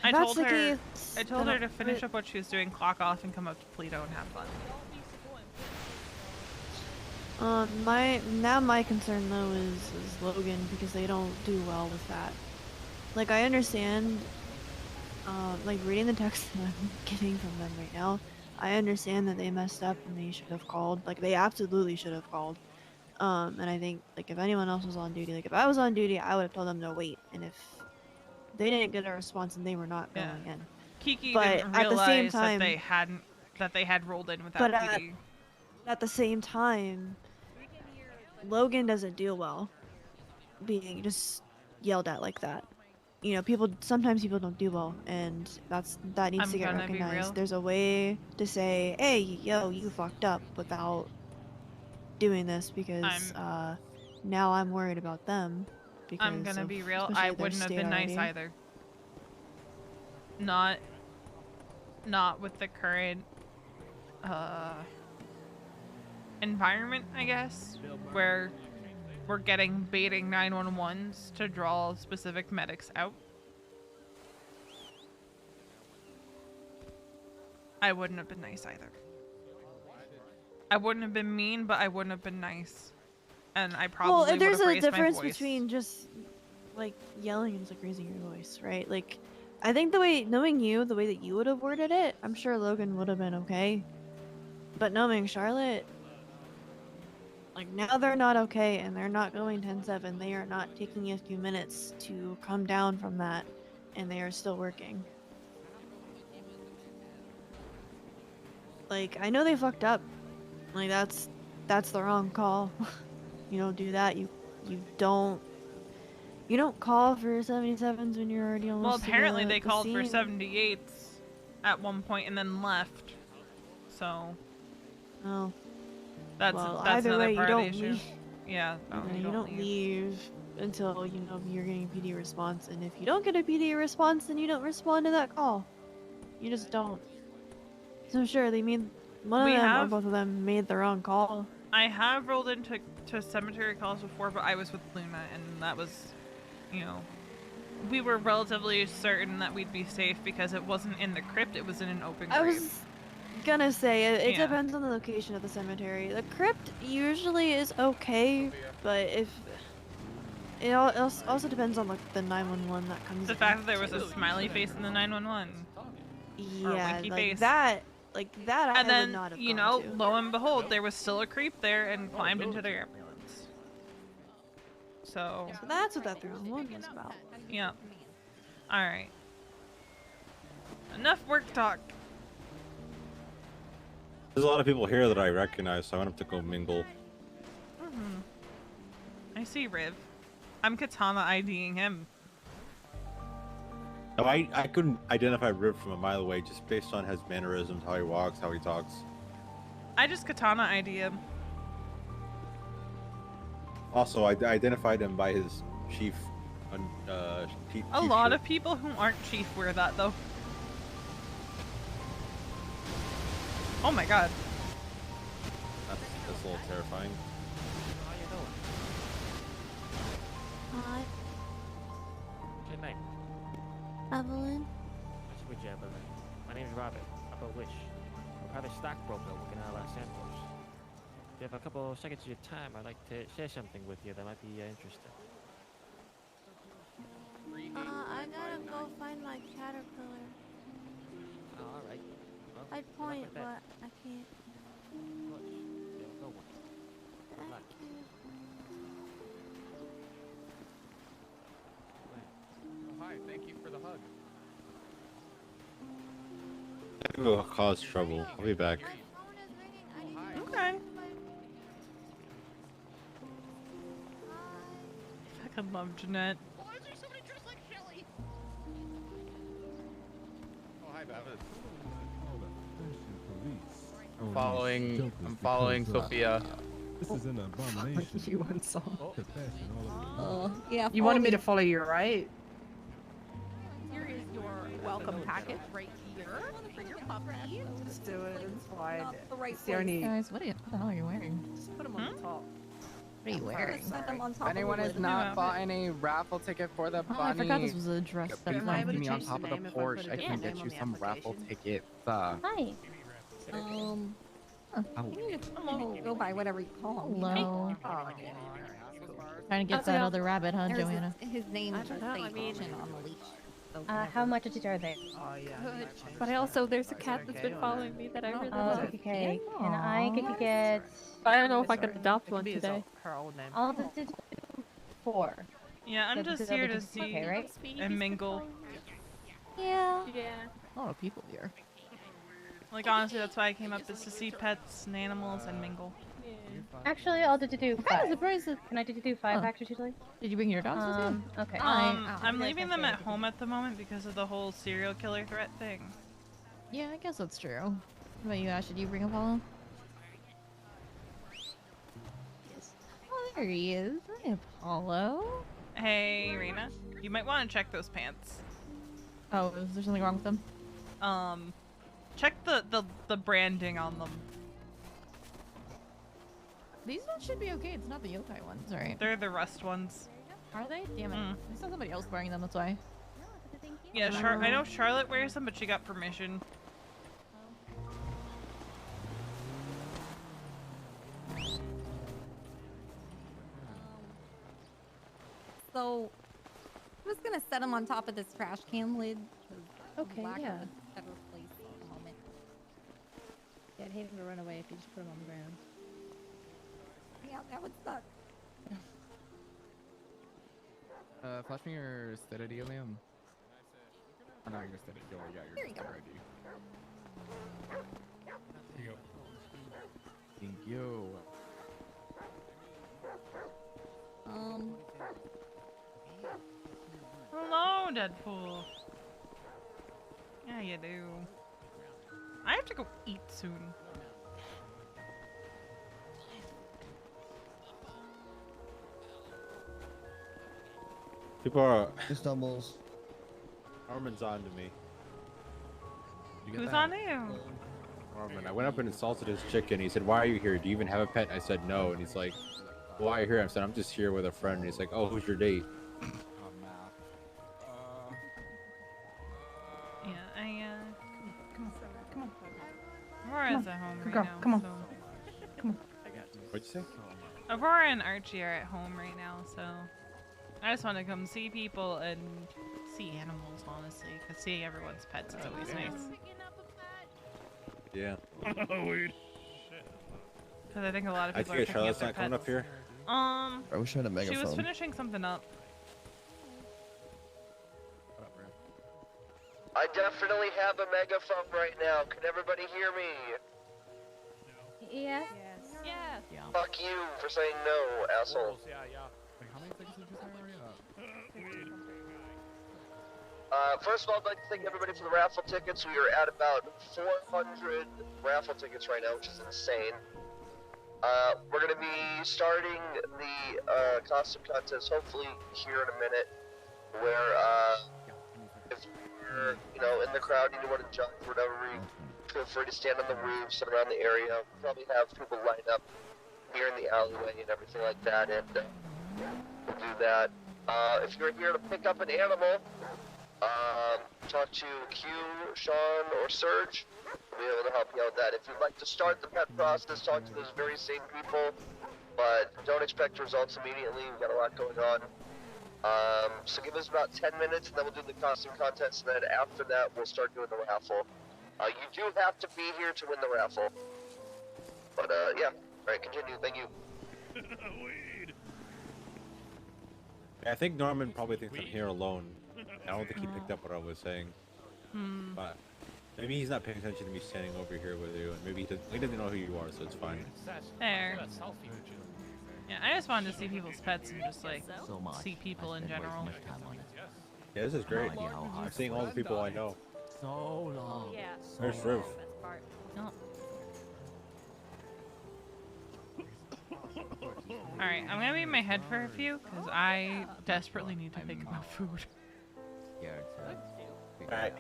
I That's told the her. case, I told then her to finish up what she was doing, clock off, and come up to Polito and have fun. my concern though is Logan, because they don't do well with that. Like, I understand, like reading the text that I'm getting from them right now, I understand that they messed up and they should have called. Like, they absolutely should have called. And I think, like, if anyone else was on duty, like if I was on duty, I would have told them to wait. And if they didn't get a response, and they were not going in. Kiki But didn't at the same realize time, that they had rolled in without but PD. at the same time, Logan doesn't do well being just yelled at like that. You know, sometimes people don't do well, and that needs I'm to get gonna be real. recognized. There's a way to say, hey, yo, you fucked up, without doing this, because now I'm worried about them. Because I'm gonna be real, especially I their wouldn't have state been nice already. either. Not with the current environment, I guess, where we're getting baiting 911s to draw specific medics out. I wouldn't have been nice either. I wouldn't have been mean, but I wouldn't have been nice. And I probably would there's have a raised my difference voice. between just like yelling and just like raising your voice, right? Like, I think knowing you, the way that you would have worded it, I'm sure Logan would have been okay. But knowing Charlotte, like, now they're not okay, and they're not going 10-7. They are not taking a few minutes to come down from that, and they are still working. Like, I know they fucked up. Like, that's the wrong call. You don't do that. You don't call for 77s when you're already almost. Well, to apparently the they called for scene. 78s at one point and then left. So. Oh. That's Well, that's either another way, part you of the don't issue. leave. Yeah. You don't leave until you're getting a PD response, and if you don't get a PD response, then you don't respond to that call. You just don't. So sure, they made one of them or both of them made the wrong call. I have rolled into cemetery calls before, but I was with Luna, and that was, we were relatively certain that we'd be safe because it wasn't in the crypt; it was in an open grave. I was gonna say it depends on the location of the cemetery. The crypt usually is okay, but if it also depends on like the 911 that comes. The fact that there was a smiley face in the 911. Or a Yeah, winky like face. that. I And then, would not have gone to. lo and behold, there was still a creep there and climbed into their ambulance. So that's what that 311 was about. Yeah. Alright. Enough work talk. There's a lot of people here that I recognize, so I went up to go mingle. I see Riv. I'm Katana IDing him. No, I couldn't identify Riv from a mile away just based on his mannerisms, how he walks, how he talks. I just Katana ID him. Also, I identified him by his chief. A lot of people who aren't chief wear that though. Oh my god. That's a little terrifying. Hi, Good night. Evelyn. Nice to meet you, Evelyn. My name's Robert. I'm a Wish. I'm a private stockbroker working out of Los Santos. If you have a couple of seconds of your time, I'd like to share something with you that might be interesting. I gotta go find my caterpillar. Oh, alright. might, with but that. I can't. Push. Yeah, go one. Good luck. Oh, hi, thank you for the hug. We'll cause trouble. I'll be back. Okay. Fucking love Jeanette. Why is there somebody dressed like Shelly? Oh, hi, Babbitt. I'm following Sophia. This is an abomination. You want some? Oh, yeah. You wanted me to follow you, right? Here is your welcome package right here for your puppy. Just do it. It's fine. The right place. Guys, what the hell are you wearing? Just put them on the top. What are you wearing? Set them on If top of anyone the has lid. not bought any raffle ticket for the Oh, bunny, I forgot this was a dress up please one. come to me on top of the porch. I can get you some raffle tickets. Hi. Go by whatever you call him. Hello. Oh, Trying to get that other rabbit, huh, Joanna? His name I is don't know, I mean- on the leash. So How much are they? Oh, yeah. But I also, there's a cat that's been following me that I really love. okay. And I get to get. I don't know if I could adopt one today. Her old name. I'll just do 4. Yeah, I'm So just this is here other to just- see okay, right? and mingle. Yeah. A lot of people here. Like honestly, that's why I came up is to see pets and animals and mingle. Actually, I'll do 5. surprised that. Can I do 5 Oh. actually? Did you bring your dogs with you? Okay. I'm leaving them at home at the moment because of the whole serial killer threat thing. Yeah, I guess that's true. What about you, Ash? Did you bring Apollo? Oh, there he is. Hi, Apollo. Hey, Rena, you might want to check those pants. Oh, is there something wrong with them? Check the branding on them. These ones should be okay. It's not the yokai ones, right? They're the rust ones. Are they? Damn it. Mm. I saw somebody else wearing them, that's why. Yeah, I know Charlotte wears them, but she got permission. So, I'm just gonna set them on top of this trash can lid. Okay, lack of yeah. a better place at the moment. Yeah, I'd hate him to run away if you just put him on the ground. Yeah, that would suck. Flash me your state ID, ma'am. Or not your state ID, yeah, There your you go. state ID. Here you go. Thank you. Hello, Deadpool. Yeah, you do. I have to go eat soon. People are. He stumbles. Armin's on to me. Who's on you? Armin. I went up and insulted his chicken. He said, "Why are you here? Do you even have a pet?" I said, "No." And he's like, "Why are you here?" I said, "I'm just here with a friend." And he's like, "Oh, who's your date?" Yeah, come on. Aurora's at home right now. Come on. So. What'd you say? Aurora and Archie are at home right now, so I just want to come see people and see animals, honestly, because seeing everyone's pets is always nice. Yeah. Because I think a lot of I people are think picking up Charlotte's their not coming pets. up here. I wish I had a She was megaphone. finishing something up. I definitely have a megaphone right now. Can everybody hear me? Yes. Yes. Fuck you for saying no, asshole. Yeah. Like, how many things did you say already? First of all, I'd like to thank everybody for the raffle tickets. We are at about 400 raffle tickets right now, which is insane. We're going to be starting the costume contest hopefully here in a minute, where if you're, in the crowd, you want to jump for whatever reason, feel free to stand on the roofs and around the area. We'll probably have people line up here in the alleyway and everything like that, and we'll do that. If you're here to pick up an animal, talk to Q, Sean, or Serge. We'll be able to help you out with that. If you'd like to start the pet process, talk to those very same people, but don't expect results immediately. We've got a lot going on. So give us about 10 minutes, and then we'll do the costume contest, and then after that, we'll start doing the raffle. You do have to be here to win the raffle. But yeah. All right, continue. Thank you. I think Norman probably thinks I'm here alone. I don't think he picked up what I was saying. But maybe he's not paying attention to me standing over here with you, and maybe he doesn't know who you are, so it's fine. Fair. Yeah, I just wanted to see people's pets and just like see people in general. Yeah, this is great. I'm seeing all the people I know. So long. Yeah. There's Riv. Oh. Alright, I'm gonna be in my head for a few because I desperately need to think about food. Alright.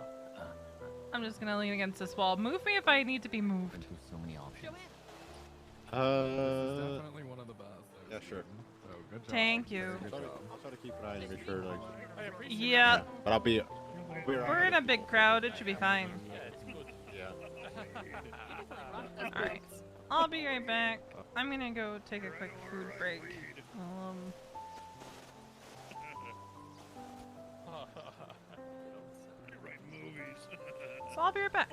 I'm just gonna lean against this wall. Move me if I need to be moved. So many options. Definitely one of the best. Yeah, sure. So good job. Thank you. I'll try to keep an eye on you, make sure, like... Yeah. But I'll be... We're in a big crowd. It should be fine. Yeah. Alright. I'll be right back. I'm gonna go take a quick food break. So I'll be right back.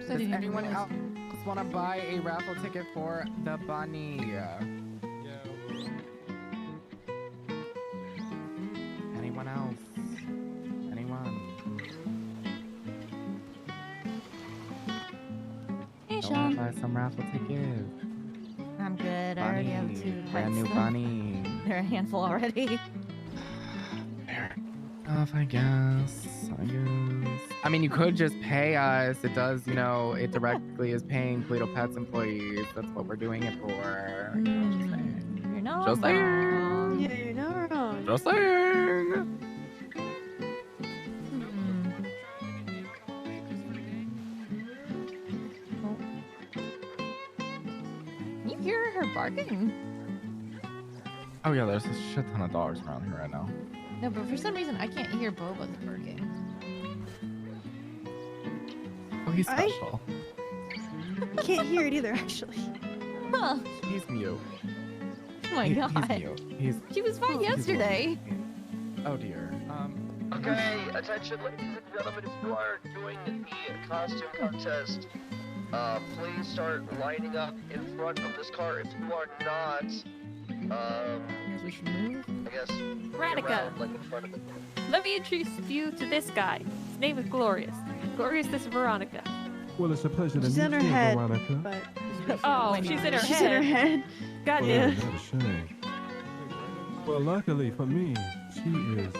Does anyone else want to buy a raffle ticket for the bunny? Anyone else? Anyone? Hey, I Sean. want to buy some raffle tickets. I'm good. I already have Bunny, 2 brand new pets. bunny. They're a handful already. I guess. I mean, you could just pay us. It does, you know, it directly is paying Toledo Pets employees. That's what we're doing it for. You know, just saying. You're not Just saying. wrong. Yeah, you're not wrong. Just saying. You hear her barking? Oh yeah, there's a shit ton of dogs around here right now. No, but for some reason I can't hear Boba's barking. Oh, he's special. I can't hear it either, actually. Huh. He's mute. Oh my god. He's mute. She was fine yesterday. Oh dear. Okay, attention ladies and gentlemen, if you are doing the costume contest, please start lining up in front of this car. If you are not, we should move. I guess, Veronica. around, like in front of it. Let me introduce you to this guy. His name is Glorious. Glorious, this is Veronica. Well, it's a pleasure to She's meet in her you, head, Veronica. but Oh, she's in her she's head. in her head. God Well, damn. that's a shame. Well, luckily for me, she is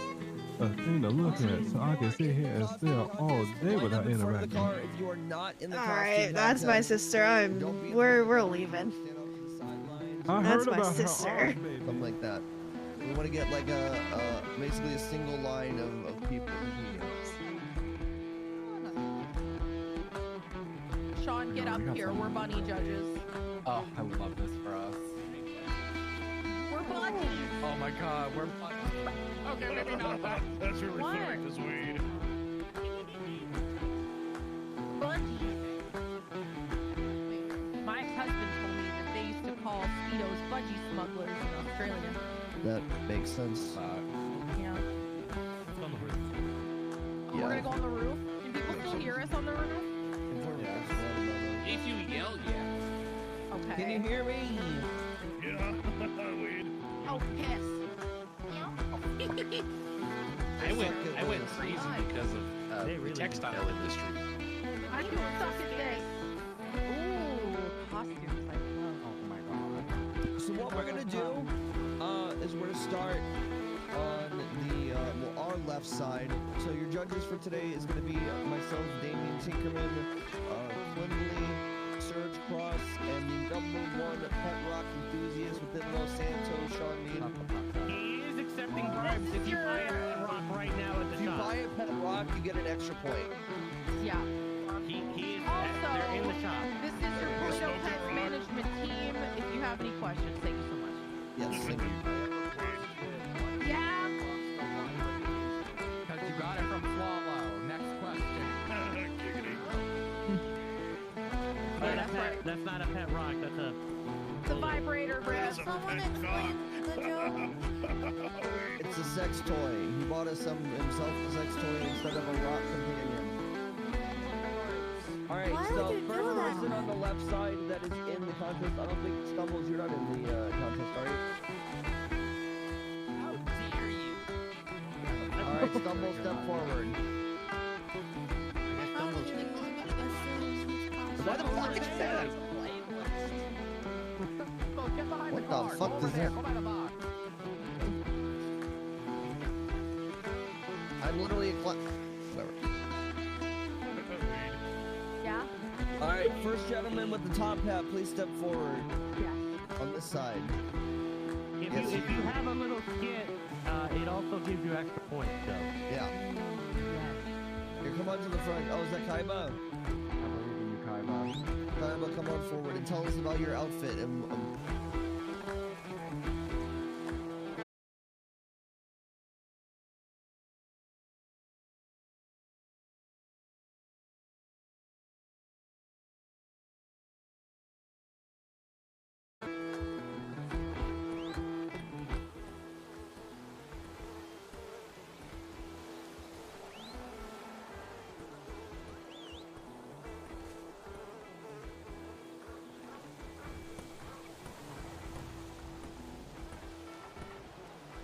a thing to look at, so I can sit here and stare all day without interacting. If you are not in the All right, that's my sister. We're leaving. I That's heard my about sister. Something like that. We want to get like basically a single line of people. Sean, get up here. We're bunny judges. Oh, I love this for us. We're bunnies. Oh my god, we're Okay, maybe not. That's really funny because weed. My husband told me that they used to call Speedos budgies. energy smugglers in Australia. That makes sense. Yeah. Let's go on the roof. We're gonna go on the roof. Can people still hear us on the roof? If you yell, yeah. Okay. Can you hear me? Yeah, weed. Oh, piss. I went crazy because of the textile industry. I do suck at this. Ooh, costumes. I love. Oh my god. So what we're gonna do is we're gonna start on the our left side. So your judges for today is gonna be myself, Damien Tinkerman, Quinley, Serge Cross, and the #1 pet rock enthusiast within Los Santos, Sean Needham. He is accepting bribes if you buy a pet rock right now at the If you shop. buy a pet rock, you get an extra point. Yeah. He is Also, they're in the shop. This is your Pluto Pets management team. If you have any questions, thank you so much. Yes, thank you. Yeah. Because you got it from Swallow. Next question. That's not a pet rock. That's a. It's a vibrator, Brad. Someone explain the joke. It's a sex toy. He bought himself a sex toy instead of a rock companion. Alright, Why so would you do first that? person on the left side that is in the contest, I don't think Stumbles, you're not in the contest, are you? How dare you? Alright, Stumbles, step forward. Why the fuck is that? What the fuck is that? I'm literally a whatever. Yeah. Alright, first gentleman with the top hat, please step forward. Yeah. On this side. If Yes. you have a little skit, it also gives you extra points, though. Yeah. Here, come on to the front. Oh, is that Kaiba? I believe in you, Kaiba. Kaiba, come on forward and tell us about your outfit. And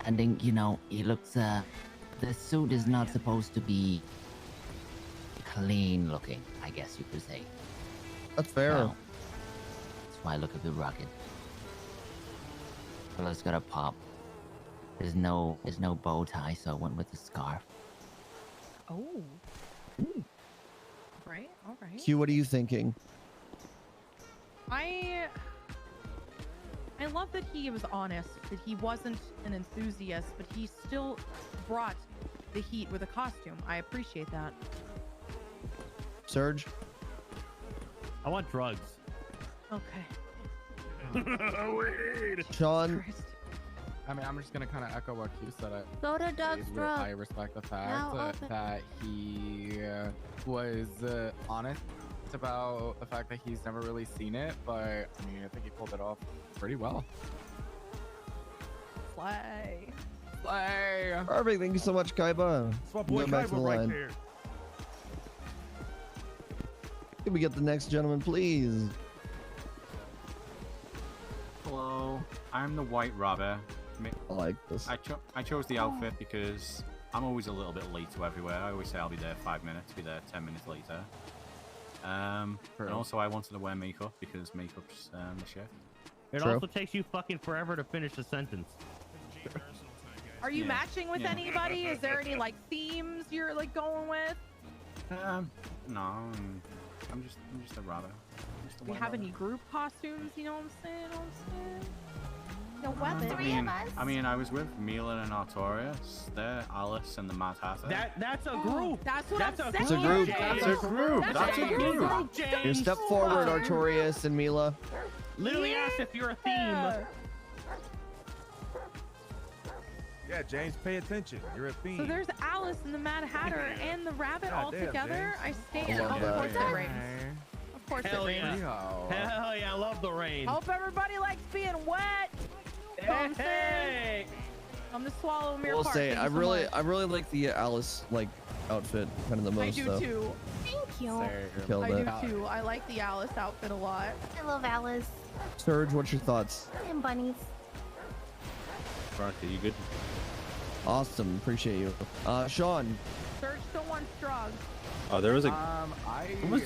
I think, you know, it looks, the suit is not supposed to be clean looking, I guess you could say. that's fair. Well, that's why I look a bit rugged. Color's got a pop. There's no bow tie, so I went with the scarf. Oh. Right. All right. Q, what are you thinking? I love that he was honest, that he wasn't an enthusiast, but he still brought the heat with a costume. I appreciate that. Serge? I want drugs. Okay. Weed. Sean? I mean, I'm just gonna kind of echo what Q said. Soda Dog's drug. I respect the fact Now open. that he was honest about the fact that he's never really seen it, but I mean, I think he pulled it off pretty well. Slay. Slay. Perfect. Thank you so much, Kaiba. That's my boy Going back to the Kaiba right line. there. Can we get the next gentleman, please? Hello, I'm the White Robber. I like this. I chose the outfit because I'm always a little bit late to everywhere. I always say I'll be there 5 minutes, be there 10 minutes later. And also I wanted to wear makeup because makeup's the shift. It True. also takes you fucking forever to finish a sentence. Are you Yeah. matching with Yeah. anybody? Is there any like themes you're like going with? No, I'm just a robber. Just a Do you white have robber. any group costumes? You know what I'm saying? The weapon. I mean, I was with Mila and Artorias. They're Alice and the Mad Hatter. That's a group. That's what That's I'm a saying. It's a group. James. That's a group. That's a group. Here, step forward, Artorias and Mila. Literally asked if you're a theme. Yeah, James, pay attention. You're a theme. So there's Alice and the Mad Hatter and the rabbit all Goddamn, together. James. I stand. I love Of that. course it rains. Of course Hell it rains. yeah. Hell yeah, I love the rain. Hope everybody likes being wet. I'm saying? I'm the swallow mirror We'll part. say Thank I you so really much. like the Alice like outfit kind of the most I do though. too. Thank you. Killed I it. do too. I like the Alice outfit a lot. I love Alice Surge, what's your thoughts? and bunnies. Veronica, you good? Awesome, appreciate you. Sean. Surge still wants strong. Oh, there was a. I someone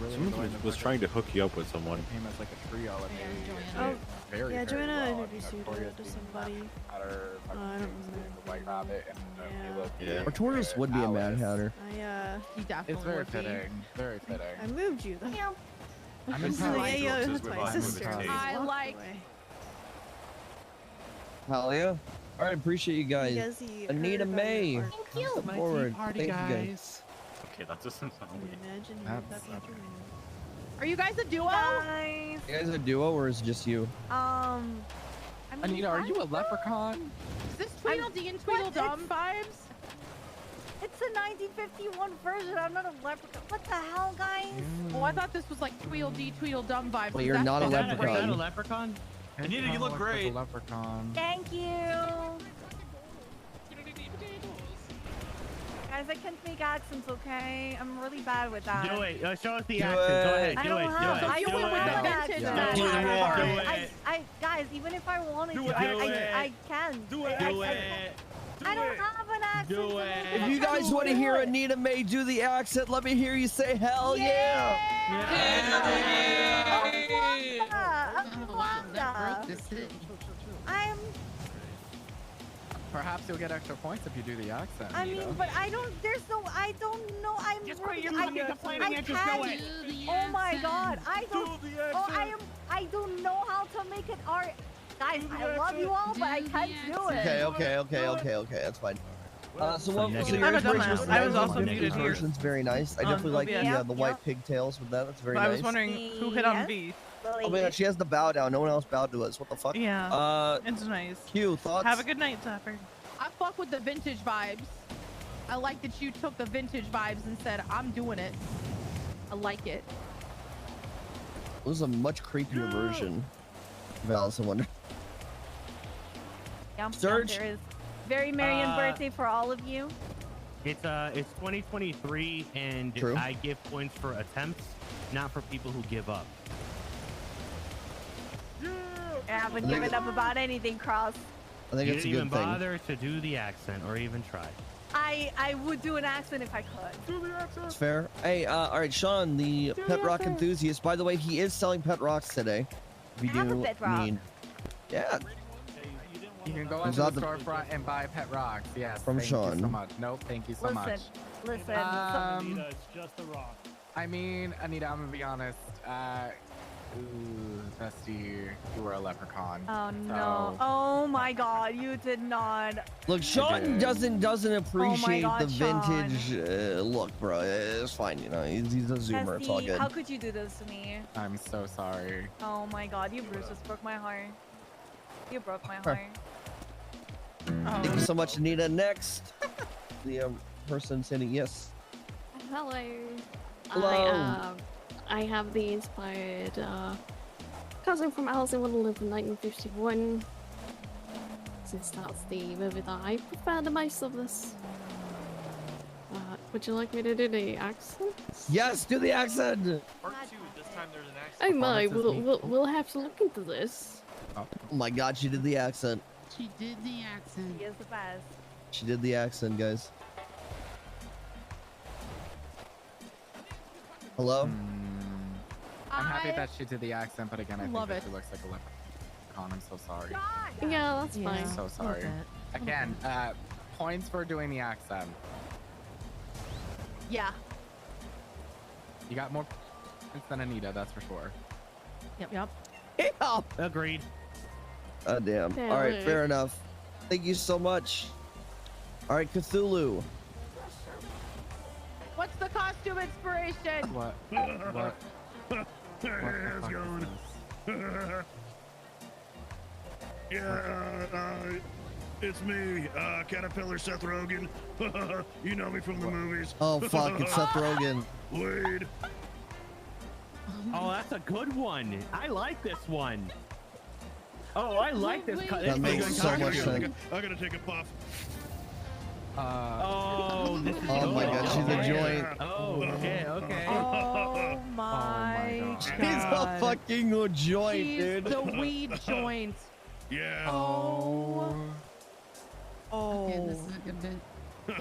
really was trying to hook you up with someone. Came as like a trio and they Oh, did very, yeah, very Joanna well. introduced you to somebody. I don't remember. The White Rabbit and the Yeah. Artorias would be a Mad Hatter. He definitely It's very would be. fitting. Very fitting. I moved you though. Yeah. I'm Yeah, impressed. yeah, Drugs that's with my Ivan with sister. a K. I Walked like. away. Hell yeah. All right, appreciate you guys. Because he Anita heard about May. your art. Thank you. Step forward. Party, Thank you guys. guys. Okay, that doesn't sound weird. Imagine That's you got Are you guys a duo? Guys, You guys a duo or is it just you? I mean, Anita, are you a leprechaun? Is this Tweedledee and Tweedledum vibes? it's a 1951 version. I'm not a leprechaun. What the hell, guys? Oh, I thought this was like Tweedledee, Tweedledum vibes. Well, Is you're that not a the- leprechaun. Is that a leprechaun? Anita, you look great. A leprechaun. Thank you. Guys, I can't make accents, okay? I'm really bad with that. Do it. Show us the Do accent. Go it. ahead. I Do don't it. have. Do I it. don't Do have it. that vintage accent. Do it. I, guys, even if I wanted Do to, it. I can't. Do it. I, Do I, it. I don't have an accent. Do to it. make If you guys want to do hear it. Anita May do the accent, let me hear you say hell yeah. I'm. Perhaps you'll get extra points if you do the accent. I mean, Anita. but I don't. There's no. I don't know. I'm. Just quit really, your fucking complaining and just do it. Oh my god! I don't. Oh, I am. I don't know how to make it art. Guys, I love you all, but I can't do it. Okay. That's fine. So what? So negative. your I'm a inspiration dumbass. was I was the also 50s muted here. version's very nice. I definitely like OBS. the white pigtails with that. That's very I nice. was wondering who hit on V. Oh my god, she has the bow down. No one else bowed to us. What the fuck? Yeah. It's nice. Q, thoughts? Have a good night, Zapper. I fuck with the vintage vibes. I like that you took the vintage vibes and said, I'm doing it. I like it. This is a much creepier version of Alice in Wonderland. Yep, Surge? there is. Very merry birthday for all of you. It's 2023, and True. I give points for attempts, not for people who give up. I haven't given up about anything, Cross. I think You it's a didn't good even thing. bother to do the accent or even try. I would do an accent if I could. That's fair. Hey, all right, Sean, the pet rock enthusiast. By the way, he is selling pet rocks today. If you I have a do pet rock. need, yeah, You can go He's into not the the- storefront and buy pet rocks. Yes. From thank Sean. You so much. Nope. Thank you so much. Listen. It's just a rock. I mean, Anita, I'm gonna be honest. Ooh, Dusty, you were a leprechaun. Oh no! So- Oh my God! You did not. look, Sean doesn't appreciate God, the vintage look, bro. It's fine, you know. He's a zoomer. It's all Esty, good. how could you do this to me? I'm so sorry. Oh my God! You just broke my heart. You broke my heart. Thank you so much, Anita. Next, the person saying yes. Hello. Hello. I have the inspired cousin from Alice in Wonderland from 1951. Since that's the movie that I prefer the most of this. Would you like me to do the accent? Yes, do the accent. Part 2, this time there's an accent. Oh my, Performances we'll have to look into this. Oh my god, she did the accent. She did the accent. He is the best. She did the accent, guys. Hello? I'm happy that she did the accent, but again, I think Love that it. she looks like a leprechaun. I'm so sorry. Yeah, that's Yeah. fine. I'm so sorry. Again, points for doing the accent. Yeah. You got more points than Anita, that's for sure. Yep. Yeah. Agreed. Oh, damn. Damn All right, it. fair enough. Thank you so much. All right, Cthulhu. What's the costume inspiration? What? What? Hey, how's it going? It's me, Caterpillar Seth Rogen. You know me from the movies. Oh, fuck, it's Seth Rogen. Wade. Oh, that's a good one. I like this one. Oh, I like this. That makes so much sense. I'm gonna take a puff. Oh, this is Oh my god, she's a joint. Oh, okay, okay. Oh my god. She's a fucking joint, She's dude. the weed joint. Yeah. Oh. Okay, this is a good bit.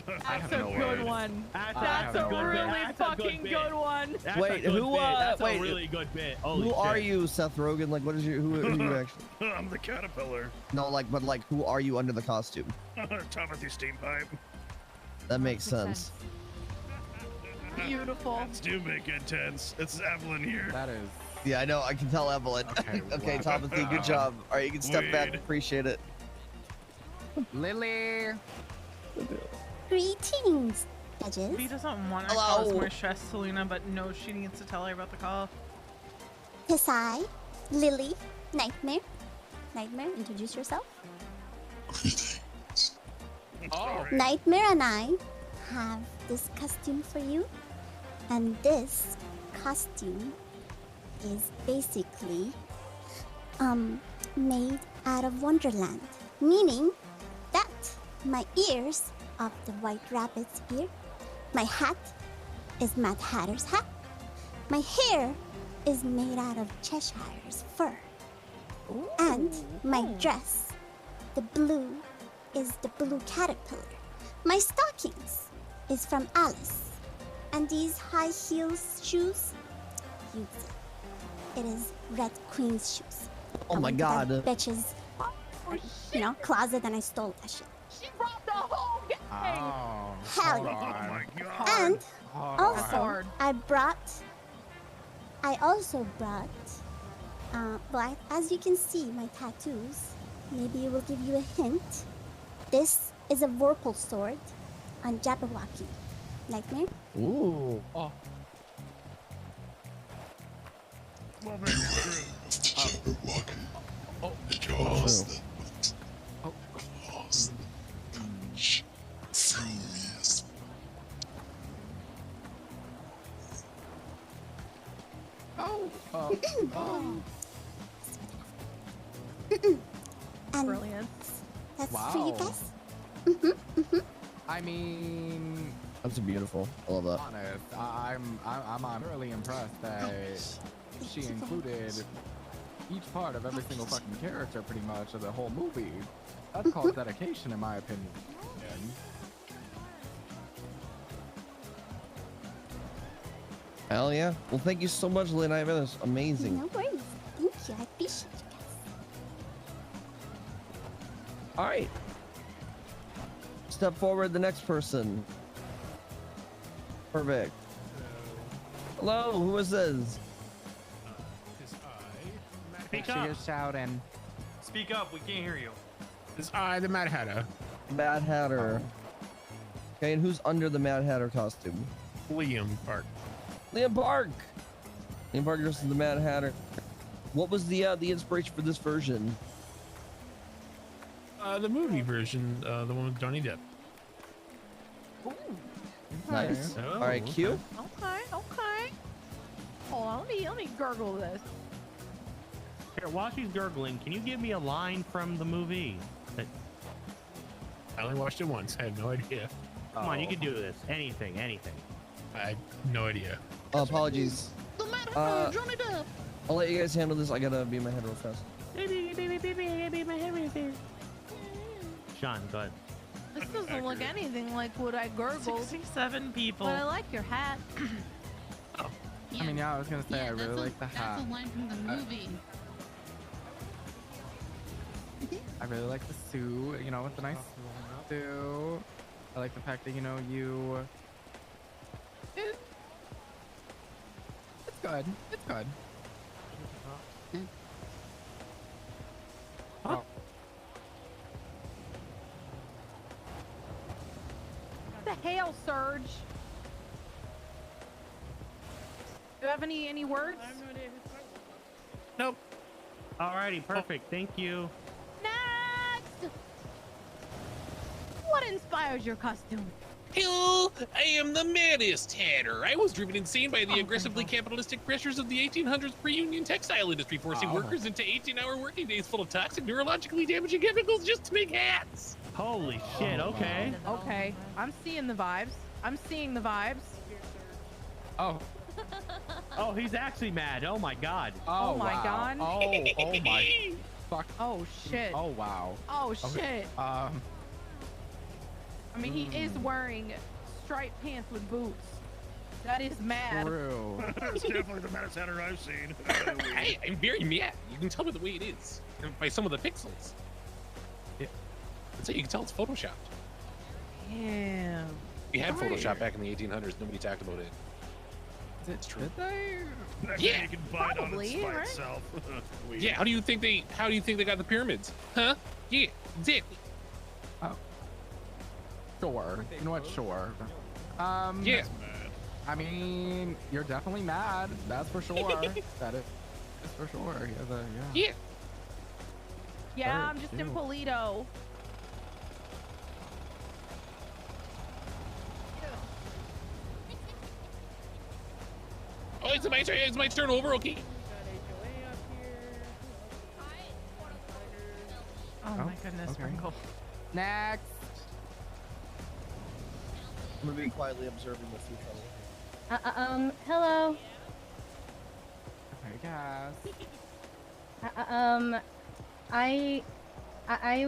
That's a good one. That's a really fucking good one. Wait, who? That's wait, a really good bit. who are you, Seth Rogen? Like, what is your? Who are you actually? I'm the caterpillar. No, like, but like, who are you under the costume? Timothy Steampipe. That makes sense. Beautiful. It's do make it tense. It's Evelyn here. That is. Yeah, I know. I can tell Evelyn. Okay, Timothy, good job. All right, you can step back. Weed. Appreciate it. Lily. Greetings, judges. He doesn't want to cause more stress to Luna, but no, she needs to tell her about the call. Kasai, Lily, Nightmare. Nightmare, introduce yourself. Oh. Nightmare and I have this costume for you, and this costume is basically made out of Wonderland, meaning that my ears of the White Rabbit's ear, my hat is Mad Hatter's hat, my hair is made out of Cheshire's fur, and my dress, the blue, is the blue caterpillar. My stockings is from Alice, and these high heels shoes, it is Red Queen's shoes. Oh my god. Bitches, closet, and I stole that shit. She brought the whole game. Oh. Hell Oh yeah. my god. And also, Hard. I also brought, well, as you can see, my tattoos. Maybe it will give you a hint. This is a Vorpal sword on Jabberwocky. Nightmare? Ooh. Oh. Well, very true. Oh. Because furious. Oh. Oh. And Brilliant. that's Wow. for you guys. I mean, that's beautiful. I love that. honest, I'm really impressed that she included each part of every single fucking character, pretty much, of the whole movie. That's called dedication, in my opinion. Hell yeah. Well, thank you so much, Lynn. That was amazing. No worries. Thank you. I appreciate you guys. All right. Step forward, the next person. Perfect. Hello, who is this? Speak She up. is shouting. Speak up, we can't hear you. It's I, the Mad Hatter. Mad Hatter. Okay, and who's under the Mad Hatter costume? Liam Park. Liam Park. Liam Park dressed as the Mad Hatter. What was the inspiration for this version? The movie version, the one with Johnny Depp. Nice. Oh, All right, Q. Okay. Hold on, let me gurgle this. Here, while she's gurgling, can you give me a line from the movie? I only watched it once. I have no idea. Come on, you can do this. Anything. I have no idea. Apologies. I'll let you guys handle this. I gotta be in my head real fast. Sean, go ahead. This doesn't look anything like what I gurgled. 67 people. But I like your hat. I mean, yeah, I was gonna say I really like the hat. That's a line from the movie. I really like the suit, with the nice suit. I like the fact that, you... It's good. It's good. Oh. The hail surge. Do you have any words? Nope. Alrighty, perfect. Thank you. Next! What inspires your costume? Hello, I am the maddest hatter. I was driven insane by the aggressively capitalistic pressures of the 1800s pre-union textile industry, forcing workers into 18-hour working days full of toxic, neurologically damaging chemicals just to make hats. Holy shit, okay. Okay, I'm seeing the vibes. I'm seeing the vibes. Oh. Oh, he's actually mad. Oh my god. Oh my god. Oh my fuck. Oh shit. Oh wow. Oh Okay, shit. I mean, he is wearing striped pants with boots. That is mad. True. That's definitely the maddest hatter I've seen. I'm very mad. You can tell by the way it is, and by some of the pixels. That's how you can tell it's photoshopped. Damn. We had Photoshop back in the 1800s. Nobody talked about it. It's true. Did they? Yeah. You can bite on Probably, it by right? itself. Weird. Yeah. How do you think they got the pyramids? Huh? Yeah. Exactly. Oh. Sure. You know what? Sure. Yeah. I mean, you're definitely mad. That's for sure. That is for sure. Yeah. Yeah, I'm just in Polito. Oh, it's my turn. It's my turn over. Okay. Oh my goodness, okay. Wrinkle. Next. I'm gonna be quietly observing the food trouble. Hello. Hey guys. I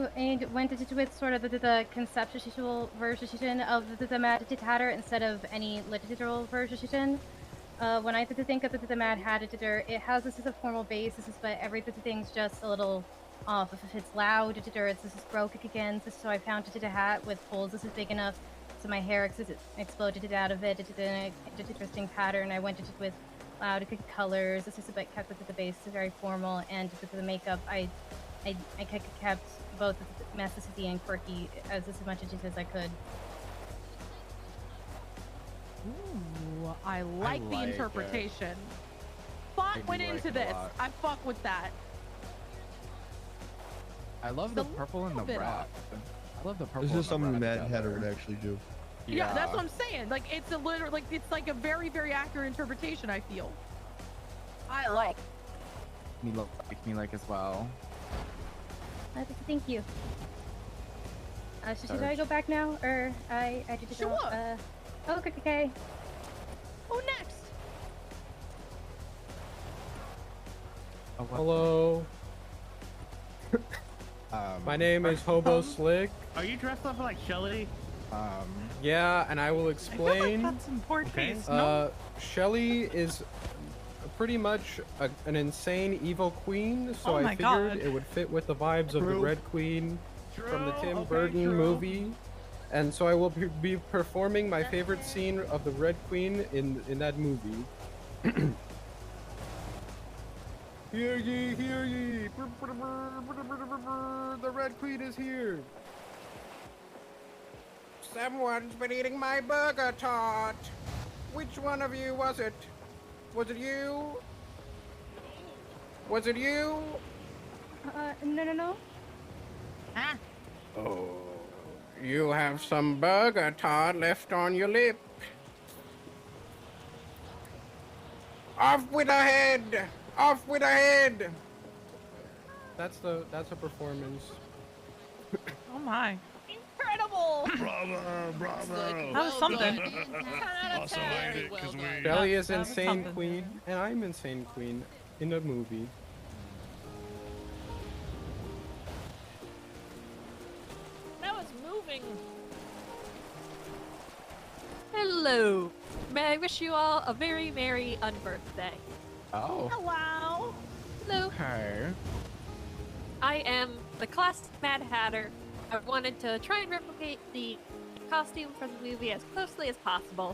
went to with sort of the conceptual version of the Mad Hatter instead of any literal version. When I think of the Mad Hatter, it has this as a formal basis, but everything's just a little off. If it's loud, it's broken again. So I found a hat with holes. This is big enough so my hair exploded out of it. It's an interesting pattern. I went with loud colors. This is a bit kept with the base, very formal, and with the makeup, I kept both messy and quirky as much as I could. Ooh, I like the like interpretation. I Thought do went like into it a this. lot. I fuck with that. I love the purple and the bit red. off. I love the purple. This and is the something red Mad together. Hatter would actually do. Yeah, that's what I'm saying. Like it's a literal, like it's like a very, very accurate interpretation. I feel. I like. Me like as well. Thank you. Should I go back now, or I did Sure. Oh, okay. Who next? Hello. My name is Hobo Slick. Are you dressed up like Shelly? Yeah, and I will I explain. feel like that's important. No. Shelly is pretty much an insane evil queen, so Oh I my figured God. it would fit with the vibes of the True. Red Queen from the Tim okay, Burton true. movie. And so I will be performing my favorite scene of the Red Queen in that movie. Hear ye, hear ye! The Red Queen is here! Someone's been eating my burger tart! Which one of you was it? Was it you? Was it you? No. Oh, you have some burger tart left on your lip. Off with her head! Off with her head! That's a performance. Oh my. Incredible. Bravo, bravo. That was something. Also, I did because we. Shelly is That was insane something. queen, and I'm insane queen in the movie. That was moving. Hello. May I wish you all a very merry unbirthday. Oh. Hello. Hello. Okay. I am the classic Mad Hatter. I wanted to try and replicate the costume from the movie as closely as possible.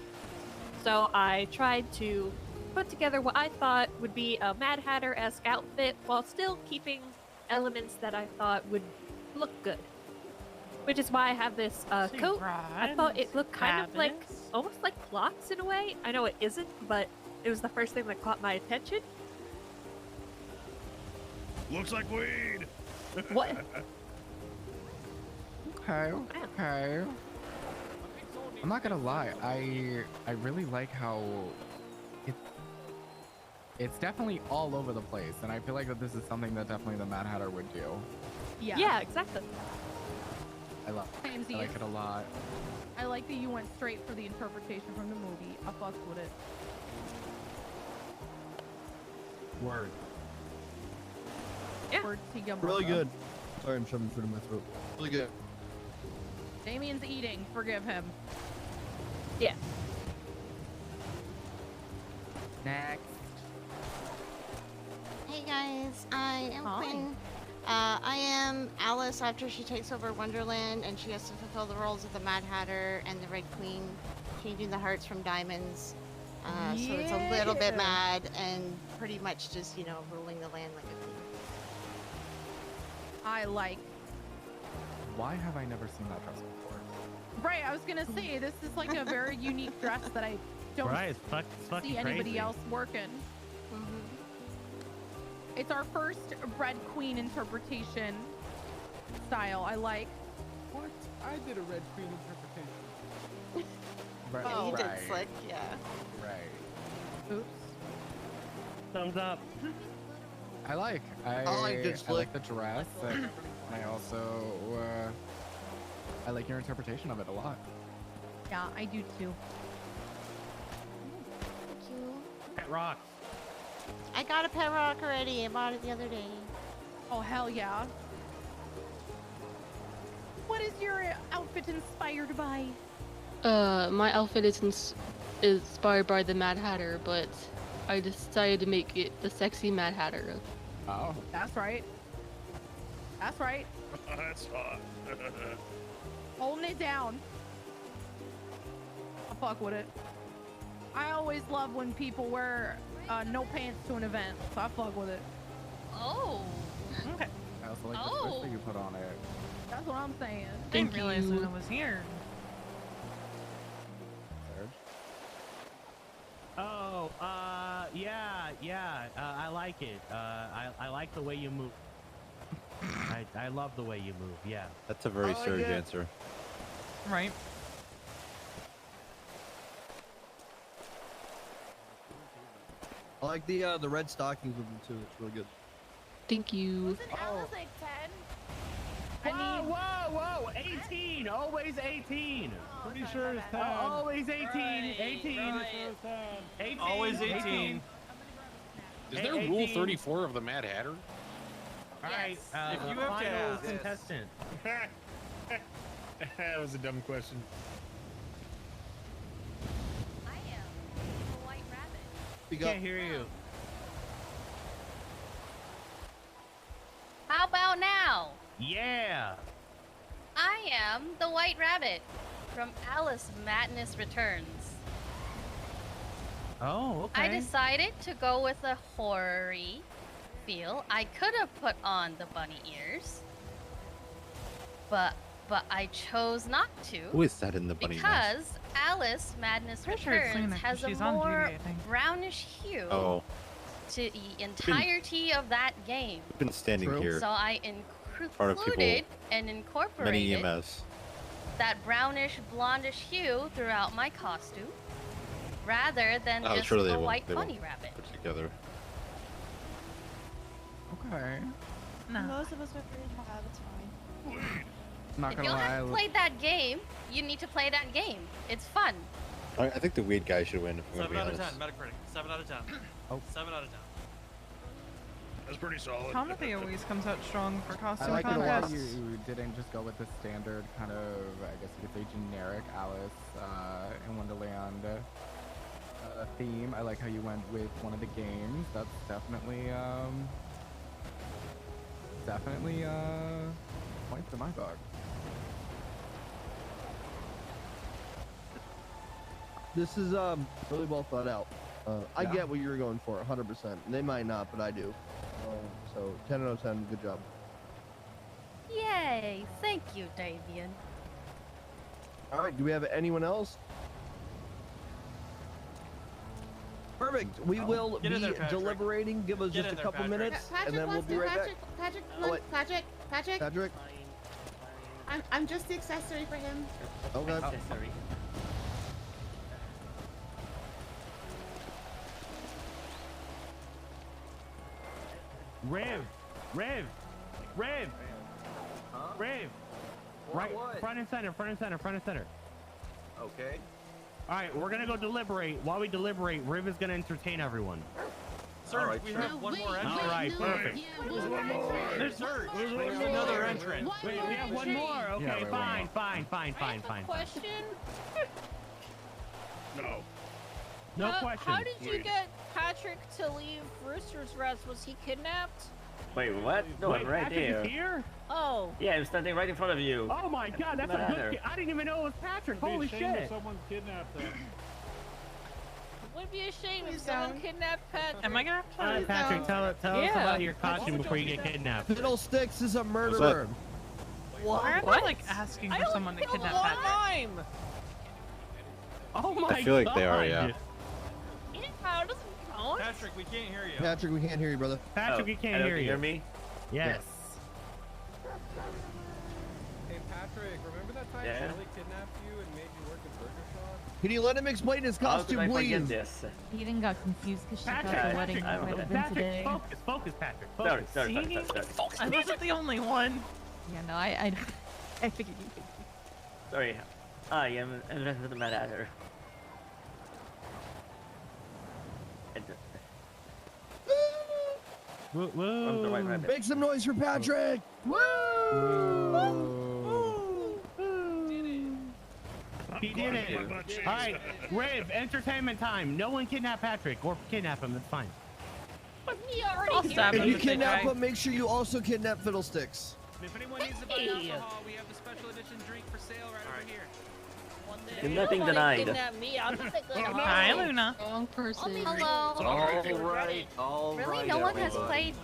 So I tried to put together what I thought would be a Mad Hatter-esque outfit while still keeping elements that I thought would look good. Which is why I have this coat. I thought it looked kind of like, almost like clocks in a way. I know it isn't, but it was the first thing that caught my attention. Looks like weed. What? Okay. Okay. I'm not gonna lie, I really like how it's definitely all over the place, and I feel like that this is something that definitely the Mad Hatter would do. Yeah. Yeah, exactly. I like it a lot. I like that you went straight for the interpretation from the movie. I fucked with it. Word. Yeah. Word to Yumbo. Really good. Sorry, I'm shoving food in my throat. Really good. Damien's eating. Forgive him. Yeah. Next. Hey guys, I am Quinn. I am Alice after she takes over Wonderland and she has to fulfill the roles of the Mad Hatter and the Red Queen, changing the hearts from diamonds. So it's a little bit mad and pretty much just, you know, ruling the land like a queen. I like. Why have I never seen that dress before? Right, I was gonna say this is like a very unique dress that I don't Right, it's fucking see anybody crazy. else working. It's our first Red Queen interpretation style. I like. What? I did a Red Queen interpretation. Right. Oh, you right. did slick, yeah. Right. Oops. Thumbs up. I like the dress, and I also I like your interpretation of it a lot. Yeah, I do too. Thank you. Pet rock. I got a pet rock already. I bought it the other day. Oh, hell yeah. What is your outfit inspired by? My outfit is inspired by the Mad Hatter, but I decided to make it the sexy Mad Hatter. Oh. That's right. That's right. That's hot. Holding it down. I'll fuck with it. I always love when people wear no pants to an event, so I fuck with it. Oh. Okay. I also like the twist that you put on it. That's what I'm saying. Thank I didn't realize you. that I was here. Oh, yeah. I like it. I like the way you move. I love the way you move. Yeah. That's a very Oh, Surge yeah. answer. Right. I like the red stockings with them too. It's really good. Thank you. Wasn't Alice like 10? Whoa! 18! Always 18! Pretty sure it's 10. Always 18! 18! 18! Always 18. Is there Hey, Rule 18. 34 of the Mad Hatter? Alright, If you the have to final ask. contestant. That was a dumb question. I am the White Rabbit. Can't hear you. How about now? Yeah! I am the White Rabbit from Alice Madness Returns. Oh, okay. I decided to go with a horror-y feel. I could have put on the bunny ears, but I chose not to. Who is that in the bunny mask? Because Alice Madness Pretty sure it's Returns Lena, 'cause has a she's on duty, more I think. brownish hue Oh, to the entirety of that game. I've been standing here. So I Part of people- included and Many incorporated EMS. that brownish blondish hue throughout my costume, rather than Oh, just surely they a won't- white they won't bunny rabbit. Put together. Okay. Most of us are free to have, it's fine. Not If gonna you lie. haven't played that game, you need to play that game. It's fun. I think the weed guy should win. If I'm 7 gonna out be of 10, honest. Metacritic. 7 out of 10. Oh. 7 out of 10. That's pretty solid. Timothy always comes out strong for I costume like it a lot contests. you didn't just go with the standard kind of, I guess you could say, generic Alice in Wonderland theme. I like how you went with one of the games. That's definitely points to my book. This is really well thought out. I Yeah. get what you're going for, 100%. They might not, but I do. So 10 out of 10, good job. Yay! Thank you, Davian. All right, do we have anyone else? Perfect. We will Get be in there, Patrick. deliberating. Give us Get just in a there, couple Patrick. minutes, Patrick and then we'll wants be to- right Patrick, back. Patrick, Oh, wait. Patrick, Patrick. Patrick? I'm just the accessory for him. Okay. Accessory. Riv. Right, What? front and center. Okay. All right, we're gonna go deliberate. While we deliberate, Riv is gonna entertain everyone. Sir, we have one more entrance. All right, perfect. There's one more. There's another entrance. Wait, we have one more. Okay, fine. Question? No question. How did you get Patrick to leave Rooster's Rest? Was he kidnapped? Wait, what? No, Wait, I'm right Patrick there. is here? Oh. Yeah, I'm standing right in front of you. Oh my God, that's a good. I didn't even know it was Patrick. Holy shit! Someone kidnapped them. It would be a shame if someone kidnapped Patrick. Am I gonna have to? Patrick, tell us about your costume before you get kidnapped. Fiddlesticks is a murderer. Why am I like asking for someone to kidnap Patrick? Oh my I feel like they are, yeah. How does it count? Patrick, we can't hear you. Patrick, we can't hear you, brother. Patrick, we can't hear you. Hear me? Yes. Hey Patrick, remember that time Shelly kidnapped you and made you work at Burger Shop? Can you let him explain his costume, please? Eden got confused because she thought Patrick, the wedding might have been today. Focus, Patrick. Focus. Sorry. I wasn't the only one. Yeah, no, I figured you could. Sorry. I am the Mad Hatter. Whoa. Make some noise for Patrick! He did it. All right, Riv, entertainment time. No one kidnap Patrick or kidnap him. That's fine. But he already If you kidnap him, make sure you also kidnap Fiddlesticks. If anyone needs to buy alcohol, we have the special edition drink for sale right over here. Nothing denied. Kidnap me. I'll just take like Hi, Luna. Wrong person. Hello. All Really? right, No one has everybody. played.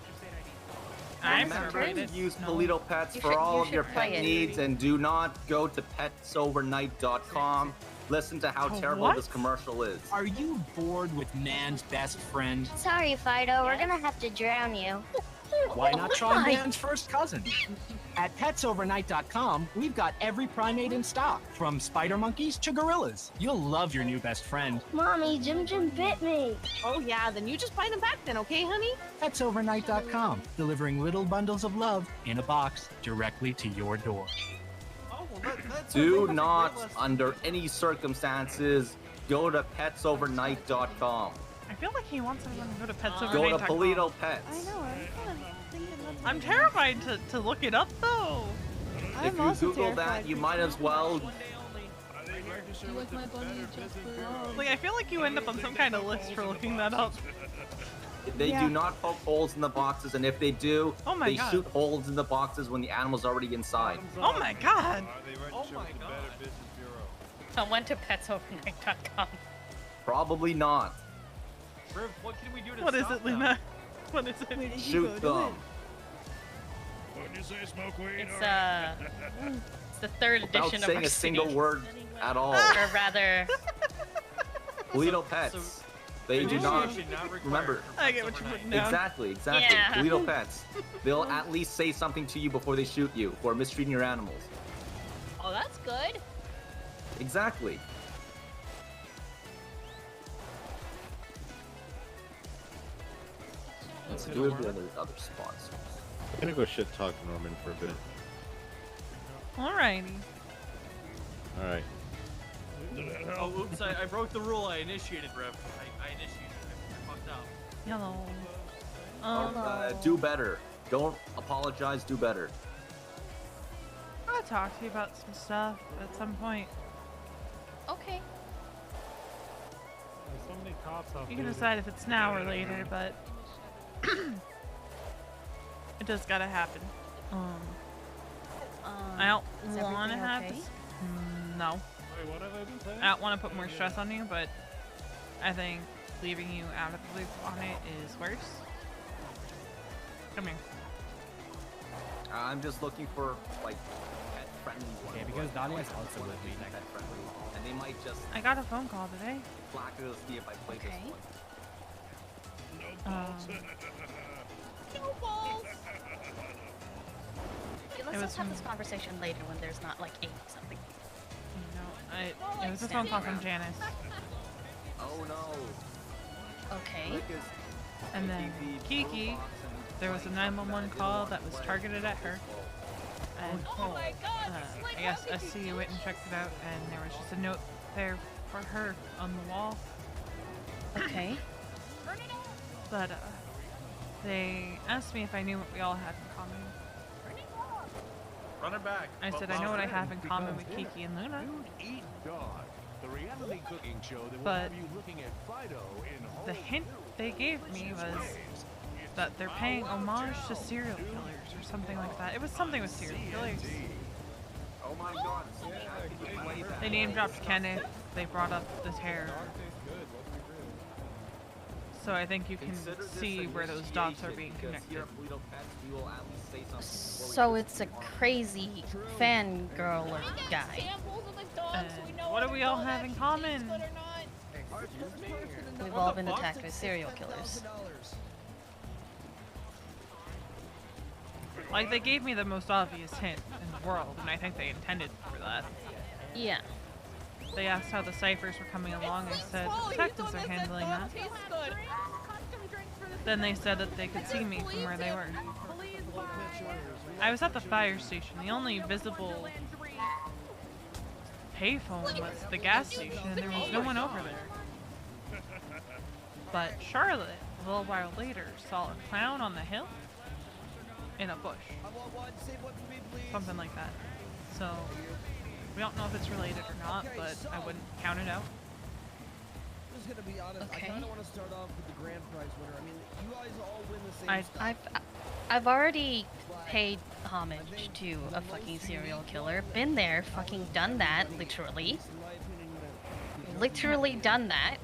Remember to use Polito Pets for all of your pet needs, and do not go to petsovernight.com. Listen to how terrible this commercial is. Are you bored with man's best friend? Sorry, Fido. We're gonna have to drown you. Why not try man's first cousin? At petsovernight.com, we've got every primate in stock, from spider monkeys to gorillas. You'll love your new best friend. Mommy, Jim bit me. Oh yeah, then you just buy them back then, okay, honey? Petsovernight.com, delivering little bundles of love in a box directly to your door. Do not, under any circumstances, go to petsovernight.com. I feel like he wants everyone to go to Go to petsovernight.com. Polito Pets. I know. I'm terrified to look it up though. If you Google that, you might as well. Like I feel like you end up on some kind of list for looking that up. They do not poke holes in the boxes, and if they do, Oh my they God. shoot holes in the boxes when the animal's already inside. Oh my God. Oh my God. I went to petsovernight.com. Probably not. Riv, what can we do to What is it, Luna? What is it? Shoot them. What'd you say, smoke weed? It's the third Without edition of saying our a single city. word at all. Or rather, Polito Pets. They do not remember. I get what you're putting down. Exactly. Yeah. Polito Pets. They'll at least say something to you before they shoot you for mistreating your animals. Oh, that's good. Exactly. Let's do it with other spots. I'm gonna go shit talk Norman for a bit. Alrighty. Alright. Oh, oops, I broke the rule. I initiated, Rev. I initiated. I fucked up. Hello. Do better. Don't apologize. Do better. I'll talk to you about some stuff at some point. Okay. There's so many cops out You can there. decide if it's now or later, but it just gotta happen. I don't is want to everything have okay? this. No. Wait, what have I been saying? I don't want to put more stress on you, but I think leaving you out of the loop on it is worse. Come here. I'm just looking for like pet-friendly ones. Okay, because Daniel's also with me. Pet-friendly, and they might just I got a phone call today. flack us see if I play this one. No balls. Okay, It was let's have this from- conversation later when there's not like 8 something. It was a phone call from Janice. Oh no. Okay. Rick is And then making the Kiki box and there was a 911 call that was targeted at her. And I guess SC went and checked it out, and there was just a note there for her on the wall. Okay. But they asked me if I knew what we all had in common. Run her back. I said I know what I have in common with Kiki and Luna. Eat God, the reality cooking show that will But have you looking at Fido in the hint they gave me was that they're paying homage to serial killers or something like that. It was something with serial killers. Oh my god. They name dropped Kenneth. They brought up the terror. So I think you can see where those dots are being connected. So it's a crazy fangirl guy. What do we all have in common? We've all been attacked by serial killers. Like, they gave me the most obvious hint in the world, and I think they intended for that. Yeah. They asked how the ciphers were coming along. I said, the detectives are handling that. Then they said that they could see me from where they were. I was at the fire station. The only visible payphone was the gas station, and there was no one over there. But Charlotte, a little while later, saw a clown on the hill in a bush. Something like that. So, we don't know if it's related or not, but I wouldn't count it out. I'm just gonna be honest. I kind of want to start off with the grand prize winner. I mean, you guys all win the same stuff. I've already paid homage to a fucking serial killer. Been there, fucking done that, literally. Literally done that.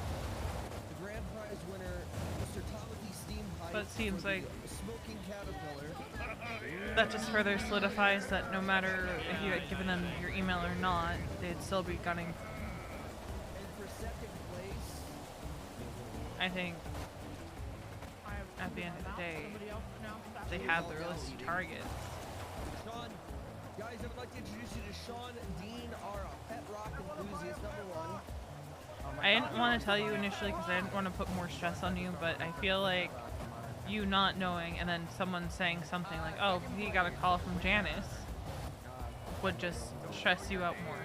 The grand prize winner, Mr. Timothy Steampipe. But it seems like Smoking Caterpillar. that just further solidifies that no matter if you had given them your email or not, they'd still be gunning. And for second place, I think at the end of the day, they have their list of targets. Sean, guys, I would like to introduce you to Sean Dean, our pet rock enthusiast #1. I didn't want to tell you initially because I didn't want to put more stress on you, but I feel like you not knowing and then someone saying something like, oh, he got a call from Janice, would just stress you out more.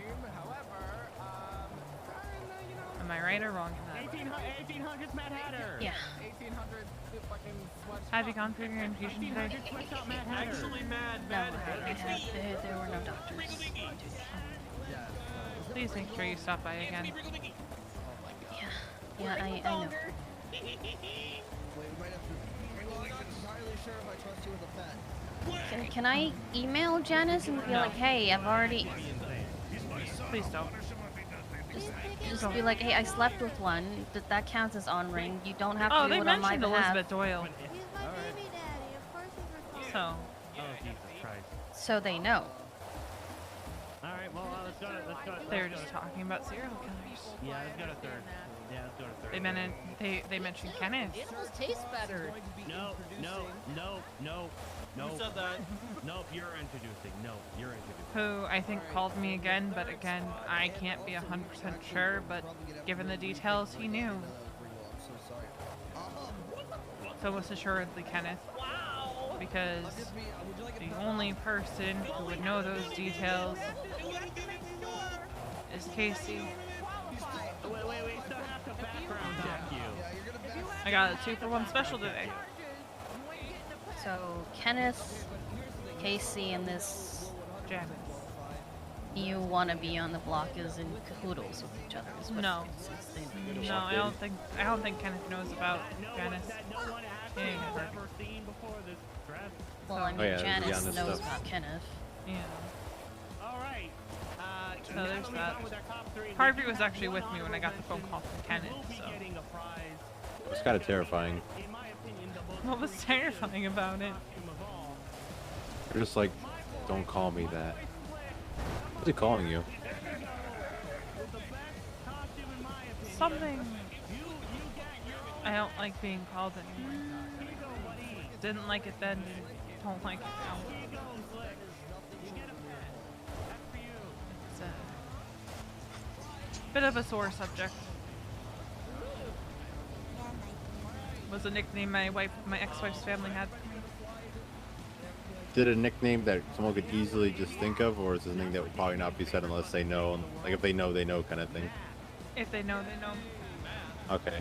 Am I right or wrong in that? 1800s Mad Hatter. Yeah. 1800 fucking sweatshop. Have you gone through your infusion today? 1800 sweatshop Mad Hatter. Actually, Mad Hatter. There were no doctors. Please make sure you stop by again. Yeah, I know. Wait, we might have to. Well, I'm not entirely sure if I trust you with a pet. Can I email Janice and be like, hey, I've already... Please don't. Just be like, hey, I slept with one. That counts as on ring. You don't have to do it on my mentioned behalf. Elizabeth Doyle. So. Oh, Jesus Christ. So they know. Alright, well, let's go to... They were just talking about serial killers. Yeah, let's go to third. Yeah, let's go to third. They mentioned Kenneth. Animals taste better. No. Who said that? Nope, you're introducing. No, you're introducing. Who I think called me again, but again, I can't be 100% sure, but given the details, he knew. So most assuredly Kenneth. Because the only person who would know those details is Casey. Wait, we still have to background check you. I got a 2-for-1 special today. So Kenneth, Casey, and this Janice. You want to be on the block as in cahoodles with each other? Is what No. it's No, I don't think Kenneth knows about Janice. He ain't never. Well, I mean, Oh, yeah, Janice Janice knows stuff. about Kenneth. Yeah. Alright. So there's that. Harvey was actually with me when I got the phone call from Kenneth, so. It was kind of terrifying. What was terrifying about it? They're just like, don't call me that. What's he calling you? Something. I don't like being called anymore. Didn't like it then, don't like it now. It's a bit of a sore subject. Was a nickname my ex-wife's family had for me. it a nickname that someone could easily just think of, or is it something that would probably not be said unless they know? Like if they know, they know kind of thing. If they know, they know. Okay.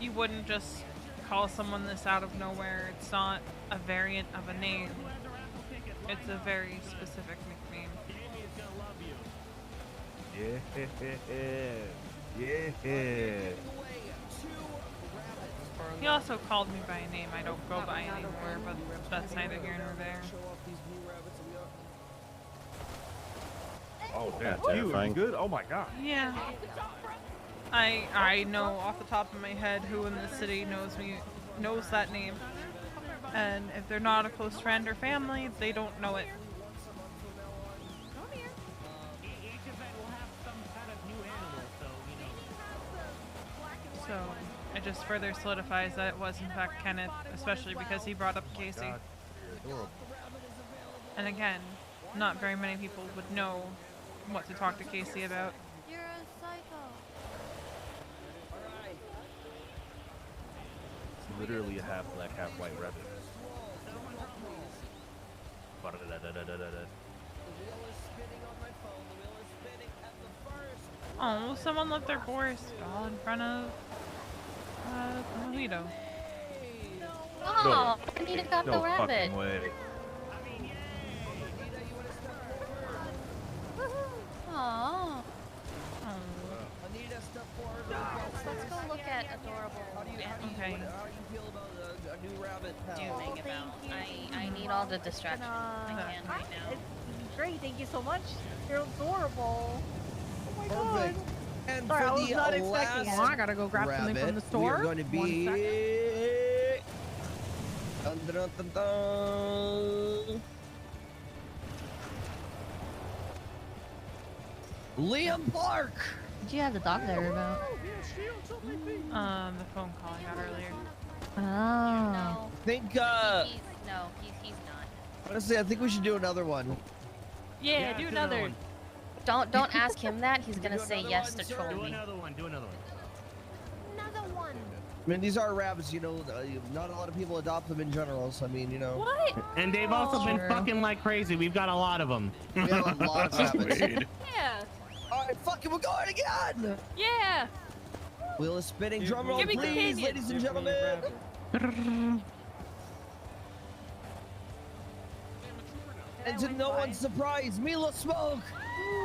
You wouldn't just call someone this out of nowhere. It's not a variant of a name. It's a very specific nickname. Yeah. He also called me by a name I don't go by anymore, but that's neither here nor there. Oh, Yeah, damn. You terrifying. good? Oh my god. Yeah. I know off the top of my head who in the city knows that name. And if they're not a close friend or family, they don't know it. So it just further solidifies that it was in fact Kenneth, especially because he brought up Casey. And again, not very many people would know what to talk to Casey about. You're a psycho. It's literally a half black, half white rabbit. Oh, someone left their Boris doll in front of Mojito. Oh, Anita got the rabbit. Way. Aww. Let's go look at adorable Okay. dooming about. I need all the distraction I can right now. Great, thank you so much. You're adorable. Oh my Perfect. god. And Sorry, I for was the not expecting last it. Well, I gotta go grab something from the store. We're going to be. Dun, dun, dun, dun. Liam Park. Did you have the dog there about? The phone call I got earlier. Oh. I think He's not. honestly, I think we should do another one. Yeah, do another. Don't ask him that. He's gonna say yes to troll Do me. another one. Do another one. Another one. I mean, these are rabbits, you know. Not a lot of people adopt them in general, so I mean, you know. What? And they've also been fucking like crazy. We've got a lot of them. We have a lot of rabbits. Yeah. All right, fuck it, we're going again. Yeah. Wheel is spinning. Drum roll, Give me please, companion. ladies and gentlemen. And to no one's surprise, Mila Smoke.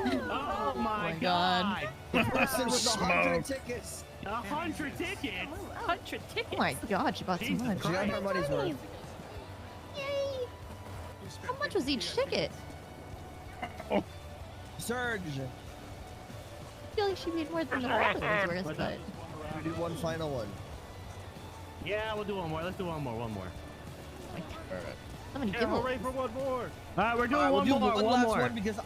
Oh my god. The person with 100 tickets. 100 tickets? 100 tickets. Oh my god, she bought so Jesus much. She got her money's worth. Yay! How much was each ticket? Surge. I feel like she made more than the rabbit was worth, but... We do one final one. Yeah, we'll do one more. Let's do one more. One more. Alright. So many Yeah, hooray giveaways. for one more. All right, we're doing Alright, one we'll do more. one One last more. one because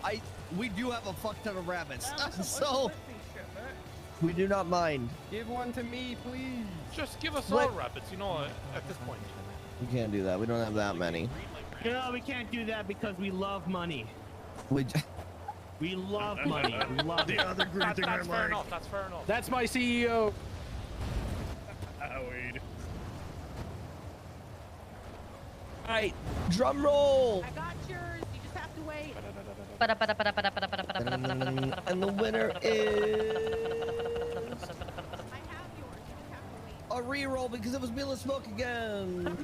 we do have a fuck ton of rabbits. So we do not mind. Give one to me, please. Just give us What? all rabbits, you know, at this point. We can't do that. We don't have that many. No, we can't do that because we love money. We love money. We love The it. other great thing I That's fair like. enough, that's fair enough. That's my CEO. Wade. Alright, drum roll. I got yours. You just have to wait. And the winner is a reroll because it was Mila Smoke again.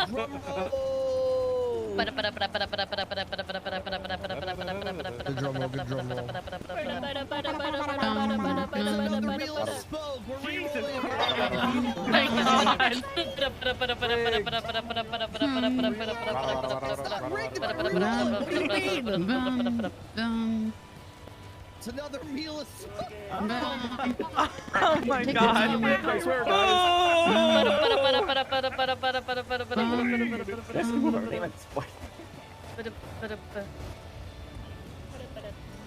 Drum roll. The drum roll, the drum roll. Another Mila Smoke. We're re-rolling. Oh my god. It's another Mila Smoke. Oh my god. I swear,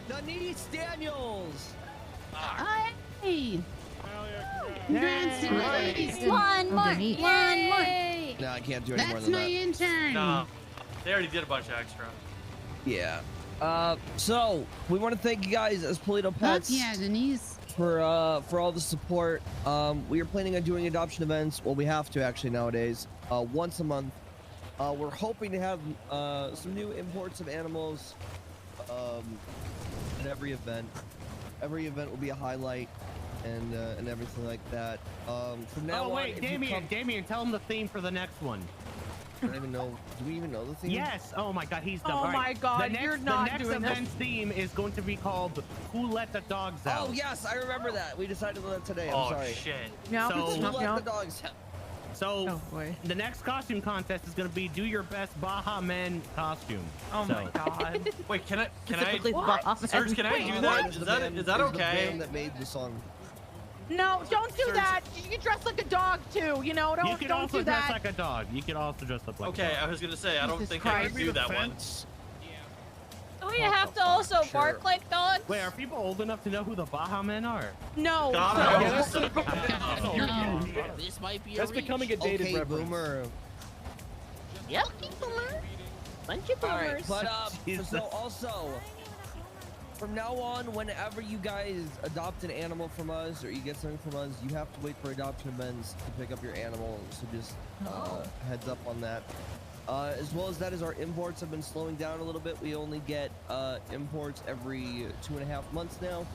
Denise Daniels. Hey! Congratulations! One more! Underneath. One more! No, I can't do any more That's than my that. intern. No, they already did a bunch of extra. Yeah. So we want to thank you guys as Polito Pets. Yeah, Denise. For all the support. We are planning on doing adoption events. Well, we have to actually nowadays. Once a month. We're hoping to have some new imports of animals at every event. Every event will be a highlight and everything like that. From now on, wait, Damien, tell him the theme for the next one. I don't even know. Do we even know the theme? Yes. Oh my God, he's dumb. Oh All right. my God, you're not the next doing this. event's theme is going to be called "Who Let the Dogs Out." Oh yes, I remember that. We decided on that today. I'm Oh, sorry. shit. No, So- Who let the dogs out? So the next costume contest is going to be do your best Baja Men costume. Oh my So- God. Wait, can I, Specifically Baja Serge, Men. can I do Wait, that? what? Is that Is okay? the band that made the song. No, don't do Serge. that. You can dress like a dog too. You know, You don't can don't also do dress that. like a dog. You can also dress up like a Okay, dog. I was gonna say I don't Jesus think I Christ. can do that one. Oh, you have to also Sure. bark like dogs? Wait, are people old enough to know who the Baja Men are? No. This might be That's becoming a dated Okay, reference. boomer. Yep, boomer. Bunch of All right, boomers. but so also, from now on, whenever you guys adopt an animal from us or you get something from us, you have to wait for adoption events to pick up your animal. So just heads up on that. As well as that, as our imports have been slowing down a little bit, we only get imports every 2.5 months now.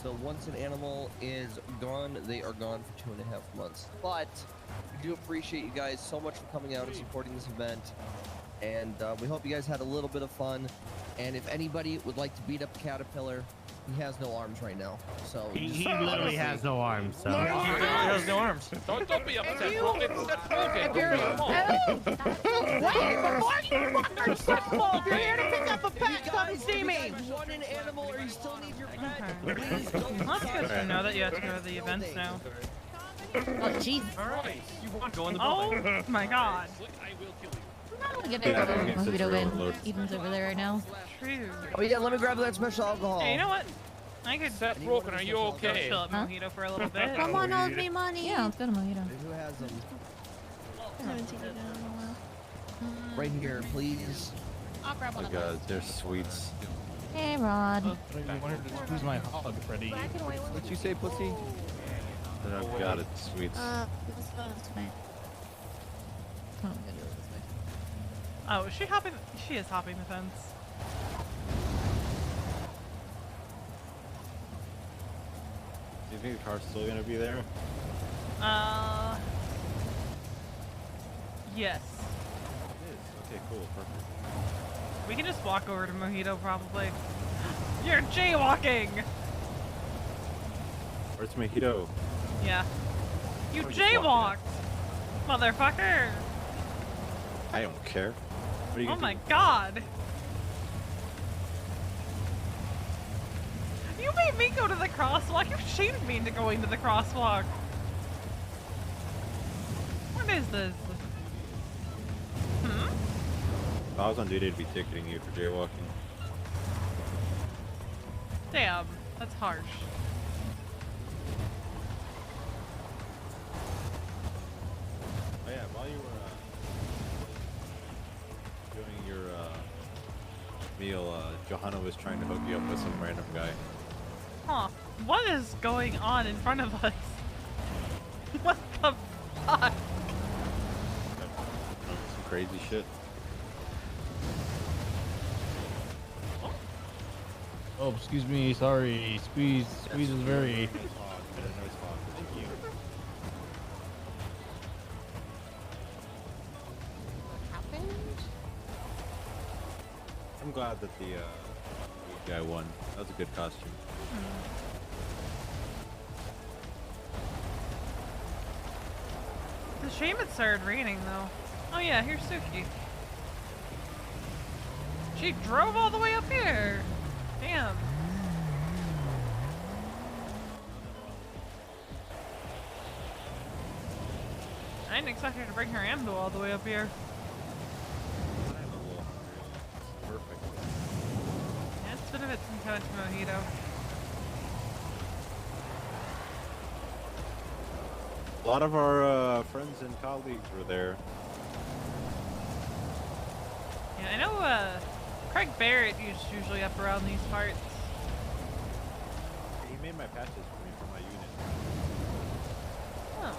So once an animal is gone, they are gone for 2.5 months. But we do appreciate you guys so much for coming out and supporting this event. And we hope you guys had a little bit of fun. And if anybody would like to beat up Caterpillar, he has no arms right now. So He literally has no arms. So. He literally has no arms. Don't be upset, bro. It's Seth Rogen. If you're, Come on. wait, before you fucking simple, if you're here to pick up a pet, come see me. You want an animal or you still need your pet, please don't That's good to know that you have to go to the events now. Oh, jeez. Alright, you want to go in the building. Oh my God. I will kill you. I'm gonna go mojito in. Ethan's over there right now. True. Oh yeah, let me grab that special alcohol. Hey, you know what? I could Seth Rogen, are you go okay? chill at Mojito for a little bit. Come on, hold me money. Yeah, let's go to mojito. Who has them? I haven't seen it in a while. Right here, please. I'll grab one Oh of my those. God, they're sweets. Hey, Rod. Who's my hog, Freddy? What'd you say, pussy? Oh God, it's sweets. This way. Oh, I'm gonna do it this way. Oh, is she hopping? She is hopping the fence. Do you think the car's still gonna be there? Yes. It is. Okay, cool, perfect. We can just walk over to Mojito probably. You're jaywalking! Where's Mojito? Yeah. You I'm just walking jaywalked! Motherfucker! I don't care. What are you Oh gonna my do? God! You made me go to the crosswalk. You shamed me into going to the crosswalk. What is this? Hmm? If I was on duty, I'd be ticketing you for jaywalking. Damn, that's harsh. Oh yeah, while you were doing your meal, Johanna was trying to hook you up with some random guy. Huh. What is going on in front of us? What the fuck? Some crazy shit. Oh, excuse me. Sorry. Squeeze is very. Thank you. I'm glad that the guy won. That was a good costume. It's a shame it started raining though. Oh yeah, here's Suki. She drove all the way up here. Damn. I didn't expect her to bring her ambo all the way up here. Perfect. Yeah, it's been a bit since I went to Mojito. A lot of our friends and colleagues were there. Yeah, I know Craig Barrett is usually up around these parts. He made my patches for me for my unit. Oh.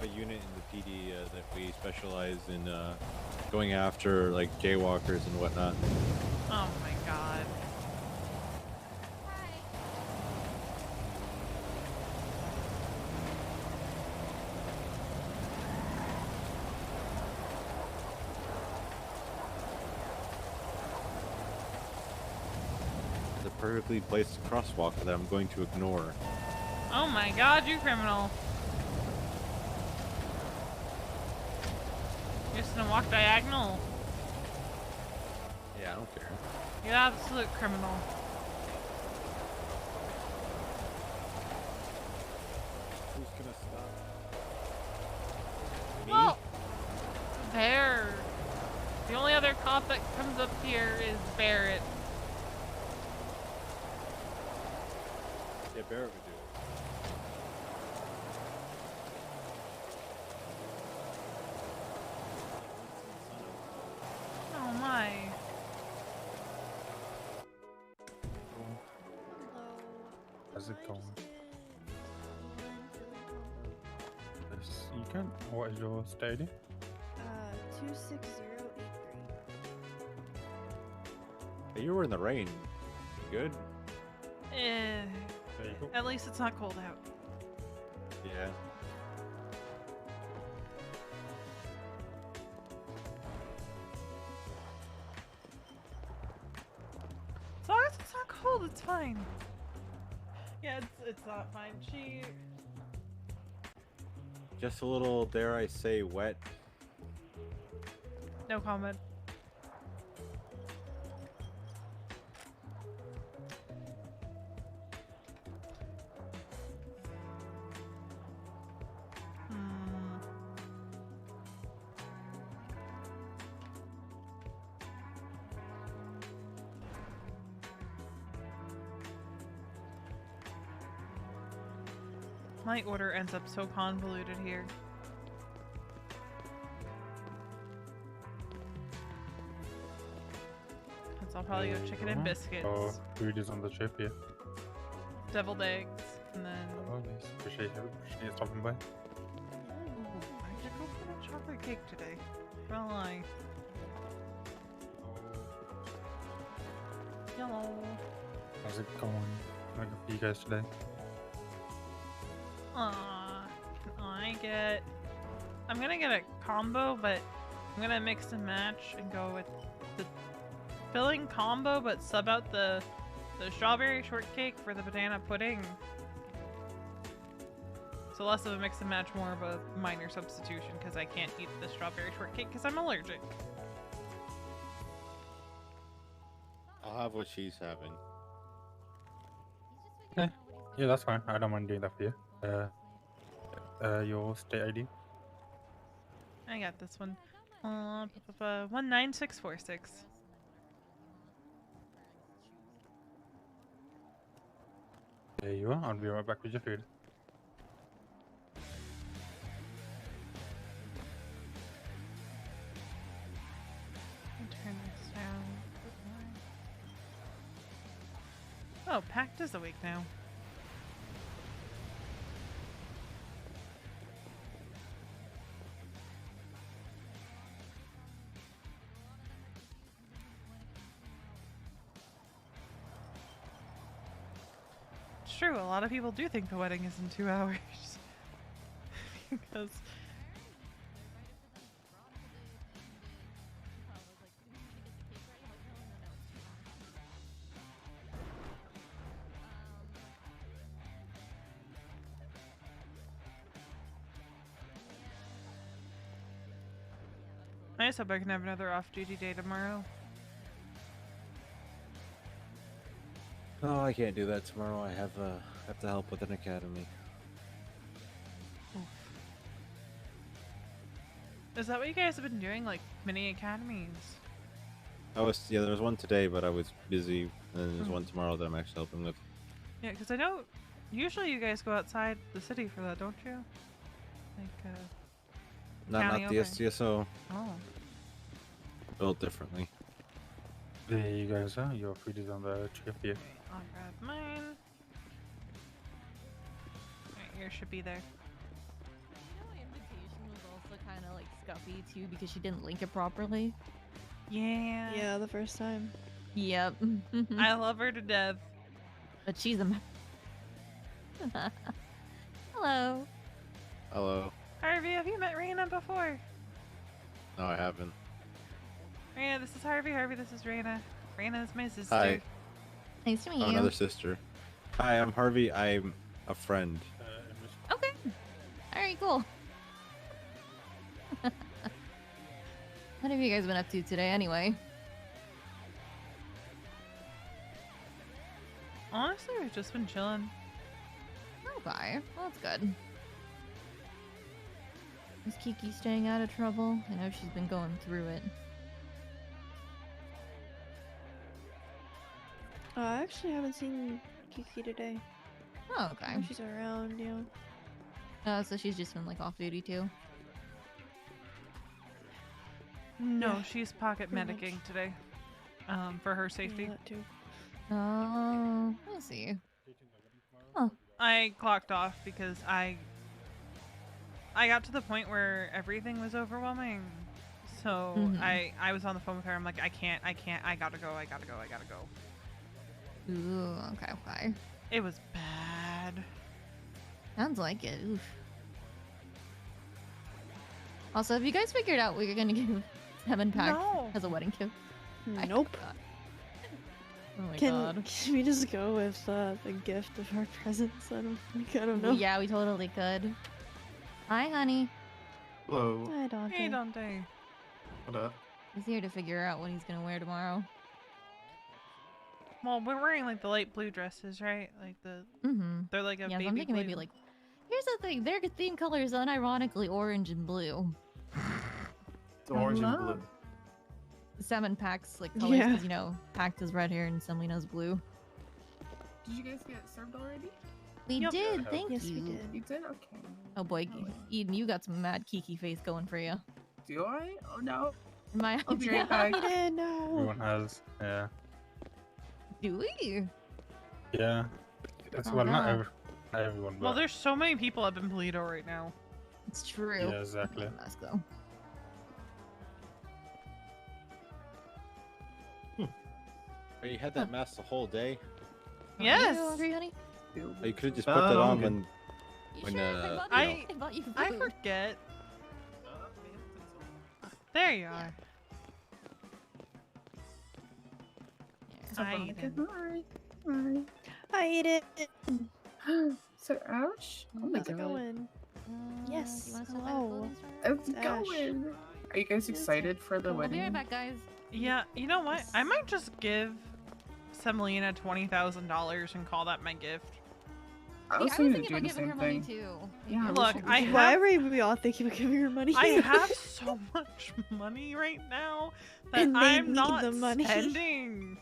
A unit in the PD that we specialize in going after like jaywalkers and whatnot. Oh my god. It's a perfectly placed crosswalk that I'm going to ignore. Oh my god, you criminal. You're just gonna walk diagonal. Yeah, I don't care. You absolute criminal. Who's gonna stop? Me? Well, Bear. The only other cop that comes up here is Barrett. Yeah, Barrett would do it. Oh my. How's it going? Yes, you can. What is your stadium? 26083. Hey, you were in the rain. You good? Eh. There you go. At least it's not cold out. Yeah. As long as it's not cold, it's fine. Yeah, it's not fine. She. Just a little, dare I say, wet. No comment. My order ends up so convoluted here. So I'll probably go chicken and biscuits, Oh, food is on the trip here. deviled eggs, and then Oh, nice. Appreciate you stopping by. I should go for the chocolate cake today. Not gonna lie. Hello. How's it going? Like for you guys today? I'm gonna get a combo, but I'm gonna mix and match and go with the filling combo, but sub out the strawberry shortcake for the banana pudding. So less of a mix and match, more of a minor substitution, because I can't eat the strawberry shortcake because I'm allergic. I'll have what she's having. Okay. Yeah, that's fine. I don't mind doing that for you. Your state ID? I got this one. 19646. There you are. I'll be right back with your food. Turn this down. Oh, Pact is awake now. It's true, a lot of people do think the wedding is in 2 hours. Because I just hope I can have another off-duty day tomorrow. Oh, I can't do that tomorrow. I have to help with an academy. Is that what you guys have been doing, like mini academies? There was one today, but I was busy, and there's one tomorrow that I'm actually helping with. Yeah, because I know usually you guys go outside the city for that, don't you? Like, Not the open. STSO. Oh. Built differently. There you guys are. Your food is on the trip here. I'll grab mine. Alright, yours should be there. Invitation was also kind kind of like scuffy too because she didn't link it properly. Yeah. Yeah, the first time. Yep. I love her to death. But she's a. Hello. Hello. Harvey, have you met Raina before? No, I haven't. Raina, this is Harvey. Harvey, this is Raina. Raina is my sister. Hi. Nice to meet Oh, you. another sister. Hi, I'm Harvey. I'm a friend. Okay. All right, cool. What have you guys been up to today, anyway? Honestly, we've just been chilling. Okay, well, that's good. Is Kiki staying out of trouble? I know she's been going through it. I actually haven't seen Kiki today. Oh, okay. She's around, yeah. So she's just been like off duty too. No, Yeah, she's pocket pretty medicing today. For her safety. Yeah, that too. Oh, I see. Oh. I clocked off because I got to the point where everything was overwhelming. So I was on the phone with her. I'm like, I can't, I gotta go. Ooh, okay. It was bad. Sounds like it. Oof. Also, have you guys figured out what you're gonna give 7 Pack as a wedding gift? Nope. Oh my Can god. we just go with the gift of our presents? I don't know. Yeah, we totally could. Hi, honey. Hello. Hi, Dante. Hey, Dante. What up? He's here to figure out what he's gonna wear tomorrow. Well, we're wearing like the light blue dresses, right? Like the they're like a Yeah, baby so I'm thinking blue. maybe like. Here's the thing: their theme color is unironically orange and blue. It's orange and blue. 7 Pack's like colors, Yeah. because you know, Pact is red hair and Semolina's blue. Did you guys get served already? We did, thank Yes, you. we did. You did? Okay. Oh boy, Eden, you got some mad Kiki face going for you. Do I? Oh no. Am I? I'll be right back. No. Everyone has, yeah. Do we? Yeah. That's Oh, well, no. not everyone, but Well, there's so many people up in Polito right now. It's true. yeah, exactly. Mask though. Oh, you had that mask the whole day? Yes. Are you hungry, honey? Oh, you could have just put that on when I forget. There you are. So Hi, Veronica, Eden. hi. I ate it. So Ash? Oh my How's it god. going? Yes. You wanna stop by the Hello. clothing store? How's it Ash. going? Are you guys excited for the I'll wedding? be right back, guys. Yeah, you know what? I might just give Semolina $20,000 and call that my gift. I was thinking of doing the same thing. Yeah, Look, I have. Why were we all thinking of giving her money? I have so much money right now that And they I'm need not the money. spending.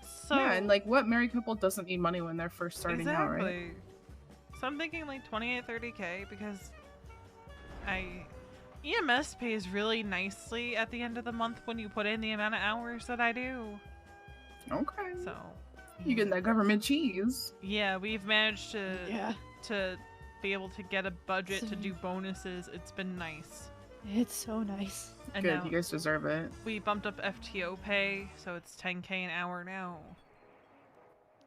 So yeah, and like what married couple doesn't need money when they're first starting out, right? exactly. So I'm thinking like 28, 30K because EMS pays really nicely at the end of the month when you put in the amount of hours that I do. Okay. So You getting that government cheese? yeah, we've managed to Yeah. to be able to get a budget to do bonuses. It's been nice. It's so nice. And Good, now you guys deserve it. we bumped up FTO pay, so it's 10K an hour now.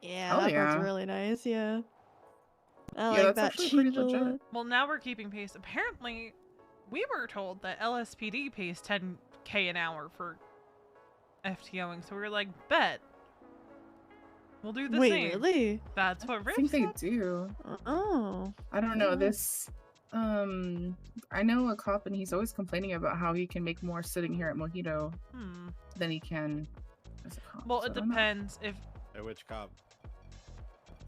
Yeah, Oh, that yeah. part's really nice. Yeah. I Yeah, like that's that actually pretty change a legit. lot. Well, now we're keeping pace. Apparently, we were told that LSPD pays 10K an hour for FTOing, so we were like, bet. We'll do the Wait, same. really? That's what I Riff think they said. do. Oh. I don't know this. I know a cop, and he's always complaining about how he can make more sitting here at Mojito Hmm. than he can as a cop. Well, so it I don't know. depends if Hey, which cop?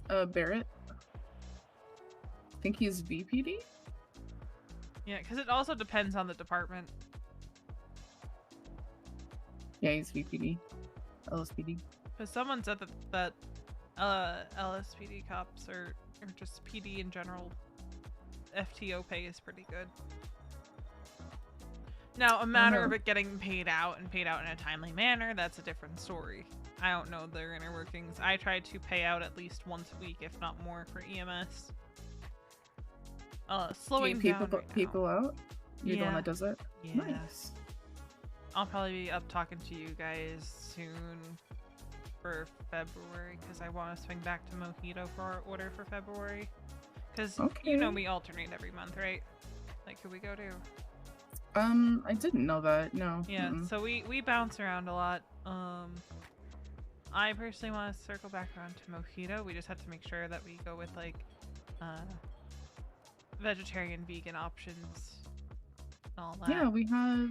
Barrett. I think he's VPD. yeah, because it also depends on the department. Yeah, he's VPD. LSPD. Because someone said that LSPD cops or just PD in general, FTO pay is pretty good. Now, a matter of it getting paid out and paid out in a timely manner, that's a different story. I don't know their inner workings. I try to pay out at least once a week, if not more, for EMS. slowing Do you down right now. people out? You're the one Yeah. that does it? Yeah. Nice. I'll probably be up talking to you guys soon for February because I want to swing back to Mojito for our order for February. Because you know we alternate every month, right? Like who we go to. I didn't know that. No. Yeah, so we bounce around a lot. I personally want to circle back around to Mojito. We just have to make sure that we go with like vegetarian, vegan options, and all that. Yeah, we have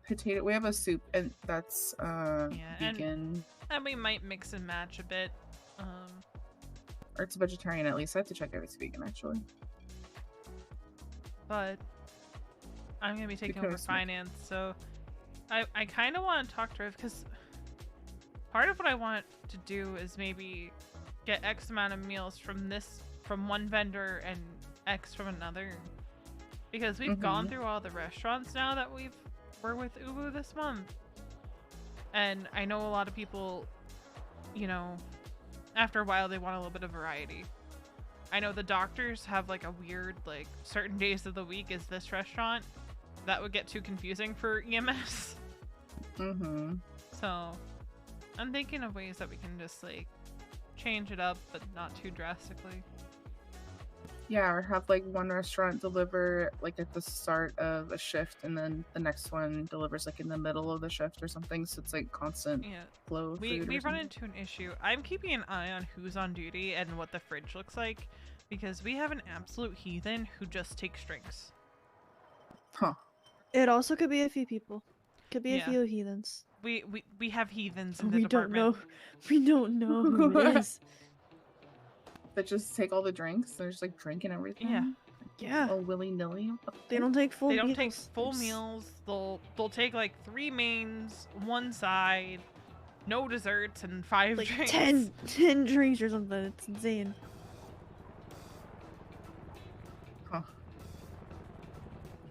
potato. We have a soup, and that's vegan. And we might mix and match a bit. Or it's vegetarian at least. I have to check if it's vegan actually. But I'm gonna be taking over finance, so I kind of want to talk to her because part of what I want to do is maybe get X amount of meals from one vendor and X from another, because we've gone through all the restaurants now that we're with Ubu this month, and I know a lot of people, you know, after a while they want a little bit of variety. I know the doctors have like a weird, like certain days of the week is this restaurant. That would get too confusing for EMS. So I'm thinking of ways that we can just like change it up, but not too drastically. Yeah, or have like one restaurant deliver like at the start of a shift, and then the next one delivers like in the middle of the shift or something. So it's like constant flow. Of We food run into an issue. I'm keeping an eye on who's on duty and what the fridge looks like, because we have an absolute heathen who just takes drinks. Huh. It also could be a few people. Could be a Yeah. few heathens. We have heathens in the We don't department. know. We don't know who it is. That just take all the drinks. They're just like drinking everything. Yeah. Yeah. Oh, willy-nilly. They don't take full They meals. don't take full meals. They'll take like 3 mains, 1 side, no desserts, and 5 Like drinks. 10 drinks or something. It's insane. Huh.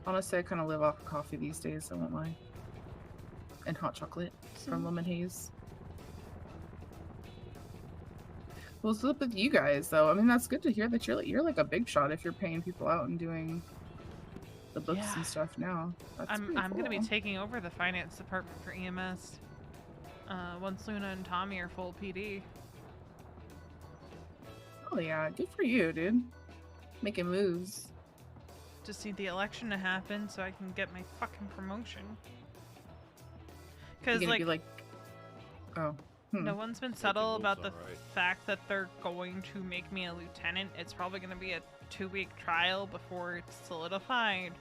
Honestly, I kind of live off of coffee these days, I won't lie. And hot chocolate from Lemon Haze. Well, what's up with you guys, though? I mean, that's good to hear that you're like a big shot if you're paying people out and doing the books and stuff now. That's I'm pretty gonna be cool. taking over the finance department for EMS once Luna and Tommy are full PD. Oh yeah, good for you, dude. Making moves. Just need the election to happen so I can get my fucking promotion. You're Because gonna like, be like, oh. no one's been subtle moves, about the alright. fact that they're going to make me a lieutenant. It's probably going to be a 2-week trial before it's solidified,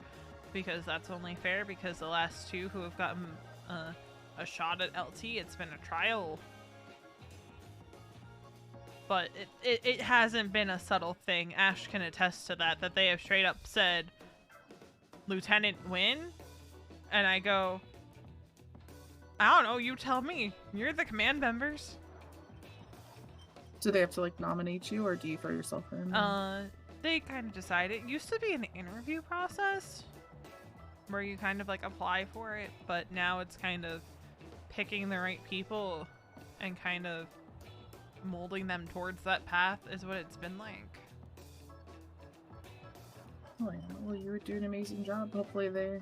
because that's only fair, because the last 2 who have gotten a shot at LT, it's been a trial. But it hasn't been a subtle thing. Ash can attest to that they have straight up said, Lieutenant win? And I go, I don't know, you tell me. You're the command members. Do they have to like nominate you, or do you throw yourself in? They kind of decide. It used to be an interview process where you kind of like apply for it, but now it's kind of picking the right people and kind of molding them towards that path is what it's been like. Oh yeah, well you were doing an amazing job. Hopefully they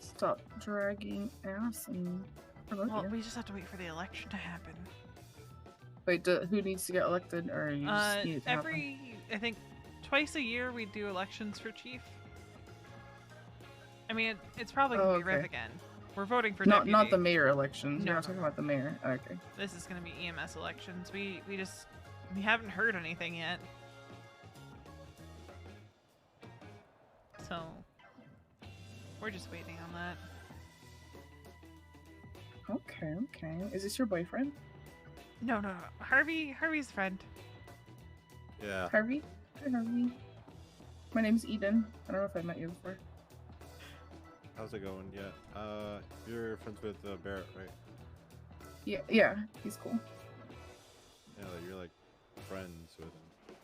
stop dragging ass and promote Well, you. we just have to wait for the election to happen. Wait, who needs to get elected, or you just need it to happen? I think twice a year we do elections for chief. I mean, it's probably gonna be Riv okay. again. We're voting for Not deputy. the mayor elections. No, You're not no, talking about the mayor. Okay. This is gonna be EMS elections. We haven't heard anything yet. So we're just waiting on that. Okay. Is this your boyfriend? No. Harvey's friend. Yeah. Harvey? Hi, Harvey. My name's Eden. I don't know if I met you before. How's it going? Yeah. You're friends with Barrett, right? Yeah, he's cool. Yeah, you're like friends with him.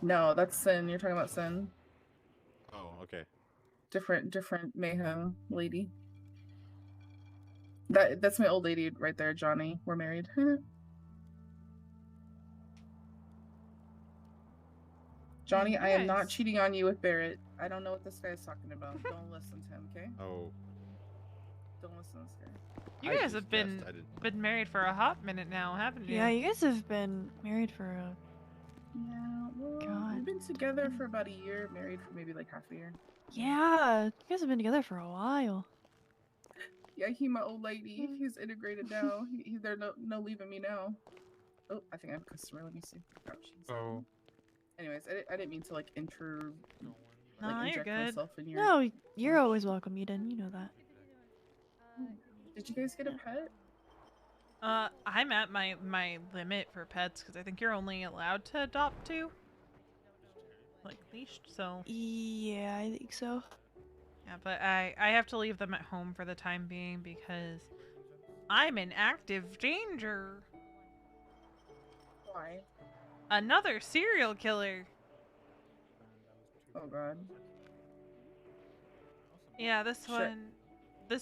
No, that's Sin. You're talking about Sin. Oh, okay. Different mayhem lady. That's my old lady right there, Johnny. We're married. Johnny, I am not Nice. cheating on you with Barrett. I don't know what this guy is talking about. Don't listen to him, okay? Oh. Don't listen to this guy. You guys have been married for a hot minute now, haven't you? Yeah, you guys have been married for a... Yeah, well, God. we've been together for about a year, married for maybe like half a year. Yeah, you guys have been together for a while. Yeah, he my old lady. He's integrated now. He's there, no leaving me now. Oh, I think I have a customer. Let me see. Oh, jeez. Oh. Anyways, I didn't mean to like No, you're inject good. myself in your. No, you're always welcome, Eden. You know that. Did you guys get a pet? I'm at my limit for pets because I think you're only allowed to adopt 2. Like leashed, so. Yeah, I think so. Yeah, but I have to leave them at home for the time being because I'm in active danger. Why? Another serial killer. Oh god. Yeah, this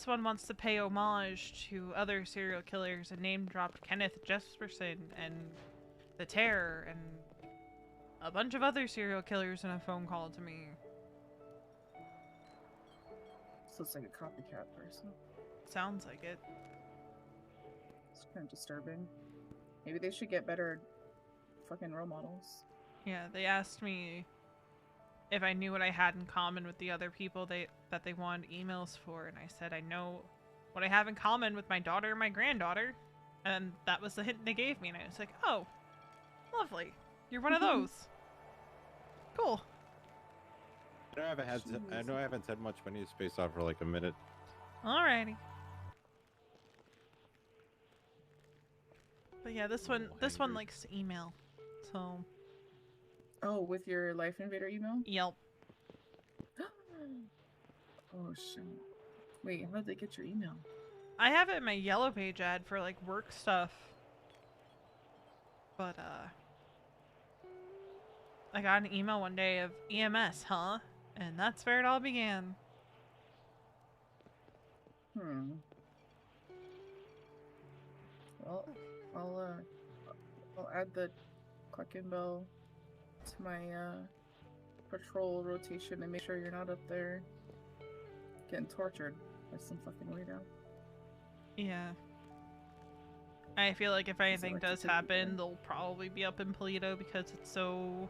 one wants to pay homage to other serial killers and name dropped Kenneth Jesperson and the Terror and a bunch of other serial killers in a phone call to me. So it's like a copycat person. Sounds like it. It's kind of disturbing. Maybe they should get better fucking role models. Yeah, they asked me if I knew what I had in common with the other people that they wanted emails for, and I said I know what I have in common with my daughter and my granddaughter, and that was the hint they gave me, and I was like, oh, lovely, you're one of those. Cool. I know I haven't said much, but I need to space out for like a minute. Alrighty. But yeah, this one likes to email, so. Oh, with your Life Invader email? Yep. Oh shit. Wait, how did they get your email? I have it in my Yellow Page ad for like work stuff. But I got an email one day of EMS, huh? And that's where it all began. Well, I'll add the Cluckin' Bell to my patrol rotation and make sure you're not up there getting tortured by some fucking weirdo. Yeah. I feel like if anything does happen, they'll probably be up in Polito because it's so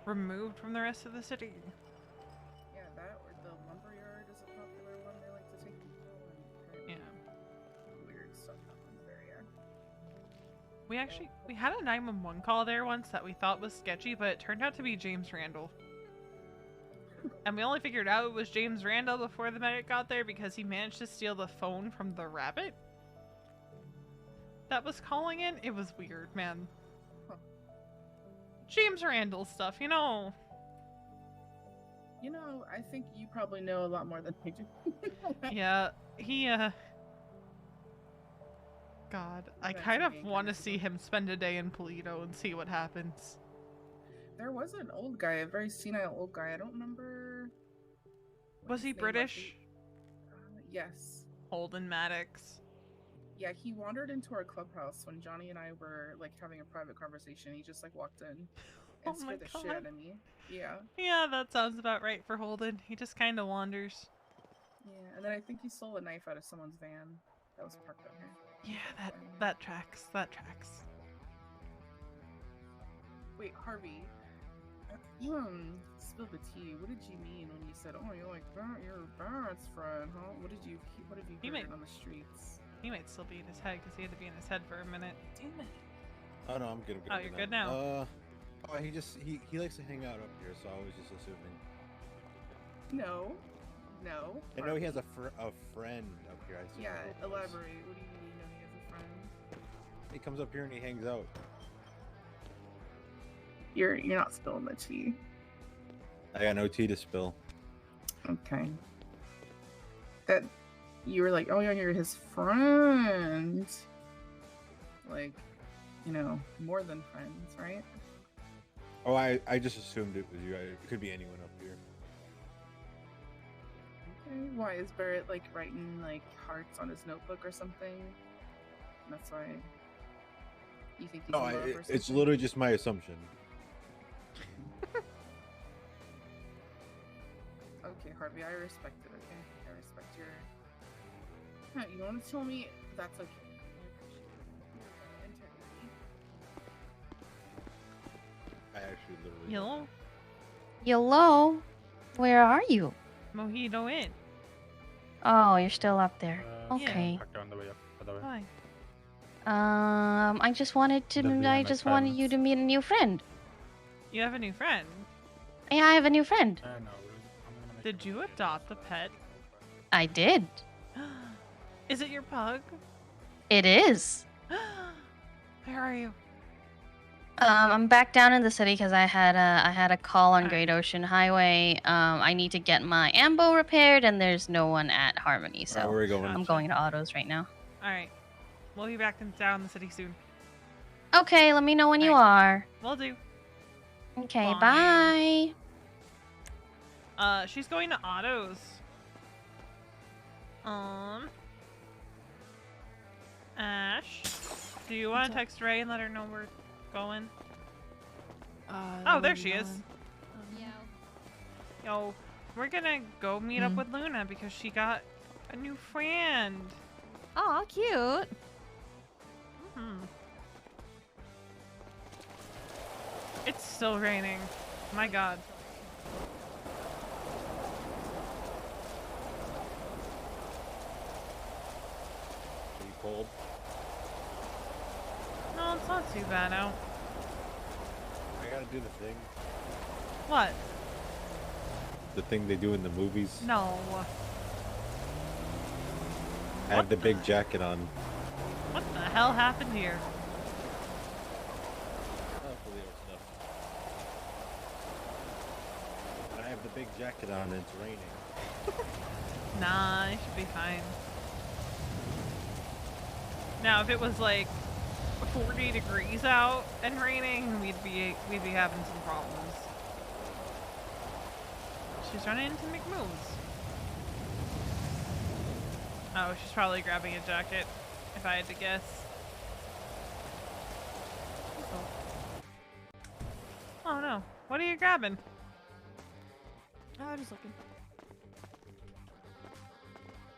removed from the rest of the city. Yeah, that or the lumberyard is a popular one. They like to take people and weird stuff happens there, yeah. We had a 911 call there once that we thought was sketchy, but it turned out to be James Randall. And we only figured out it was James Randall before the medic got there because he managed to steal the phone from the rabbit that was calling in. It was weird, man. James Randall stuff, you know. You know, I think you probably know a lot more than I do. Yeah, he, God, I kind of want to see him spend a day in Polito and see what happens. There was an old guy, a very senile old guy. I don't remember. Was he British? Yes. Holden Maddox. Yeah, he wandered into our clubhouse when Johnny and I were like having a private conversation. He just like walked in and scared the shit out of me. Yeah. Yeah, that sounds about right for Holden. He just kind of wanders. Yeah, and then I think he stole a knife out of someone's van that was parked out here. Yeah, that tracks. That tracks. Wait, Harvey. You spilled the tea. What did you mean when you said, "Oh, you're like your Barrett's friend, huh?" What have you heard on the streets? He might still be in his head because he had to be in his head for a minute. Damn it. Oh no, I'm good. Oh, you're good now. Oh, he likes to hang out up here, so I was just assuming. No. I know he has a friend up here. Yeah, elaborate. What do you mean? You know he has a friend? He comes up here and he hangs out. You're not spilling the tea. I got no tea to spill. Okay. That you were like, oh yeah, you're his friend. Like, you know, more than friends, right? Oh, I just assumed it was you. It could be anyone up here. Okay. Why is Barrett like writing like hearts on his notebook or something? That's why you think he's in love or it's something? literally just my assumption. Okay, Harvey, I respect it, okay? I respect your... Huh, you want to tell me that's okay? I actually literally. Hello? Hello? Where are you? Mojito Inn. Oh, you're still up there. Yeah. Okay. Parked on the way up, by the way. Hi. I just wanted to. There'll be I like just 5 wanted you minutes. to meet a new friend. You have a new friend. Yeah, I have a new friend. No, Did you adopt a pet? I did. Is it your pug? It is. Where are you? I'm back down in the city because I had a call on Great Ocean Highway. I need to get my ambo repaired, and there's no one at Harmony, so where are we going? I'm going to autos right now. All right. We'll be back down in the city soon. Okay, let me know when you are. Will do. Okay, bye. She's going to autos. Ash, do you want to text Ray and let her know we're going? Oh, there she is. Yo, we're gonna go meet up with Luna because she got a new friend. Oh, cute. It's still raining. My God. Are you cold? No, it's not too bad out. I gotta do the thing. What? The thing they do in the movies. No. I have the big jacket on. What the hell happened here? I have the big jacket on and it's raining. Nah, it should be fine. Now, if it was like 40 degrees out and raining, we'd be having some problems. She's running into McMoves. Oh, she's probably grabbing a jacket, if I had to guess. Oh no, what are you grabbing? Oh, just looking.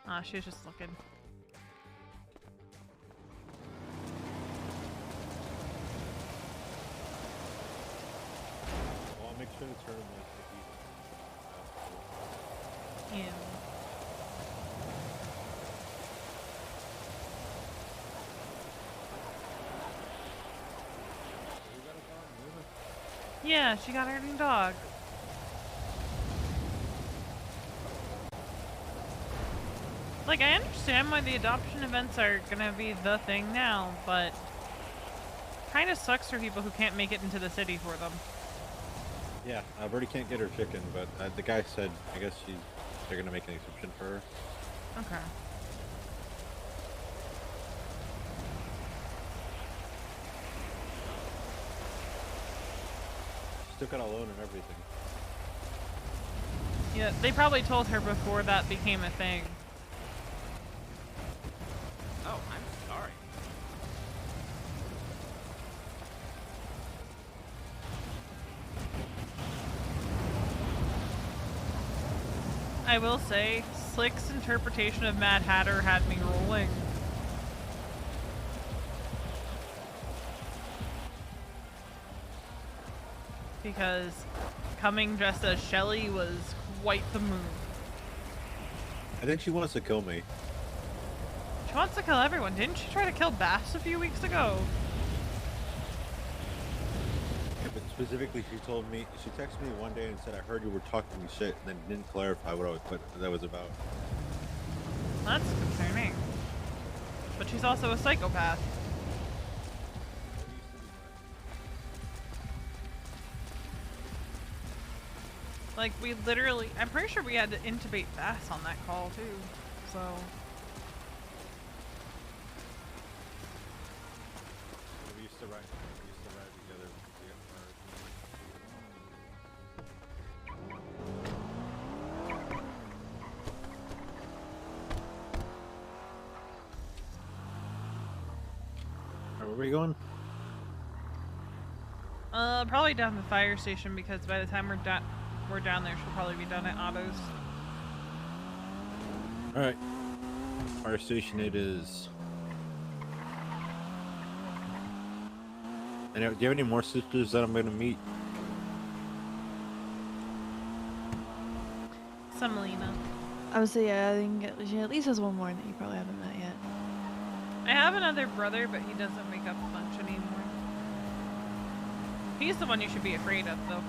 Ah, she was just looking. Well, I'll make sure to turn Yeah. Yeah, she got her new dog. Like, I understand why the adoption events are gonna be the thing now, but kind of sucks for people who can't make it into the city for them. Yeah, Birdie can't get her chicken, but the guy said, I guess they're gonna make an exception for her. Okay. She took out a loan and everything. Yeah, they probably told her before that became a thing. Oh, I'm sorry. I will say, Slick's interpretation of Mad Hatter had me rolling. Because coming dressed as Shelly was quite the move. I think she wants to kill me. She wants to kill everyone. Didn't she try to kill Bass a few weeks ago? Yeah, but specifically, she told me, she texted me one day and said, I heard you were talking shit, and then didn't clarify what that was about. That's concerning. But she's also a psychopath. Like, we literally, I'm pretty sure we had to intubate Bass on that call too, so. We used to ride together. Where are we going? Probably down to the fire station because by the time we're down there, she'll probably be done at Otto's. Alright. Fire station it is. And do you have any more sisters that I'm gonna meet? Semolina. I would say, yeah, I think she at least has one more that you probably haven't met yet. I have another brother, but he doesn't wake up much anymore. He's the one you should be afraid of, though.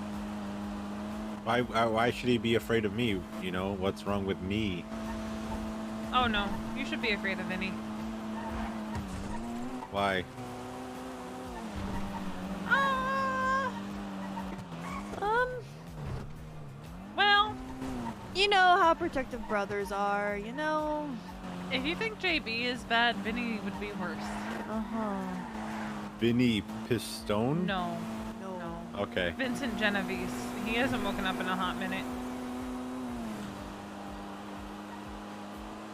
Why should he be afraid of me? You know, what's wrong with me? Oh no, you should be afraid of Vinny. Why? Well, you know how protective brothers are, you know? If you think JB is bad, Vinny would be worse. Uh-huh. Vinny Pistone? No. Okay. Vincent Genovese. He hasn't woken up in a hot minute.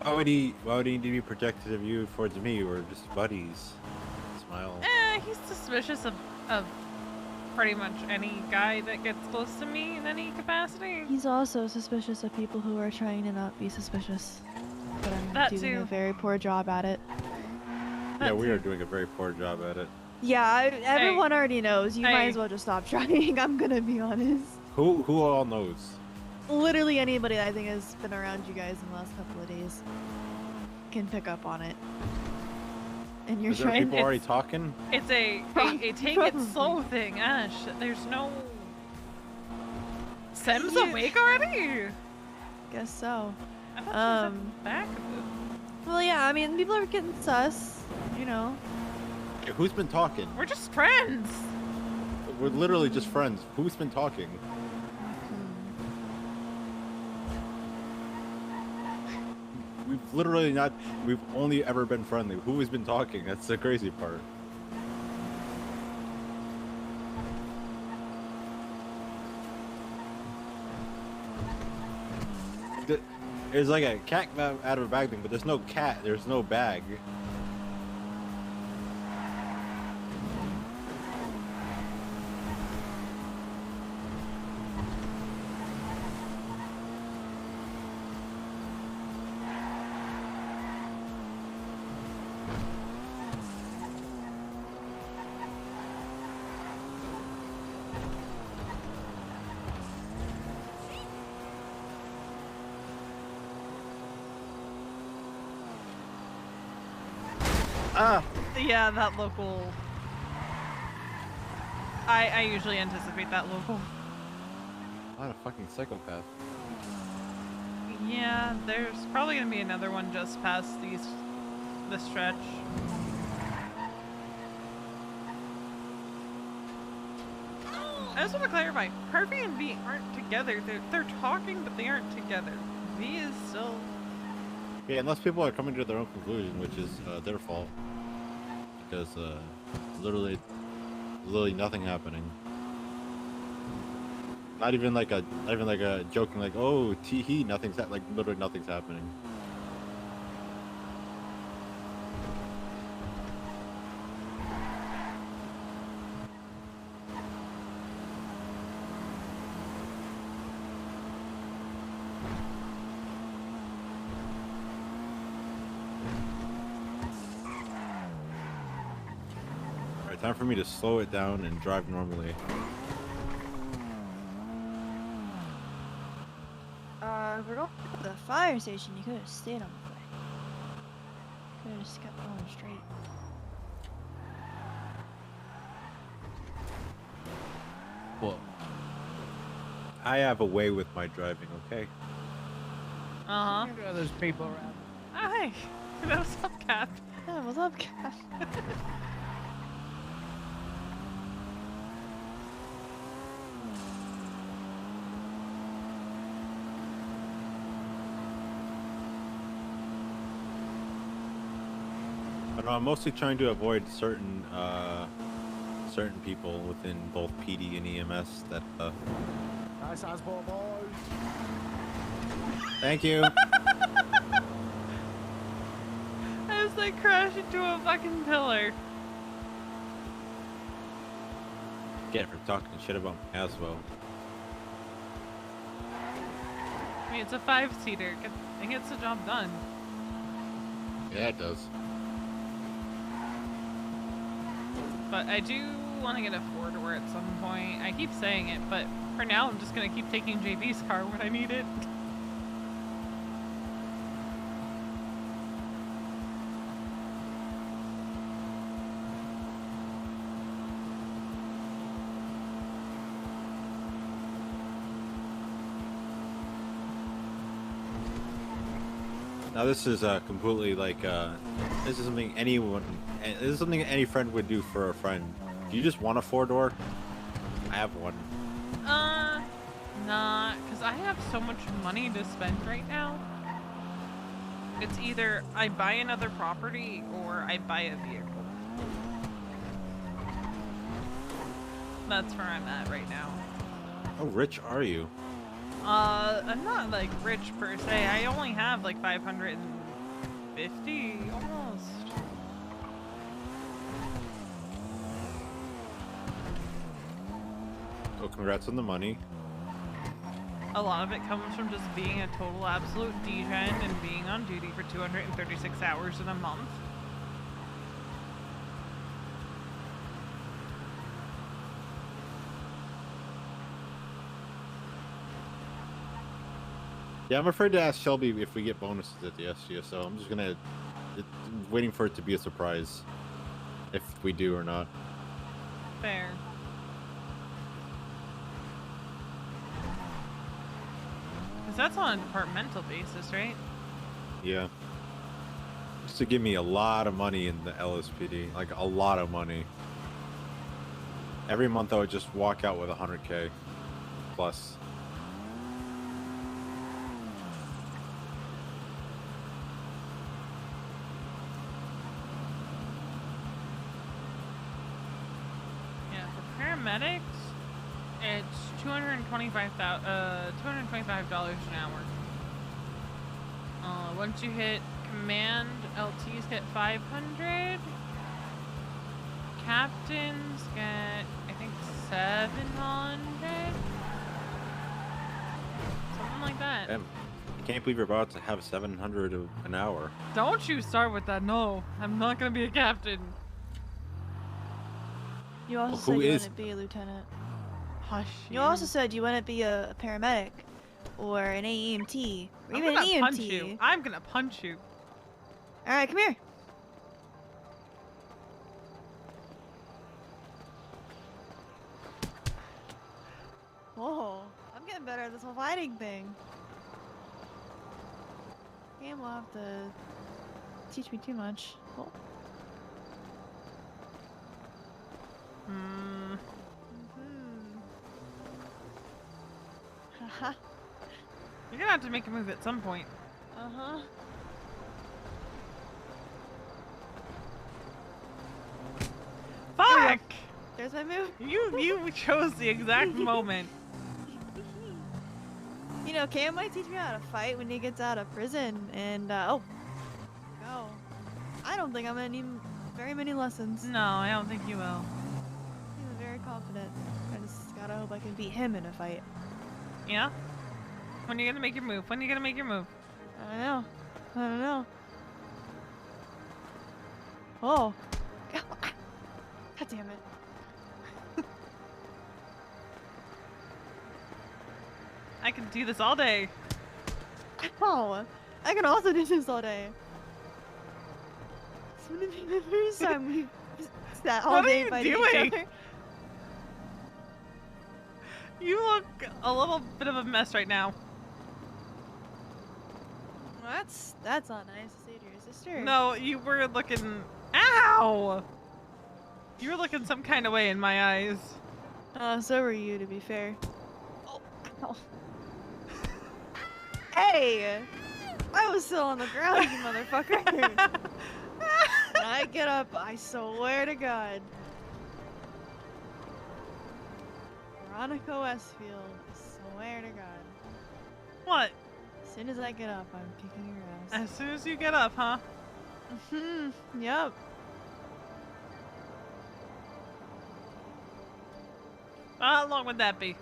Why would he need to be protective of you towards me? We're just buddies. Smile. He's suspicious of pretty much any guy that gets close to me in any capacity. He's also suspicious of people who are trying to not be suspicious. But I'm That doing too. a very poor job at it. Yeah, we are doing a very poor job at it. Yeah, everyone already knows. You might Hey. as well just stop trying, I'm gonna be honest. Who all knows? Literally anybody that I think has been around you guys in the last couple of days can pick up on it. And you're Is there trying people already talking? It's a take it slow thing, Ash. There's no... Sem's awake already? Guess so. I thought she was at the back of it. Well, yeah, I mean, people are getting sus, you know. Hey, who's been talking? We're just friends. We're literally just friends. Who's been talking? We've literally not. We've only ever been friendly. Who has been talking? That's the crazy part. There's like a cat out of a bag thing, but there's no cat. There's no bag. Yeah, that local... I usually anticipate that local. What a fucking psychopath. Yeah, there's probably gonna be another one just past the stretch. I just want to clarify, Harvey and V aren't together. They're talking, but they aren't together. V is still... Yeah, unless people are coming to their own conclusion, which is their fault. Because literally nothing happening. Not even like a joking like, oh, tee-hee, nothing's like literally nothing's happening. Alright, time for me to slow it down and drive normally. If we're going to the fire station, you could have stayed on the way. Could have just kept going straight. Well, I have a way with my driving, okay? Uh-huh. There's people around. Hi! What's up, Cap? Yeah, what's up, Cap? I don't know, I'm mostly trying to avoid certain people within both PD and EMS that Nice ball, boys. Thank you. I was like crash into a fucking pillar. Get it for talking shit about my as well. mean, it's a 5-seater. It gets the job done. Yeah, it does. But I do want to get a 4-door at some point. I keep saying it, but for now, I'm just gonna keep taking JB's car when I need it. Now this is completely like this is something this is something any friend would do for a friend. Do you just want a 4-door? I have one. Nah, because I have so much money to spend right now. It's either I buy another property or I buy a vehicle. That's where I'm at right now. How rich are you? I'm not like rich per se. I only have like 550 almost. Oh, congrats on the money. A lot of it comes from just being a total absolute degen and being on duty for 236 hours in a month. Yeah, I'm afraid to ask Shelby if we get bonuses at the SGS, so I'm just waiting for it to be a surprise if we do or not. Fair. Because that's on a departmental basis, right? Yeah. Just to give me a lot of money in the LSPD, like a lot of money. Every month I would just walk out with 100K plus. Paramedics, it's $225 an hour. Once you hit command, LTs get 500. Captains get, I think, 700. Something like that. Damn. I can't believe you're about to have 700 an hour. Don't you start with that. No, I'm not gonna be a captain. You also said you wouldn't be a lieutenant. Hush. You also said you wouldn't be a paramedic or an AEMT or even an I'm gonna EMT. punch you. I'm gonna punch you. All right, come here. Whoa, I'm getting better at this whole fighting thing. Cam will have to teach me too much. Oh. Haha. You're gonna have to make a move at some point. Uh-huh. Fuck! There's my move. You chose the exact moment. You know, Cam might teach me how to fight when he gets out of prison, and oh, go. I don't think I'm gonna need very many lessons. No, I don't think you will. He's very confident. I just gotta hope I can beat him in a fight. Yeah? When are you gonna make your move? When are you gonna make your move? I don't know. I don't know. Oh. God damn it. I can do this all day. Oh, I can also do this all day. It's gonna be the first time we sat all What day are fighting you doing? each other. You look a little bit of a mess right now. Well, that's not nice to say to your sister. No, you were looking. Ow! You were looking some kind of way in my eyes. So were you, to be fair. Oh. Hey! I was still on the ground, you motherfucker. When I get up, I swear to God. Veronica Westfield, swear to God. What? As soon as I get up, I'm kicking your ass. As soon as you get up, huh? Yep. How long would that be?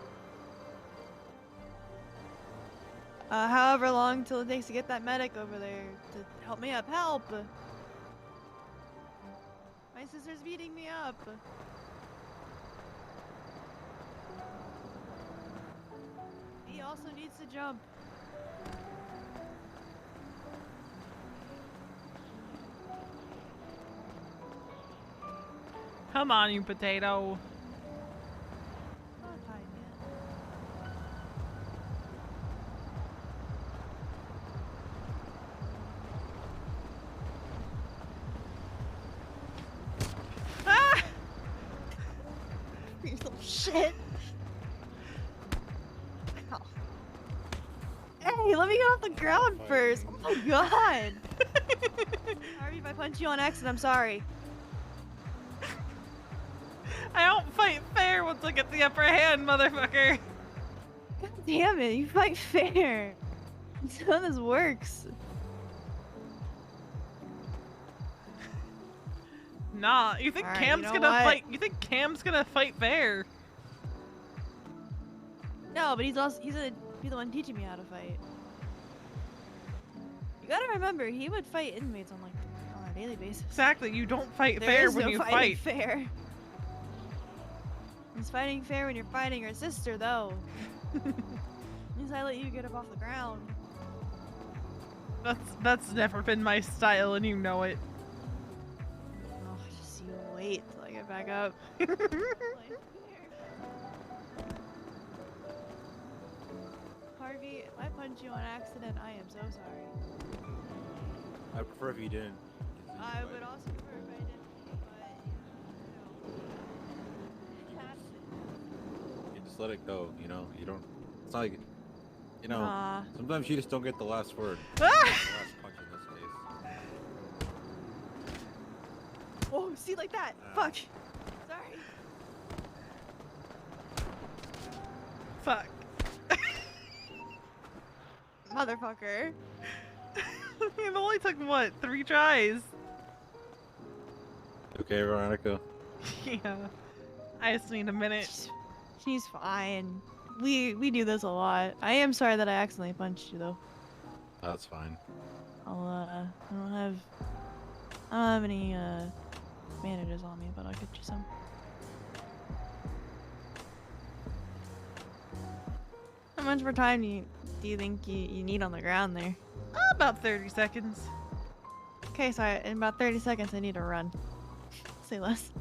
However long till it takes to get that medic over there to help me up. Help! My sister's beating me up. He also needs to jump. Come on, you potato. Ah! You little shit. Ow. Hey, let me get off the ground first. Oh my god. Harvey, if I punch you on accident, I'm sorry. I don't fight fair once I get the upper hand, motherfucker. God damn it, you fight fair. None of this works. Nah, you think Alright, Cam's you know gonna what? fight? You think Cam's gonna fight fair? No, but he's gonna be the one teaching me how to fight. You gotta remember, he would fight inmates on a daily basis. Exactly, you don't fight There fair is when no you fighting fight. fair. It's fighting fair when you're fighting your sister, though. Means I let you get up off the ground. That's never been my style, and you know it. Oh, just you wait till I get back up. Harvey, if I punch you on accident, I am so sorry. I prefer if you didn't. I would also prefer if I didn't, You just let it go, you know? You don't. It's not like. You know, Aw. sometimes you just don't get the last word. Ah! The last punch in this case. Oh, see, like that. Fuck. Sorry. Fuck. Motherfucker. It only took, what, 3 tries? Okay, Veronica. Yeah. I just need a minute. She's fine. We do this a lot. I am sorry that I accidentally punched you, though. That's fine. I don't have any bandages on me, but I'll get you some. How much more time do you think you need on the ground there? About 30 seconds. Okay, so in about 30 seconds I need to run. Say less.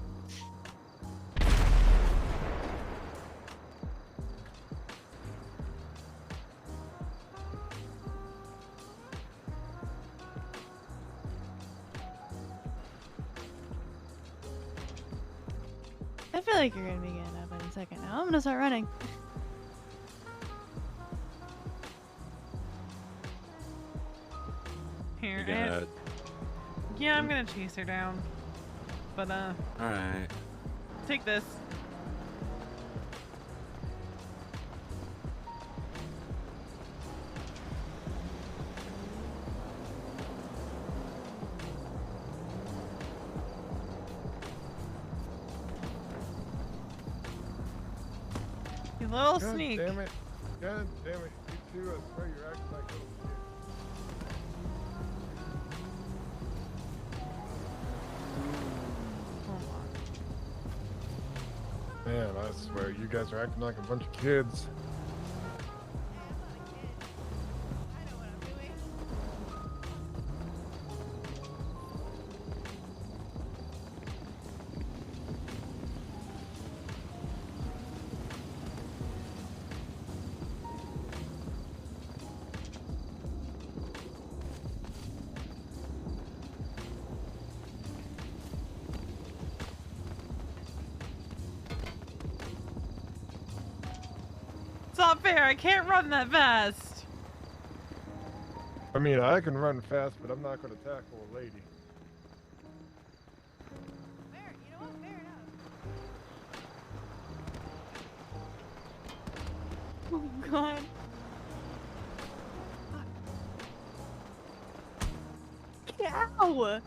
I feel like you're gonna be getting up in a second now. I'm gonna start running. Here, You're gonna- yeah, I'm gonna chase her down. But, Alright. take this. You little God sneak. damn it. God damn it. You two, I swear you're acting like little kids. Man, I swear, you guys are acting like a bunch of kids. It's not fair, I can't run that fast. I mean, I can run fast, but I'm not going to tackle a lady. Oh god. Ow!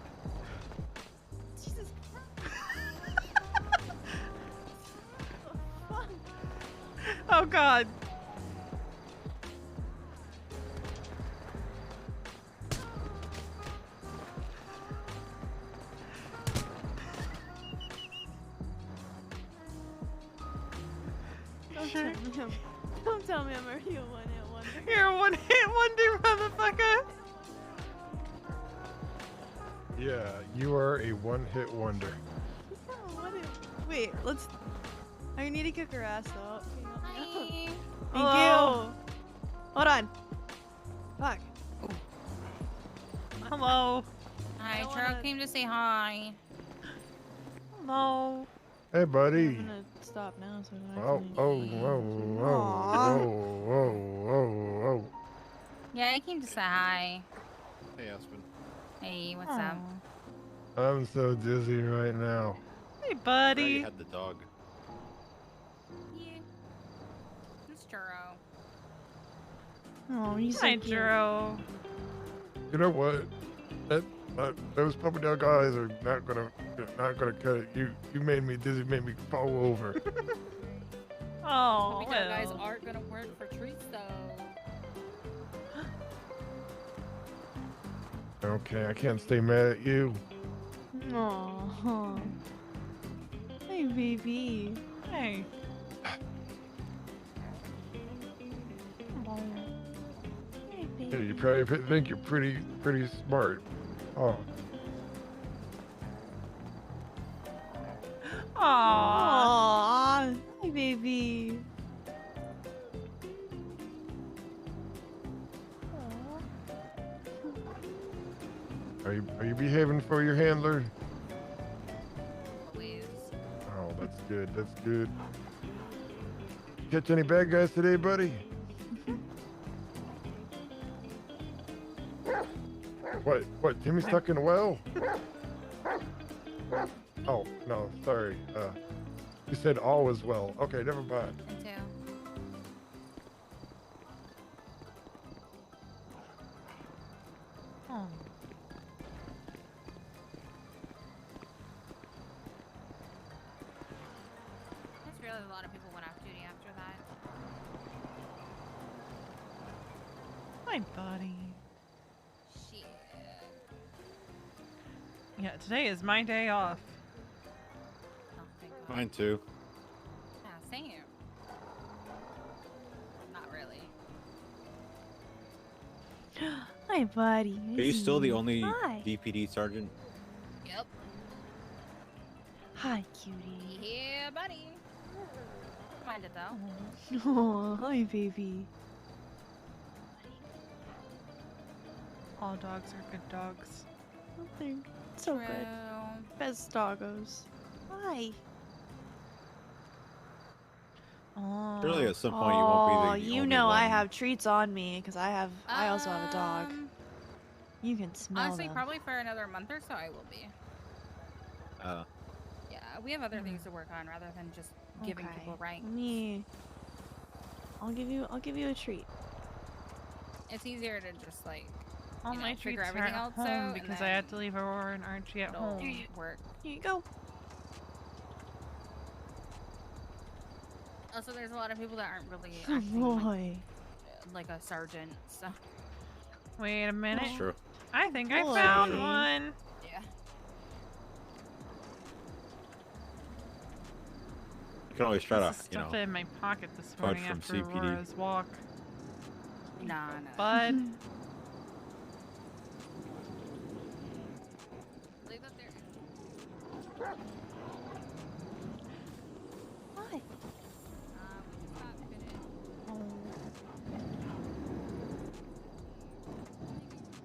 Jesus Christ. Oh god. Don't tell me I'm already a one-hit wonder. You're a one-hit wonder, motherfucker. Yeah, you are a one-hit wonder. Wait, let's. I need to kick her ass though. Hi. Thank Hello. you. Hold on. Fuck. Hello. Hi, Churro came to say hi. Hello. Hey, buddy. I'm gonna stop now so I don't Oh, actually- oh, whoa, whoa, whoa, whoa. Yeah, I came to say hi. Hey, Aspen. Hey, what's up? I'm so dizzy right now. Hey, I buddy. had the dog. Yeah. It's Churro. Oh, he's so Hi, cute. Juro. You know what? Those puppy dog guys are not gonna cut it. You made me dizzy, made me fall over. Oh, Puppy dog guys well. aren't gonna work for treats though. Okay, I can't stay mad at you. Aww. Hey, baby. Hey. Hey, Yeah, baby. you probably think you're pretty smart. Oh, Aww. Aww. Hey, baby. are you behaving for your handler? Always. Oh, that's good. That's good. Catch any bad guys today, buddy? What? Timmy's stuck in a well? Oh, no, sorry. You said all is well. Okay, never mind. Me too. Oh. That's really a lot of people went off duty after that. Hi, buddy. Shit. Yeah, today is my day off. Oh, thank God. Mine too. Yeah, same. Not really. Hi, buddy. Are you still the only Hi. DPD sergeant? Yep. Hi, cutie. Yeah, buddy. Mind it though. Oh, hi, baby. All dogs are good dogs. Oh, they're so good. True. Best doggos. Hi. Oh. Surely at some point you won't be the you only know I one. have treats on me because I also have a dog. You can smell Honestly, them. probably for another month or so I will be. Yeah, we have other things to work on rather than just giving Okay. people ranks. I'll give you a treat. It's easier to just like All you know, my treats figure are everything at out home so, and because I had to leave Aurora and Archie at it'll home. work. Here you go. Also, there's a lot of people that aren't really Good acting boy. like a sergeant, so Wait a minute. That's true. I think I Boy. found one. yeah. You can always try to, you Stuff know, it in my pocket this fudge morning from after CPD. Aurora's walk. Nah. Bud. Leave that there. Hi.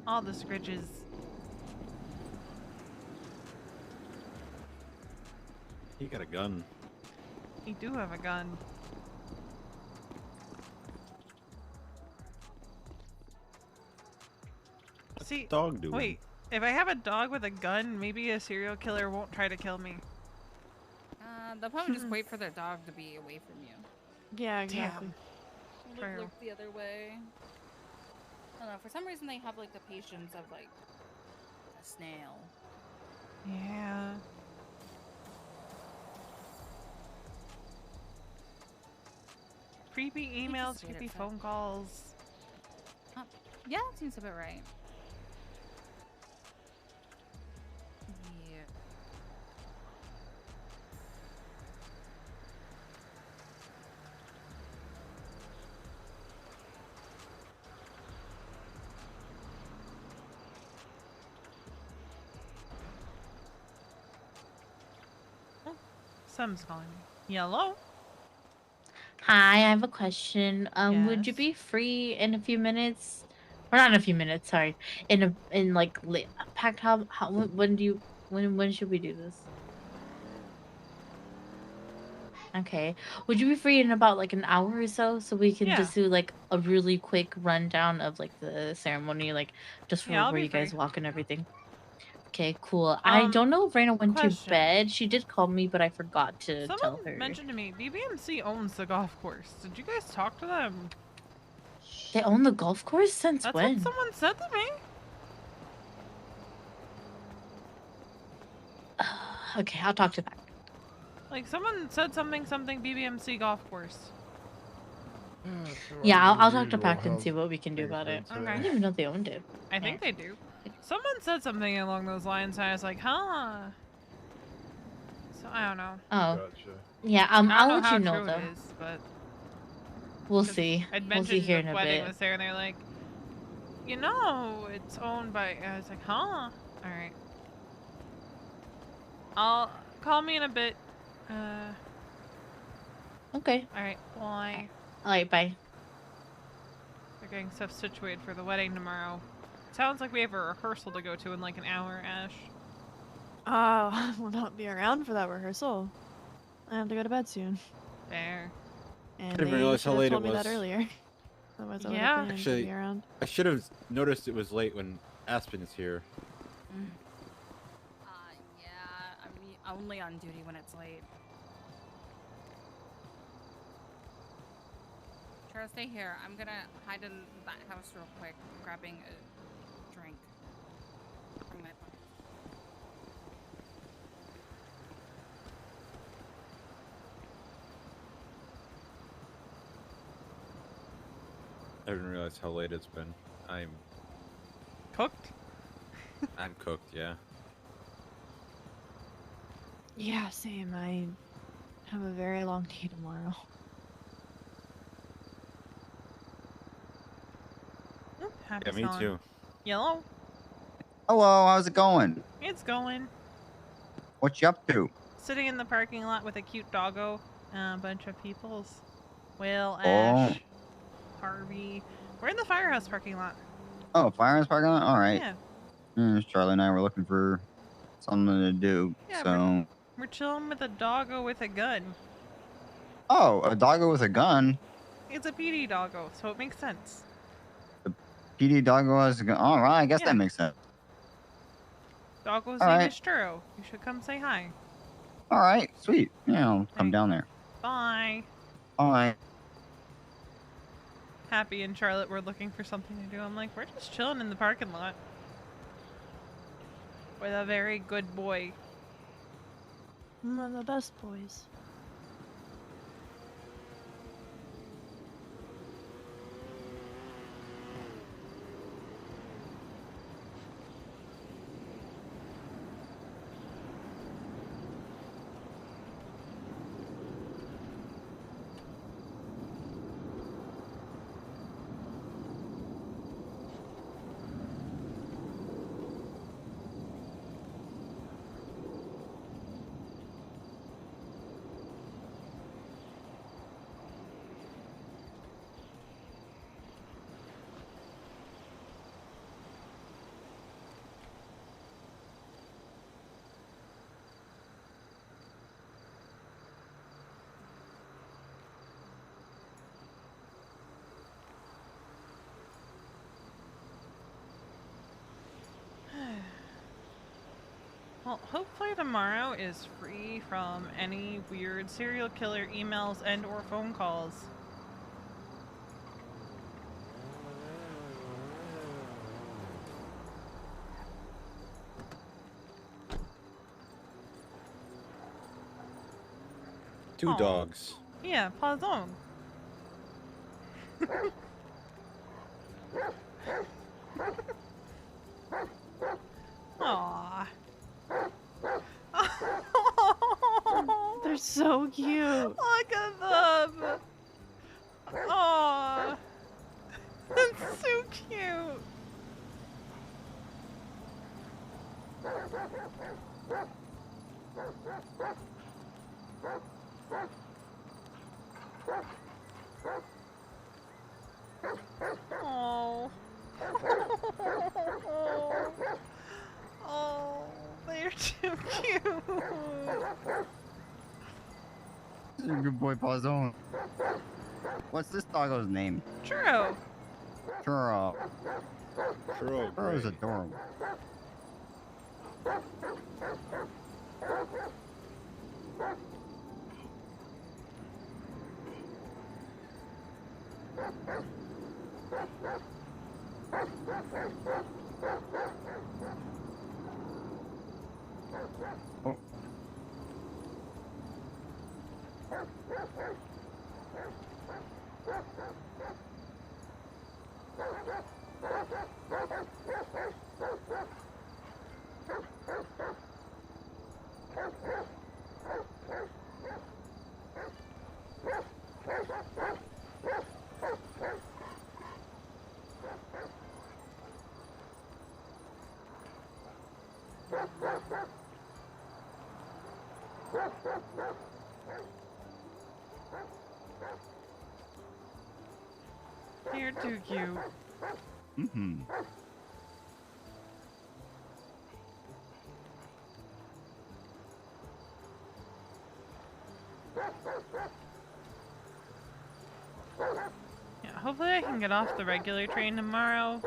All the scritches. He got a gun. You do have a gun. What's See, the dog doing? wait. If I have a dog with a gun, maybe a serial killer won't try to kill me. They'll probably just wait for their dog to be away from you. Yeah, exactly. True. Look the other way. I don't know. For some reason, they have like the patience of like a snail. Yeah. Creepy emails, sweeter creepy stuff. phone calls. Yeah, that seems about right. Yeah. Sam's calling me. Yellow? Hi, I have a question. Would you Yes. be free in a few minutes? Or not in a few minutes, sorry. In like late packed how when do you when should we do this? Okay. Would you be free in about like an hour or so we can Yeah. just do like a really quick rundown of like the ceremony, like just for Yeah, I'll where be you guys free. walk and everything? Okay, cool. I don't know if Raina went to question. bed. She did call me, but I forgot to tell Someone her. mentioned to me, BBMC owns the golf course. Did you guys talk to them? They own the golf course since That's when? what someone said to me. Okay, I'll talk to that. Like, someone said something BBMC golf course. Yeah, I'll talk to Pact and see what we can do about it. Okay. I didn't even know they owned it. I think they do. Someone said something along those lines, and I was like, huh. So, I don't know. Oh. Yeah, I don't I'll know let how you know true though. it is, but We'll see. I'd We'll see mentioned here in the a wedding bit. was there, and they're like, you know, it's owned by. I was like, huh. All right. I'll call me in a bit. Okay. All right. Bye. Alright, bye. We're getting stuff situated for the wedding tomorrow. Sounds like we have a rehearsal to go to in like an hour, Ash. Oh, we'll not be around for that rehearsal. I have to go to bed soon. Fair. I And didn't they realize should how have late it told me was. that earlier. Otherwise, I would Yeah. have planned to be around. I should have noticed it was late when Aspen is here. Yeah, I'm only on duty when it's late. Try to stay here. I'm gonna hide in that house real quick, grabbing a drink. Bring my pocket. I didn't realize how late it's been. I'm cooked. I'm cooked, yeah. Yeah, same. I have a very long day tomorrow. Happy Yeah, me selling. too. Yellow? Hello, how's it going? It's going. What you up to? Sitting in the parking lot with a cute doggo. A bunch of peoples. Will, Oh. Ash, Harvey. We're in the firehouse parking lot. Oh, firehouse parking lot? Alright. Yeah. Charlie and I were looking for something to do, Yeah, so... We're chilling with a doggo with a gun. Oh, a doggo with a gun? It's a PD doggo, so it makes sense. PD doggo has a gun? Alright, I guess Yeah. that makes sense. Doggo's All name right. is Sturo. You should come say hi. Alright, sweet. Yeah, I'll come down there. Bye. Alright. Happy and Charlotte were looking for something to do. I'm like, we're just chilling in the parking lot. With a very good boy. One of the best boys. Well, hopefully tomorrow is free from any weird serial killer emails and or phone calls. Two Aw. dogs. Yeah, Pazong. Aww. They're so cute. Look at them. Aww. That's so cute. Oh. Oh, they're too cute. You're a good boy, Pauzone. What's this doggo's name? Churro. Churro. Churro. Churro's adorable. Oh. You're too cute. Mm-hmm. Yeah, hopefully I can get off the regular train tomorrow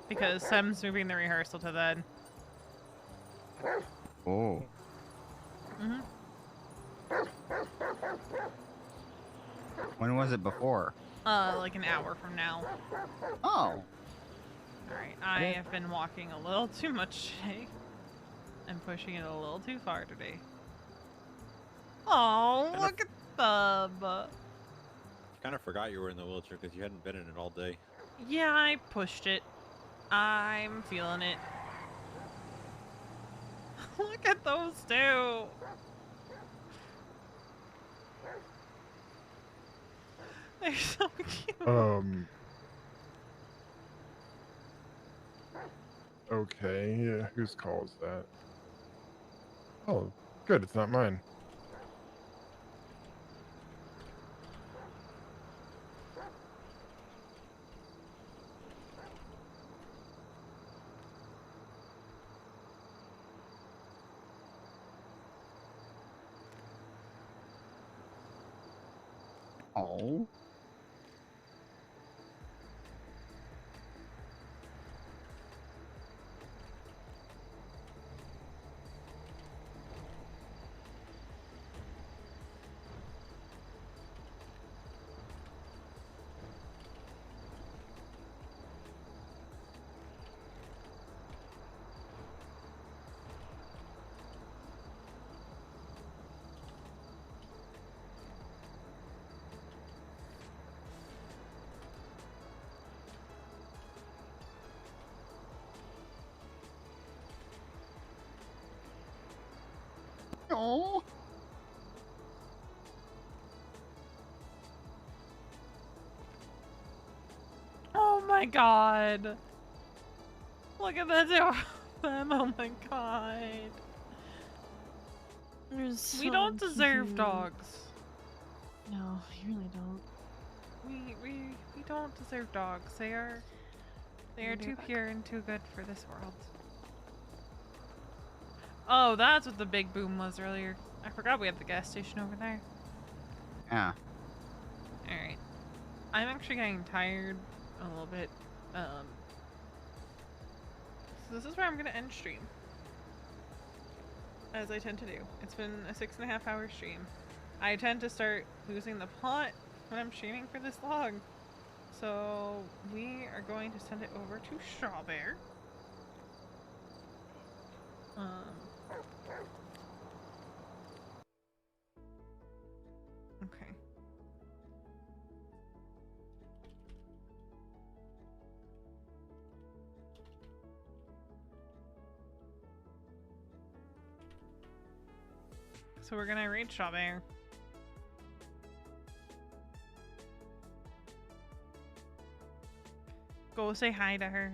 because Sam's moving the rehearsal to then. Oh. Mhm. When was it before? Like an hour from now. Oh. Alright, I have been walking a little too much today. And pushing it a little too far today. Oh, look at them. Kind of forgot you were in the wheelchair because you hadn't been in it all day. Yeah, I pushed it. I'm feeling it. Look at those two. They're so cute. Okay, yeah, whose call is that? Oh, good, it's not mine. Oh. Oh. Oh my god. Look at the two of them. Oh my god. They're We so don't deserve cute. dogs. No, you really don't. We don't deserve dogs. They are They're too back. pure and too good for this world. Oh, that's what the big boom was earlier. I forgot we had the gas station over there. Yeah. Alright. I'm actually getting tired a little bit. So this is where I'm gonna end stream. As I tend to do. It's been a 6.5 hour stream. I tend to start losing the plot when I'm streaming for this long. So we are going to send it over to Strawberry. Okay. So we're gonna read Strawberry. Go say hi to her.